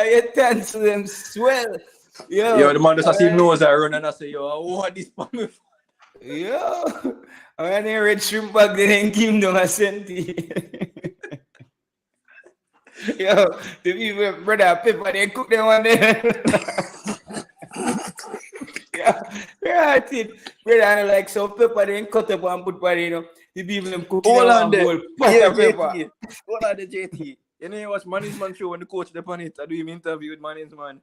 Your tongues them swell. Yo, the man just see nose that run and I say, yo, what this for me? Yo, I want a red shrimp bag, they didn't give them a centi. Yo, the people, brother, pepper, they cook them one day. Yeah, brother, I like some pepper, then cut up and put by, you know, the people them cook all on the whole pot of pepper. All on the JT. You know, you watch Manny's Man show when the coach upon it. I do him interview with Manny's Man.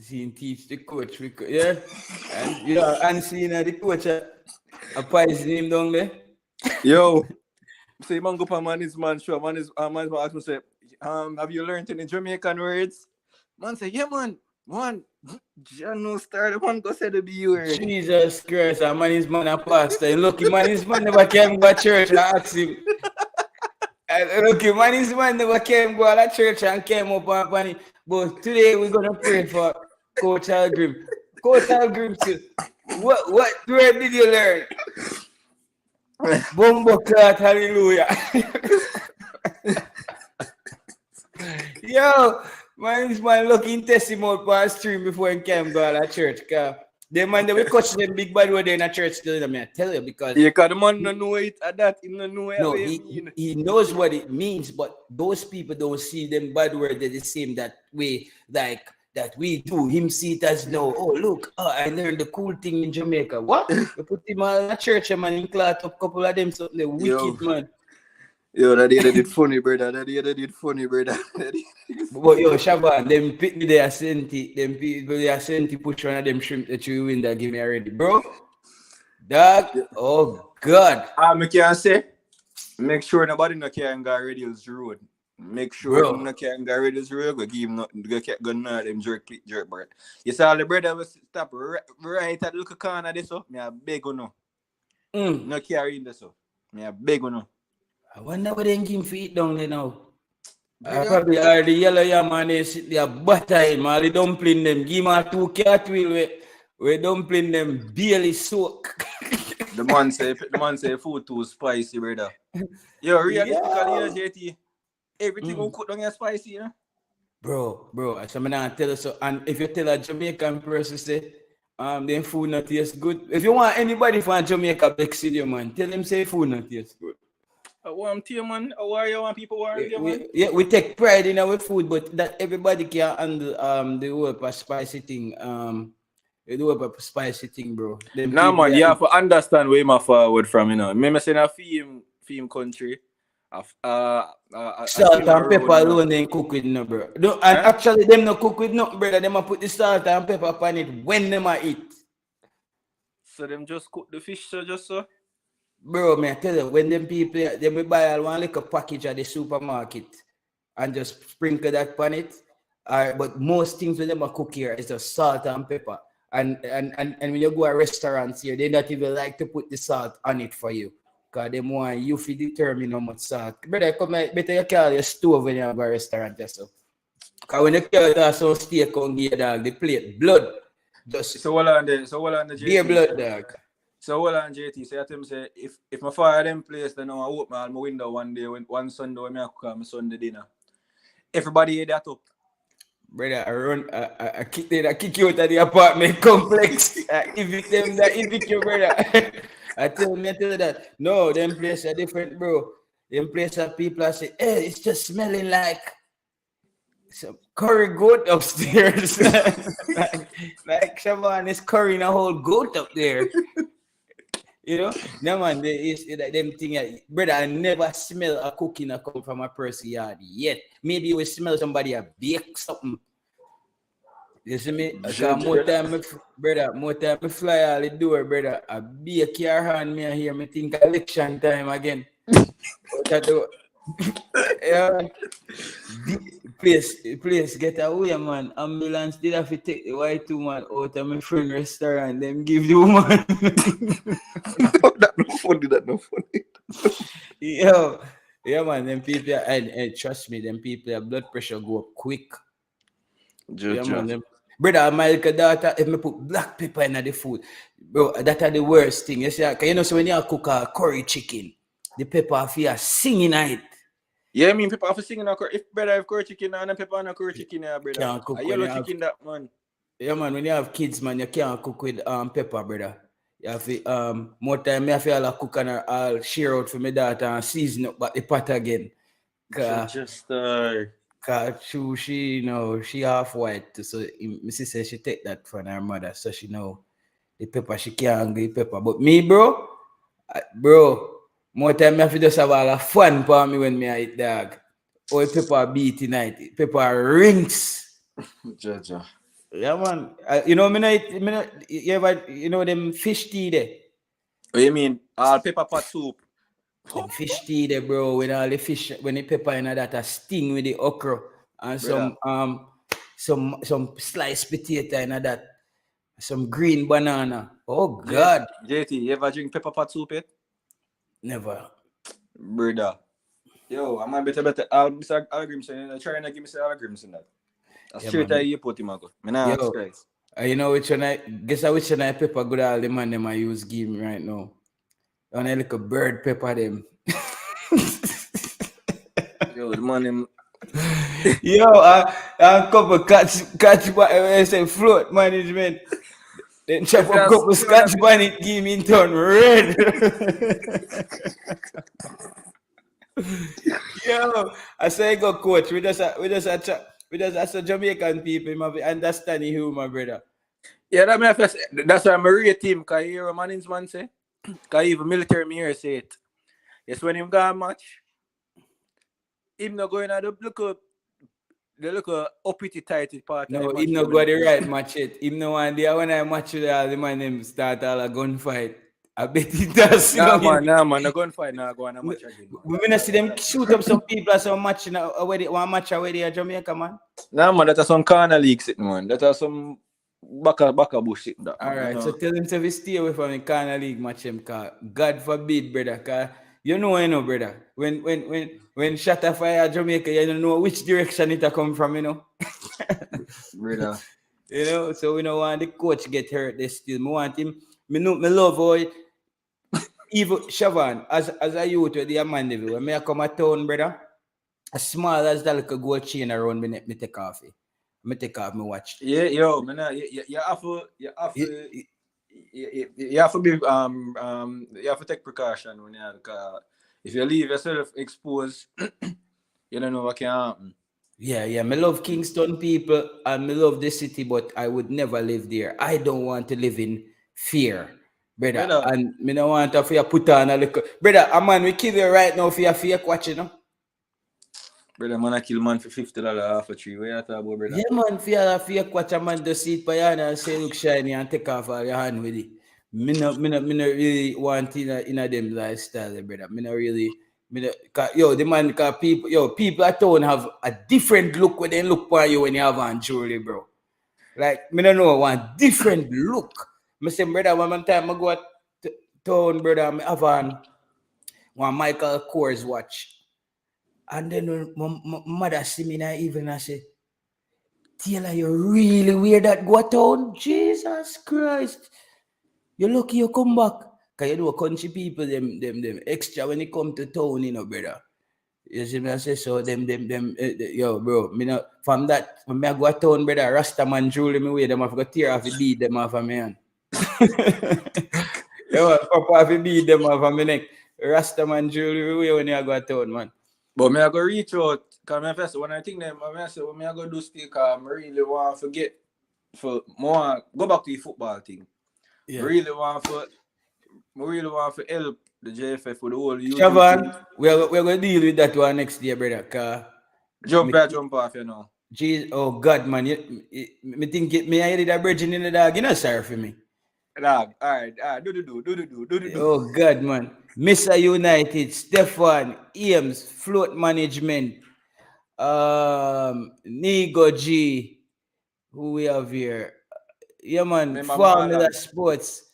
Seeing teach the coach, yeah, and and seeing the coach, a prize name down there. Yo, say man go for Manny's Man show. Manny's man ask me say, have you learned any Jamaican words? Man say, yeah, man. John no start. Man go say the B word. Jesus Christ, a Manny's Man a pastor. And lucky Manny's Man never came to church and ask him. Lucky Manny's Man never came to that church and came up and Manny. But today we're gonna pray for Coach Algrim. Coach Algrim, what word did you learn? Bumbo clat, hallelujah. Yo, Manny's Man looking testimony for a stream before he came to that church. The man that we coach them big bad word in a church still, I tell you, because the man don't know it at that. He don't know no, he knows what it means, but those people don't see them bad word the same that way, like that we do. Him see it as no, oh look, I learned the cool thing in Jamaica. What? You put him in a church, man, in clat up couple of them something the wicked man. Yo, that did funny, brother. That did funny, brother. But yo, Shaban, them people they are senti, them people they are senti push one of them shrimp that you win that give me already, bro. Dog, oh God. I can say, make sure nobody no can go Radio's road. Make sure no can go Radio's road. Go give him nothing. Go none them jerk, bro. You saw the brother was stop right at the little corner this so. Me a beg on no. No carry in this so. Me a beg on no. I wonder what they give him feet down there now. I probably are the yellow yam and they sit there butter him, all the dumpling them. Give him a 2 cartwheel we dumpling them barely soak. The man say food too spicy, brother. Yo, realistically, JT, everything will cook down here spicy, you know? Bro, I gonna tell you so. And if you tell a Jamaican person say, then food not taste good. If you want anybody from Jamaica back city, man, tell them say food not taste good. I want to man. Why you want people man? We take pride in our food, but that everybody can handle the whole spicy thing. The whole spicy thing, bro. Nah, man, you have to understand where I'm forward from, you know. Remember saying a film country. Salt and pepper alone they cook with no, bro. No, and actually them no cook with nothing, brother. Them a put the salt and pepper upon it when them a eat. So them just cook the fish so just so? Bro, man, I tell you, when them people, they will buy one little package at the supermarket and just sprinkle that on it. But most things when them are cook here is just salt and pepper. And when you go to restaurants here, they don't even like to put the salt on it for you. Because they want you to determine how much salt. Brother, come here, better you call your stove when you have a restaurant or so. Because when you call some steak on here, dog, they plate blood. Just so what on the beer blood, dog. So hold on, JT. So I tell him say if my father them place, then I open my window one day one Sunday when I cook my Sunday dinner. Everybody ate that up. Brother, I kick you out of the apartment complex. Evict you, brother. I tell you that. No, them place are different, bro. Them place are people are say, hey, it's just smelling like some curry goat upstairs. like someone is currying a whole goat up there. You know, no man, there is like them thing. Brother, I never smell a cooking that come from a person yard yet. Maybe you will smell somebody a bake something. You see me? More time I fly all the door, brother. I bake your hand me here. Me think election time again. Yeah. Please get away, man. Ambulance did have to take the white woman out of my friend restaurant. Them give the woman. That no funny. Yeah, man. Them people and trust me, them people their blood pressure go up quick. Man. Brother, my little daughter, if me put black pepper in the food, bro, that are the worst thing. You see, you know, so when you cook a curry chicken, the pepper feel singing at it. Yeah, I mean, people have to sing in a curry. If brother have curry chicken and pepper on a curry chicken, yeah, brother. Can't cook a yellow chicken, that man. Yeah, man. When you have kids, man, you can't cook with pepper, brother. You have to more time. Me have to all cook and I'll share out for my daughter and season up back the pot again. Cause she you know she half white, so my sister she take that from her mother, so she know the pepper she can't get pepper. But me, bro. More time I have to just have all the fun for me when me I eat dog. Or pepper beat tonight. Pepper rings. Jaja. Yeah, man. You ever, them fish tea there? What you mean? All pepper pot soup. Them fish tea there, bro. When all the fish, when the pepper in that, a sting with the okra and Brother. some sliced potato in that, some green banana. Oh JT, God, JT, you ever drink pepper pot soup yet? never. Brother. Yo, I might better. I'll be Grimson. Trying to give me some Grimson that. That's Yeah, straight man. out you put him go. Me nah ask Yo, guys. you know which one which one I pepper good all the man them I use give me right now. And I like a bird pepper them. Yo, the man him. Yo, a couple catch I say float management. Then chop up couple scotch bonnet, give me turn red. Yo, I say go coach. We just as a Jamaican people, we understand the humor, brother. Yeah, that's why I'm a rate team. Cause you hear what man say. Cause even military me here say it. Yes, when him got match, him not going at the look uppity tighty part. No, him no got the right match it. Him no one there when I match with all the man them start all a gunfight. I bet he does. Nah man, no gunfight now go on a match again. We not see them shoot up some people as some match now already one match already at Jamaica, man. Nah man, that are some corner league sitting man. That are some baka bush sitting that. All right, so tell him to stay away from the corner league match him, cause God forbid, brother, cause you know, brother. When shot a fire at Jamaica, you don't know which direction it come from, you know. Brother. You know, so we don't want the coach get hurt. They still me want him. Me love how even Shavan as a youth with the Mandeville. When me come at town, brother, as small as that little gold chain around me take off it. Me take off me watch. Yeah, yo, man, you have to be you have to take precaution when you because if you leave yourself exposed, you don't know what can happen. Yeah. Me love Kingston people and me love the city, but I would never live there. I don't want to live in fear, brother. And me don't want to fear put on a little brother. A man we kill you right now for your fake watch, you know. Brother, man, I kill man for $50 half a tree. What you talking about, brother? Yeah, man, for your fake watch a man to sit by hand and say look shiny and take off all your hand with it. Me not really want in a them lifestyle, brother. Me not really. The man, cause people at town have a different look when they look for you when you have on jewelry, bro. Like, me don't know, one different look. Me say, brother, one time I go at town, brother, I have on one Michail Kors watch. And then my mother see me in the evening and say, Taylor, you really wear that go town? Jesus Christ. You're lucky you come back. Cause you know country people them extra when they come to town, you know, brother. You see me I say so yo bro, me know from that when I go to town, brother, Rasta man jewelry me way them have got tear off the bead them off of me hand. Yo, pop off the bead them off of me neck. Rasta man jewelry way when you go to town, man. But me I go reach out, cause me first when I think them, I say when me I go do still, cause I really want to forget for more go back to the football thing. Yeah. Really want to help the JFF with the whole YouTube. Shavan, we're gonna deal with that one next year, brother. Cause jump off, you know. Jeez, oh God, man, me think me I did a bridging in the dog, you know, sorry for me. Dog, all right, do. Oh God, man. Mr. United, Stefan, Ames, Float Management, Nigo G, who we have here. Yeah, man, Remember Formula Marlon. Sports,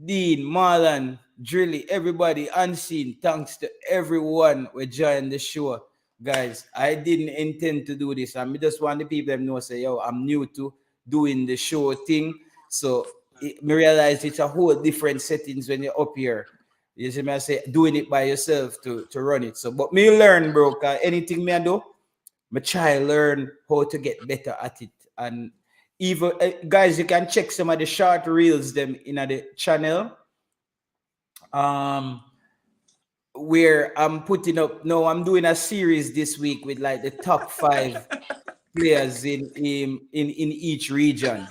Dean, Marlon, Drilly, everybody unseen. Thanks to everyone who joined the show. Guys, I didn't intend to do this. I just want the people to know, say, yo, I'm new to doing the show thing. So, me realize it's a whole different settings when you're up here. You see me, I say, doing it by yourself to run it. So, but me learn, bro, because anything me I do, me try learn how to get better at it. And even, guys, you can check some of the short reels them in the channel. Where I'm putting up, no, I'm doing a series this week with like the top 5 players in each region.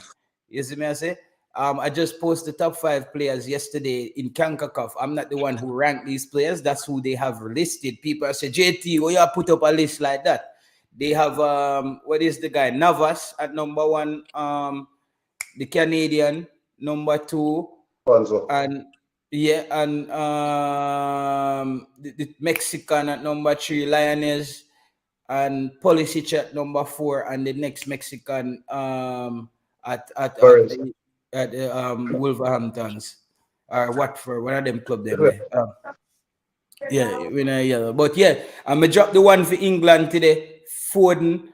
You see me, I say? I just posted the top 5 players yesterday in CONCACAF. I'm not the one who ranked these players. That's who they have listed. People say, JT, why you put up a list like that? They have what is the guy? Navas at number 1, the Canadian number 2, and the Mexican at number 3, Lioness, and Pulisic at number 4, and the next Mexican at Wolverhamptons or Watford, one of them club them there. But yeah, I'm gonna drop the one for England today. Foden,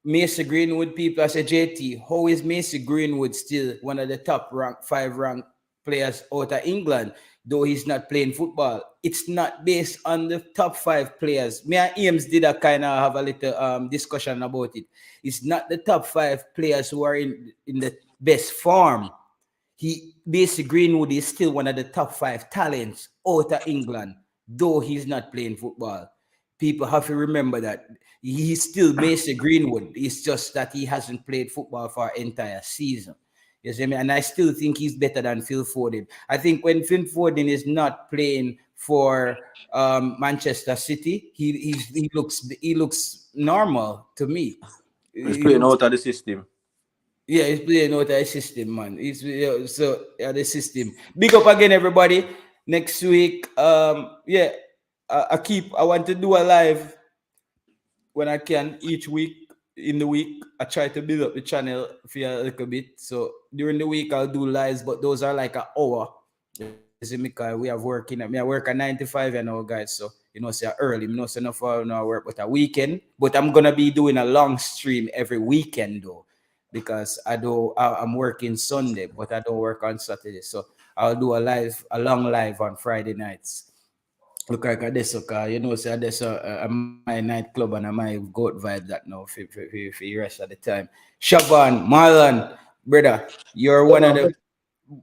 Mason Greenwood. People, I say, JT, how is Mason Greenwood still one of the top 5 ranked players out of England, though he's not playing football? It's not based on the top 5 players. Me and Ames did a kind of have a little discussion about it. It's not the top 5 players who are in the best form. Mason Greenwood is still one of the top 5 talents out of England, though he's not playing football. People have to remember that he's still Mason Greenwood. It's just that he hasn't played football for an entire season. You see me? And I still think he's better than Phil Foden. I think when Phil Foden is not playing for Manchester City, he looks normal to me. He's playing out of the system. Yeah, he's playing out of the system, man. The system. Big up again, everybody. Next week, I want to do a live when I can each week. In the week, I try to build up the channel for a little bit. So during the week, I'll do lives, but those are like an hour. Because we have working. I work at 9 to 5, guys. So say early. Say enough for no work, but a weekend. But I'm gonna be doing a long stream every weekend though, because I'm working Sunday, but I don't work on Saturday. So I'll do a long live on Friday nights. Look like this, say this my nightclub and my goat vibe that now for the rest of the time. Shaban, Marlon, brother, you're one of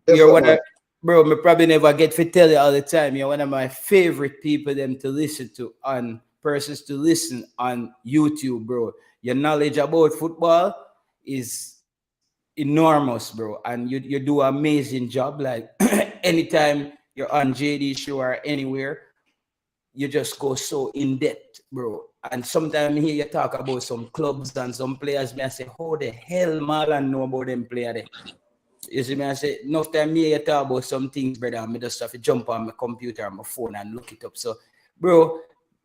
the bro, me probably never get to tell you all the time. You're one of my favorite people them to listen to on persons to listen on YouTube, bro. Your knowledge about football is enormous, bro, and you do an amazing job. Like anytime you're on JD show or anywhere, you just go so in depth, bro. And sometimes here you talk about some clubs and some players, me I say, how the hell Marlon know about them player there? You see me, I say, enough time here you talk about some things, brother, and me just have to jump on my computer and my phone and look it up. So, bro,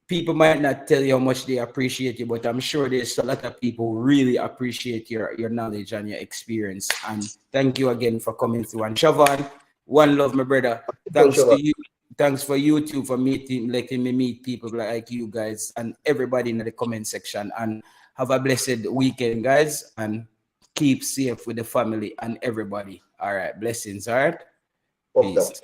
people might not tell you how much they appreciate you, but I'm sure there's a lot of people who really appreciate your knowledge and your experience. And thank you again for coming through. And Siobhan, one love, my brother. Thanks to you. Thanks for YouTube for letting me meet people like you guys and everybody in the comment section. And have a blessed weekend, guys. And keep safe with the family and everybody. All right. Blessings. All right. Peace.